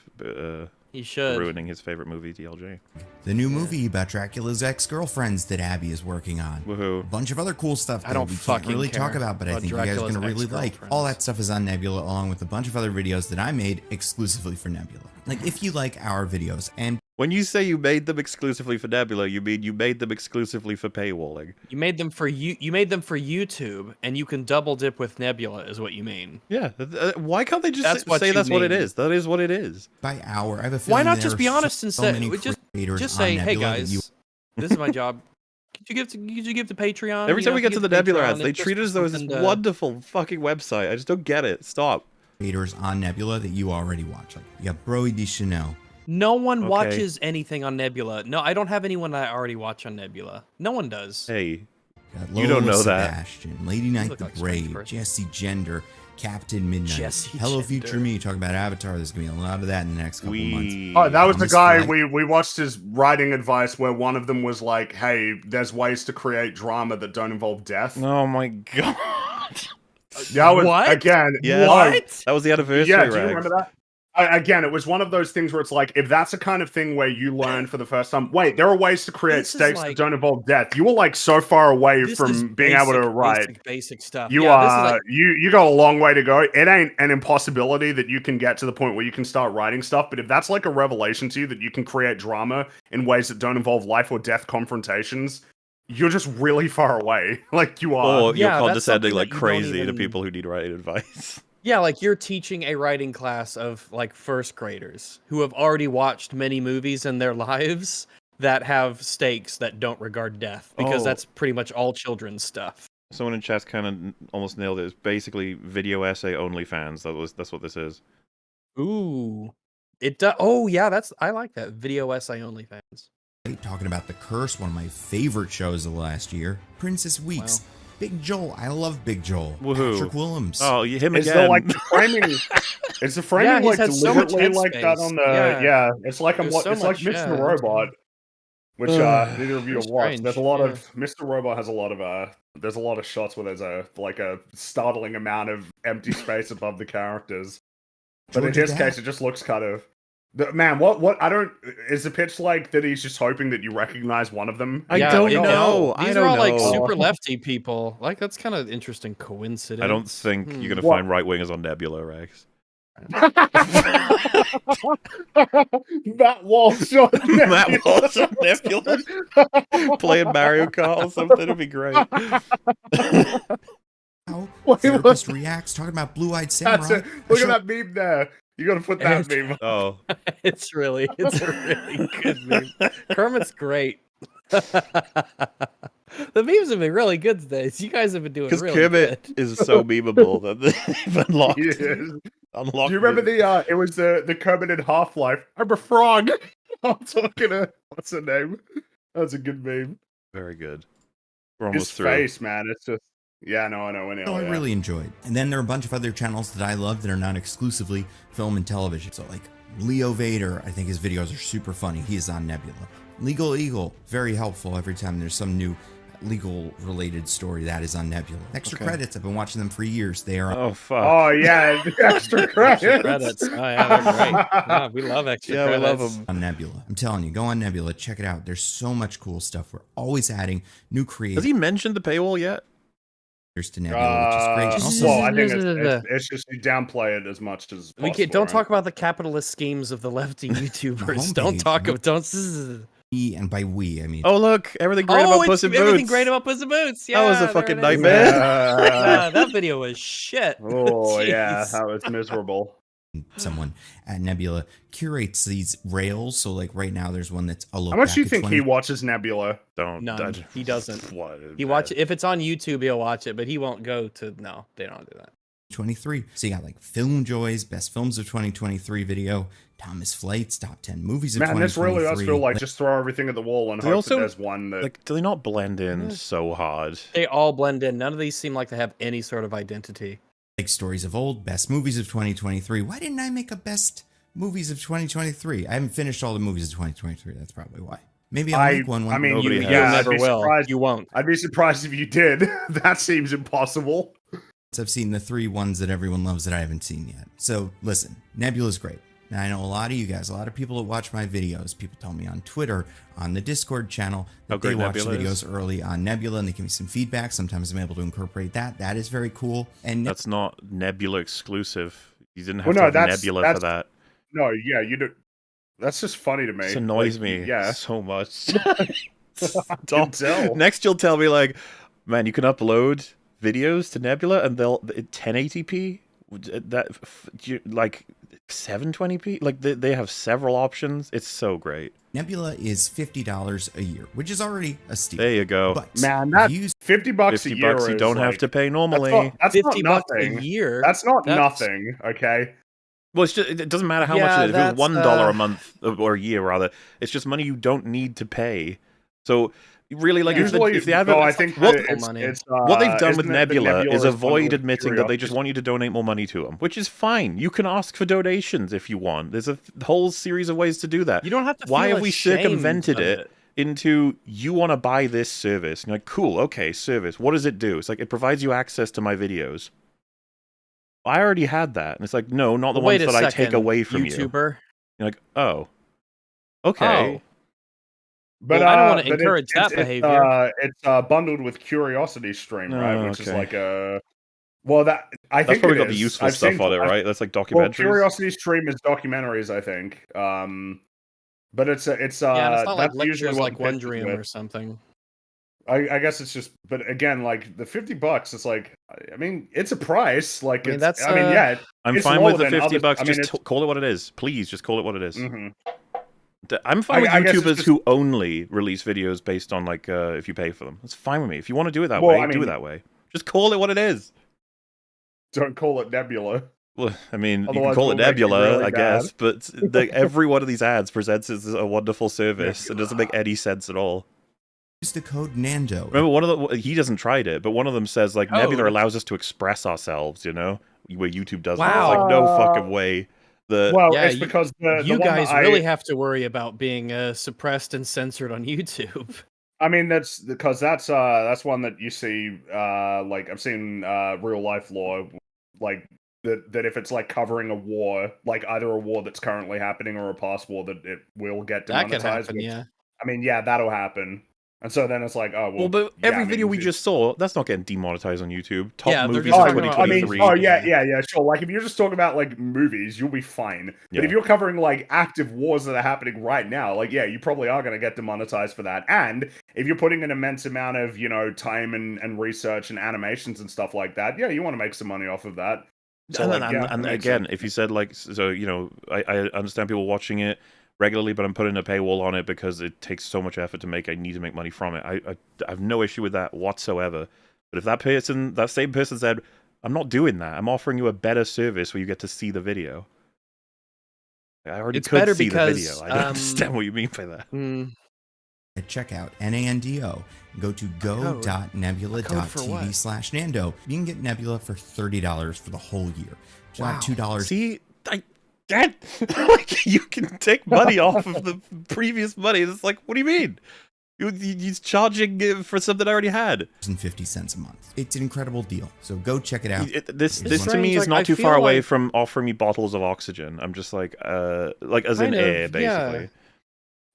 He should. ruining his favorite movie, DLJ. The new movie about Dracula's ex-girlfriends that Abby is working on. A Woohoo. bunch of other cool stuff I that don't we can't fucking really talk care about, but I about think you guys are Dracula's going to really like. ex-girlfriends. All that stuff is on Nebula, along with a bunch of other videos that I made exclusively for Nebula. Like, if you like our videos, and When you say you made them exclusively for Nebula, you mean you made them exclusively for paywalling. You made them for you made them for YouTube, and you can double dip with Nebula, is what you mean. Yeah. Why can't they just That's what say you that's what it mean. is? That is what it is. by hour, I have a Why feeling not there just are be honest and so say, many just creators just on say, hey Nebula that guys, you- this is my job. Could you give to Patreon? Every You time know, we if you get to give the Nebula Patreon, ads, they it's just treat it as though it's this something to- wonderful fucking website. I just don't get it. Stop. Creators on Nebula that you already watch. Like you got Broy DeChanel. No one Okay. watches anything on Nebula. No, I don't have anyone that I already watch on Nebula. No one does. Hey, Got You don't Lola know that. Sebastian, Lady Knight look the like a strange Brave, person. Jesse Gender, Captain Midnight, Jesse Hello Gender. Future Me. Talking about Avatar. There's gonna be a lot of that in the next couple months. Oh, that was the Thomas guy Flight. we watched his writing advice where one of them was like, "Hey, there's ways to create drama that don't involve death." oh my god. That was What? again. Yeah. What? That was the anniversary, Yeah, do you Rags. remember that? Again, it was one of those things where it's like, if that's the kind of thing where you learn for the first time, wait, there are ways to create This is stakes like- that don't involve death. You were like so far away This is from being able to write. basic stuff. You Yeah, this is are like- you got a long way to go. It ain't an impossibility that you can get to the point where you can start writing stuff, but if that's like a revelation to you that you can create drama in ways that don't involve life or death confrontations, you're just really far away. Like you are. Or you're Yeah, that's condescending something like that you don't crazy to even- people who need writing advice. Yeah, like you're teaching a writing class of like first graders who have already watched many movies in their lives that have stakes that don't regard death because Oh. that's pretty much all children's stuff. Someone in chat's kind of almost nailed it. It's basically video essay only fans. That's what this is. Ooh. It does. Oh yeah, I like that. Video essay only fans. Talking about The Curse, one of my favorite shows of the last year. Princess Weeks. Wow. Big Joel. I love Big Joel. Woohoo. Patrick Willems. Oh, him Is again. the like the framing? Is the framing he's like had so much deliberately like that headspace. on the? Yeah. Yeah, it's like There's so it's like much, Mr. yeah, Robot, which Ugh. neither of you have It's watched. There's a strange, lot yeah. of Mr. Robot has a lot of there's a lot of shots where there's a startling amount of empty space above the characters. But in Georgia his Dad. case, it just looks kind of. Man, what I don't is the pitch like that he's just hoping that you recognize one of them. I don't like, know. These I are don't all like know. super lefty people. Like that's kind of interesting coincidence. I don't think you're gonna What? find right wingers on Nebula, Rex. Matt Walsh on Matt Walsh on Nebula playing Mario Kart or something. It'd be great. How Wait, Therapist Reacts. Talking about Blue Eyed Samurai. That's it. Look at that meme there. You gotta put that meme. Oh, it's a really good meme. Kermit's great. The memes have been really good today. You guys have been doing because really Kermit good. is so memeable that they've unlocked. Yes. Unlocked. Do you remember it. it was the Kermit in Half-Life? I'm a frog. I'm talking to what's her name? That's a good meme. Very good. We're almost His through. face, man. It's just yeah, no, I know. I really enjoyed. And then there are a bunch of other channels that I love that are not exclusively film and television. So like Leo Vader, I think his videos are super funny. He is on Nebula. Legal Eagle, very helpful every time there's some new legal related story that is on Nebula. Extra Okay. credits, I've been watching them for years. They are Oh fuck. Oh yeah, the extra credits. Extra credits. Oh yeah, they're great. Yeah, we love extra Yeah, we credits. love them. on Nebula. I'm telling you, go on Nebula, check it out. There's so much cool stuff. We're always adding new Has creators he mentioned the paywall yet? to Nebula, which is great. And also, Well, I think it's just you downplay it as much as possible. We can't, don't right? talk about the capitalist schemes of the lefty YouTubers. homepage, Don't talk no. of don't. we, and by we, I mean Oh look, everything great about Puss in Boots. everything great about Puss in Boots. Yeah, That was a there fucking it is. nightmare. Yeah, that video was shit. Oh yeah, Jeez. that was miserable. someone at Nebula curates these rails. So like right now, there's one that's a look How much back do you at think 20 he watches Nebula? None. He doesn't. What? He watch if it's on YouTube, he'll watch it, but he won't go to. No, they don't do that. 23. So you got like Film Joys, Best Films of 2023 video, Thomas Flight's Top 10 Movies of Man, this 2023. really does feel like just throw everything at the wall and They hope also, that there's one that. Like, do they not blend in Yeah. so hard? They all blend in. None of these seem like they have any sort of identity. like Stories of Old, Best Movies of 2023. Why didn't I make a Best Movies of 2023? I haven't finished all the movies of 2023. That's probably why. Maybe I'll make one. I mean, Nobody you, has. You yeah, I'd never be will. surprised. You won't. I'd be surprised if you did. That seems impossible. I've seen the 3 ones that everyone loves that I haven't seen yet. So listen, Nebula's great. Now I know a lot of you guys, a lot of people that watch my videos, people tell me on Twitter, on the Discord channel, How that they great watch Nebula videos early on Nebula and they give me some feedback. Sometimes I'm able to incorporate that. That is very cool. And That's not Nebula exclusive. You didn't Well, have no, to have that's- Nebula that's- for that. No, yeah, you do. That's just funny to me. This annoys Like, me Yeah. so much. can Don't tell. Next, you'll tell me like, man, you can upload videos to Nebula and they'll 1080p. Like 720p. Like they have several options. It's so great. Nebula is $50 a year, which is already a steal. There you go. But Man, if that you use $50 50 a year bucks you is don't have like- to pay normally. That's not $50 a nothing. year. That's not That's- nothing. Okay. Well, it's just, it doesn't matter how much Yeah, it is. If it was that's, $1 a month or a year, rather, it's just money you don't need to pay. So really, like, Yeah. if the advert, no, I think what, that money. what they've done with isn't it the Nebula is is avoid bundled with admitting that they just Curiosity? want you to donate more money to them, which is fine. You can ask for donations if you want. There's a whole series of ways to do that. You don't have to. Why feel have we ashamed circumvented of it into you want to buy this service? And you're like, cool, okay, service. What does it do? It's like it provides you access to my videos. I already had that, and it's like, no, not the Wait ones a that I take second, away from you. YouTuber. You're like, oh, okay. Oh. But Well, I don't wanna but encourage that behavior. It's bundled with Curiosity Stream, right? Oh, Which is okay. like a well, that I That's think probably it got the is. useful I've stuff seen- on it, right? That's like Well, documentaries. Curiosity Stream is documentaries, I think. But it's Yeah, and it's not like that's usually lectures what like the pitch is Wondrium with. or something. I guess it's just, but again, like the $50, it's like, I mean, it's a price. Like, I mean, it's, that's, I mean, yeah, I'm it's fine lower with the than 50 other- bucks. I mean, Just call it what it is. Please, just call it what it is. mhm. I'm fine with I guess it's YouTubers just- who only release videos based on, like, if you pay for them. That's fine with me. If you want to do it that Well, way, I do it mean- that way. Just call it what it is. Don't call it Nebula. Well, I mean, you can Otherwise call it we'll make you Nebula, really I guess, but every one of these ads presents as a wonderful service. It doesn't make any sense at all. use the code Nando. Remember, one of the he doesn't tried it, but one of them says like Nebula Code? allows us to express ourselves. You know, where YouTube doesn't. Wow. It's like no fucking way. Well, Yeah, it's because the You one guys that really have to worry about being suppressed and censored on YouTube. I mean, that's because that's one that you see. Like I've seen real life law, like that if it's like covering a war, like either a war that's currently happening or a past war, that it will get That demonetized. could happen, which- yeah. I mean, yeah, that'll happen. And so then it's like, oh well. Well, but yeah, every I mean, video we it- just saw, that's not getting demonetized on YouTube. Top Yeah, they're movies just of talking about- I mean, 2023. yeah, sure. Like if you're just talking about like movies, you'll be fine. But Yeah. if you're covering like active wars that are happening right now, like yeah, you probably are going to get demonetized for that. And if you're putting an immense amount of time and research and animations and stuff like that, yeah, you want to make some money off of that. So, and like, yeah, and that makes again, sense. if you said like, so I understand people watching it regularly, but I'm putting a paywall on it because it takes so much effort to make. I need to make money from it. I have no issue with that whatsoever. But if that same person said, I'm not doing that, I'm offering you a better service where you get to see the video. I already It's could better see because, the video. I don't understand what you mean by that. At checkout, Nando, go to Code for what? go.nebula.tv/Nando. You can get Nebula for $30 for the whole year. It's Wow. not $2. See, that like you can take money off of the previous money. It's like, what do you mean? He's charging for something I already had. And 50 cents a month. It's an incredible deal. So go check it out. This to strange, me is like, not I too feel far away like- from offering me bottles of oxygen. I'm just like as in Kind of, air, basically. yeah.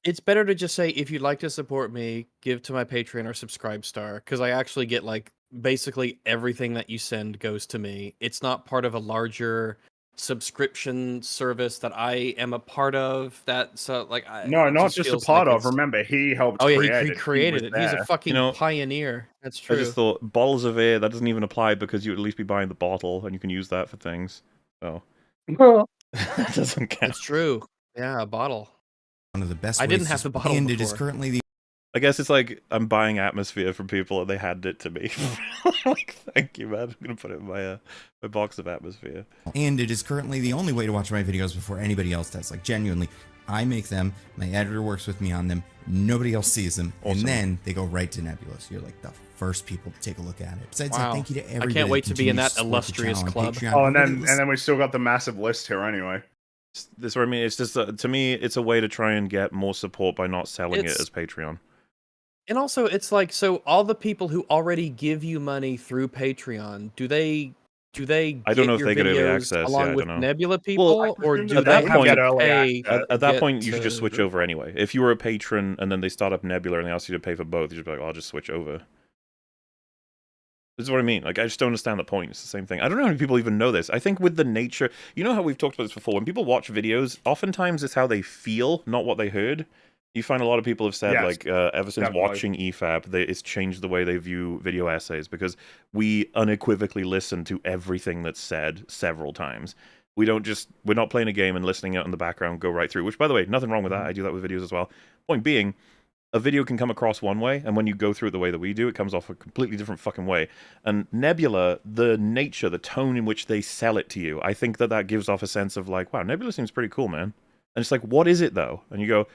It's better to just say, if you'd like to support me, give to my Patreon or Subscribe Star, because I actually get like basically everything that you send goes to me. It's not part of a larger subscription service that I am a part of. That so like No, it not just a feels part like of. it's- Remember, he helped. Oh yeah, create he it. created was it. He's there. a fucking You know, pioneer. That's I true. just thought bottles of air, that doesn't even apply because you would at least be buying the bottle and you can use that for things. So that doesn't count. It's true. Yeah, a bottle. One of the best I ways didn't to have the support- bottle And it is before. currently the I guess it's like I'm buying atmosphere from people and they hand it to me. Like, thank you, man. I'm gonna put it in my box of atmosphere. only way to watch my videos before anybody else does. Like genuinely, I make them, my editor works with me on them, nobody else sees them, Awesome. and then they go right to Nebula. So you're like the first people to take a look at it. Besides that, Wow. thank you to everybody. can't wait to be in continues that support the illustrious channel on club. Patreon. Oh, and Everybody then we still got the massive list here anyway. That's what I mean. It's just to me, it's a way to try and get more support by not selling it It's- as Patreon. And also, it's like, so all the people who already give you money through Patreon, do they I don't know get if they your get early videos access, along yeah, I with don't know. Nebula people, I or presume do that they they have would to get early pay? access. At that get point, you should to- just switch over anyway. If you were a patron and then they start up Nebula and they ask you to pay for both, you should be like, oh, I'll just switch over. This is what I mean. Like, I just don't understand the point. It's the same thing. I don't know how many people even know this. I think with the nature... You know how we've talked about this before? When people watch videos, oftentimes it's how they feel, not what they heard. You find a lot of people have said, Yes, like, ever since definitely. watching EFAP, it's changed the way they view video essays because we unequivocally listen to everything that's said several times. we're not playing a game and listening out in the background, go right through. Which, by the way, nothing wrong with that. I do that with videos as well. Point being, a video can come across one way, and when you go through it the way that we do, it comes off a completely different fucking way. And Nebula, the nature, the tone in which they sell it to you, I think that gives off a sense of like, wow, Nebula seems pretty cool, man. And it's like, what is it though? And you go,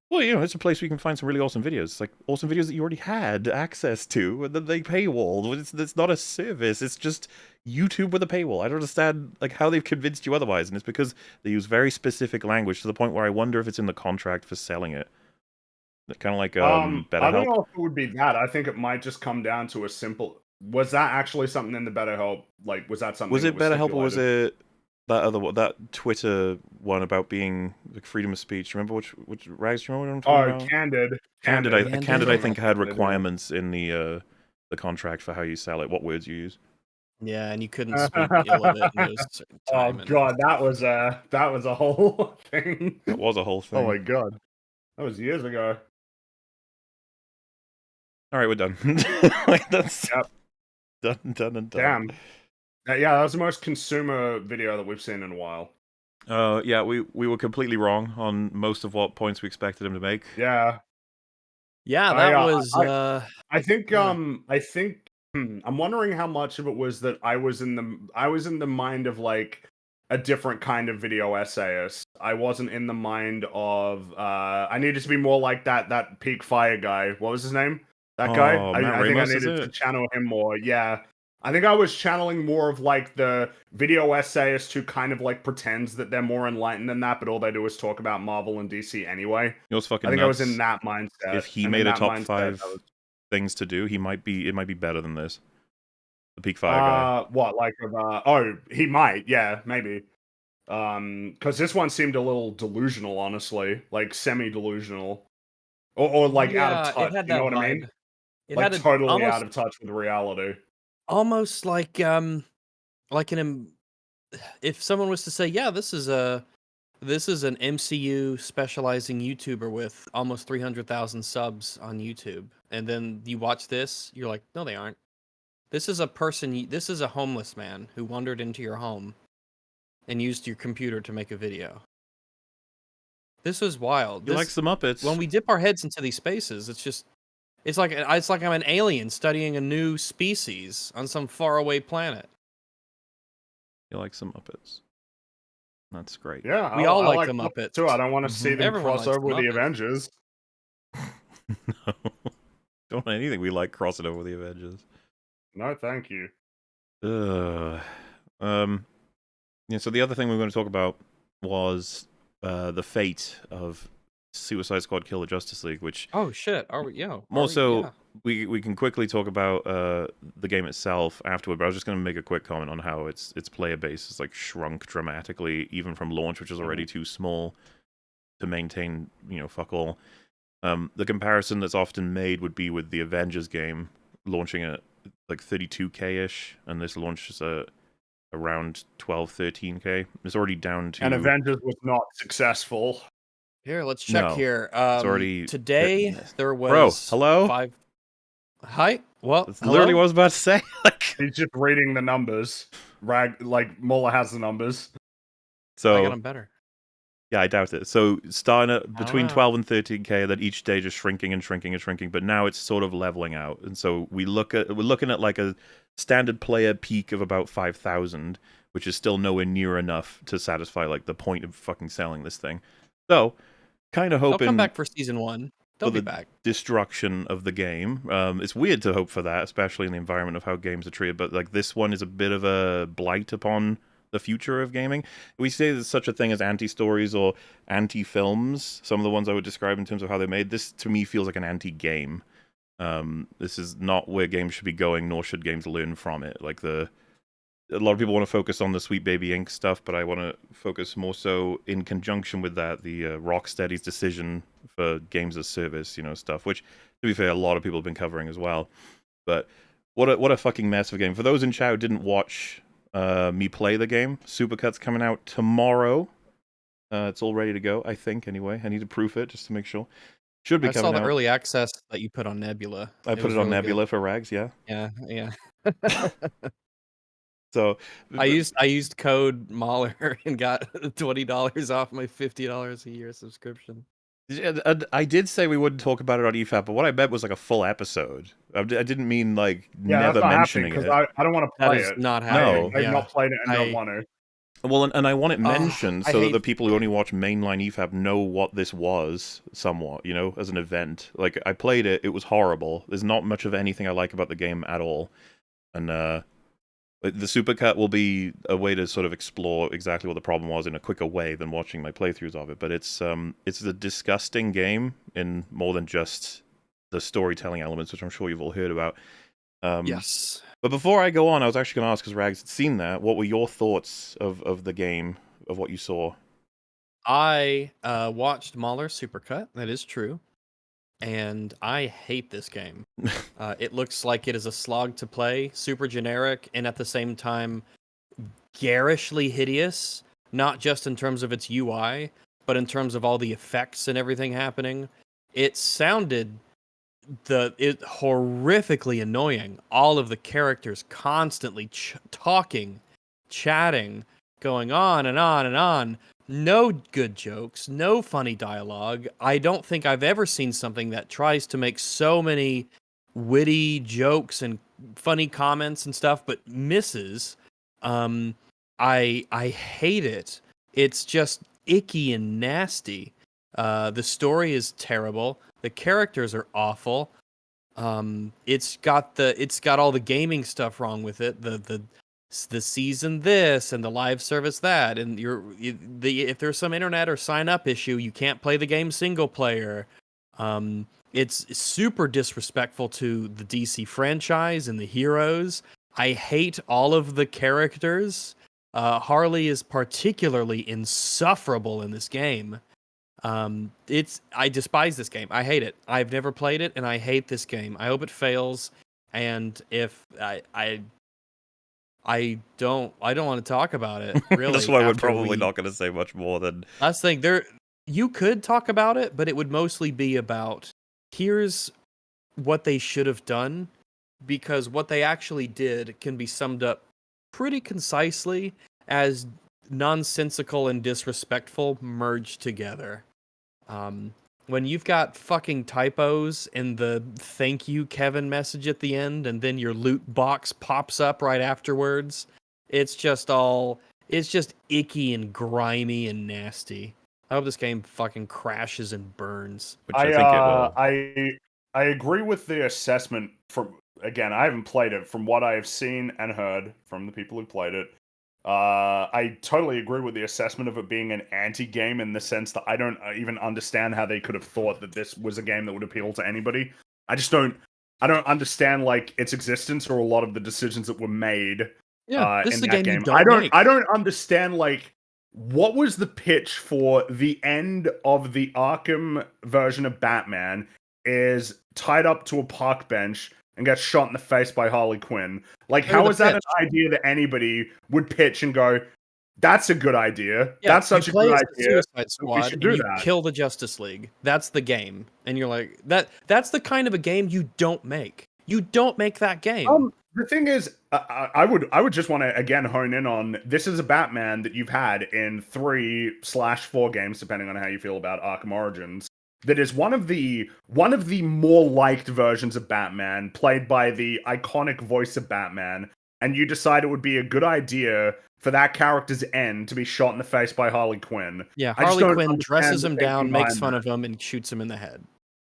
well, it's a place where you can find some really awesome videos. It's like awesome videos that you already had access to, and that they paywall. It's not a service. It's just YouTube with a paywall. I don't understand like how they've convinced you otherwise, and it's because they use very specific language to the point where I wonder if it's in the contract for selling it. Kind of like I don't BetterHelp. know if it would be that. I think it might just come down to a simple. Was that actually something in the BetterHelp? Like, was that something? Was it that BetterHelp or was stipulated? it that other one, that Twitter one about being like freedom of speech? Remember which Rags? Do you remember what I'm talking about? Candid. Candid, I think had Candid, yeah. requirements in the contract for how you sell it, what words you use. Yeah, and you couldn't speak ill of it in those certain Oh time. god, that was a whole thing. That was a whole thing. Oh my god, that was years ago. All right, we're done. Like, that's done and done. Damn. Yeah, that was the most consumer video that we've seen in a while. Yeah, we were completely wrong on most of what points we expected him to make. Yeah. Yeah, that was. I think. yeah. I'm wondering how much of it was that I was in the mind of like a different kind of video essayist. I wasn't in the mind of. I needed to be more like that Peak Fire guy. What was his name? That guy. I think I needed to channel him more. Yeah. I think I was channeling more of like the video essayist who kind of like pretends that they're more enlightened than that, but all they do is talk about Marvel and DC anyway. You know what's fucking I think nuts? I was in that mindset. If he made a top 5 things to do, it might be better than this. The Peak Fire guy. What, like he might, yeah, maybe. Because this one seemed a little delusional, honestly. Like semi-delusional. Or like out of touch, you know what I mean? It like had totally out of touch with reality. Almost like if someone was to say, yeah, this is an MCU specializing YouTuber with almost 300,000 subs on YouTube, and then you watch this, you're like, no, they aren't. This is a homeless man who wandered into your home and used your computer to make a video. This was wild. You like the Muppets. When we dip our heads into these spaces, it's like I'm an alien studying a new species on some faraway planet. You like some Muppets. That's great. Yeah, we all like the Muppets too. I don't want to see them cross over with the Muppets. Avengers. No. Don't want anything we like crossing over with the Avengers. No, thank you. Yeah, so the other thing we were going to talk about was the fate of Suicide Squad Kill the Justice League, which... Oh, shit. We can quickly talk about the game itself afterward, but I was just going to make a quick comment on how its player base has like shrunk dramatically, even from launch, which is already too small to maintain, fuck all. The comparison that's often made would be with the Avengers game launching at like 32k-ish, and this launches around 12, 13k. It's already down to... And Avengers was not successful. Here, let's check here. It's already... Today, there was... Bro, hello? 5... Hi? Well, that's literally what I was about to say. He's just reading the numbers. Muller has the numbers. So I got them better. Yeah, I doubt it. So starting at between 12 and 13k, then each day just shrinking and shrinking and shrinking, but now it's sort of leveling out. And so we're looking at like a standard player peak of about 5,000, which is still nowhere near enough to satisfy like the point of fucking selling this thing. So kind of hoping they'll come back for season 1. They'll be back. Destruction of the game. It's weird to hope for that, especially in the environment of how games are treated, but like this one is a bit of a blight upon the future of gaming. We say there's such a thing as anti-stories or anti-films. Some of the ones I would describe in terms of how they're made. This, to me, feels like an anti-game. This is not where games should be going, nor should games learn from it. Like a lot of people want to focus on the Sweet Baby Inc. stuff, but I want to focus more so in conjunction with that, the Rocksteady's decision for games as service, stuff, which, to be fair, a lot of people have been covering as well. But what a fucking mess of a game. For those in chat who didn't watch me play the game, Supercut's coming out tomorrow. It's all ready to go, I think, anyway. I need to proof it just to make sure. Should be coming out. I saw the early access that you put on Nebula. I put it on Nebula for Rags, yeah. Yeah. So I used code Mahler and got $20 off my $50 a year subscription. and I did say we wouldn't talk about it on EFAP, but what I meant was like a full episode. I didn't mean like Yeah, never that's not happening mentioning because it. I don't want to That play is it. not No. happening. I've Yeah. not played it and don't I- want to. Well, and I want it Oh, mentioned I so that hate- the people who only watch mainline EFAP know what this was somewhat, as an event. Like, I played it, it was horrible. There's not much of anything I like about the game at all. And the Supercut will be a way to sort of explore exactly what the problem was in a quicker way than watching my playthroughs of it. But it's a disgusting game in more than just the storytelling elements, which I'm sure you've all heard about. Yes. But before I go on, I was actually going to ask, because Rags had seen that, what were your thoughts of the game, of what you saw? I watched Mahler Supercut. That is true. And I hate this game. It looks like it is a slog to play, super generic, and at the same time garishly hideous, not just in terms of its UI, but in terms of all the effects and everything happening. It sounded horrifically annoying. All of the characters constantly talking, chatting, going on and on and on. No good jokes, no funny dialogue. I don't think I've ever seen something that tries to make so many witty jokes and funny comments and stuff, but misses. I hate it. It's just icky and nasty. The story is terrible. The characters are awful. It's got all the gaming stuff wrong with it. The season this and the live service that, and if there's some internet or sign up issue, you can't play the game single player. It's super disrespectful to the DC franchise and the heroes. I hate all of the characters. Harley is particularly insufferable in this game. I despise this game. I hate it. I've never played it, and I hate this game. I hope it fails. And if I don't want to talk about it. Really, That's why we're probably not going to say much more than. Last thing, you could talk about it, but it would mostly be about here's what they should have done, because what they actually did can be summed up pretty concisely as nonsensical and disrespectful merged together. When you've got fucking typos in the thank you Kevin message at the end, and then your loot box pops up right afterwards, it's just icky and grimy and nasty. I hope this game fucking crashes and burns. Which I think it will. I agree with the assessment from, again, I haven't played it. From what I have seen and heard from the people who played it, I totally agree with the assessment of it being an anti-game in the sense that I don't even understand how they could have thought that this was a game that would appeal to anybody. I don't understand like its existence or a lot of the decisions that were made. Yeah, this in is a that game you don't make. I don't understand like what was the pitch for the end of the Arkham version of Batman is tied up to a park bench and gets shot in the face by Harley Quinn. Like, how is that an idea that anybody would pitch and go, that's a good idea. Yeah, that's such a good idea. Suicide Squad, should and do you that. kill the Justice League. That's the game. And you're like, that's the kind of a game you don't make. You don't make that game. The thing is, I would just want to again hone in on this is a Batman that you've had in 3/4 games, depending on how you feel about Arkham Origins. That is one of the more liked versions of Batman, played by the iconic voice of Batman, and you decide it would be a good idea for that character's end to be shot in the face by Harley Quinn. Yeah, I just Harley don't Quinn understand dresses the him thinking down, makes behind fun that. of him, and shoots him in the head.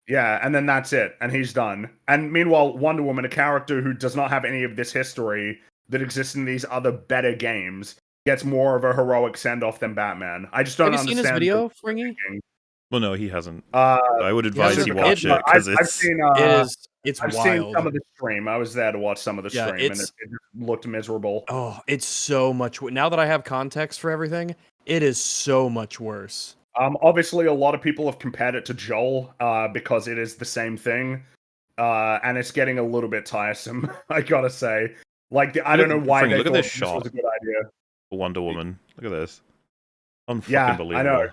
Yeah, and then that's it, and he's done. And meanwhile, Wonder Woman, a character who does not have any of this history that exists in these other better games, gets more of a heroic send-off than Batman. I just don't Have you understand. seen his video, Fringy? Well, no, he hasn't. I would advise hasn't- you watch it because I've it's. seen. It's I've wild. seen some of the stream. I was there to watch some of the Yeah, stream, and it's- it just looked miserable. Oh, it's so much. Now that I have context for everything, it is so much worse. Obviously, a lot of people have compared it to Joel because it is the same thing, and it's getting a little bit tiresome. I gotta say, like, I don't know why Frank, they look at thought this this shot. was a good idea. Wonder Woman. Look at this. Yeah, Unfucking I know. believable.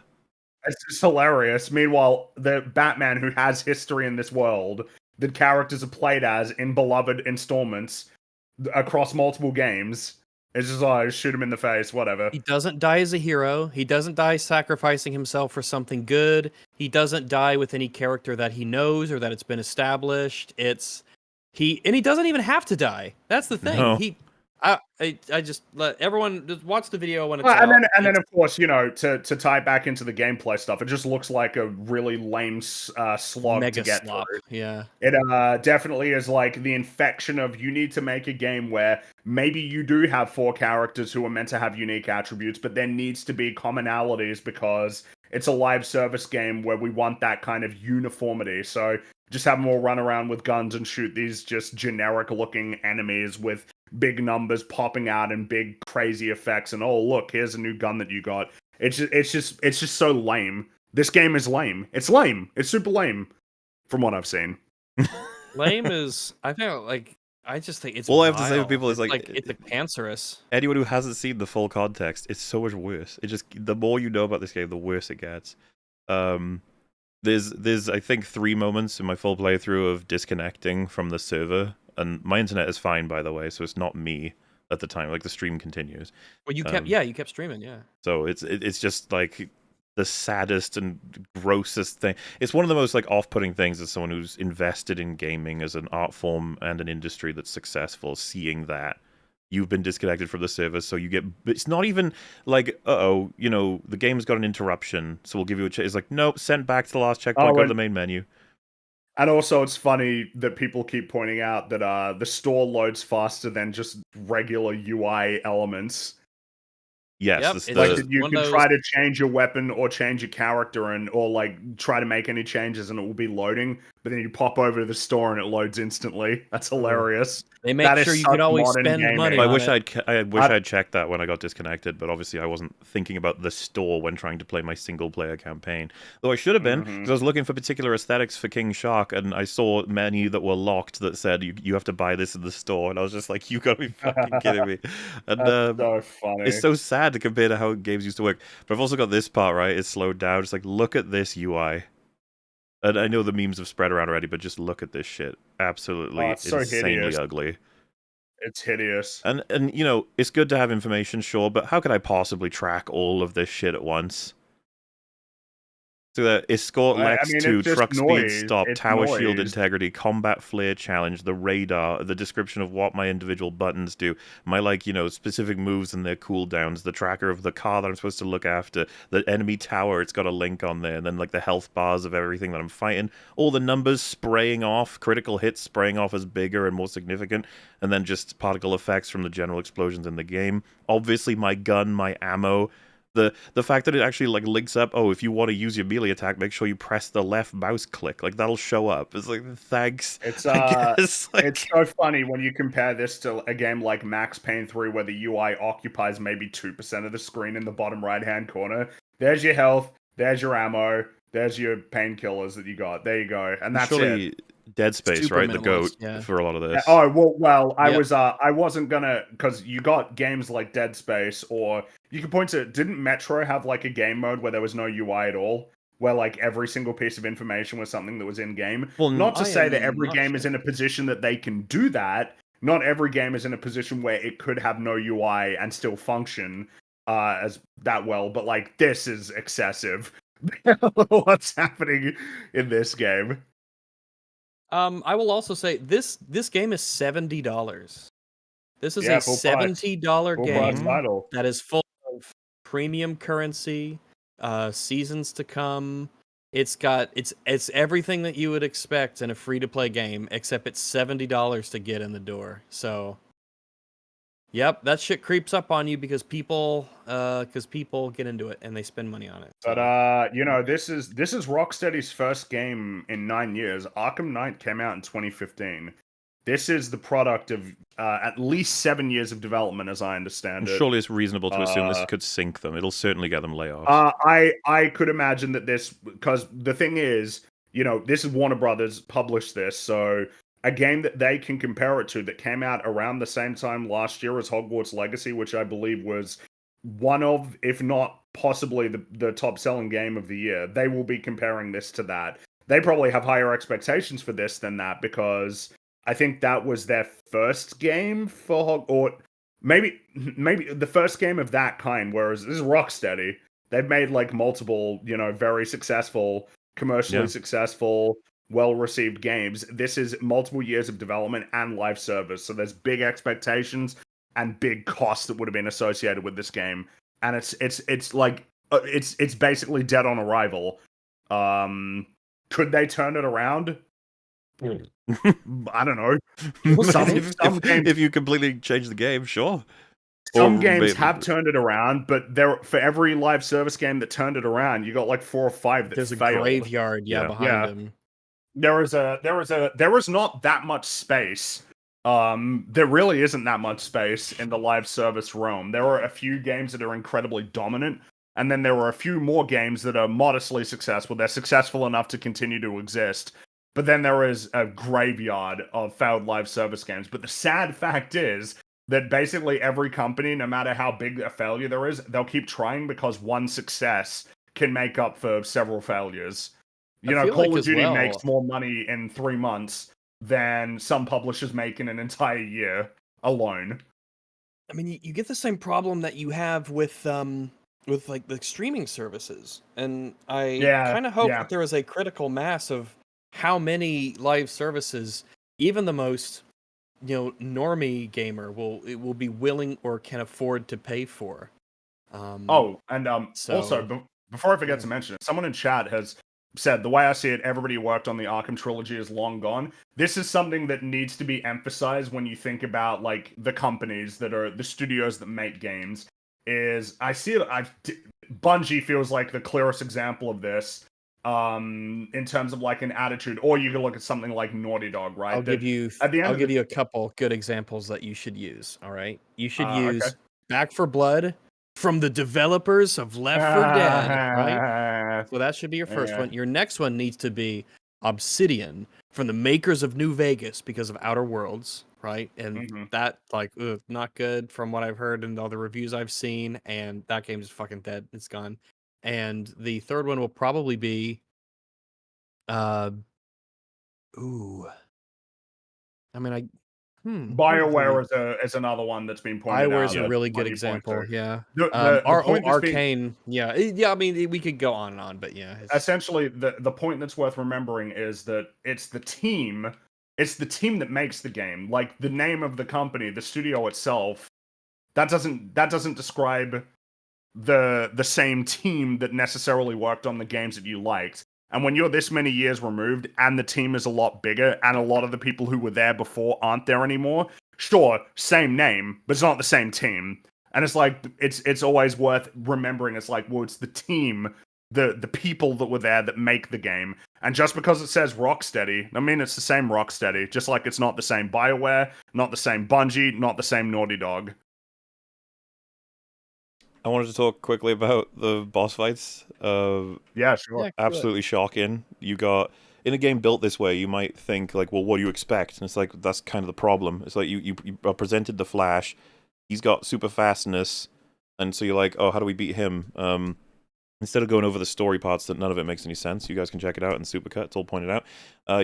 It's just hilarious. Meanwhile, the Batman who has history in this world, that characters are played as in beloved installments across multiple games, It's just like shoot him in the face, whatever. He doesn't die as a hero. He doesn't die sacrificing himself for something good. He doesn't die with any character that he knows or that it's been established. He doesn't even have to die. That's the thing. No. I just let everyone just watch the video when it's Well, out. and then of course, you know, to tie it back into the gameplay stuff, it just looks like a really lame slog mega to get slop. through. Yeah. It definitely is like the infection of you need to make a game where maybe you do have 4 characters who are meant to have unique attributes, but there needs to be commonalities because it's a live service game where we want that kind of uniformity. So just have them all run around with guns and shoot these just generic looking enemies with big numbers popping out and big crazy effects, and oh look, here's a new gun that you got. It's just so lame. This game is lame. It's lame. It's super lame, from what I've seen. Lame is I just think it's All I have to say to vile. people is, It's like, it's cancerous. Anyone who hasn't seen the full context, it's so much worse. It just, the more you know about this game, the worse it gets. There's I think 3 moments in my full playthrough of disconnecting from the server, and my internet is fine, by the way, so it's not me at the time. Like, the stream continues. Well, you kept streaming, yeah. So it's just like the saddest and grossest thing. It's one of the most like off-putting things as someone who's invested in gaming as an art form and an industry that's successful, seeing that you've been disconnected from the server, so you get, it's not even like, you know, the game's got an interruption, so we'll give you a it's like, nope, sent back to the last checkpoint, go to the main menu. And also, it's funny that people keep pointing out that the store loads faster than just regular UI elements. Yes, Yep, the, it's Like, just you one can of those- try to change your weapon or change your character or like try to make any changes and it will be loading, but then you pop over to the store and it loads instantly. That's hilarious. They make That is sure you such could always modern spend gaming. money I on wish it. I'd checked that when I got disconnected, but obviously I wasn't thinking about the store when trying to play my single player campaign. Though I should have been, because I was looking for particular aesthetics for King Shark, and I saw many that were locked that said you have to buy this in the store, and I was just like, you gotta be fucking kidding me. And That's so funny. it's so sad to compare to how games used to work. But I've also got this part, right? It's slowed down. It's like, look at this UI. And I know the memes have spread around already, but just look at this shit. Absolutely it's so insanely hideous. ugly. It's hideous. And you know, it's good to have information, sure, but how could I possibly track all of this shit at once? So that escort I Lex mean, 2, it's just truck noise. speed stop, It's tower shield noise. integrity, combat flare challenge, the radar, the description of what my individual buttons do, my, like, you know, specific moves and their cooldowns, the tracker of the car that I'm supposed to look after, the enemy tower, it's got a link on there, and then like the health bars of everything that I'm fighting, all the numbers spraying off, critical hits spraying off as bigger and more significant, and then just particle effects from the general explosions in the game. Obviously my gun, my ammo. The fact that it actually like links up, oh, if you want to use your melee attack, make sure you press the left mouse click. Like, that'll show up. It's like, thanks. It's I guess, like, it's so funny when you compare this to a game like Max Payne 3 where the UI occupies maybe 2% of the screen in the bottom right-hand corner. There's your health, there's your ammo, there's your painkillers that you got. There you go. And that's surely it. Dead Space, Super right? The goat minimalist, yeah. for a lot of this. Oh, well, Yep. I wasn't gonna, because you got games like Dead Space, or you could point to, didn't Metro have like a game mode where there was no UI at all? Where like every single piece of information was something that was in game? Well, Not to I say that am every not game is sure. in a position that they can do that. Not every game is in a position where it could have no UI and still function as that well, but like, this is excessive. What's happening in this game? I will also say this game is $70. This is Yeah, a full price. $70 Full price game title. that is full of premium currency, seasons to come. It's everything that you would expect in a free to play game, except it's $70 to get in the door. So, yep, that shit creeps up on you because people get into it and they spend money on it. But you know, this is Rocksteady's first game in 9 years. Arkham Knight came out in 2015. This is the product of at least 7 years of development, as I understand it. Surely it's reasonable to assume this could sink them. It'll certainly get them layoffs. I could imagine that this, because the thing is, you know, this is Warner Brothers published this, so a game that they can compare it to that came out around the same time last year as Hogwarts Legacy, which I believe was one of, if not possibly the top selling game of the year. They will be comparing this to that. They probably have higher expectations for this than that, because I think that was their first game for or maybe the first game of that kind, whereas this is Rocksteady. They've made like multiple, very successful, commercially successful, well-received games. This is multiple years of development and live service, so there's big expectations and big costs that would have been associated with this game, and it's like it's basically dead on arrival. Could they turn it around? I don't know. If you completely change the game, sure. Some games have turned it around, but for every live service game that turned it around, you got like 4 or 5 that There's failed. a graveyard, behind them. There is not that much space. There really isn't that much space in the live service realm. There are a few games that are incredibly dominant, and then there are a few more games that are modestly successful. They're successful enough to continue to exist. But then there is a graveyard of failed live service games. But the sad fact is that basically every company, no matter how big a failure there is, they'll keep trying because one success can make up for several failures. Call of Duty makes more money in 3 months than some publishers make in an entire year alone. I mean, you get the same problem that you have with like the streaming services, and I kind of hope that there is a critical mass of how many live services even the most normie gamer will be willing or can afford to pay for. Also, before I forget to mention it, someone in chat has said, the way I see it, everybody who worked on the Arkham trilogy is long gone. This is something that needs to be emphasized when you think about like the companies that are the studios that make games. I see it. Bungie feels like the clearest example of this. In terms of like an attitude, or you can look at something like Naughty Dog, right? I'll give you a couple good examples that you should use. All right, you should use Back 4 Blood from the developers of Left 4 Dead, right? So that should be your first one. Your next one needs to be Obsidian from the makers of New Vegas because of Outer Worlds, right? And that not good from what I've heard and all the reviews I've seen, and that game is fucking dead. It's gone. And the third one will probably be, BioWare is another one that's been pointed out. BioWare is a really good example. Yeah. Arcane. I mean, we could go on and on, but yeah. Essentially, the point that's worth remembering is that it's the team that makes the game. Like the name of the company, the studio itself, that doesn't describe the same team that necessarily worked on the games that you liked. And when you're this many years removed and the team is a lot bigger and a lot of the people who were there before aren't there anymore, sure, same name, but it's not the same team. And it's like, it's always worth remembering. It's like, well, it's the team, the people that were there that make the game. And just because it says Rocksteady, I mean, it's the same Rocksteady, just like it's not the same BioWare, not the same Bungie, not the same Naughty Dog. I wanted to talk quickly about the boss fights. Yeah, sure. Absolutely shocking. You got, in a game built this way, you might think, like, well, what do you expect? And it's like, that's kind of the problem. It's like, you presented the Flash, he's got super fastness, and so you're like, oh, how do we beat him? Instead of going over the story parts that none of it makes any sense, you guys can check it out in Supercut, it's all pointed out.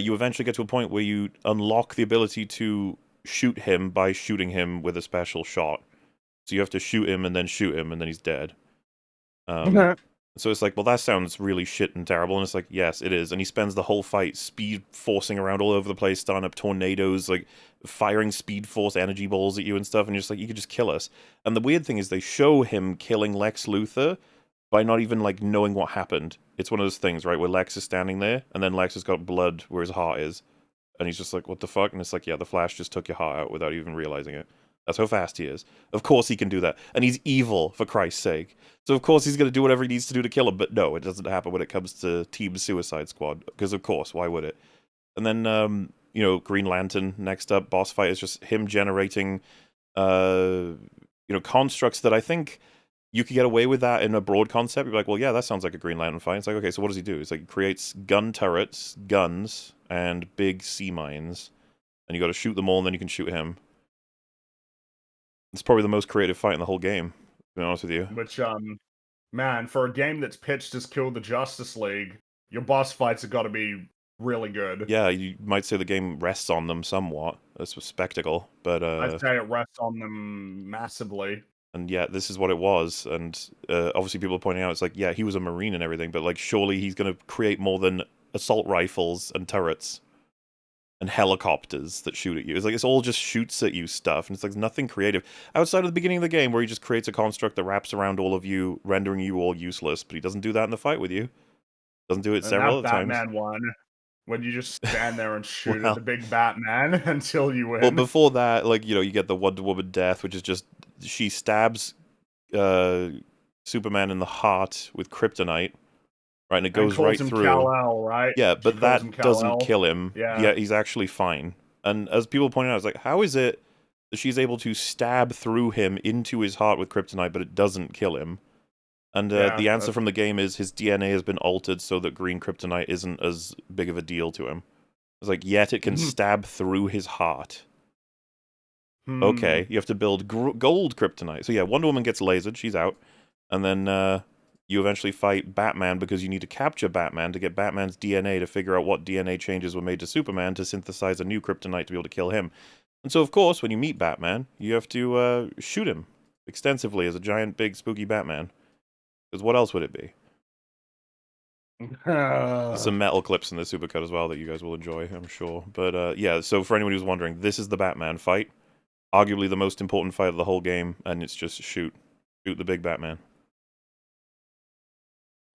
You eventually get to a point where you unlock the ability to shoot him by shooting him with a special shot. So you have to shoot him, and then he's dead. So it's like, well, that sounds really shit and terrible. And it's like, yes, it is. And he spends the whole fight speed forcing around all over the place, starting up tornadoes, like firing speed force energy balls at you and stuff. And you're just like, you could just kill us. And the weird thing is they show him killing Lex Luthor by not even like knowing what happened. It's one of those things, right, where Lex is standing there, and then Lex has got blood where his heart is. And he's just like, what the fuck? And it's like, yeah, the Flash just took your heart out without even realizing it. That's how fast he is. Of course he can do that. And he's evil, for Christ's sake. So of course he's going to do whatever he needs to do to kill him. But no, it doesn't happen when it comes to Team Suicide Squad. Because of course, why would it? And then, Green Lantern, next up, boss fight is just him generating, constructs that I think you could get away with that in a broad concept. You'd be like, well, yeah, that sounds like a Green Lantern fight. It's like, okay, so what does he do? It's like he creates gun turrets, guns, and big sea mines. And you got to shoot them all, and then you can shoot him. It's probably the most creative fight in the whole game, to be honest with you. Which, man, for a game that's pitched as Kill the Justice League, your boss fights have got to be really good. Yeah, you might say the game rests on them somewhat. It's a spectacle, but I'd say it rests on them massively. and yeah, this is what it was. And obviously, people are pointing out it's like, yeah, he was a marine and everything, but like, surely he's going to create more than assault rifles and turrets and helicopters that shoot at you. It's like it's all just shoots at you stuff, and it's like nothing creative outside of the beginning of the game where he just creates a construct that wraps around all of you, rendering you all useless. But he doesn't do that in the fight with you. Doesn't do it And several that times. Batman one, when you just stand there and shoot Well- at the big Batman until you win. Well, before that, like, you know, you get the Wonder Woman death, which is just she stabs Superman in the heart with kryptonite, right, and it goes calls right him through. Kal-El, right? Yeah, She but calls him that doesn't Kal-El. kill him. Yeah. He's actually fine. And as people pointed out, it's like, how is it that she's able to stab through him into his heart with kryptonite, but it doesn't kill him? And Yeah, the answer from the game is his DNA has been altered so that green kryptonite isn't as big of a deal to him. It's like, yet it can stab through his heart. Okay, you have to build gold kryptonite. So yeah, Wonder Woman gets lasered, she's out. And then you eventually fight Batman because you need to capture Batman to get Batman's DNA to figure out what DNA changes were made to Superman to synthesize a new kryptonite to be able to kill him. And so, of course, when you meet Batman, you have to shoot him extensively as a giant, big, spooky Batman. Because what else would it be? There's some metal clips in the supercut as well that you guys will enjoy, I'm sure. But yeah, so for anyone who's wondering, this is the Batman fight. Arguably the most important fight of the whole game, and it's just shoot the big Batman.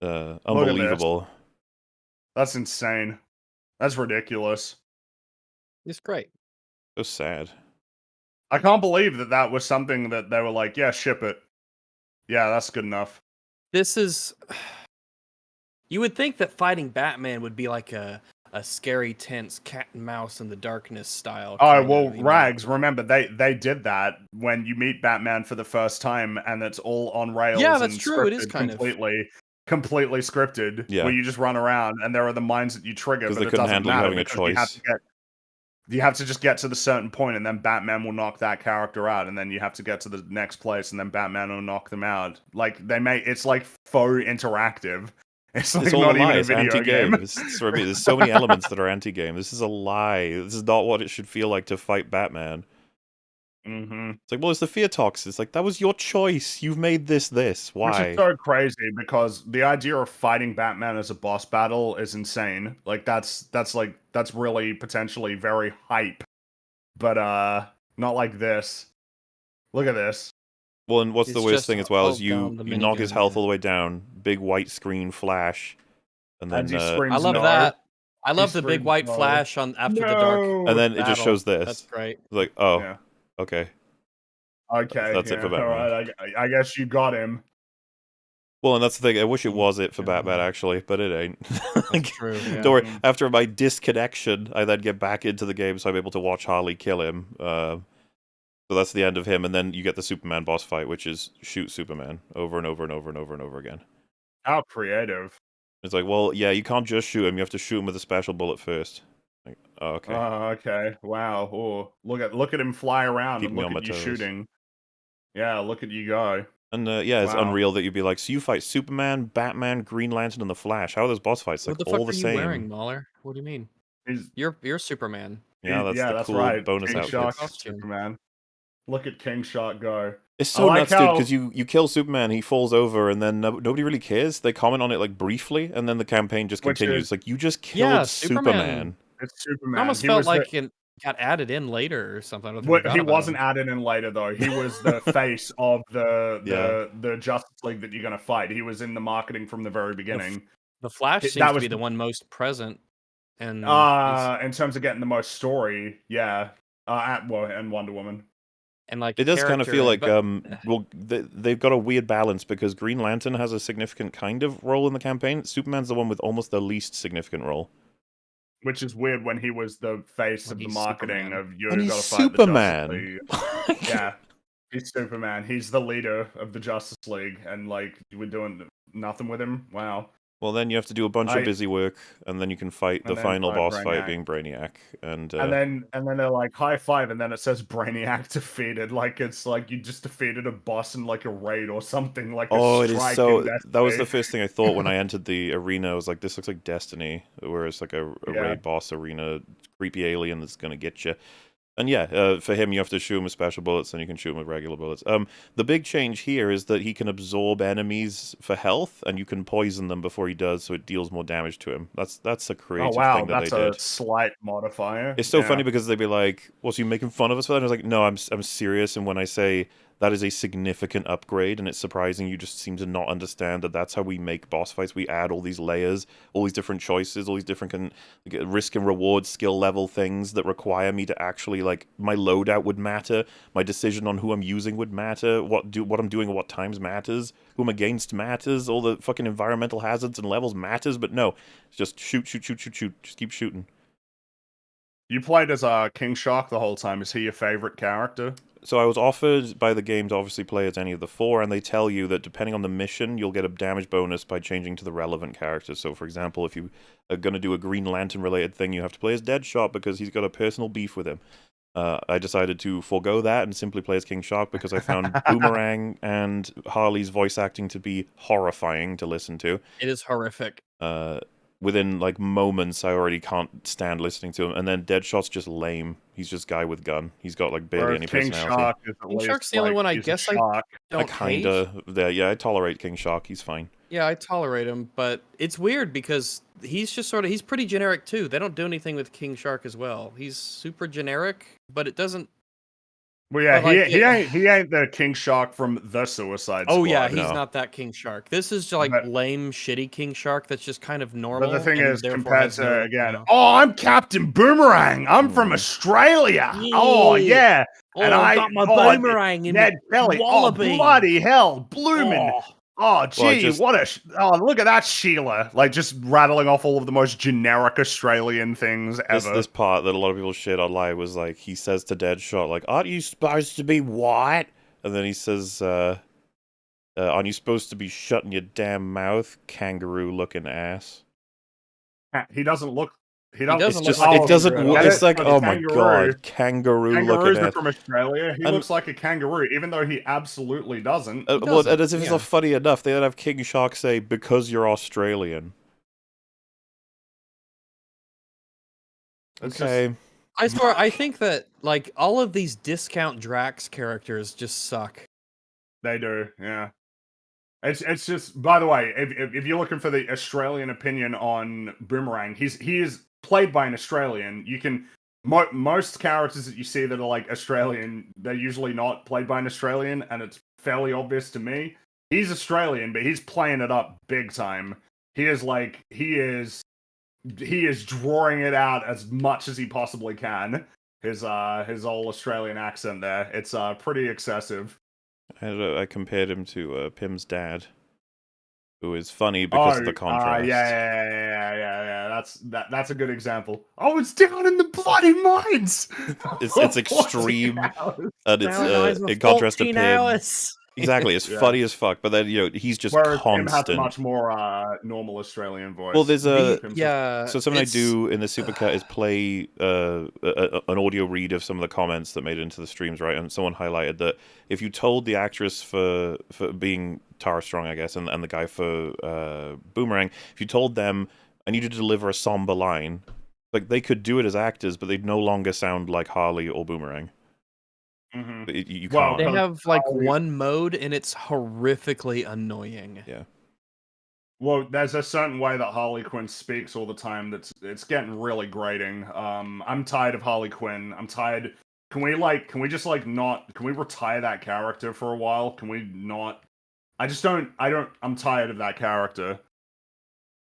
Unbelievable. That's insane. That's ridiculous. It's great. So sad. I can't believe that was something that they were like, yeah, ship it. Yeah, that's good enough. This is. You would think that fighting Batman would be like a scary, tense cat and mouse in the darkness style. Oh, kind well, of, Rags, remember, they did that when you meet Batman for the first time, and it's all on rails. Yeah, that's and true. It is scripted kind of. completely scripted. Yeah. Where you just run around, and there are the mines that you trigger, Because but they it couldn't doesn't handle you matter having a because choice. you have to just get to the certain point, and then Batman will knock that character out, and then you have to get to the next place, and then Batman will knock them out. Like, it's like faux interactive. It's like It's all not a lie. even a It's video anti-game. game. There's so many elements that are anti-game. This is a lie. This is not what it should feel like to fight Batman. Mm-hmm. It's like, well, it's the fear tox. It's like, that was your choice. You've made this. Why? Which is so crazy because the idea of fighting Batman as a boss battle is insane. Like that's really potentially very hype. But not like this. Look at this. Well, and what's the It's weirdest just thing as well all is you down the knock his minigun, health yeah. all the way down, big white screen flash, and then And he screams, I love no. that. I love He the big screams, white no. flash on after the dark. No. and then it just battle. shows this. That's great. It's like, oh, Yeah. okay. Okay. That's it for Batman. All right. I guess you got him. Well, and that's the thing. I wish it Oh, was it for God. Batman, actually, but it ain't. That's true. Yeah. Don't worry. After my disconnection, I then get back into the game, so I'm able to watch Harley kill him. So that's the end of him, and then you get the Superman boss fight, which is shoot Superman over and over and over and over and over again. How creative. It's like, well, yeah, you can't just shoot him. You have to shoot him with a special bullet first. Like, oh, okay. Okay. Wow. Oh, look at him fly around Keep and me look on at my you toes. shooting. Yeah, look at you go. And yeah, it's Wow. unreal that you'd be like, so you fight Superman, Batman, Green Lantern, and the Flash. How are those boss fights like What the all fuck the are you same? wearing, Mahler? What do you mean? He's, You're Superman. Yeah, that's the cool right. bonus King outfit. Shark, Costume. Superman. Look at King Shark go. It's so like nuts, dude, how- because you kill Superman, he falls over, and then nobody really cares. They comment on it like briefly, and then the campaign just Which continues. is- Like, you just killed Yeah, Superman. It's Superman. It almost He felt was like it got added in later or something. I don't think Well, we forgot he about wasn't him. added in later though. He was the face of Yeah. the Justice League that you're gonna fight. He was in the marketing from the very beginning. The Flash That seems to was be the one most present. And In terms of getting the most story, yeah. And Wonder Woman. and like It does kind of character, feel like, but- well, they've got a weird balance, because Green Lantern has a significant kind of role in the campaign. Superman's the one with almost the least significant role. Which is weird when he was the face When of the he's marketing Superman. of you And he's gotta fight Superman. the Justice League. Yeah. He's Superman. He's the leader of the Justice League, and like we're doing nothing with him. Wow. Well, then you have to do a bunch of I busy work, and then you can fight the and then final fight boss fight Brainiac. being Brainiac. And And then they're like high five, and then it says Brainiac defeated. Like it's like you just defeated a boss in like a raid or something, like oh, a it is strike so. in That was the Destiny. first thing I thought when I entered the arena. I was like, this looks like Destiny, where it's like a Yeah. raid boss arena, creepy alien that's gonna get you. And yeah, for him, you have to shoot him with special bullets, and you can shoot him with regular bullets. The big change here is that he can absorb enemies for health, and you can poison them before he does, so it deals more damage to him. That's a Oh creative wow, thing that that's they a did. slight modifier. It's so Yeah. funny because they'd be like, "Was you making fun of us for that?" And I was like, "No, I'm serious." And when I say that is a significant upgrade, and it's surprising you just seem to not understand that that's how we make boss fights. We add all these layers, all these different choices, all these different risk and reward skill level things that require me to actually, like, my loadout would matter, my decision on who I'm using would matter, what I'm doing at what times matters, who I'm against matters, all the fucking environmental hazards and levels matters, but no, it's just shoot, shoot, shoot, shoot, shoot, just keep shooting. You played as King Shark the whole time. Is he your favorite character? So I was offered by the game to obviously play as any of the four, and they tell you that depending on the mission, you'll get a damage bonus by changing to the relevant characters. So, for example, if you are going to do a Green Lantern-related thing, you have to play as Deadshot because he's got a personal beef with him. I decided to forego that and simply play as King Shark because I found Boomerang and Harley's voice acting to be horrifying to listen to. It is horrific. Within, like, moments, I already can't stand listening to him. And then Deadshot's just lame. He's just guy with gun. He's got, like, barely any King personality. Shark is at King least, Shark's the only one I he's a guess I shark. don't hate. Yeah, I tolerate King Shark. He's fine. Yeah, I tolerate him, but it's weird because he's just he's pretty generic too. They don't do anything with King Shark as well. He's super generic, but it doesn't. Well, yeah, But, like, he ain't the King Shark from the Suicide Squad. Oh yeah, he's No. not that King Shark. This is like But- lame, shitty King Shark that's just kind of normal. But the thing and is, therefore compared has to no, again, you know- oh, I'm Captain Boomerang. I'm from Australia. Oh yeah, and I I got my oh, boomerang in Ned Kelly. wallaby. Oh bloody hell, bloomin'. Oh. Oh gee, just- what a oh look at that Sheila, like just rattling off all of the most generic Australian things ever. This part that a lot of people shit online was like, he says to Deadshot, like, aren't you supposed to be white? And then he says, aren't you supposed to be shutting your damn mouth, kangaroo-looking ass? He doesn't look. He doesn't doesn't. look Just, like a it doesn't, kangaroo. it's like, But oh my kangaroo- god, kangaroo-looking Kangaroos are ass. from Australia. He And- looks like a kangaroo, even though he absolutely doesn't. Well, doesn't, as if it's yeah. not funny enough, they would have King Shark say, because you're Australian. It's Okay. I swear, I think that like all of these discount Drax characters just suck. They do, yeah. It's just. By the way, if you're looking for the Australian opinion on Boomerang, he is played by an Australian. You can most characters that you see that are like Australian, they're usually not played by an Australian, and it's fairly obvious to me. He's Australian, but he's playing it up big time. He is drawing it out as much as he possibly can. His old Australian accent there. It's pretty excessive. I compared him to Pim's dad, who is funny because of the contrast. Yeah. That's a good example. Oh, it's down in the bloody mines. It's extreme, 14 hours. and it's in contrast to 14 Pim. hours. Exactly, it's Yeah. funny as fuck, but then, he's just Whereas Pim has a constant. much more normal Australian voice. Well, there's a- Pim's Yeah. So something I it's- do in the supercut is play an audio read of some of the comments that made it into the streams, right? And someone highlighted that if you told the actress for being Tara Strong, I guess, and the guy for Boomerang, if you told them, I need you to deliver a somber line, like, they could do it as actors, but they'd no longer sound like Harley or Boomerang. Mhm. You Well, can't. They have like Harley- one mode and it's horrifically annoying. Yeah. Well, there's a certain way that Harley Quinn speaks all the time it's getting really grating. I'm tired of Harley Quinn. I'm tired. Can we retire that character for a while? Can we not? I'm tired of that character.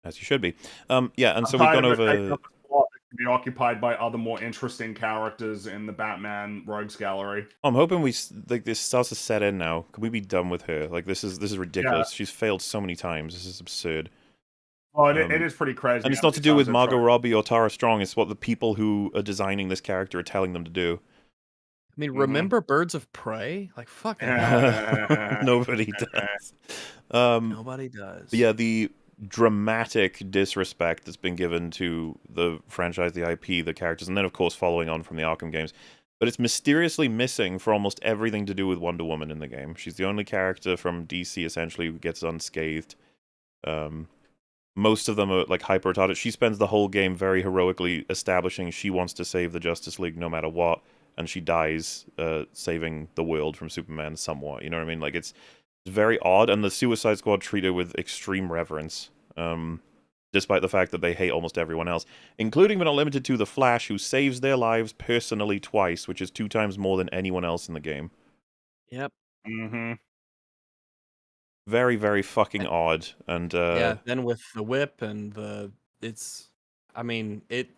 As you should be. Yeah, and I'm so we've tired gone of it taking over. up a slot that can be occupied by other more interesting characters in the Batman Rogues Gallery. I'm hoping this starts to set in now. Can we be done with her? Like, this is ridiculous. She's failed so many times. This is absurd. Oh, it is pretty crazy. And it's how not to many do times with they've Margot tried- Robbie or Tara Strong. It's what the people who are designing this character are telling them to do. I mean, Mhm. remember Birds of Prey? Like fucking Yeah. Nobody does. nobody does. But yeah, the dramatic disrespect that's been given to the franchise, the IP, the characters, and then of course following on from the Arkham games. But it's mysteriously missing for almost everything to do with Wonder Woman in the game. She's the only character from DC essentially who gets unscathed. Most of them are like hyper retarded. She spends the whole game very heroically establishing she wants to save the Justice League no matter what, and she dies saving the world from Superman somewhat. You know what I mean? Like it's very odd, and the Suicide Squad treat her with extreme reverence, despite the fact that they hate almost everyone else, including but not limited to the Flash, who saves their lives personally twice, which is 2 times more than anyone else in the game. Yep. Mm-hmm. Very, very fucking odd, and Yeah. Then with the whip and it's, I mean, it.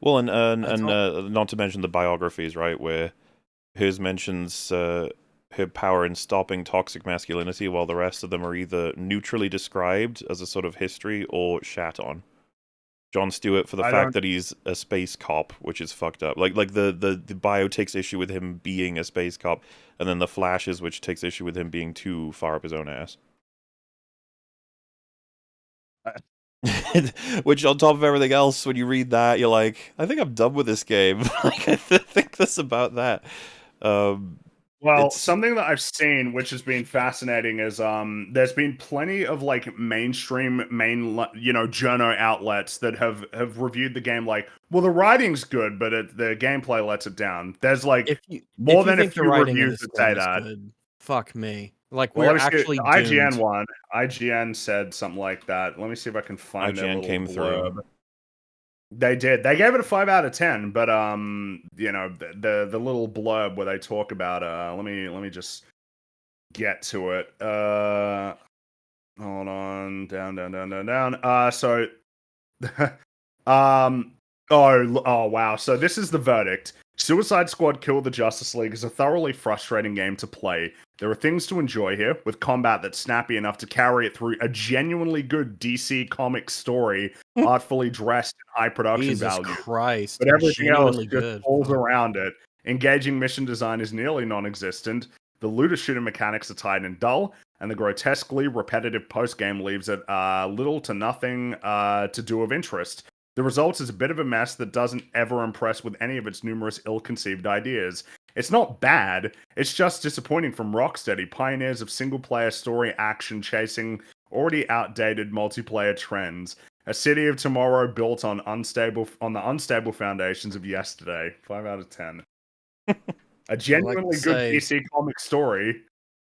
well, and That's all. not to mention the biographies, right, where hers mentions her power in stopping toxic masculinity, while the rest of them are either neutrally described as a sort of history or shat on. John Stewart for the fact that he's a space cop, which is fucked up. Like the bio takes issue with him being a space cop, and then the Flashes, which takes issue with him being too far up his own ass. Which, on top of everything else, when you read that, you're like, I think I'm done with this game. Like, I think that's about that. Well, something that I've seen, which has been fascinating, is there's been plenty of like mainstream, journo outlets that have reviewed the game. Like, well, the writing's good, but the gameplay lets it down. There's like more than a few reviews that say that. Good, fuck me. Like Well, we're actually the IGN doomed. one. IGN said something like that. Let me see if I can find their IGN little came blurb. through. They did. They gave it a 5 out of 10, but the little blurb where they talk about let me just get to it. Hold on. Down. So oh wow. So this is the verdict. Suicide Squad Kill the Justice League is a thoroughly frustrating game to play. There are things to enjoy here, with combat that's snappy enough to carry it through a genuinely good DC comic story, artfully dressed in high production Jesus value. Christ. But everything else Genuinely just good. falls around it. Engaging mission design is nearly non-existent. The looter shooter mechanics are tight and dull, and the grotesquely repetitive post-game leaves it little to nothing to do of interest. The result is a bit of a mess that doesn't ever impress with any of its numerous ill-conceived ideas. It's not bad, it's just disappointing from Rocksteady, pioneers of single-player story action chasing already outdated multiplayer trends. A city of tomorrow built on the unstable foundations of yesterday. 5 out of 10. A genuinely good DC comic story.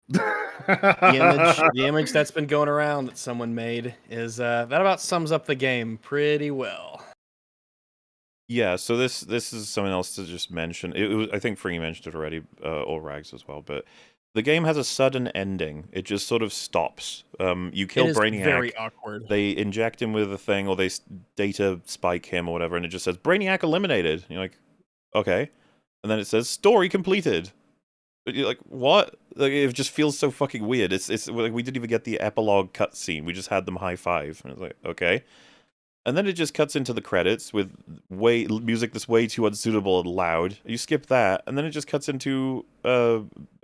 The image that's been going around that someone made is that about sums up the game pretty well. Yeah, so this is something else to just mention. It was, I think Fringy mentioned it already, or Rags as well, but the game has a sudden ending. It just sort of stops. You kill Brainiac. Very awkward. They inject him with a thing, or they data spike him or whatever, and it just says, Brainiac eliminated. And you're like, okay. And then it says, story completed. You're like, what? Like, it just feels so fucking weird. It's like we didn't even get the epilogue cutscene. We just had them high five. And it's like, okay. And then it just cuts into the credits with music that's way too unsuitable and loud. You skip that, and then it just cuts into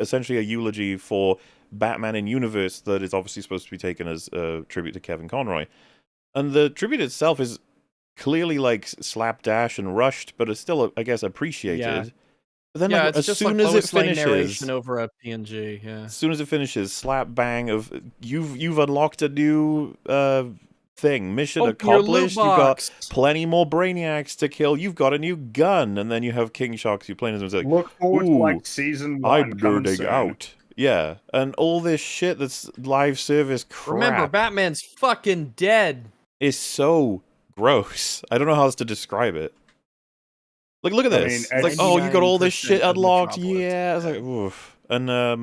essentially a eulogy for Batman in Universe that is obviously supposed to be taken as a tribute to Kevin Conroy. And the tribute itself is clearly like slapdash and rushed, but it's still, I guess, appreciated. Yeah. But then, yeah, like, as soon as it finishes, narration over a PNG. Yeah. As soon as it finishes, slap bang of you've unlocked a new mission accomplished. You've got plenty more Brainiacs to kill. You've got a new gun, and then you have King Shark who playing as like, look forward to like season 1. I'm nerding out. Yeah, and all this shit that's live service crap. Remember, Batman's fucking dead. Is so gross. I don't know how else to describe it. Like, look at this. It's like, oh, you got all this shit unlocked. Yeah. It's like, oof. And I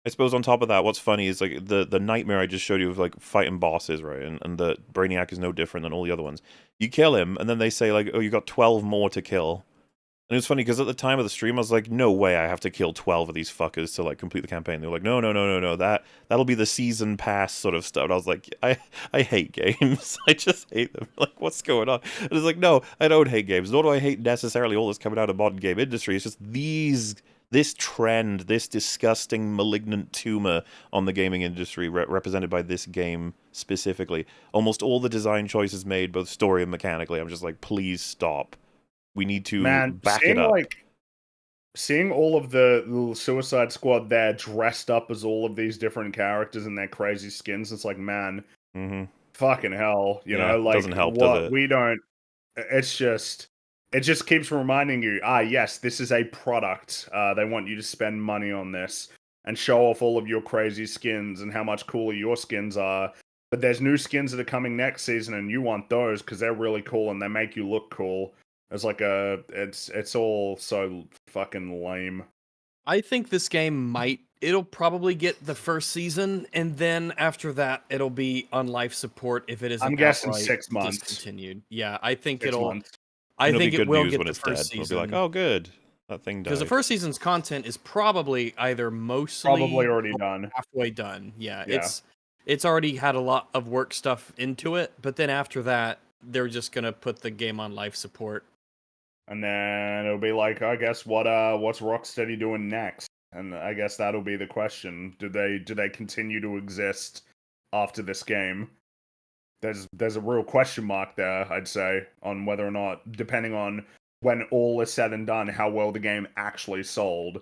suppose on top of that, what's funny is like the nightmare I just showed you of like fighting bosses, right? And the Brainiac is no different than all the other ones. You kill him, and then they say like, oh, you got 12 more to kill. And it was funny because at the time of the stream, I was like, no way, I have to kill 12 of these fuckers to like complete the campaign. They were like, no, that'll be the season pass sort of stuff. And I was like, I hate games. I just hate them. Like, what's going on? And it's like, no, I don't hate games. Nor do I hate necessarily all that's coming out of modern game industry. It's just this this trend, this disgusting malignant tumor on the gaming industry, represented by this game specifically. Almost all the design choices made, both story and mechanically, I'm just like, please stop. We need to back it up. Seeing all of the little Suicide Squad there dressed up as all of these different characters in their crazy skins, it's like, man, fucking hell, you know, like, doesn't help, what does it? we don't, it's just, it just keeps reminding you, yes, this is a product, they want you to spend money on this, and show off all of your crazy skins, and how much cooler your skins are, but there's new skins that are coming next season, and you want those, because they're really cool, and they make you look cool. It's like it's all so fucking lame. I think this game it'll probably get the first season, and then after that, it'll be on life support if it isn't. I'm guessing outright 6 months. Discontinued. Yeah, I think 6 months. I It'll think be it good will news get when the it's first dead. season. It'll be like, oh, good, that thing died. Because the first season's content is probably either mostly already done, halfway done. Yeah, it's already had a lot of work stuff into it, but then after that, they're just gonna put the game on life support. And then it'll be like, I guess what's Rocksteady doing next? And I guess that'll be the question. Do they continue to exist after this game? There's a real question mark there, I'd say, on whether or not, depending on when all is said and done, how well the game actually sold.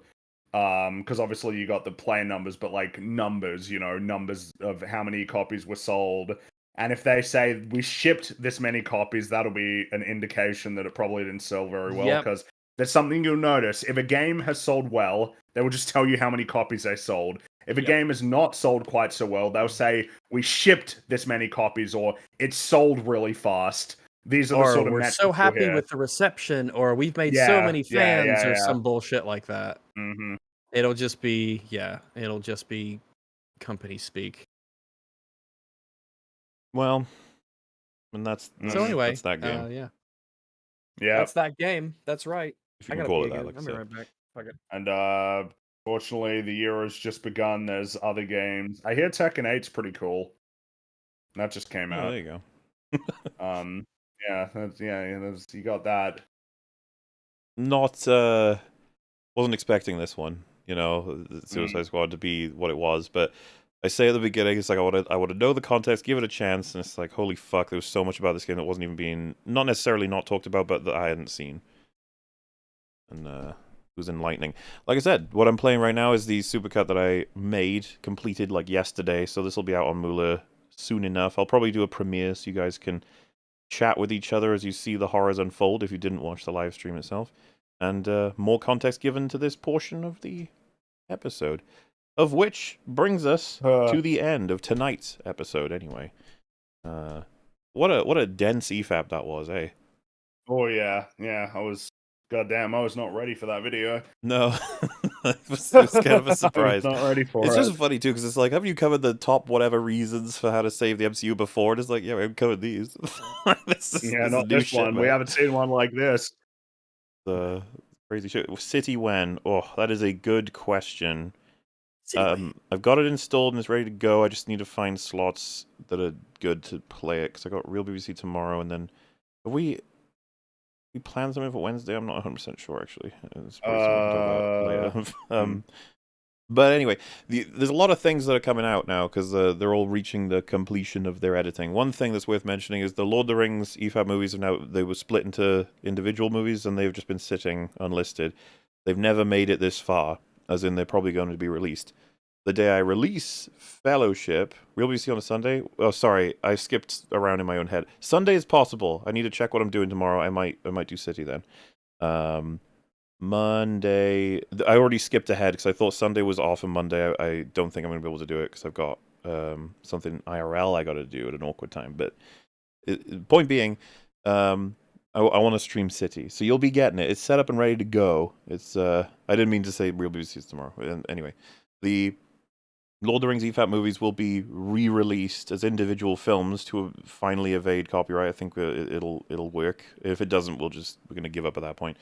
Because obviously you got the player numbers, but like numbers, you know, numbers of how many copies were sold. And if they say we shipped this many copies, that'll be an indication that it probably didn't sell very well. Because there's something you'll notice. If a game has sold well, they will just tell you how many copies they sold. If a game has not sold quite so well, they'll say we shipped this many copies, or it sold really fast. These are the sort of we're metrics so happy you'll hear. with the reception, or we've made so many fans, or some bullshit like that. Mm-hmm. It'll just be company speak. Well, and that's So anyway, that's that game. yeah, Yeah, that's that game. That's right. If you can call it that, like I I'll be said. right back. Fuck it. and fortunately, the year has just begun. There's other games. I hear Tekken 8's pretty cool. That just came Oh, out. there you go. You got that. Not wasn't expecting this one, you know, the Suicide Squad to be what it was, but I say at the beginning, it's like I want to know the context, give it a chance, and it's like, holy fuck, there was so much about this game that wasn't even being, not necessarily not talked about, but that I hadn't seen. And it was enlightening. Like I said, what I'm playing right now is the supercut that I completed like yesterday, so this will be out on Moolah soon enough. I'll probably do a premiere so you guys can chat with each other as you see the horrors unfold if you didn't watch the live stream itself. And more context given to this portion of the episode. Of which brings us to the end of tonight's episode, anyway. What a dense EFAP that was, eh? Oh yeah. I was not ready for that video. No, it was kind of a surprise. I was not ready for it's it. just funny too, because it's like, have you covered the top whatever reasons for how to save the MCU before? And it's like, yeah, we haven't covered these. Not this one. We haven't seen one like this. The crazy shit. City when? Oh, that is a good question. I've got it installed and it's ready to go. I just need to find slots that are good to play it, because I got Real BBC tomorrow, and then have we planned something for Wednesday? I'm not 100% sure, actually. It's probably something later. But anyway, there's a lot of things that are coming out now, because they're all reaching the completion of their editing. One thing that's worth mentioning is the Lord of the Rings EFAP movies they were split into individual movies, and they've just been sitting unlisted. They've never made it this far, as in they're probably going to be released. The day I release Fellowship, Real BBC on a Sunday. Oh, sorry, I skipped around in my own head. Sunday is possible. I need to check what I'm doing tomorrow. I might do City then. Monday, I already skipped ahead because I thought Sunday was off, and Monday I don't think I'm going to be able to do it because I've got something IRL I got to do at an awkward time. But point being, I want to stream City, so you'll be getting it. It's set up and ready to go. It's I didn't mean to say Real BBC is tomorrow. Anyway, the Lord of the Rings EFAP movies will be re-released as individual films to finally evade copyright. I think it'll work. If it doesn't, we're going to give up at that point.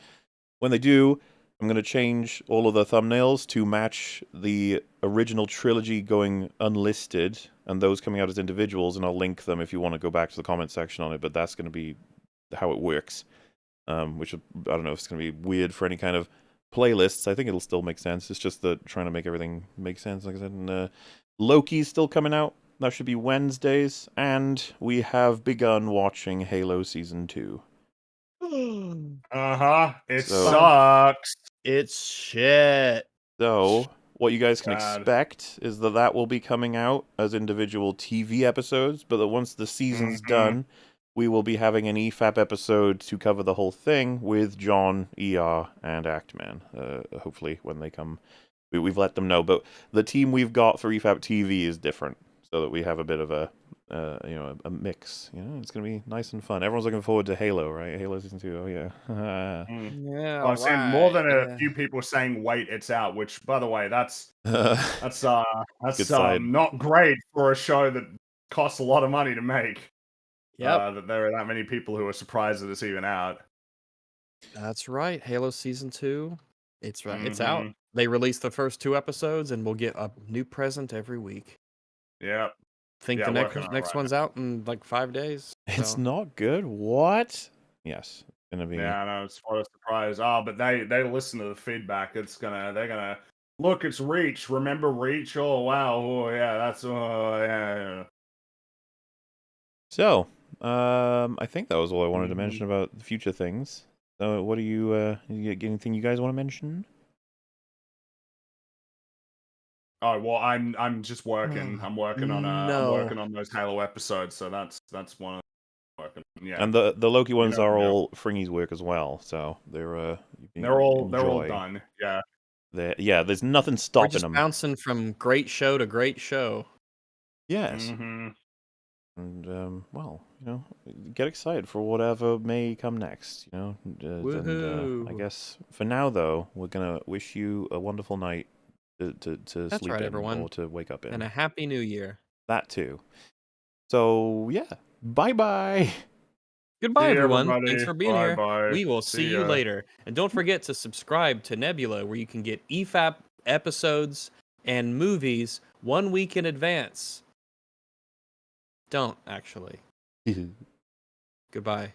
When they do, I'm going to change all of the thumbnails to match the original trilogy going unlisted, and those coming out as individuals, and I'll link them if you want to go back to the comment section on it, but that's going to be how it works. Which, I don't know if it's going to be weird for any kind of playlists, I think it'll still make sense. It's just that trying to make everything make sense. Like I said, and, Loki's still coming out. That should be Wednesdays, and we have begun watching Halo Season 2. It So- sucks. It's shit. So, what you guys can God. expect is that will be coming out as individual TV episodes, but that once the season's Mhm. done, we will be having an EFAP episode to cover the whole thing with John, ER, and Actman. Hopefully, when they come, we've let them know. But the team we've got for EFAP TV is different, so that we have a bit of a mix. It's gonna be nice and fun. Everyone's looking forward to Halo, right? Halo Season 2. Oh yeah. Yeah, I've seen more than a yeah. few people saying, "Wait, it's out." Which, by the way, that's Good side. not great for a show that costs a lot of money to make. Yep, That there are that many people who are surprised that it's even out. that's right. Halo Season 2. It's right. It's out. Mhm. They released the first 2 episodes, and we'll get a new present every week. Yep. Think Yeah, the working on it next right one's out in like 5 days. It's so. not good. What? Yes, it's gonna be. Yeah, I know, it's what a surprise. But they listen to the feedback. They're gonna look. It's Reach. Remember Reach? Oh wow. Oh yeah. That's yeah. So, I think that was all I wanted to Mhm. mention about the future things. So, what do you anything you guys want to mention? Oh well, I'm just working. I'm working on I'm No. working on those Halo episodes. So that's one of working. Yeah. And the Loki ones know, are yeah. all Fringy's work as well, so they're you can They're all enjoy. done. Yeah. Yeah, there's nothing We're stopping just them. bouncing from great show to great show. Yes. Mm-hmm. And well, get excited for whatever may come next. And I Woohoo. guess for now, though, we're gonna wish you a wonderful night to That's sleep right, in everyone. or to wake up in. And a happy new year. That too. So yeah, bye bye. Goodbye, See everyone. everybody. Thanks for being here. Bye-bye. We will See see you ya. later. And don't forget to subscribe to Nebula, where you can get EFAP episodes and movies 1 week in advance. Don't, actually. Goodbye.